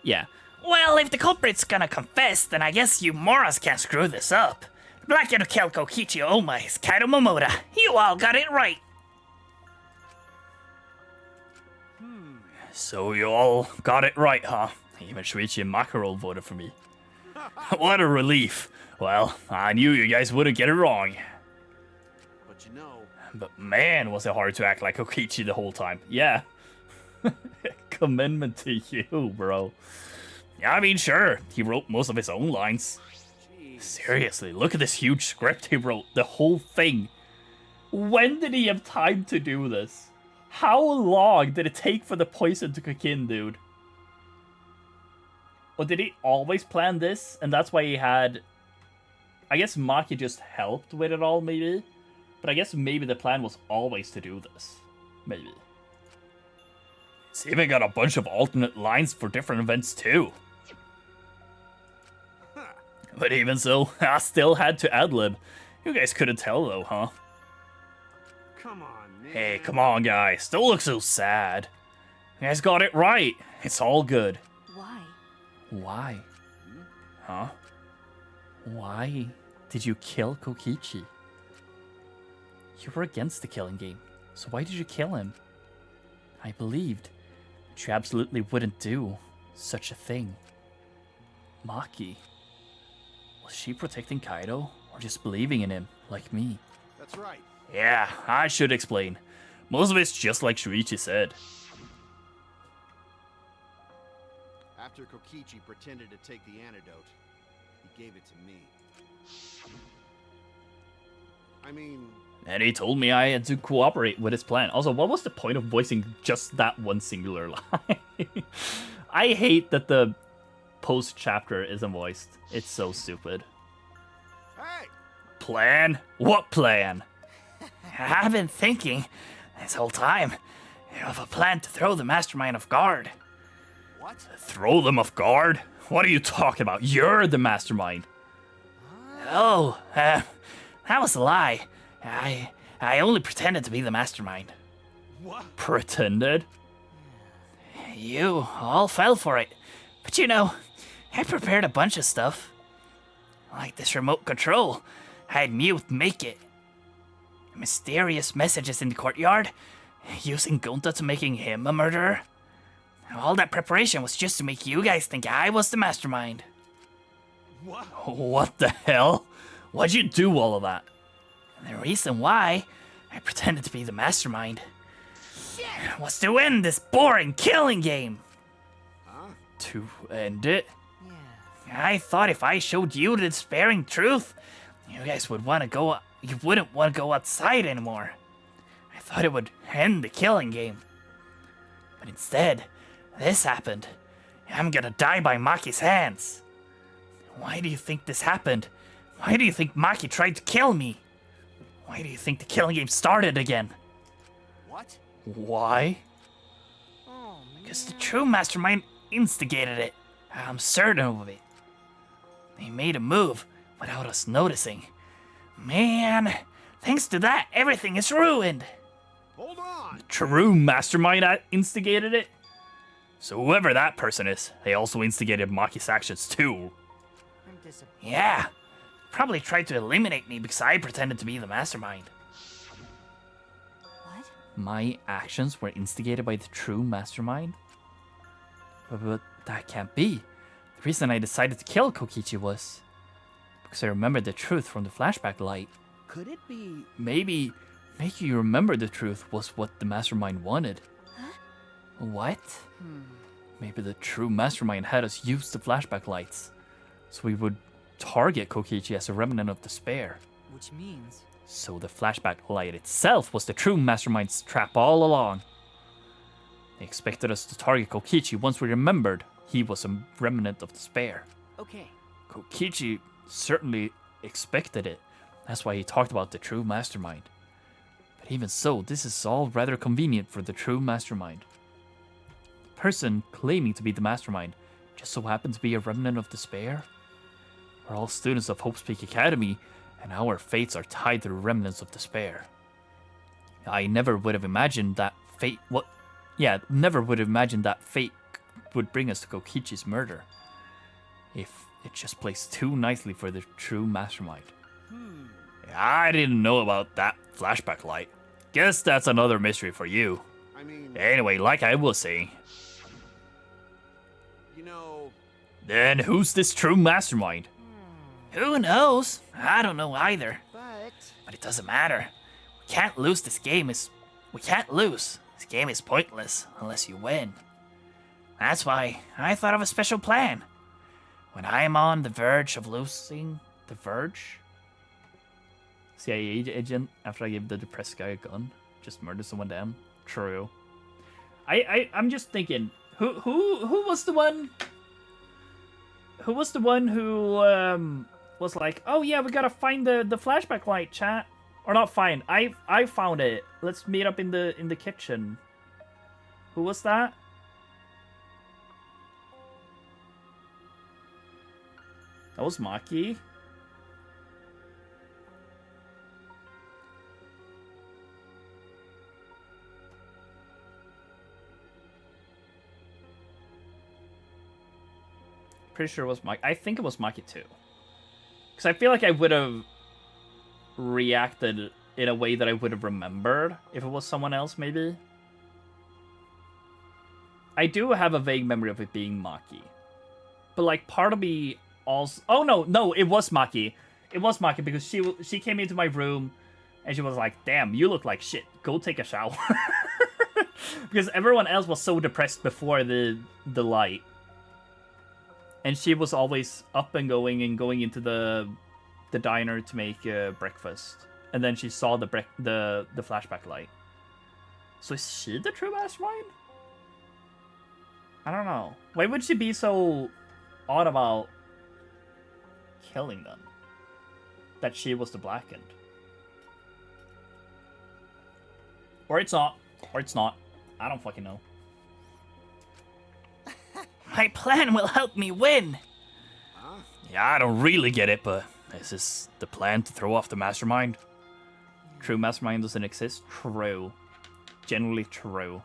[SPEAKER 1] Yeah.
[SPEAKER 2] Well, if the culprit's gonna confess, then I guess you Moras can't screw this up. Blackened killed Kokichi Oma is Kaito Momoda. You all got it right.
[SPEAKER 1] So you all got it right, huh? Even Shuichi and Makaro voted for me. What a relief. Well, I knew you guys wouldn't get it wrong.
[SPEAKER 19] But you know...
[SPEAKER 1] But man, was it hard to act like Kokichi the whole time. Yeah. Commendment to you, bro. Yeah, I mean, sure, he wrote most of his own lines.
[SPEAKER 19] Jeez.
[SPEAKER 1] Seriously, look at this huge script he wrote. The whole thing. When did he have time to do this? How long did it take for the poison to kick in, dude? Or did he always plan this? And that's why he had... I guess Maki just helped with it all, maybe? But I guess maybe the plan was always to do this. Maybe. It's even got a bunch of alternate lines for different events, too. But even so, I still had to ad-lib. You guys couldn't tell, though, huh?
[SPEAKER 19] Come on, man.
[SPEAKER 1] Hey, come on, guys. Don't look so sad. You guys got it right. It's all good.
[SPEAKER 4] Why?
[SPEAKER 1] Why? Huh? Why did you kill Kokichi? You were against the killing game, so why did you kill him? I believed that you absolutely wouldn't do such a thing. Maki, was she protecting Kaido, or just believing in him, like me?
[SPEAKER 19] That's right.
[SPEAKER 1] Yeah, I should explain. Most of it's just like Shuichi said.
[SPEAKER 19] After Kokichi pretended to take the antidote, he gave it to me. I mean...
[SPEAKER 1] And he told me I had to cooperate with his plan. Also, what was the point of voicing just that one singular line? I hate that the post-chapter isn't voiced. It's so stupid.
[SPEAKER 19] Hey!
[SPEAKER 1] Plan? What plan?
[SPEAKER 2] I've been thinking this whole time of a plan to throw the mastermind off guard.
[SPEAKER 19] What?
[SPEAKER 1] Throw them off guard? What are you talking about? You're the mastermind.
[SPEAKER 2] Oh, that was a lie. I only pretended to be the mastermind.
[SPEAKER 19] What?
[SPEAKER 1] Pretended?
[SPEAKER 2] You all fell for it. But you know, I prepared a bunch of stuff. Like this remote control. I had Mute make it. Mysterious messages in the courtyard. Using Gunta to making him a murderer. All that preparation was just to make you guys think I was the mastermind.
[SPEAKER 19] What?
[SPEAKER 1] What the hell? Why'd you do all of that?
[SPEAKER 2] And the reason why I pretended to be the mastermind was to end this boring killing game.
[SPEAKER 19] Huh?
[SPEAKER 1] To end it?
[SPEAKER 2] I thought if I showed you the despairing truth, you guys would want to go. You wouldn't want to go outside anymore. I thought it would end the killing game. But instead, this happened. I'm gonna die by Maki's hands. Why do you think this happened? Why do you think Maki tried to kill me? Why do you think the killing game started again?
[SPEAKER 19] What?
[SPEAKER 1] Why?
[SPEAKER 2] Because the true mastermind instigated it. I'm certain of it. They made a move without us noticing. Man, thanks to that, everything is ruined.
[SPEAKER 19] Hold on.
[SPEAKER 1] True mastermind instigated it? So whoever that person is, they also instigated Maki's actions too.
[SPEAKER 2] Yeah, probably tried to eliminate me because I pretended to be the mastermind.
[SPEAKER 4] What?
[SPEAKER 1] My actions were instigated by the true mastermind? But that can't be. The reason I decided to kill Kokichi was because I remembered the truth from the flashback light.
[SPEAKER 5] Could it be...
[SPEAKER 1] Maybe making you remember the truth was what the mastermind wanted.
[SPEAKER 4] Huh?
[SPEAKER 1] What? Maybe the true mastermind had us use the flashback lights, so we would target Kokichi as a remnant of despair.
[SPEAKER 18] Which means...
[SPEAKER 1] So the flashback light itself was the true mastermind's trap all along. They expected us to target Kokichi once we remembered he was a remnant of despair.
[SPEAKER 18] Okay.
[SPEAKER 1] Kokichi certainly expected it. That's why he talked about the true mastermind. But even so, this is all rather convenient for the true mastermind. The person claiming to be the mastermind just so happened to be a remnant of despair? We're all students of Hope's Peak Academy, and our fates are tied to the remnants of despair. I never would have imagined that fate would bring us to Kokichi's murder. If it just plays too nicely for the true mastermind. I didn't know about that flashback light. Guess that's another mystery for you.
[SPEAKER 19] I I mean...
[SPEAKER 2] Anyway, like I was saying.
[SPEAKER 19] You know...
[SPEAKER 2] Then who's this true mastermind? Who knows? I don't know either. But it doesn't matter. We can't lose this game. We can't lose. This game is pointless unless you win. That's why I thought of a special plan. When I am on the verge of losing... The verge? CIA agent, after I give the depressed guy a gun, just murder someone down. True. I'm just thinking, who was the one? Who was the one who was like, oh yeah, we gotta find the flashback light, chat, or not find? I found it. Let's meet up in the kitchen. Who was that? That was Maki. Pretty sure it was Maki. I think it was Maki too. Because I feel like I would have reacted in a way that I would have remembered if it was someone else, maybe. I do have a vague memory of it being Maki. But, like, part of me also... Oh, no, it was Maki. It was Maki because she came into my room and she was like, damn, you look like shit. Go take a shower. Because everyone else was so depressed before the light. And she was always up and going into the diner to make breakfast. And then she saw the flashback light. So is she the true mastermind? I don't know. Why would she be so odd about killing them? That she was the blackened. Or it's not. Or it's not. I don't fucking know. My plan will help me win. Yeah, I don't really get it, but is this the plan to throw off the mastermind?
[SPEAKER 1] True mastermind doesn't exist? True. Generally true.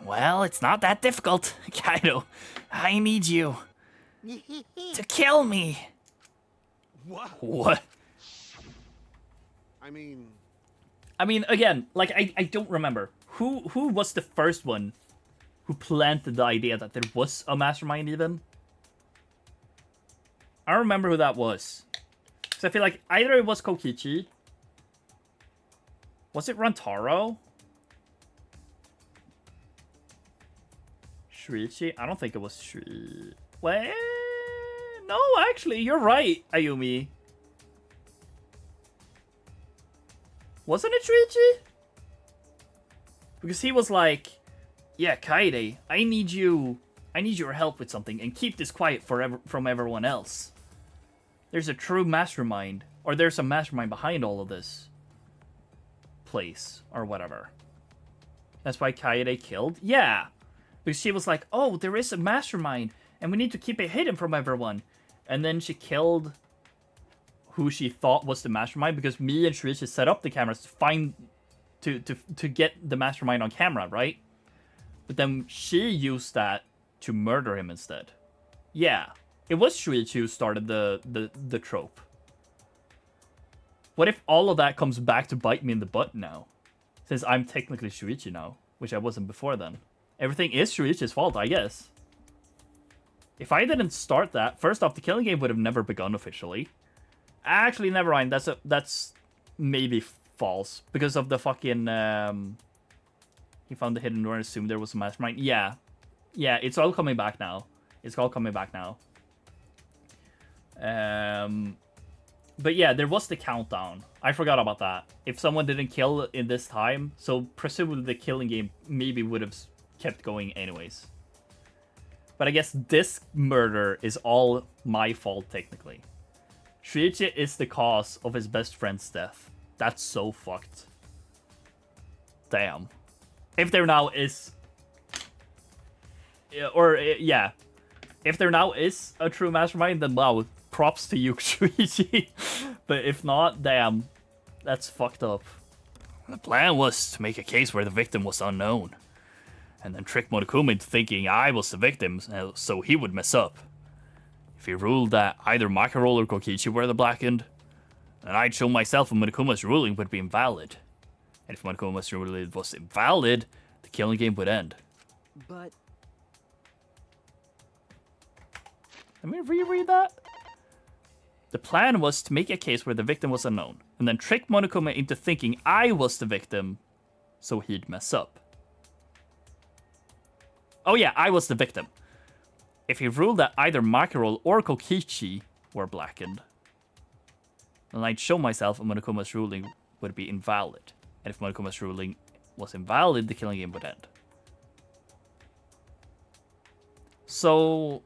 [SPEAKER 2] Well, it's not that difficult, Kaido. I need you to kill me.
[SPEAKER 19] What?
[SPEAKER 1] I mean, again, like, I don't remember. Who was the first one who planted the idea that there was a mastermind even? I don't remember who that was. Because I feel like either it was Kokichi. Was it Rantaro? Shuichi? I don't think it was Shui. Well, no, actually, you're right, Ayumi. Wasn't it Shuichi? Because he was like, yeah, Kaede, I need your help with something and keep this quiet from everyone else. There's a true mastermind, or there's a mastermind behind all of this place, or whatever. That's why Kaede killed? Yeah. Because she was like, oh, there is a mastermind, and we need to keep it hidden from everyone. And then she killed who she thought was the mastermind, because me and Shuichi set up the cameras to find... to get the mastermind on camera, right? But then she used that to murder him instead. Yeah. It was Shuichi who started the trope. What if all of that comes back to bite me in the butt now? Since I'm technically Shuichi now, which I wasn't before then. Everything is Shuichi's fault, I guess. If I didn't start that, first off, the killing game would have never begun officially. Actually, never mind. That's maybe false. Because of the fucking... He found the hidden door and assumed there was a mastermind. Yeah. Yeah, it's all coming back now. It's all coming back now. But yeah, there was the countdown. I forgot about that. If someone didn't kill in this time, so presumably the killing game maybe would have kept going anyways. But I guess this murder is all my fault, technically. Shuichi is the cause of his best friend's death. That's so fucked. Damn. If there now is... yeah. If there now is a true mastermind, then wow, props to you, Shuichi. But if not, damn. That's fucked up.
[SPEAKER 2] The plan was to make a case where the victim was unknown. And then trick Monokuma into thinking I was the victim, so he would mess up. If he ruled that either Makaro or Kokichi were the blackened, then I'd show myself and Monokuma's ruling would be invalid. And if Monokuma's ruling was invalid,
[SPEAKER 1] the killing game would end.
[SPEAKER 18] But
[SPEAKER 1] let me reread that. The plan was to make a case where the victim was unknown, and then trick Monokuma into thinking I was the victim, so he'd mess up. Oh yeah, I was the victim. If he ruled that either Makiro or Kokichi were blackened, then I'd show myself and Monokuma's ruling would be invalid. And if Monokuma's ruling was invalid, the killing game would end. So,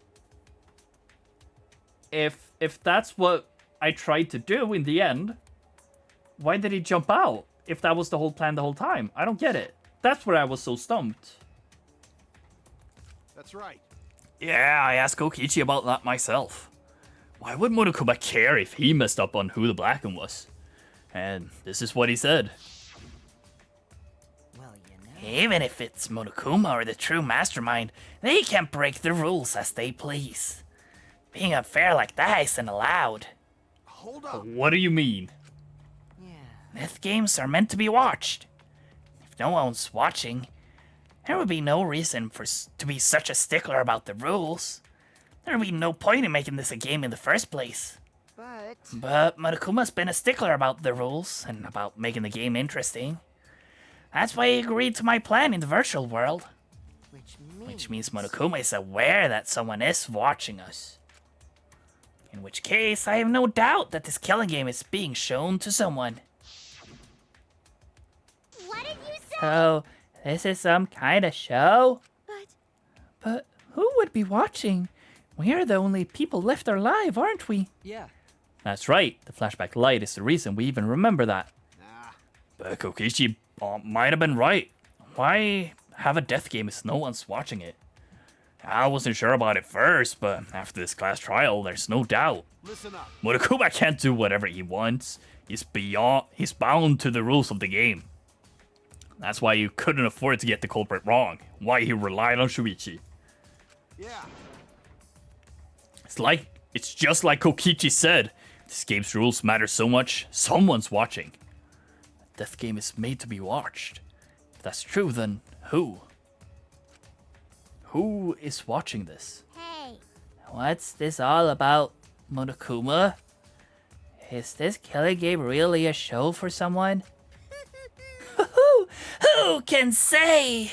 [SPEAKER 1] if that's what I tried to do in the end, why did he jump out? If that was the whole plan the whole time? I don't get it. That's where I was so stumped.
[SPEAKER 19] That's right.
[SPEAKER 1] Yeah, I asked Kokichi about that myself. Why would Monokuma care if he messed up on who the Blackened was? And this is what he said.
[SPEAKER 15] Well, you know.
[SPEAKER 2] Even if it's Monokuma or the true mastermind, they can break the rules as they please. Being unfair like that isn't allowed.
[SPEAKER 19] Hold up.
[SPEAKER 1] What do you mean?
[SPEAKER 2] Myth games are meant to be watched. If no one's watching, there would be no reason to be such a stickler about the rules. There would be no point in making this a game in the first place. But Monokuma's been a stickler about the rules and about making the game interesting. That's why he agreed to my plan in the virtual world. Which means Monokuma is aware that someone is watching us. In which case, I have no doubt that this killing game is being shown to someone.
[SPEAKER 17] What did you say?
[SPEAKER 2] So, this is some kind of show? But who would be watching? We're the only people left alive, aren't we?
[SPEAKER 18] Yeah.
[SPEAKER 1] That's right. The flashback light is the reason we even remember that. But Kokichi might have been right. Why have a death game if no one's watching it? I wasn't sure about it first, but after this class trial, there's no doubt.
[SPEAKER 19] Listen up.
[SPEAKER 1] Monokuma can't do whatever he wants. He's bound to the rules of the game. That's why you couldn't afford to get the culprit wrong. Why he relied on Shuichi.
[SPEAKER 19] Yeah.
[SPEAKER 1] It's just like Kokichi said. This game's rules matter so much, someone's watching. A death game is made to be watched. If that's true, then who? Who is watching this?
[SPEAKER 17] Hey.
[SPEAKER 2] What's this all about, Monokuma? Is this killing game really a show for someone? Who can say?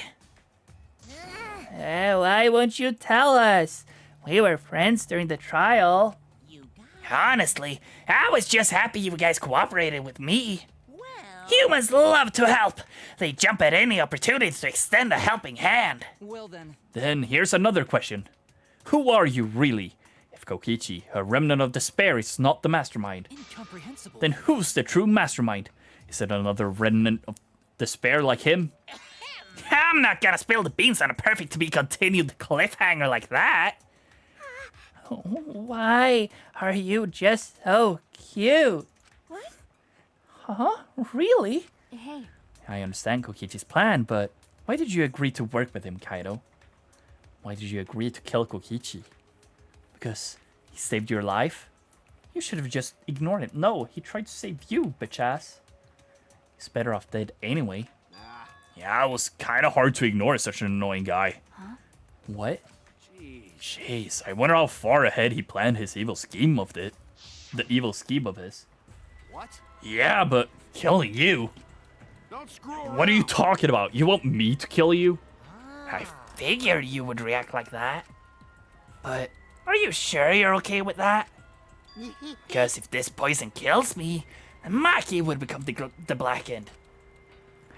[SPEAKER 2] Why won't you tell us? We were friends during the trial. Honestly, I was just happy you guys cooperated with me. Humans love to help. They jump at any opportunity to extend a helping hand.
[SPEAKER 18] Well then.
[SPEAKER 1] Then here's another question. Who are you really? If Kokichi, a remnant of despair, is not the mastermind,
[SPEAKER 18] Incomprehensible.
[SPEAKER 1] then who's the true mastermind? Is it another remnant of despair like him?
[SPEAKER 2] I'm not gonna spill the beans on a perfect to be continued cliffhanger like that. Why are you just so cute?
[SPEAKER 4] What?
[SPEAKER 2] Huh? Really?
[SPEAKER 4] Hey.
[SPEAKER 1] I understand Kokichi's plan, but why did you agree to work with him, Kaido? Why did you agree to kill Kokichi? Because he saved your life? You should have just ignored him. No, he tried to save you, bitch ass. He's better off dead anyway. Yeah, it was kind of hard to ignore such an annoying guy.
[SPEAKER 4] Huh?
[SPEAKER 1] What? Jeez, I wonder how far ahead he planned his evil scheme of it. The evil scheme of his.
[SPEAKER 19] What?
[SPEAKER 1] Yeah, but killing you?
[SPEAKER 19] Don't screw around.
[SPEAKER 1] What are you talking about? You want me to kill you?
[SPEAKER 2] I figured you would react like that. But are you sure you're okay with that? Because if this poison kills me, then Maki would become the Blackened.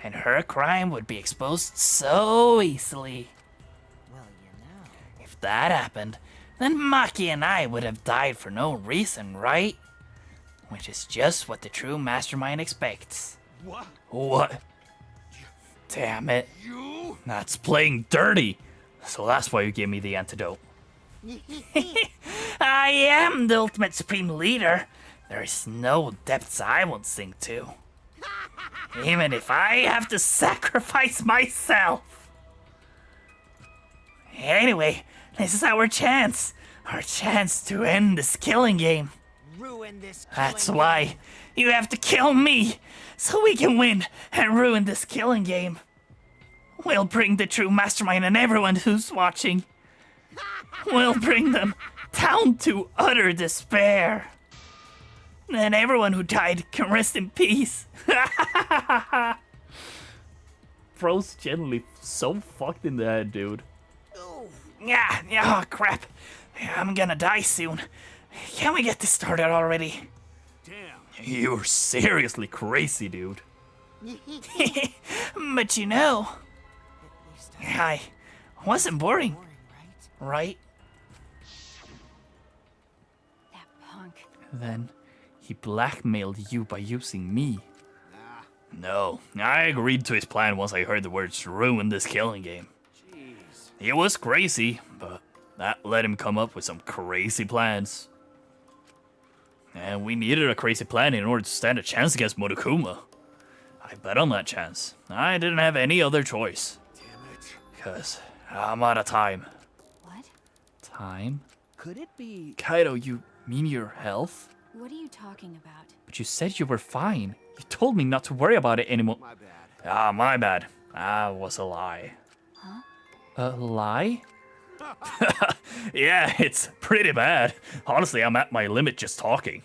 [SPEAKER 2] And her crime would be exposed so easily.
[SPEAKER 15] Well, you know.
[SPEAKER 2] If that happened, then Maki and I would have died for no reason, right? Which is just what the true mastermind expects.
[SPEAKER 19] What?
[SPEAKER 1] What? Damn it.
[SPEAKER 19] You?
[SPEAKER 1] That's playing dirty. So that's why you gave me the antidote.
[SPEAKER 2] I am the ultimate supreme leader. There is no depths I won't sink to. Even if I have to sacrifice myself. Anyway, this is our chance. Our chance to end this killing game.
[SPEAKER 10] Ruin this
[SPEAKER 2] That's
[SPEAKER 10] killing
[SPEAKER 2] why
[SPEAKER 10] game.
[SPEAKER 2] you have to kill me, so we can win and ruin this killing game. We'll bring the true mastermind and everyone who's watching. We'll bring them down to utter despair. And everyone who died can rest in peace.
[SPEAKER 1] Bro's generally so fucked in the head, dude.
[SPEAKER 2] Yeah, oh crap. I'm gonna die soon. Can we get this started already?
[SPEAKER 1] You're seriously crazy, dude.
[SPEAKER 2] But you know, I wasn't boring, right?
[SPEAKER 4] That punk.
[SPEAKER 1] Then he blackmailed you by using me. No, I agreed to his plan once I heard the words ruin this killing game. He was crazy, but that let him come up with some crazy plans. And we needed a crazy plan in order to stand a chance against Monokuma. I bet on that chance. I didn't have any other choice. Damn it. Because I'm out of time.
[SPEAKER 4] What?
[SPEAKER 1] Time?
[SPEAKER 18] Could it be...
[SPEAKER 1] Kaido, you mean your health?
[SPEAKER 4] What are you talking about?
[SPEAKER 1] But you said you were fine. You told me not to worry about it anymore. My bad. Ah, my bad. That was a lie.
[SPEAKER 4] Huh?
[SPEAKER 1] A lie? Yeah, it's pretty bad. Honestly, I'm at my limit just talking.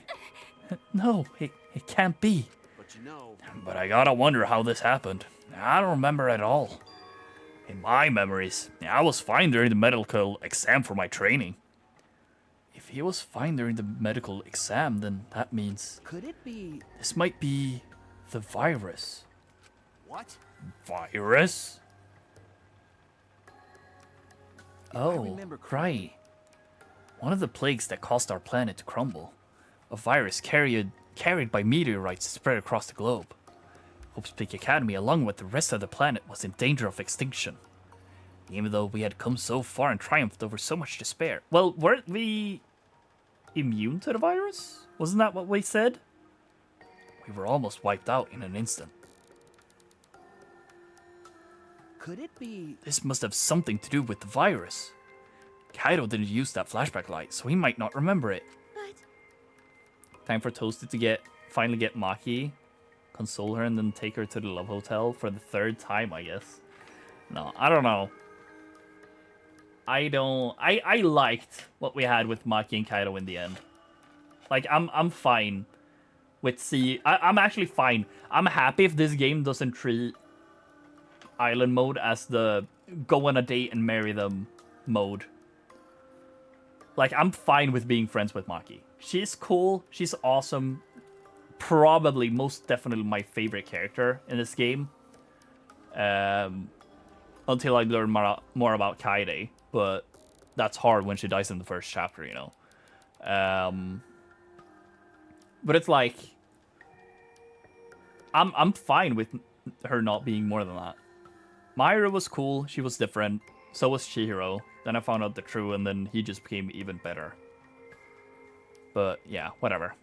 [SPEAKER 1] No, it can't be.
[SPEAKER 19] But you know...
[SPEAKER 1] But I gotta wonder how this happened. I don't remember at all. In my memories, I was fine during the medical exam for my training. If he was fine during the medical exam, then that means...
[SPEAKER 18] Could it be...
[SPEAKER 1] This might be the virus.
[SPEAKER 19] What?
[SPEAKER 1] Virus? Oh, right. One of the plagues that caused our planet to crumble. A virus carried by meteorites spread across the globe. Hope's Peak Academy, along with the rest of the planet, was in danger of extinction. Even though we had come so far and triumphed over so much despair. Well, weren't we immune to the virus? Wasn't that what we said? We were almost wiped out in an instant.
[SPEAKER 18] Could it be...
[SPEAKER 1] This must have something to do with the virus. Kaido didn't use that flashback light, so he might not remember it.
[SPEAKER 16] But...
[SPEAKER 1] Time for Toasted to finally get Maki, console her, and then take her to the Love Hotel for the third time, I guess. No, I don't know. I liked what we had with Maki and Kaido in the end. Like, I'm fine with I'm actually fine. I'm happy if this game doesn't treat island mode as the go on a date and marry them mode. Like, I'm fine with being friends with Maki. She's cool. She's awesome. Probably, most definitely my favorite character in this game. Until I learn more about Kaede. But that's hard when she dies in the first chapter, you know. But it's like... I'm fine with her not being more than that. Myra was cool. She was different. So was Chihiro. Then I found out the truth, and then he just became even better. But yeah, whatever.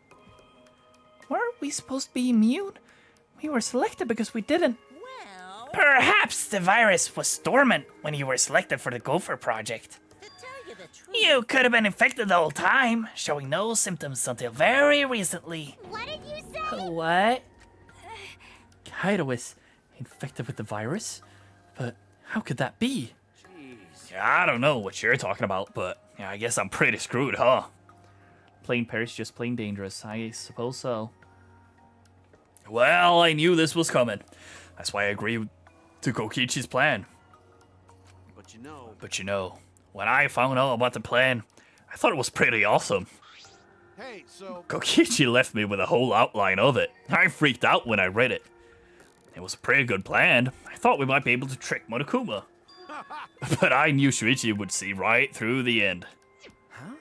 [SPEAKER 2] Weren't we supposed to be immune? We were selected because we didn't.
[SPEAKER 6] Well...
[SPEAKER 2] Perhaps the virus was dormant when you were selected for the Gopher project.
[SPEAKER 6] To tell you the truth...
[SPEAKER 2] You could have been infected the whole time, showing no symptoms until very recently.
[SPEAKER 17] What did you say?
[SPEAKER 2] What?
[SPEAKER 1] Kaido is infected with the virus? But how could that be?
[SPEAKER 19] Jeez.
[SPEAKER 1] I don't know what you're talking about, but yeah, I guess I'm pretty screwed, huh? Plain Paris just plain dangerous. I suppose so. Well, I knew this was coming. That's why I agreed to Kokichi's plan.
[SPEAKER 19] But you
[SPEAKER 1] know, when I found out about the plan, I thought it was pretty awesome.
[SPEAKER 19] Hey, so...
[SPEAKER 1] Kokichi left me with a whole outline of it. I freaked out when I read it. It was a pretty good plan. I thought we might be able to trick Monokuma. But I knew Shuichi would see right through the end.
[SPEAKER 18] Huh?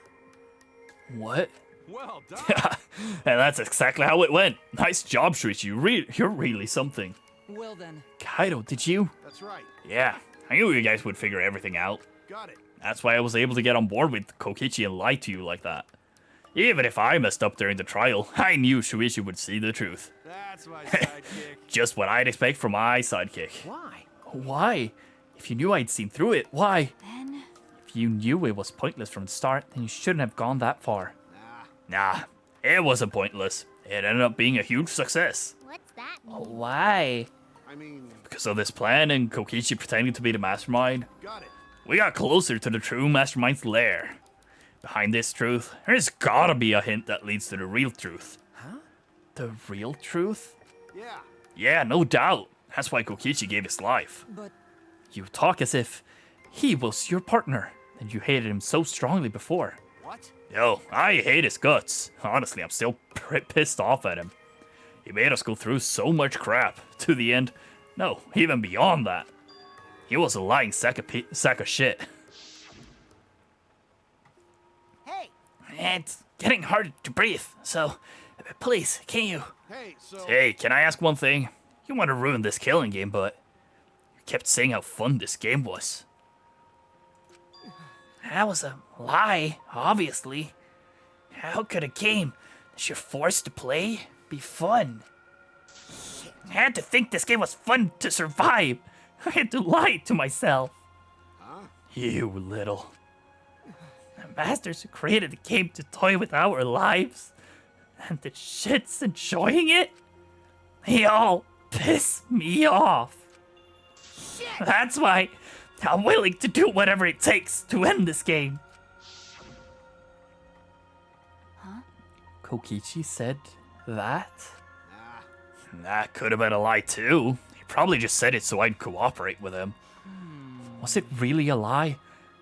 [SPEAKER 1] What?
[SPEAKER 19] Well done.
[SPEAKER 1] And that's exactly how it went. Nice job, Shuichi. You're really something.
[SPEAKER 18] Well then.
[SPEAKER 1] Kaido, did you?
[SPEAKER 19] That's right.
[SPEAKER 1] Yeah, I knew you guys would figure everything out.
[SPEAKER 19] Got it.
[SPEAKER 1] That's why I was able to get on board with Kokichi and lie to you like that. Even if I messed up during the trial, I knew Shuichi would see the truth.
[SPEAKER 19] That's my sidekick.
[SPEAKER 1] Just what I'd expect from my sidekick.
[SPEAKER 18] Why?
[SPEAKER 1] Why? If you knew I'd seen through it, why?
[SPEAKER 4] Then...
[SPEAKER 1] If you knew it was pointless from the start, then you shouldn't have gone that far. Nah, it wasn't pointless. It ended up being a huge success.
[SPEAKER 17] What's that
[SPEAKER 1] Why?
[SPEAKER 19] I mean...
[SPEAKER 2] Because of this plan and Kokichi pretending to be the mastermind,
[SPEAKER 19] Got it.
[SPEAKER 2] we got closer to the true mastermind's lair. Behind this truth, there's gotta be a hint that leads to the real truth.
[SPEAKER 18] Huh?
[SPEAKER 2] The real truth?
[SPEAKER 19] Yeah.
[SPEAKER 2] Yeah, no doubt. That's why Kokichi gave his life.
[SPEAKER 18] But...
[SPEAKER 2] You talk as if he was your partner, and you hated him so strongly before.
[SPEAKER 19] What?
[SPEAKER 2] Yo, I hate his guts. Honestly, I'm still pissed off at him. He made us go through so much crap. To the end. No, even beyond that. He was a lying sack of shit.
[SPEAKER 10] Hey!
[SPEAKER 2] It's getting hard to breathe, so please, can you...
[SPEAKER 19] Hey, so...
[SPEAKER 2] Hey, can I ask one thing? You want to ruin this killing game, but you kept saying how fun this game was. That was a lie, obviously. How could a game that you're forced to play be fun? I had to think this game was fun to survive. I had to lie to myself.
[SPEAKER 19] Huh?
[SPEAKER 2] You little... The masters who created the game to toy with our lives, and the shit's enjoying it? They all piss me off.
[SPEAKER 10] Shit!
[SPEAKER 2] That's why I'm willing to do whatever it takes to end this game.
[SPEAKER 4] Huh?
[SPEAKER 2] Kokichi said that? That could have been a lie too. He probably just said it so I'd cooperate with him. Was it really a lie?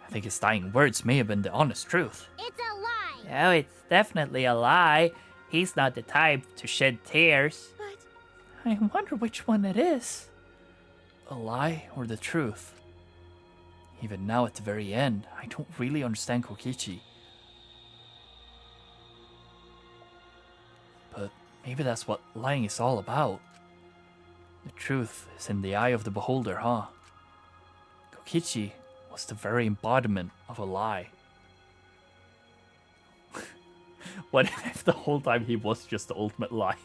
[SPEAKER 2] I think his dying words may have been the honest truth.
[SPEAKER 17] It's a lie!
[SPEAKER 2] Oh, it's definitely a lie. He's not the type to shed tears.
[SPEAKER 17] But...
[SPEAKER 2] I wonder which one it is. A lie or the truth? Even now at the very end, I don't really understand Kokichi. But maybe that's what lying is all about. The truth is in the eye of the beholder, huh? Kokichi was the very embodiment of a lie. What if the whole time he was just the ultimate liar?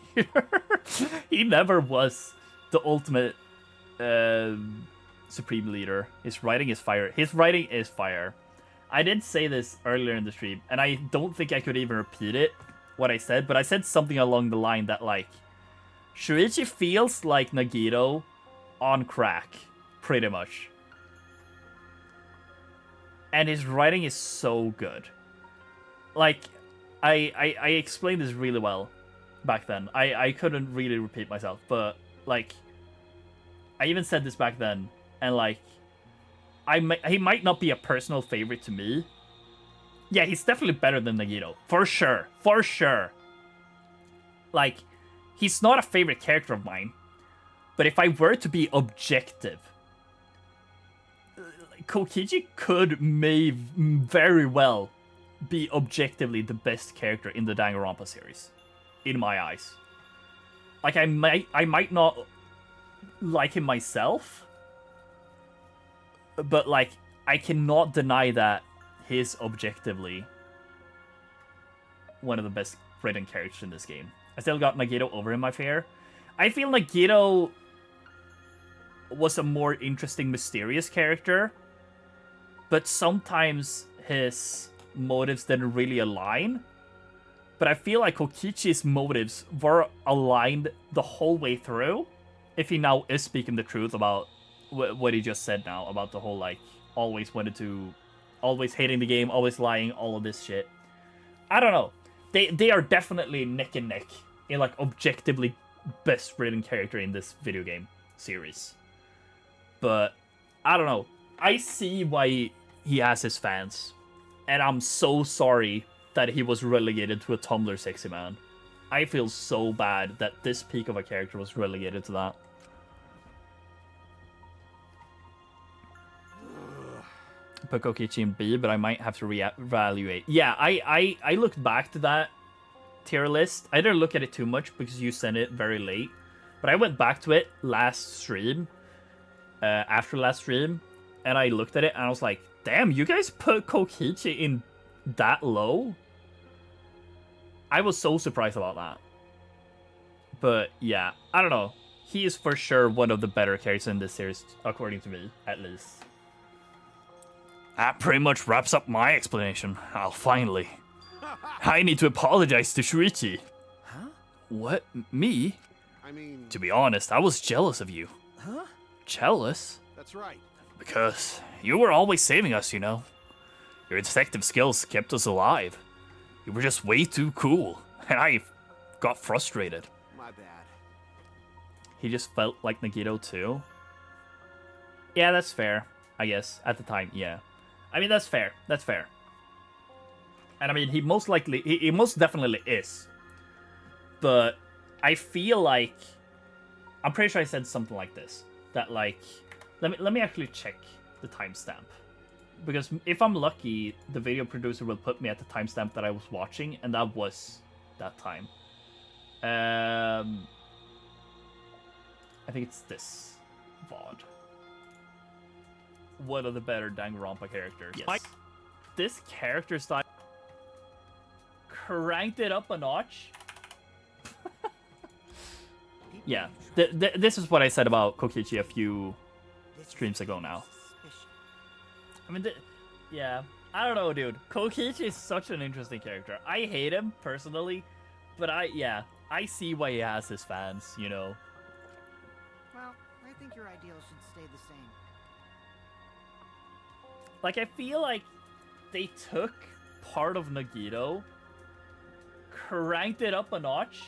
[SPEAKER 2] He never was the ultimate supreme leader. His writing is fire. His writing is fire. I did say this earlier in the stream, and I don't think I could even repeat it, what I said, but I said something along the line that, like, Shuichi feels like Nagito on crack, pretty much. And his writing is so good. Like, I explained this really well back then. I couldn't really repeat myself, but, like, I even said this back then, and, like, he might not be a personal favorite to me. Yeah, he's definitely better than Nagito. For sure. For sure. Like, he's not a favorite character of mine. But if I were to be objective, Kokichi could very well be objectively the best character in the Danganronpa series. In my eyes. Like, I might not like him myself. But, like, I cannot deny that he's objectively one of the best written characters in this game. I still got Nagito over him, I fear. I feel Nagito was a more interesting, mysterious character, but sometimes his motives didn't really align. But I feel like Kokichi's motives were aligned the whole way through, if he now is speaking the truth about what he just said now, about the whole, like, always hating the game, always lying, all of this shit. I don't know. They are definitely neck and neck in, like, objectively best written character in this video game series. But I don't know. I see why he has his fans, and I'm so sorry that he was relegated to a Tumblr sexy man. I feel so bad that this peak of a character was relegated to that. Put Kokichi in B, but I might have to reevaluate. Yeah, I looked back to that tier list. I didn't look at it too much because you sent it very late. But I went back to it last stream, after last stream, and I looked at it and I was like, damn, you guys put Kokichi in that low? I was so surprised about that. But yeah, I don't know. He is for sure one of the better characters in this series, according to me, at least. That pretty much wraps up my explanation. Finally. I need to apologize to Shuichi.
[SPEAKER 18] Huh?
[SPEAKER 2] What? Me?
[SPEAKER 19] I mean...
[SPEAKER 2] To be honest, I was jealous of you.
[SPEAKER 10] Huh?
[SPEAKER 2] Jealous?
[SPEAKER 19] That's right.
[SPEAKER 2] Because you were always saving us, you know. Your detective skills kept us alive. You were just way too cool, and I got frustrated.
[SPEAKER 19] My bad.
[SPEAKER 1] He just felt like Nagito too. Yeah, that's fair, I guess, at the time, yeah. I mean, that's fair, that's fair. And I mean, he most definitely is. But I feel like, I'm pretty sure I said something like this. That like, let me actually check the timestamp. Because if I'm lucky, the video producer will put me at the timestamp that I was watching, and that was that time. I think it's this VOD. One of the better Danganronpa characters. Yes. This character style cranked it up a notch. Yeah, this is what I said about Kokichi a few streams ago now. I mean, yeah, I don't know, dude. Kokichi is such an interesting character. I hate him, personally, but I see why he has his fans, you know.
[SPEAKER 10] Well, I think your ideals should stay the same.
[SPEAKER 1] Like, I feel like they took part of Nagito, cranked it up a notch,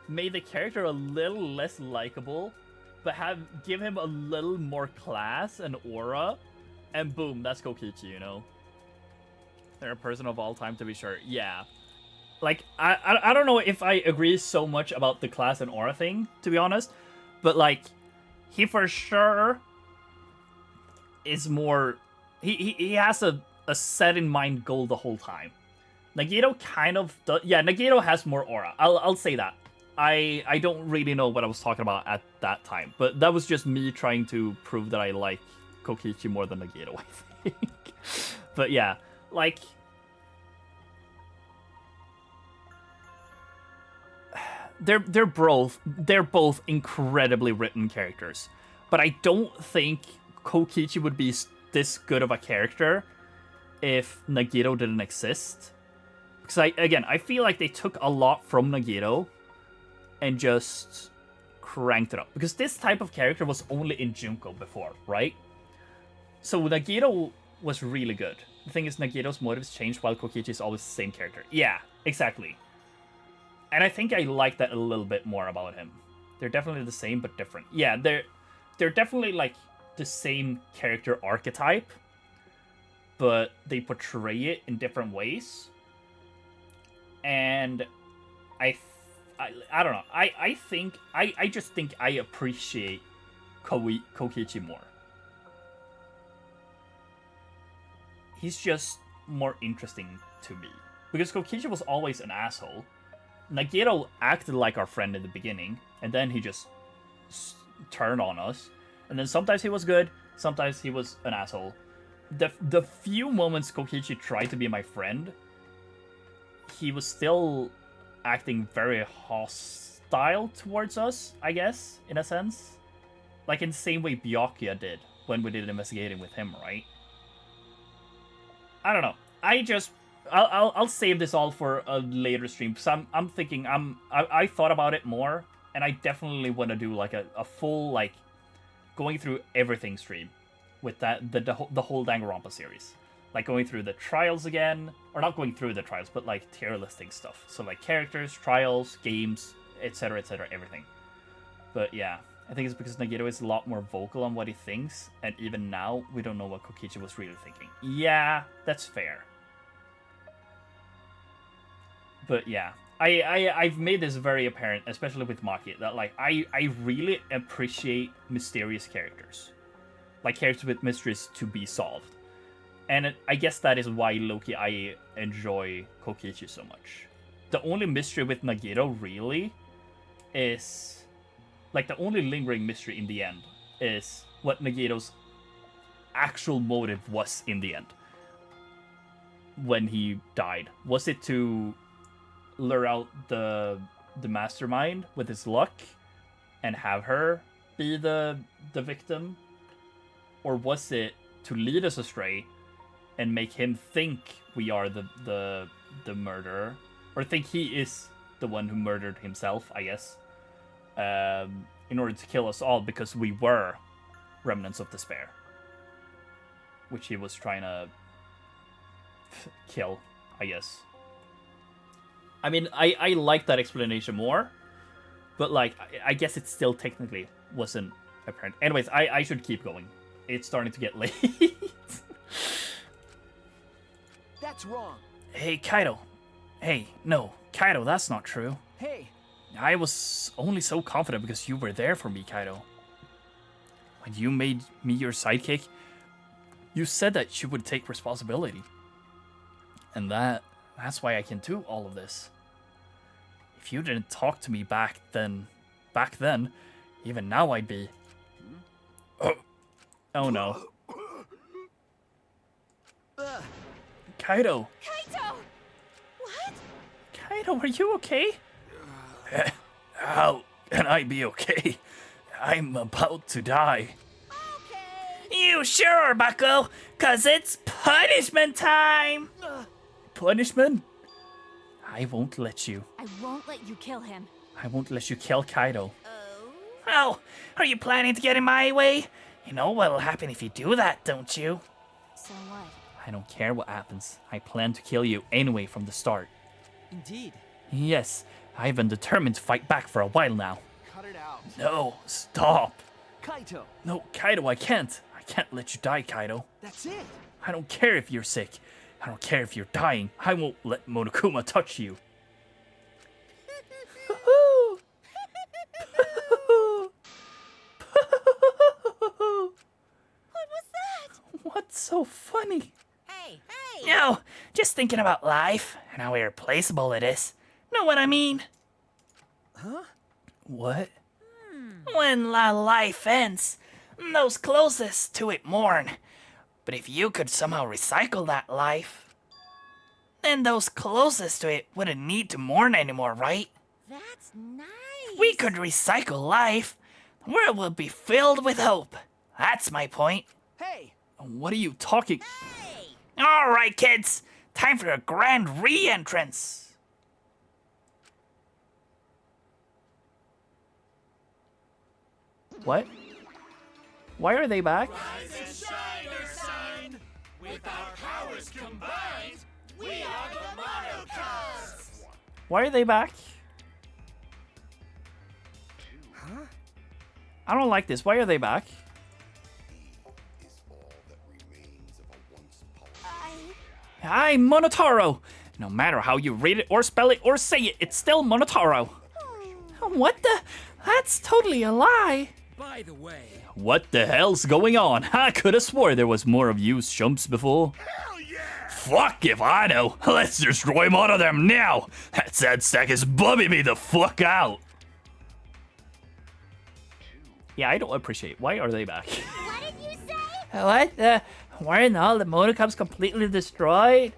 [SPEAKER 1] made the character a little less likable, but give him a little more class and aura, and boom, that's Kokichi, you know? They're a person of all time, to be sure. Yeah. Like, I don't know if I agree so much about the class and aura thing, to be honest, but, like, he for sure is more... He has a set-in-mind goal the whole time. Nagito kind of does... Yeah, Nagito has more aura. I'll say that. I don't really know what I was talking about at that time, but that was just me trying to prove that I like Kokichi more than Nagito, I think. But yeah, like... They're both incredibly written characters, but I don't think Kokichi would be this good of a character if Nagito didn't exist. Because I feel like they took a lot from Nagito and just cranked it up. Because this type of character was only in Junko before, right? So Nagito was really good. The thing is, Nagito's motives changed while Kokichi is always the same character. Yeah, exactly. And I think I like that a little bit more about him. They're definitely the same, but different. Yeah, they're definitely, like, the same character archetype, but they portray it in different ways. And I don't know. I just think I appreciate Kokichi more. He's just more interesting to me. Because Kokichi was always an asshole. Nagito acted like our friend in the beginning, and then he just turned on us. And then sometimes he was good, sometimes he was an asshole. The few moments Kokichi tried to be my friend, he was still acting very hostile towards us, I guess, in a sense. Like in the same way Byakuya did when we did investigating with him, right? I don't know. I'll save this all for a later stream, because I'm thinking, I thought about it more, and I definitely want to do like a full, like, going through everything stream with the whole Danganronpa series. Like going through the trials again, or not going through the trials, but like tier listing stuff. So like characters, trials, games, etc, everything. But yeah, I think it's because Nagito is a lot more vocal on what he thinks, and even now, we don't know what Kokichi was really thinking. Yeah, that's fair. But yeah, I've made this very apparent, especially with Maki, that like I really appreciate mysterious characters. Like characters with mysteries to be solved. And I guess that is why low-key I enjoy Kokichi so much. The only mystery with Nagito really is... Like the only lingering mystery in the end is what Nagito's actual motive was in the end. When he died. Was it to lure out the mastermind with his luck and have her be the victim? Or was it to lead us astray and make him think we are the murderer? Or think he is the one who murdered himself, I guess. in order to kill us all because we were remnants of despair. Which he was trying to kill, I guess. I mean, I like that explanation more, but like, I guess it still technically wasn't apparent. Anyways, I should keep going. It's starting to get late.
[SPEAKER 5] That's wrong.
[SPEAKER 2] Hey, Kaido. Hey, no, Kaido, that's not true.
[SPEAKER 5] Hey.
[SPEAKER 2] I was only so confident because you were there for me, Kaido. When you made me your sidekick, you said that you would take responsibility. And that's why I can do all of this. If you didn't talk to me back then, even now I'd be... Oh no. Kaido!
[SPEAKER 16] Kaito! What?
[SPEAKER 2] Kaido, are you okay? How can I be okay? I'm about to die. You sure, bucko? 'Cause it's punishment time! Punishment? I won't let you.
[SPEAKER 4] I won't let you kill him.
[SPEAKER 2] I won't let you kill Kaido. Oh, are you planning to get in my way? You know what'll happen if you do that, don't you?
[SPEAKER 4] So what?
[SPEAKER 1] I don't care what happens. I plan to kill you anyway from the start.
[SPEAKER 18] Indeed.
[SPEAKER 1] Yes, I've been determined to fight back for a while now.
[SPEAKER 19] Cut it out.
[SPEAKER 1] No, stop.
[SPEAKER 5] Kaito.
[SPEAKER 1] No, Kaido, I can't. I can't let you die, Kaido.
[SPEAKER 5] That's it.
[SPEAKER 1] I don't care if you're sick. I don't care if you're dying. I won't let Monokuma touch you.
[SPEAKER 16] What was that?
[SPEAKER 1] What's so funny?
[SPEAKER 6] Hey, hey!
[SPEAKER 2] No, just thinking about life and how irreplaceable it is. Know what I mean?
[SPEAKER 5] Huh?
[SPEAKER 1] What?
[SPEAKER 2] When life ends, those closest to it mourn. But if you could somehow recycle that life, then those closest to it wouldn't need to mourn anymore, right?
[SPEAKER 16] That's nice.
[SPEAKER 2] If we could recycle life, the world would be filled with hope. That's my point.
[SPEAKER 5] Hey.
[SPEAKER 1] What are you talking?
[SPEAKER 2] All right, kids. Time for a grand re-entrance.
[SPEAKER 1] What? Why are they back?
[SPEAKER 20] Rise and shine, Earthsign! With our powers combined, we are the Monocubs!
[SPEAKER 1] Why are they back?
[SPEAKER 5] Huh?
[SPEAKER 1] I don't like this. Why are they back? I'm Monotaro! No matter how you read it or spell it or say it, it's still Monotaro. What the? That's totally a lie.
[SPEAKER 18] By the way,
[SPEAKER 1] What the hell's going on? I could have swore there was more of you chumps before.
[SPEAKER 20] Hell yeah!
[SPEAKER 1] Fuck if I know. Let's destroy one of them now. That sad sack is bumming me the fuck out. Yeah, I don't appreciate. Why are they back?
[SPEAKER 16] What did you say?
[SPEAKER 2] What? Weren't all the Monocubs completely destroyed?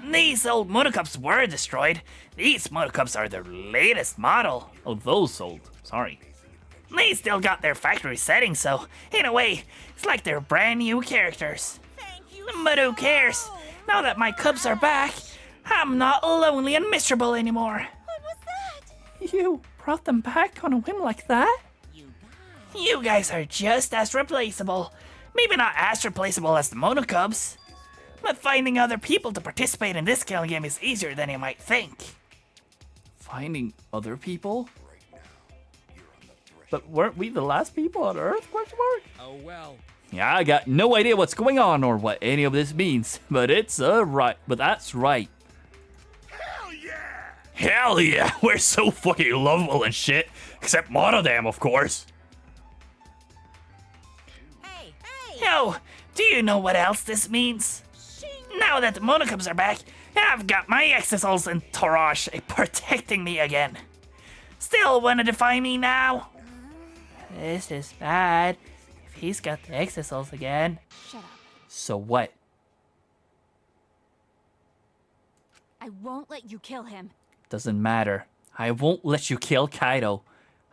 [SPEAKER 2] These old Monocubs were destroyed. These Monocubs are their latest model.
[SPEAKER 1] Oh, those sold. Sorry.
[SPEAKER 2] They still got their factory settings, so in a way, it's like they're brand new characters. But who cares? Now that my cubs are back, I'm not lonely and miserable anymore.
[SPEAKER 16] What was that?
[SPEAKER 2] You brought them back on a whim like that? You guys are just as replaceable. Maybe not as replaceable as the Monocubs. But finding other people to participate in this killing game is easier than you might think.
[SPEAKER 1] Finding other people? But weren't we the last people on Earth? Question mark?
[SPEAKER 18] oh well.
[SPEAKER 1] Yeah, I got no idea what's going on or what any of this means, but it's right. But that's right.
[SPEAKER 20] Hell yeah!
[SPEAKER 1] Hell yeah, we're so fucking lovable and shit. Except Monodam, of course.
[SPEAKER 2] Yo, do you know what else this means? Now that the Monocubs are back, I've got my Exisals and Torosh protecting me again. Still wanna defy me now? This is bad. If he's got the Exisals again.
[SPEAKER 4] Shut up.
[SPEAKER 1] So what?
[SPEAKER 4] I won't let you kill him.
[SPEAKER 1] Doesn't matter. I won't let you kill Kaido.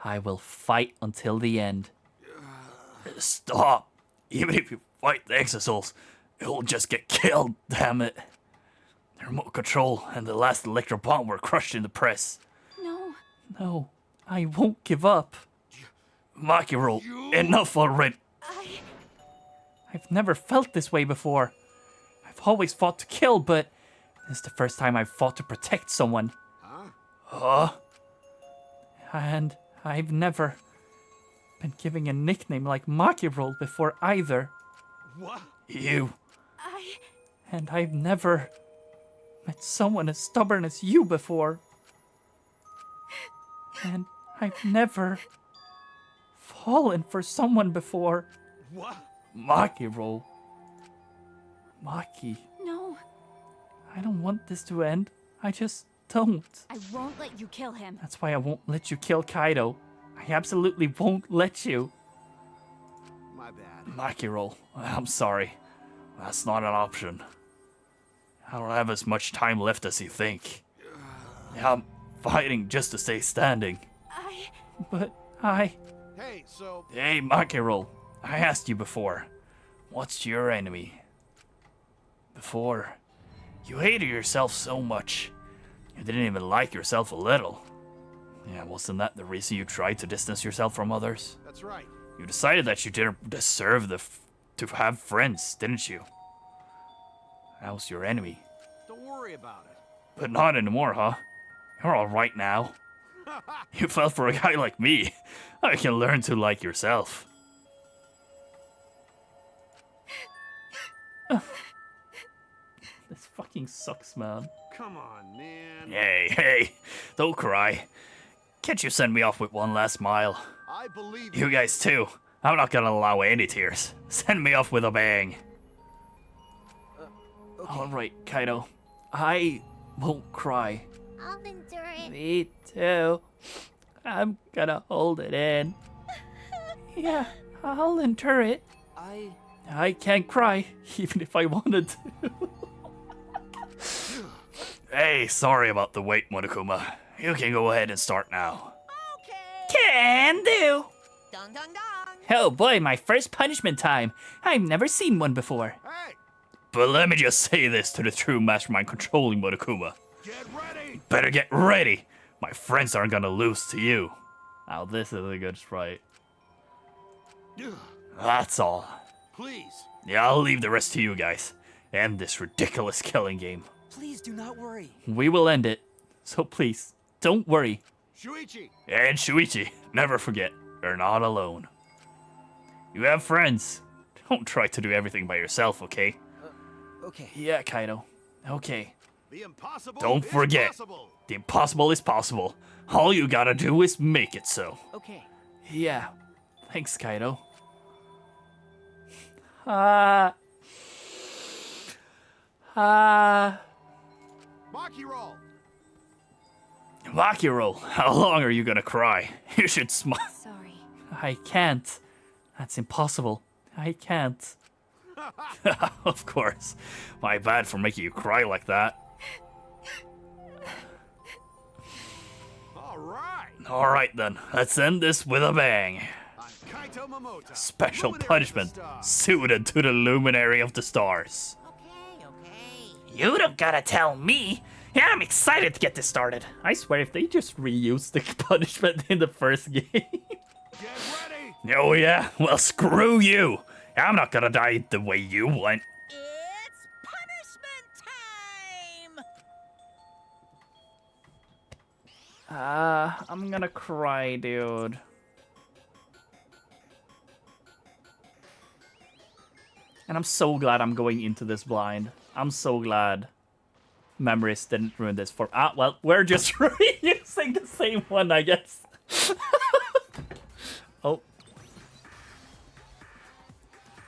[SPEAKER 1] I will fight until the end. Stop. Even if you fight the Exisals, it'll just get killed, damn it. The remote control and the last electro bomb were crushed in the press.
[SPEAKER 4] No.
[SPEAKER 1] No, I won't give up. Makiro, enough already. I've never felt this way before. I've always fought to kill, but this is the first time I've fought to protect someone. Huh? And I've never been given a nickname like Makiro before either.
[SPEAKER 19] What?
[SPEAKER 1] You. And I've never met someone as stubborn as you before. And I've never fallen for someone before.
[SPEAKER 19] What?
[SPEAKER 1] Makiro. Maki.
[SPEAKER 4] No.
[SPEAKER 1] I don't want this to end. I just don't.
[SPEAKER 4] I won't let you kill him.
[SPEAKER 1] That's why I won't let you kill Kaido. I absolutely won't let you.
[SPEAKER 19] My bad.
[SPEAKER 1] Makiro, I'm sorry. That's not an option. I don't have as much time left as you think. I'm fighting just to stay standing. But I...
[SPEAKER 19] Hey, so...
[SPEAKER 1] Hey, Makiro. I asked you before. What's your enemy? Before, you hated yourself so much. You didn't even like yourself a little. Yeah, wasn't that the reason you tried to distance yourself from others?
[SPEAKER 19] That's right.
[SPEAKER 1] You decided that you didn't deserve to have friends, didn't you? That was your enemy.
[SPEAKER 19] Don't worry about it.
[SPEAKER 1] But not anymore, huh? You're alright now. You fell for a guy like me. I can learn to like yourself. This fucking sucks, man.
[SPEAKER 19] Come on, man.
[SPEAKER 1] Hey, don't cry. Can't you send me off with one last smile?
[SPEAKER 19] I believe
[SPEAKER 1] you guys too. I'm not gonna allow any tears. Send me off with a bang.
[SPEAKER 10] Okay.
[SPEAKER 1] Alright, Kaido. I won't cry.
[SPEAKER 17] I'll endure it.
[SPEAKER 1] Me too. I'm gonna hold it in. Yeah, I'll endure it. I can't cry, even if I wanted to. Hey, sorry about the wait, Monokuma. You can go ahead and start now.
[SPEAKER 6] Can do.
[SPEAKER 17] Dong dong dong.
[SPEAKER 1] Oh boy, my first punishment time. I've never seen one before.
[SPEAKER 19] Hey!
[SPEAKER 1] But let me just say this to the true mastermind controlling Monokuma.
[SPEAKER 19] Get ready!
[SPEAKER 1] Better get ready. My friends aren't gonna lose to you. Now this is a good sprite. That's all.
[SPEAKER 19] Please.
[SPEAKER 1] Yeah, I'll leave the rest to you guys. End this ridiculous killing game.
[SPEAKER 18] Please do not worry.
[SPEAKER 1] We will end it. So please, don't worry.
[SPEAKER 19] Shuichi!
[SPEAKER 1] And Shuichi, never forget, you're not alone. You have friends. Don't try to do everything by yourself, okay?
[SPEAKER 18] Okay.
[SPEAKER 1] Yeah, Kaido. Okay.
[SPEAKER 19] The impossible
[SPEAKER 1] Don't
[SPEAKER 19] is
[SPEAKER 1] forget,
[SPEAKER 19] possible.
[SPEAKER 1] the impossible is possible. All you gotta do is make it so.
[SPEAKER 10] Okay.
[SPEAKER 1] Yeah. Thanks, Kaido.
[SPEAKER 19] Makiro!
[SPEAKER 1] Makiro, how long are you gonna cry? You should smile.
[SPEAKER 4] Sorry.
[SPEAKER 1] I can't. That's impossible. I can't. Of course. My bad for making you cry like that. Alright then, let's end this with a bang.
[SPEAKER 19] Kaito Momota.
[SPEAKER 1] Special
[SPEAKER 19] Luminary of the
[SPEAKER 1] punishment
[SPEAKER 19] Stars.
[SPEAKER 1] suited to the Luminary of the Stars.
[SPEAKER 2] You don't gotta tell me. Yeah, I'm excited to get this started.
[SPEAKER 1] I swear if they just reused the punishment in the first game.
[SPEAKER 19] Get ready!
[SPEAKER 1] Oh yeah? Well, screw you. I'm not gonna die the way you want.
[SPEAKER 6] It's punishment time!
[SPEAKER 1] I'm gonna cry, dude. And I'm so glad I'm going into this blind. I'm so glad Memories didn't ruin this for... well, we're just reusing the same one, I guess. Oh.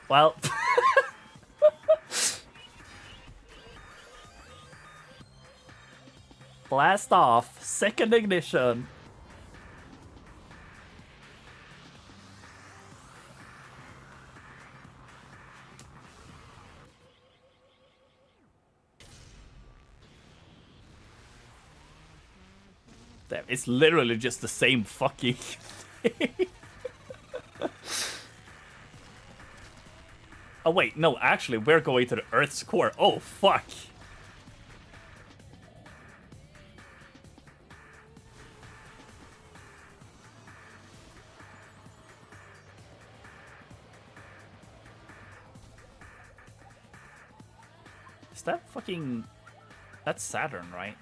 [SPEAKER 1] Well. Blast off. Second ignition. Damn, it's literally just the same fucking thing. Oh wait, no, actually, we're going to the Earth's core. Oh, fuck. Is that fucking... That's Saturn, right?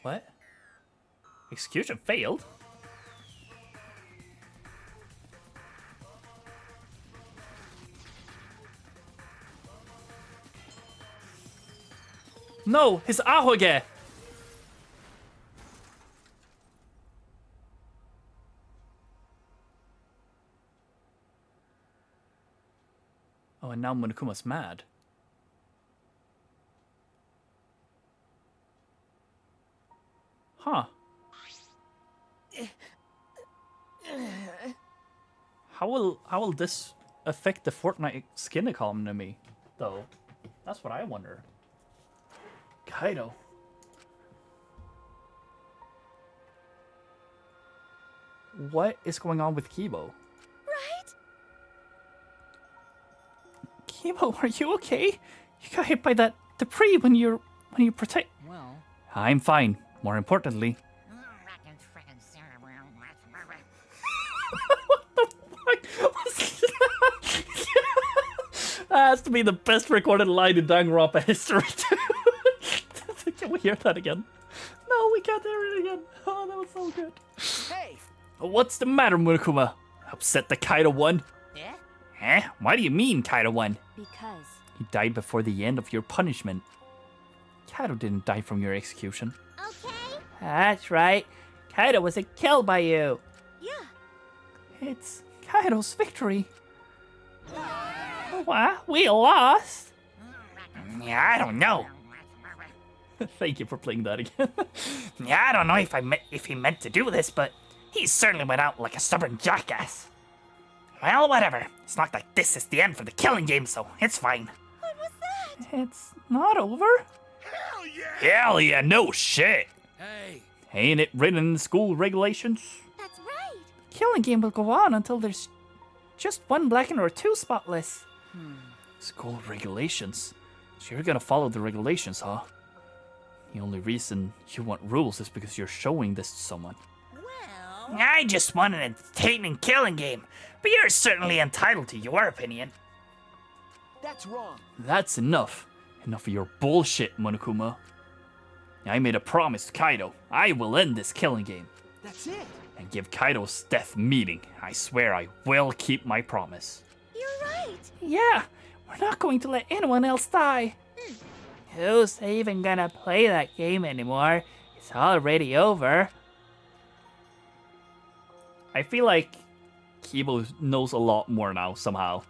[SPEAKER 1] What? Execution failed? No, his ahoge! Oh, and now Monokuma's mad. Huh. How will this affect the Fortnite skin economy, though? That's what I wonder. Kaido. What is going on with Kibo?
[SPEAKER 16] Right?
[SPEAKER 1] Kibo, are you okay? You got hit by that debris when you protect.
[SPEAKER 18] Well,
[SPEAKER 1] I'm fine. More importantly. What the fuck was that? That has to be the best recorded line in Danganronpa history. Can we hear that again? No, we can't hear it again. Oh, that was so good.
[SPEAKER 10] Hey!
[SPEAKER 1] What's the matter, Murukuma? Upset the Kaido won?
[SPEAKER 6] Yeah?
[SPEAKER 1] Eh? Why do you mean Kaido won?
[SPEAKER 4] Because
[SPEAKER 1] He died before the end of your punishment. Kaido didn't die from your execution.
[SPEAKER 16] Okay.
[SPEAKER 1] That's right. Kaido wasn't killed by you.
[SPEAKER 16] Yeah.
[SPEAKER 1] It's Kaido's victory. What? We lost?
[SPEAKER 2] Yeah, I don't know.
[SPEAKER 1] Thank you for playing that again.
[SPEAKER 2] Yeah, I don't know if he meant to do this, but he certainly went out like a stubborn jackass. Well, whatever. It's not like this is the end for the killing game, so it's fine.
[SPEAKER 16] What was that?
[SPEAKER 1] It's not over.
[SPEAKER 20] Hell yeah!
[SPEAKER 2] Hell yeah, no shit.
[SPEAKER 20] Hey,
[SPEAKER 1] Ain't it written in the school regulations?
[SPEAKER 16] That's right.
[SPEAKER 1] Killing game will go on until there's just one blackened or two spotless. School regulations. So you're gonna follow the regulations, huh? The only reason you want rules is because you're showing this to someone.
[SPEAKER 6] Well,
[SPEAKER 2] I just want an entertaining killing game, but you're certainly entitled to your opinion.
[SPEAKER 5] That's wrong.
[SPEAKER 1] That's enough. Enough of your bullshit, Monokuma. I made a promise to Kaido. I will end this killing game.
[SPEAKER 5] That's it.
[SPEAKER 1] And give Kaido's death meaning. I swear I will keep my promise.
[SPEAKER 16] You're right.
[SPEAKER 1] Yeah, we're not going to let anyone else die. Who's even gonna play that game anymore? It's already over. I feel like Kibo knows a lot more now, somehow.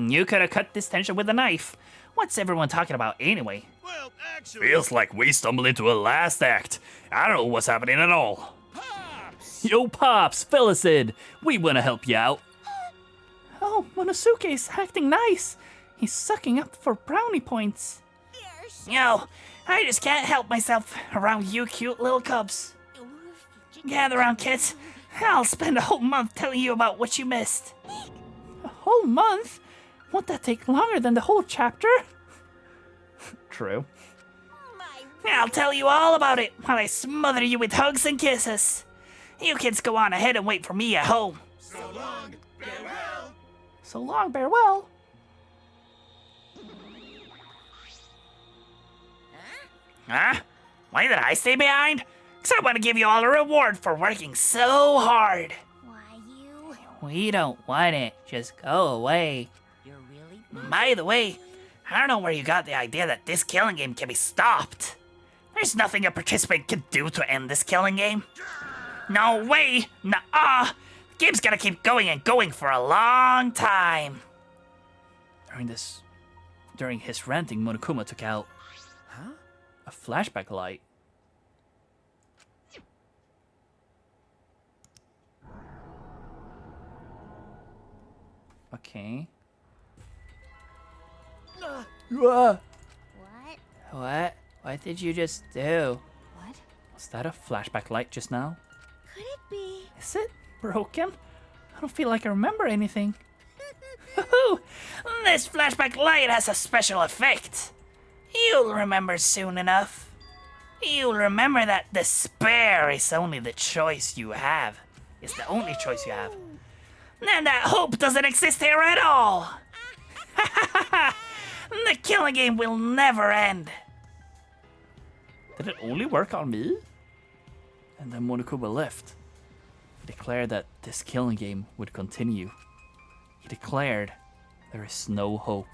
[SPEAKER 2] You could have cut this tension with a knife. What's everyone talking about anyway?
[SPEAKER 20] well, actually,
[SPEAKER 1] Feels like we stumbled into a last act. I don't know what's happening at all.
[SPEAKER 20] Pops!
[SPEAKER 1] Yo, Pops, Felicid, we wanna help you out. Oh, Monosuke's acting nice. He's sucking up for brownie points.
[SPEAKER 2] Yo, I just can't help myself around you cute little cubs. Gather around, kids. I'll spend a whole month telling you about what you missed.
[SPEAKER 1] A whole month? Won't that take longer than the whole chapter? True.
[SPEAKER 2] I'll tell you all about it while I smother you with hugs and kisses. You kids go on ahead and wait for me at home.
[SPEAKER 20] So long, farewell!
[SPEAKER 1] So long, farewell.
[SPEAKER 2] Huh? Why did I stay behind? 'Cause I want to give you all a reward for working so hard.
[SPEAKER 17] Why, you?
[SPEAKER 2] We don't want it. Just go away.
[SPEAKER 6] you're really
[SPEAKER 2] By the way, I don't know where you got the idea that this killing game can be stopped. There's nothing a participant can do to end this killing game. No way! Nuh-uh! The game's gonna keep going and going for a long time.
[SPEAKER 1] During his ranting, Monokuma took out a flashback light. Okay.
[SPEAKER 17] What?
[SPEAKER 1] What? What did you just do?
[SPEAKER 4] What?
[SPEAKER 1] Was that a flashback light just now?
[SPEAKER 16] Could it be?
[SPEAKER 1] Is it broken? I don't feel like I remember anything.
[SPEAKER 2] This flashback light has a special effect. You'll remember soon enough. You'll remember that despair is only the choice you have. It's the only choice you have. And that hope doesn't exist here at all. The killing game will never end.
[SPEAKER 1] Did it only work on me? And then Monokuma left. He declared that this killing game would continue. He declared there is no hope.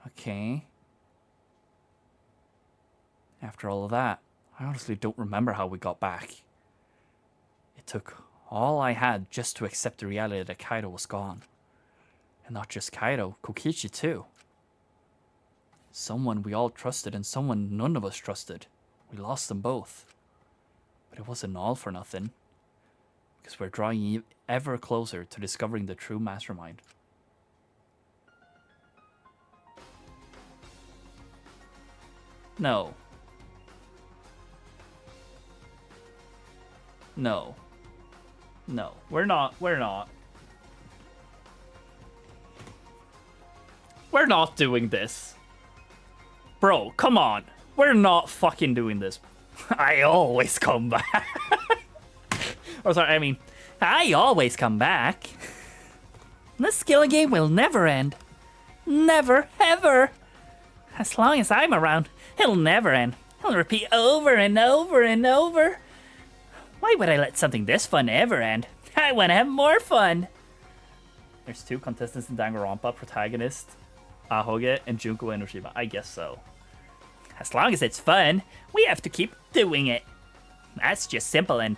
[SPEAKER 1] Okay. After all of that, I honestly don't remember how we got back. It took all I had just to accept the reality that Kaido was gone. And not just Kaido, Kokichi too. Someone we all trusted and someone none of us trusted. We lost them both. But it wasn't all for nothing. Because we're drawing ever closer to discovering the true mastermind. No. No. No. We're not. We're not. We're not doing this. Bro, come on. We're not fucking doing this. I always come back. Or sorry, I mean, I always come back. This killing game will never end. Never, ever. As long as I'm around, it'll never end. It'll repeat over and over and over. Why would I let something this fun ever end? I want to have more fun. There's 2 contestants in Danganronpa, protagonist Ahoge and Junko Enoshima. I guess so. As long as it's fun, we have to keep doing it. That's just simple and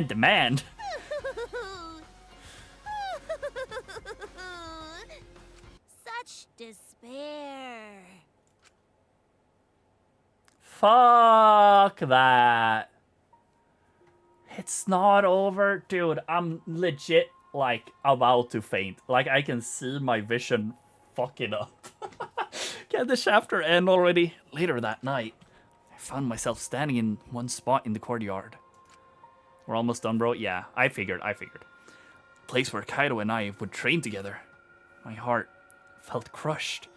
[SPEAKER 1] demand.
[SPEAKER 17] Such despair.
[SPEAKER 1] Fuck that. It's not over. Dude, I'm legit, like, about to faint. Like, I can see my vision fucking up. Can the chapter end already? Later that night, I found myself standing in one spot in the courtyard. We're almost done, bro? Yeah, I figured. Place where Kaido and I would train together. My heart felt crushed.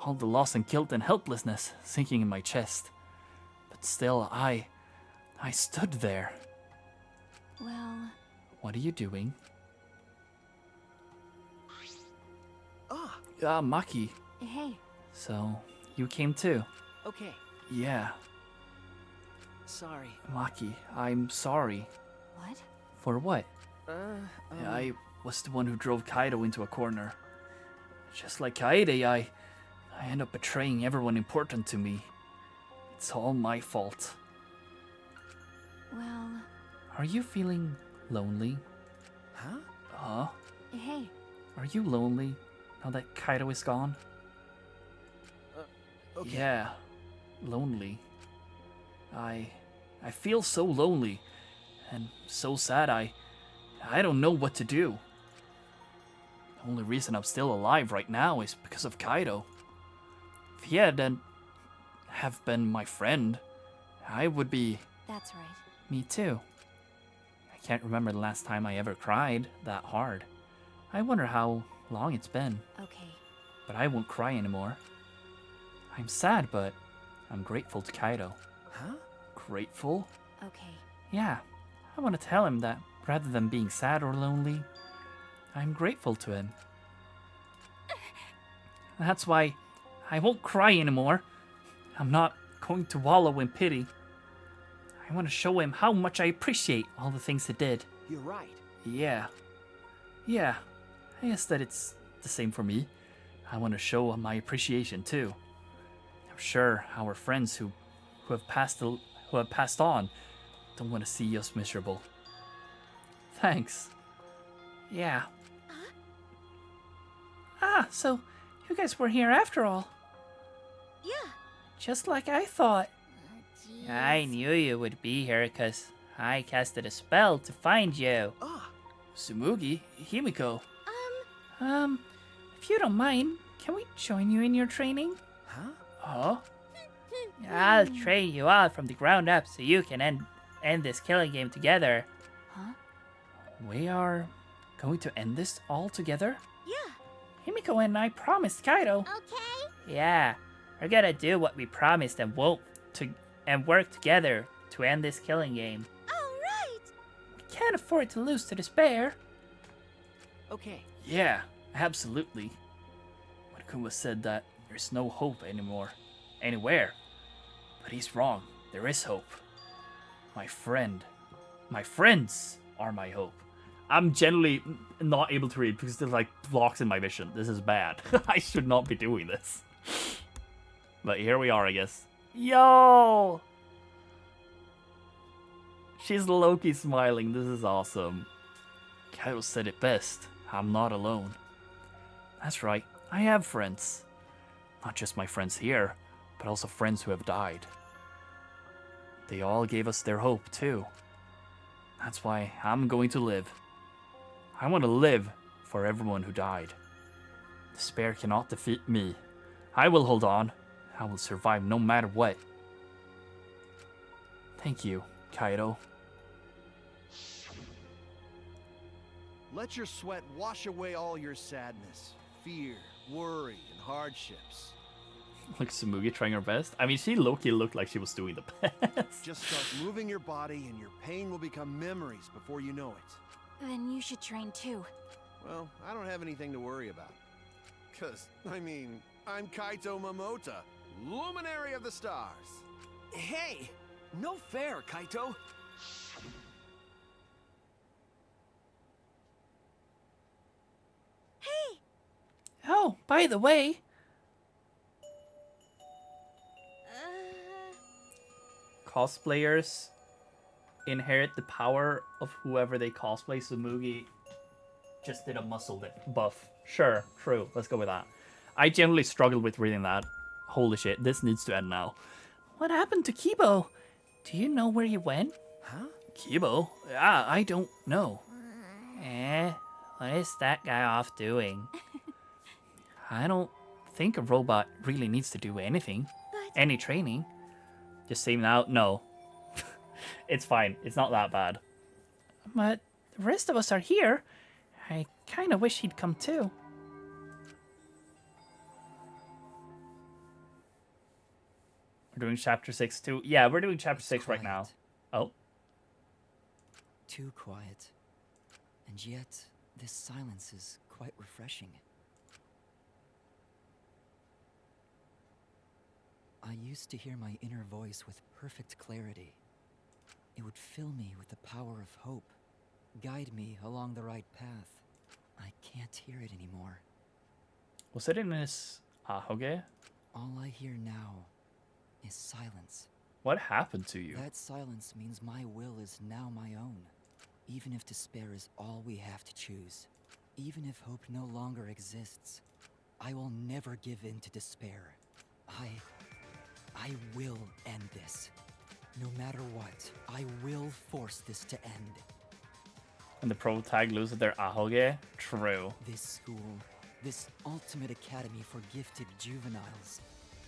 [SPEAKER 1] All the loss and guilt and helplessness sinking in my chest. But still, I stood there.
[SPEAKER 4] Well...
[SPEAKER 1] What are you doing?
[SPEAKER 5] Ah!
[SPEAKER 1] Maki.
[SPEAKER 4] Hey.
[SPEAKER 1] So, you came too?
[SPEAKER 5] Okay.
[SPEAKER 1] Yeah.
[SPEAKER 5] Sorry.
[SPEAKER 1] Maki, I'm sorry.
[SPEAKER 4] What?
[SPEAKER 1] For what? I was the one who drove Kaido into a corner. Just like Kaede, I end up betraying everyone important to me. It's all my fault.
[SPEAKER 4] Well...
[SPEAKER 1] Are you feeling lonely?
[SPEAKER 5] Huh?
[SPEAKER 1] Huh?
[SPEAKER 4] Hey.
[SPEAKER 1] Are you lonely now that Kaido is gone?
[SPEAKER 5] Okay.
[SPEAKER 1] Yeah, lonely. I feel so lonely and so sad. I don't know what to do. The only reason I'm still alive right now is because of Kaido. If he hadn't have been my friend, I would be...
[SPEAKER 4] That's right.
[SPEAKER 1] Me too. I can't remember the last time I ever cried that hard. I wonder how long it's been.
[SPEAKER 4] Okay.
[SPEAKER 1] But I won't cry anymore. I'm sad, but I'm grateful to Kaido.
[SPEAKER 5] Huh?
[SPEAKER 1] Grateful?
[SPEAKER 4] Okay.
[SPEAKER 1] Yeah. I want to tell him that rather than being sad or lonely, I'm grateful to him. That's why I won't cry anymore. I'm not going to wallow in pity. I want to show him how much I appreciate all the things he did.
[SPEAKER 5] You're right.
[SPEAKER 1] Yeah. Yeah. I guess that it's the same for me. I want to show my appreciation too. I'm sure our friends who have passed on don't want to see us miserable. Thanks. Yeah. Ah, so you guys were here after all.
[SPEAKER 16] Yeah.
[SPEAKER 1] Just like I thought.
[SPEAKER 2] I knew you would be here because I casted a spell to find you.
[SPEAKER 5] Ah.
[SPEAKER 1] Tsumugi, Himiko.
[SPEAKER 4] If you don't mind, can we join you in your training?
[SPEAKER 5] Huh?
[SPEAKER 1] Huh?
[SPEAKER 2] I'll train you all from the ground up so you can end this killing game together.
[SPEAKER 4] Huh?
[SPEAKER 1] We are going to end this all together?
[SPEAKER 16] Yeah.
[SPEAKER 2] Himiko and I promised Kaido.
[SPEAKER 16] Okay.
[SPEAKER 2] Yeah, we're gonna do what we promised and work together to end this killing game.
[SPEAKER 16] All right.
[SPEAKER 2] We can't afford to lose to despair.
[SPEAKER 5] Okay.
[SPEAKER 1] Yeah, absolutely. Monokuma said that there's no hope anymore, anywhere. But he's wrong. There is hope. My friends are my hope. I'm generally not able to read because there's like blocks in my vision. This is bad. I should not be doing this. But here we are, I guess. Yo! She's low-key smiling. This is awesome. Kaido said it best. I'm not alone. That's right. I have friends. Not just my friends here, but also friends who have died. They all gave us their hope, too. That's why I'm going to live. I want to live for everyone who died. Despair cannot defeat me. I will hold on. I will survive no matter what. Thank you, Kaido.
[SPEAKER 19] Let your sweat wash away all your sadness, fear, worry, and hardships.
[SPEAKER 1] Like Tsumugi trying her best. I mean, she low-key looked like she was doing the best.
[SPEAKER 19] Just start moving your body and your pain will become memories before you know it.
[SPEAKER 4] Then you should train too.
[SPEAKER 19] Well, I don't have anything to worry about. 'Cause, I mean, I'm Kaito Momota, Luminary of the Stars.
[SPEAKER 5] Hey! No fair, Kaito!
[SPEAKER 16] Hey!
[SPEAKER 2] Oh, by the way,
[SPEAKER 1] Cosplayers inherit the power of whoever they cosplay. Tsumugi just did a muscle buff. Sure, true. Let's go with that. I generally struggled with reading that. Holy shit, this needs to end now.
[SPEAKER 2] what happened to Kibo? Do you know where he went?
[SPEAKER 5] Huh?
[SPEAKER 1] Kibo? Yeah, I don't know.
[SPEAKER 2] What is that guy off doing?
[SPEAKER 1] I don't think a robot really needs to do anything. Any training. Just seem out. No. It's fine. It's not that bad.
[SPEAKER 2] But the rest of us are here. I kind of wish he'd come too.
[SPEAKER 1] We're doing chapter 6 too. Yeah, we're doing chapter 6 right now. Oh.
[SPEAKER 18] Too quiet. And yet, this silence is quite refreshing. I used to hear my inner voice with perfect clarity. It would fill me with the power of hope, guide me along the right path. I can't hear it anymore.
[SPEAKER 1] Was it in his ahoge?
[SPEAKER 18] All I hear now is silence.
[SPEAKER 1] What happened to you?
[SPEAKER 18] That silence means my will is now my own. Even if despair is all we have to choose, even if hope no longer exists, I will never give in to despair. I will end this. No matter what, I will force this to end.
[SPEAKER 1] And the pro tag loses their ahoge? True.
[SPEAKER 18] This school, this ultimate academy for gifted juveniles,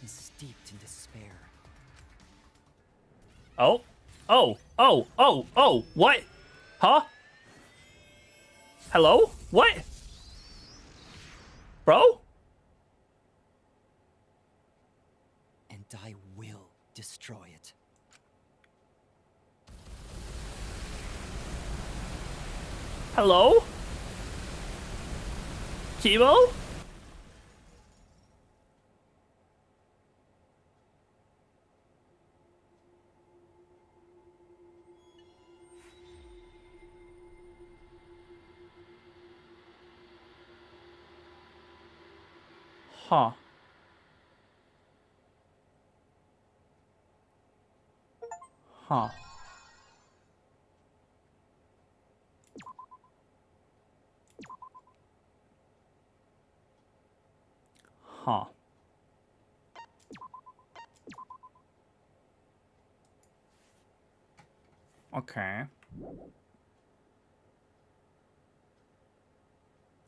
[SPEAKER 18] is steeped in despair.
[SPEAKER 1] Oh. Oh. What? Huh? Hello? What? Bro?
[SPEAKER 18] And I will destroy it.
[SPEAKER 1] Hello? Kibo? Huh. Huh. Huh. Okay.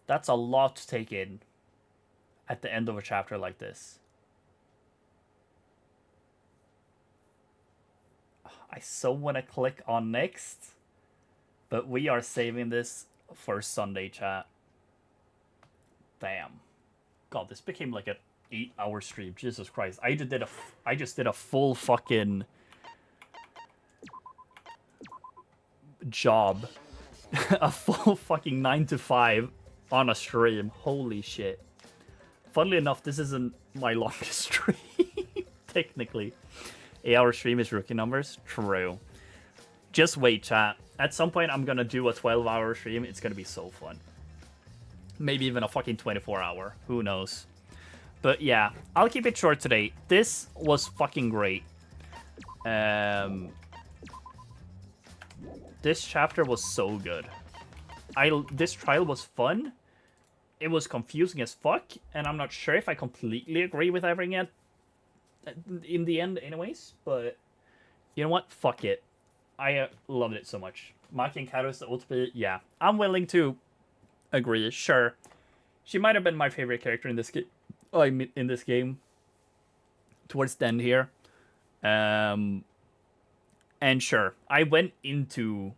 [SPEAKER 1] That's a lot to take in at the end of a chapter like this. I so want to click on next. But we are saving this for Sunday, chat. Damn. God, this became like an 8-hour stream. Jesus Christ. I just did a full fucking job. A full fucking 9 to 5 on a stream. Holy shit. Funnily enough, this isn't my longest stream. Technically. 8-hour stream is rookie numbers. True. Just wait, chat. At some point, I'm gonna do a 12-hour stream. It's gonna be so fun. Maybe even a fucking 24-hour. Who knows? But yeah, I'll keep it short today. This was fucking great. This chapter was so good. This trial was fun. It was confusing as fuck, and I'm not sure if I completely agree with everything in the end anyways, but you know what? Fuck it. I loved it so much. Maki and Kato's ultimate, yeah. I'm willing to agree, sure. She might have been my favorite character in this game. In this game. Towards the end here. And sure, I went into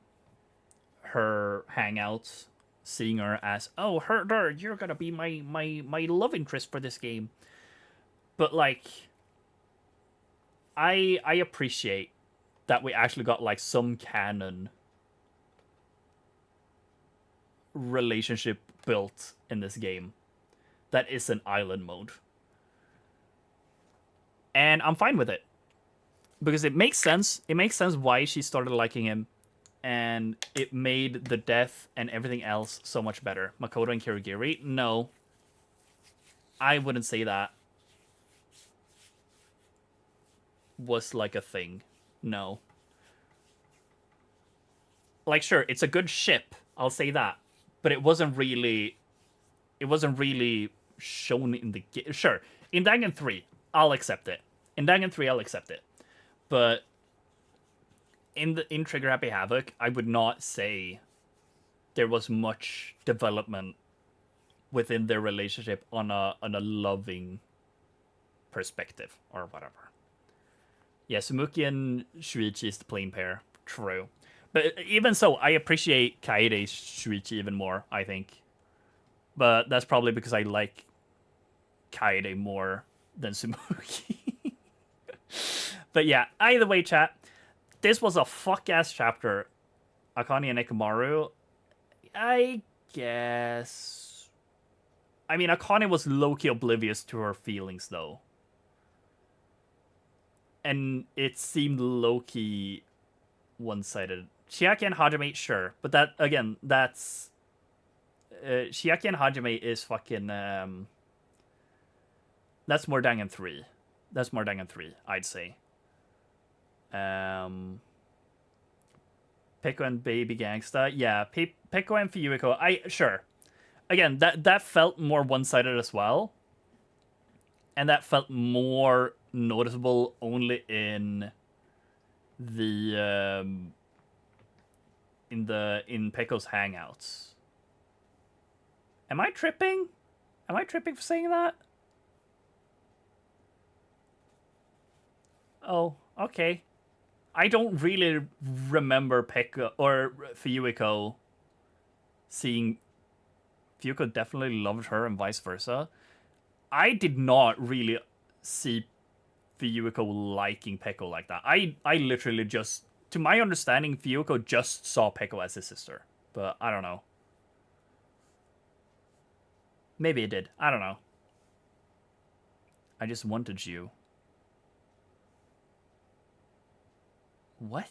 [SPEAKER 1] her hangouts seeing her as, oh, Herder, you're gonna be my love interest for this game. But like, I appreciate that we actually got like some canon relationship built in this game that isn't island mode. And I'm fine with it. Because it makes sense. It makes sense why she started liking him. And it made the death and everything else so much better. Makoto and Kirigiri? No. I wouldn't say that was like a thing. No. Like, sure, it's a good ship. I'll say that. But it wasn't really shown in the game. Sure, in Dangan 3, I'll accept it. In Dangan 3, I'll accept it. But in Trigger Happy Havoc, I would not say there was much development within their relationship on a loving perspective or whatever. Yeah, Sumuki and Shuichi is the plain pair. True. But even so, I appreciate Kaede's Shuichi even more, I think. But that's probably because I like Kaede more than Sumuki. But yeah, either way, chat. This was a fuck-ass chapter. Akane and Nekomaru, I guess. I mean, Akane was low-key oblivious to her feelings, though. And it seemed low-key one-sided. Chiaki and Hajime, sure. But that, again, that's... Chiaki and Hajime is fucking... that's more Dangan 3. That's more Dangan 3, I'd say. Peko and Baby Gangsta. Yeah, Peko and Fuyuhiko. Sure. Again, that felt more one-sided as well. And that felt more noticeable only in the in Peko's hangouts. Am I tripping? Am I tripping for saying that? Oh, okay. I don't really remember Peko or Fuyuhiko seeing... Fuyuhiko definitely loved her and vice versa. I did not really see Fuyuhiko liking Peko like that. I literally just... To my understanding, Fuyuhiko just saw Peko as his sister. But I don't know. Maybe it did. I don't know. I just wanted you. What?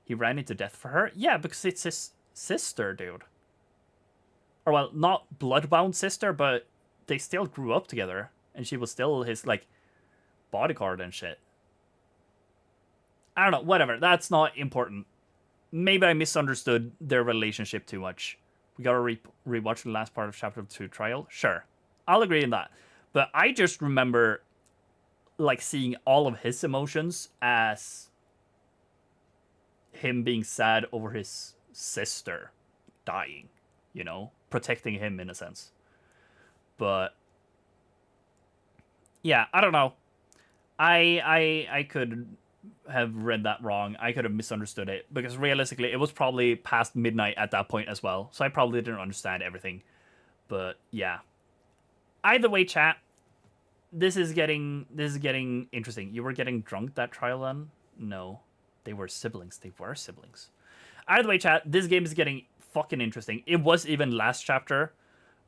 [SPEAKER 1] He ran into death for her? Yeah, because it's his sister, dude. Or, well, not bloodbound sister, but they still grew up together. And she was still his, like, bodyguard and shit. I don't know, whatever. That's not important. Maybe I misunderstood their relationship too much. We gotta rewatch the last part of Chapter 2 Trial? Sure. I'll agree on that. But I just remember, like, seeing all of his emotions as him being sad over his sister dying, you know? Protecting him, in a sense. But yeah, I don't know. I could have read that wrong. I could have misunderstood it because realistically, it was probably past midnight at that point as well. So I probably didn't understand everything. But yeah. Either way, chat. This is getting interesting. You were getting drunk that trial then? No, they were siblings. They were siblings. Either way, chat. This game is getting fucking interesting. It was even last chapter,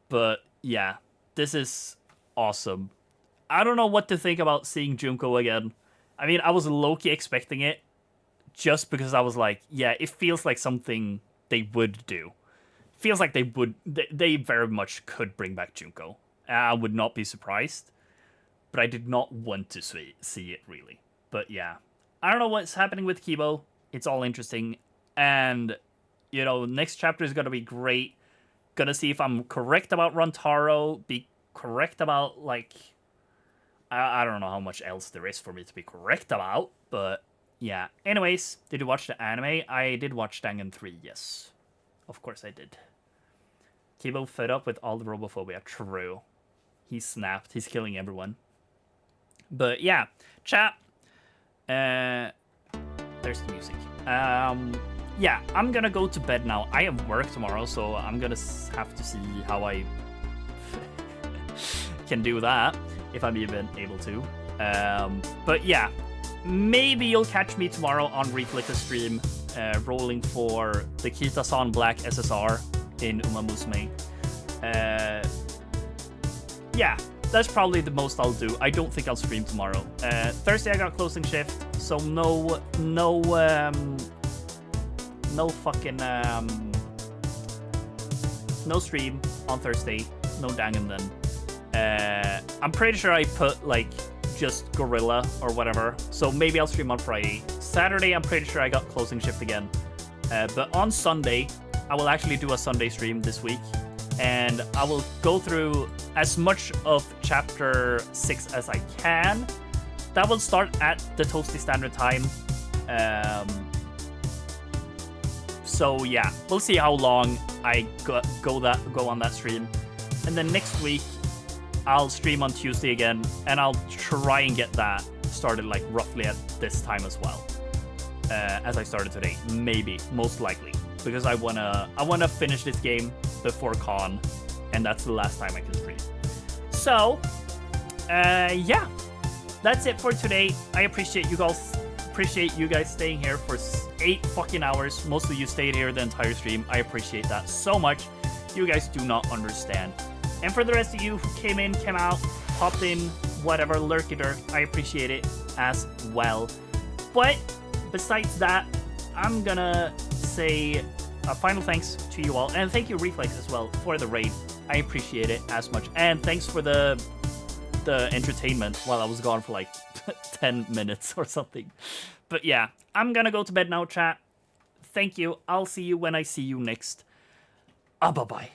[SPEAKER 1] but yeah, this is awesome. I don't know what to think about seeing Junko again. I mean, I was low-key expecting it just because I was like, yeah, it feels like something they would do. Feels like they very much could bring back Junko. I would not be surprised, but I did not want to see it really. But yeah, I don't know what's happening with Kibo. It's all interesting. And, you know, next chapter is going to be great. Gonna see if I'm correct about Runtaro, be correct about, like, I don't know how much else there is for me to be correct about, but yeah. Anyways, did you watch the anime? I did watch Dangan 3, yes. Of course I did. Kibo fed up with all the robophobia. True. He snapped. He's killing everyone. But yeah, chat. There's the music. Yeah, I'm gonna go to bed now. I have work tomorrow, so I'm gonna have to see how I can do that, if I'm even able to. But yeah, maybe you'll catch me tomorrow on Reflector's stream, rolling for the Kita-san Black SSR in Uma Musume. Yeah, that's probably the most I'll do. I don't think I'll stream tomorrow. Thursday I got closing shift, so no stream on Thursday. No Dangan then. I'm pretty sure I put like just Gorilla or whatever, so maybe I'll stream on Friday. Saturday I'm pretty sure I got closing shift again. But on Sunday I will actually do a Sunday stream this week, and I will go through as much of chapter 6 as I can. That will start at the Toasty Standard Time. So yeah, we'll see how long I go on that stream. And then next week, I'll stream on Tuesday again, and I'll try and get that started like roughly at this time as well. As I started today, maybe, most likely. Because I wanna finish this game before Con, and that's the last time I can stream. So, yeah, that's it for today. I appreciate you guys staying here for 8 fucking hours. Most of you stayed here the entire stream. I appreciate that so much. You guys do not understand. And for the rest of you who came in, came out, popped in, whatever, lurkider, I appreciate it as well. But besides that, I'm gonna say a final thanks to you all, and thank you Reflex as well for the raid. I appreciate it as much, and thanks for the entertainment while I was gone for like 10 minutes or something. But yeah, I'm gonna go to bed now, chat. Thank you. I'll see you when I see you next. Bye-bye.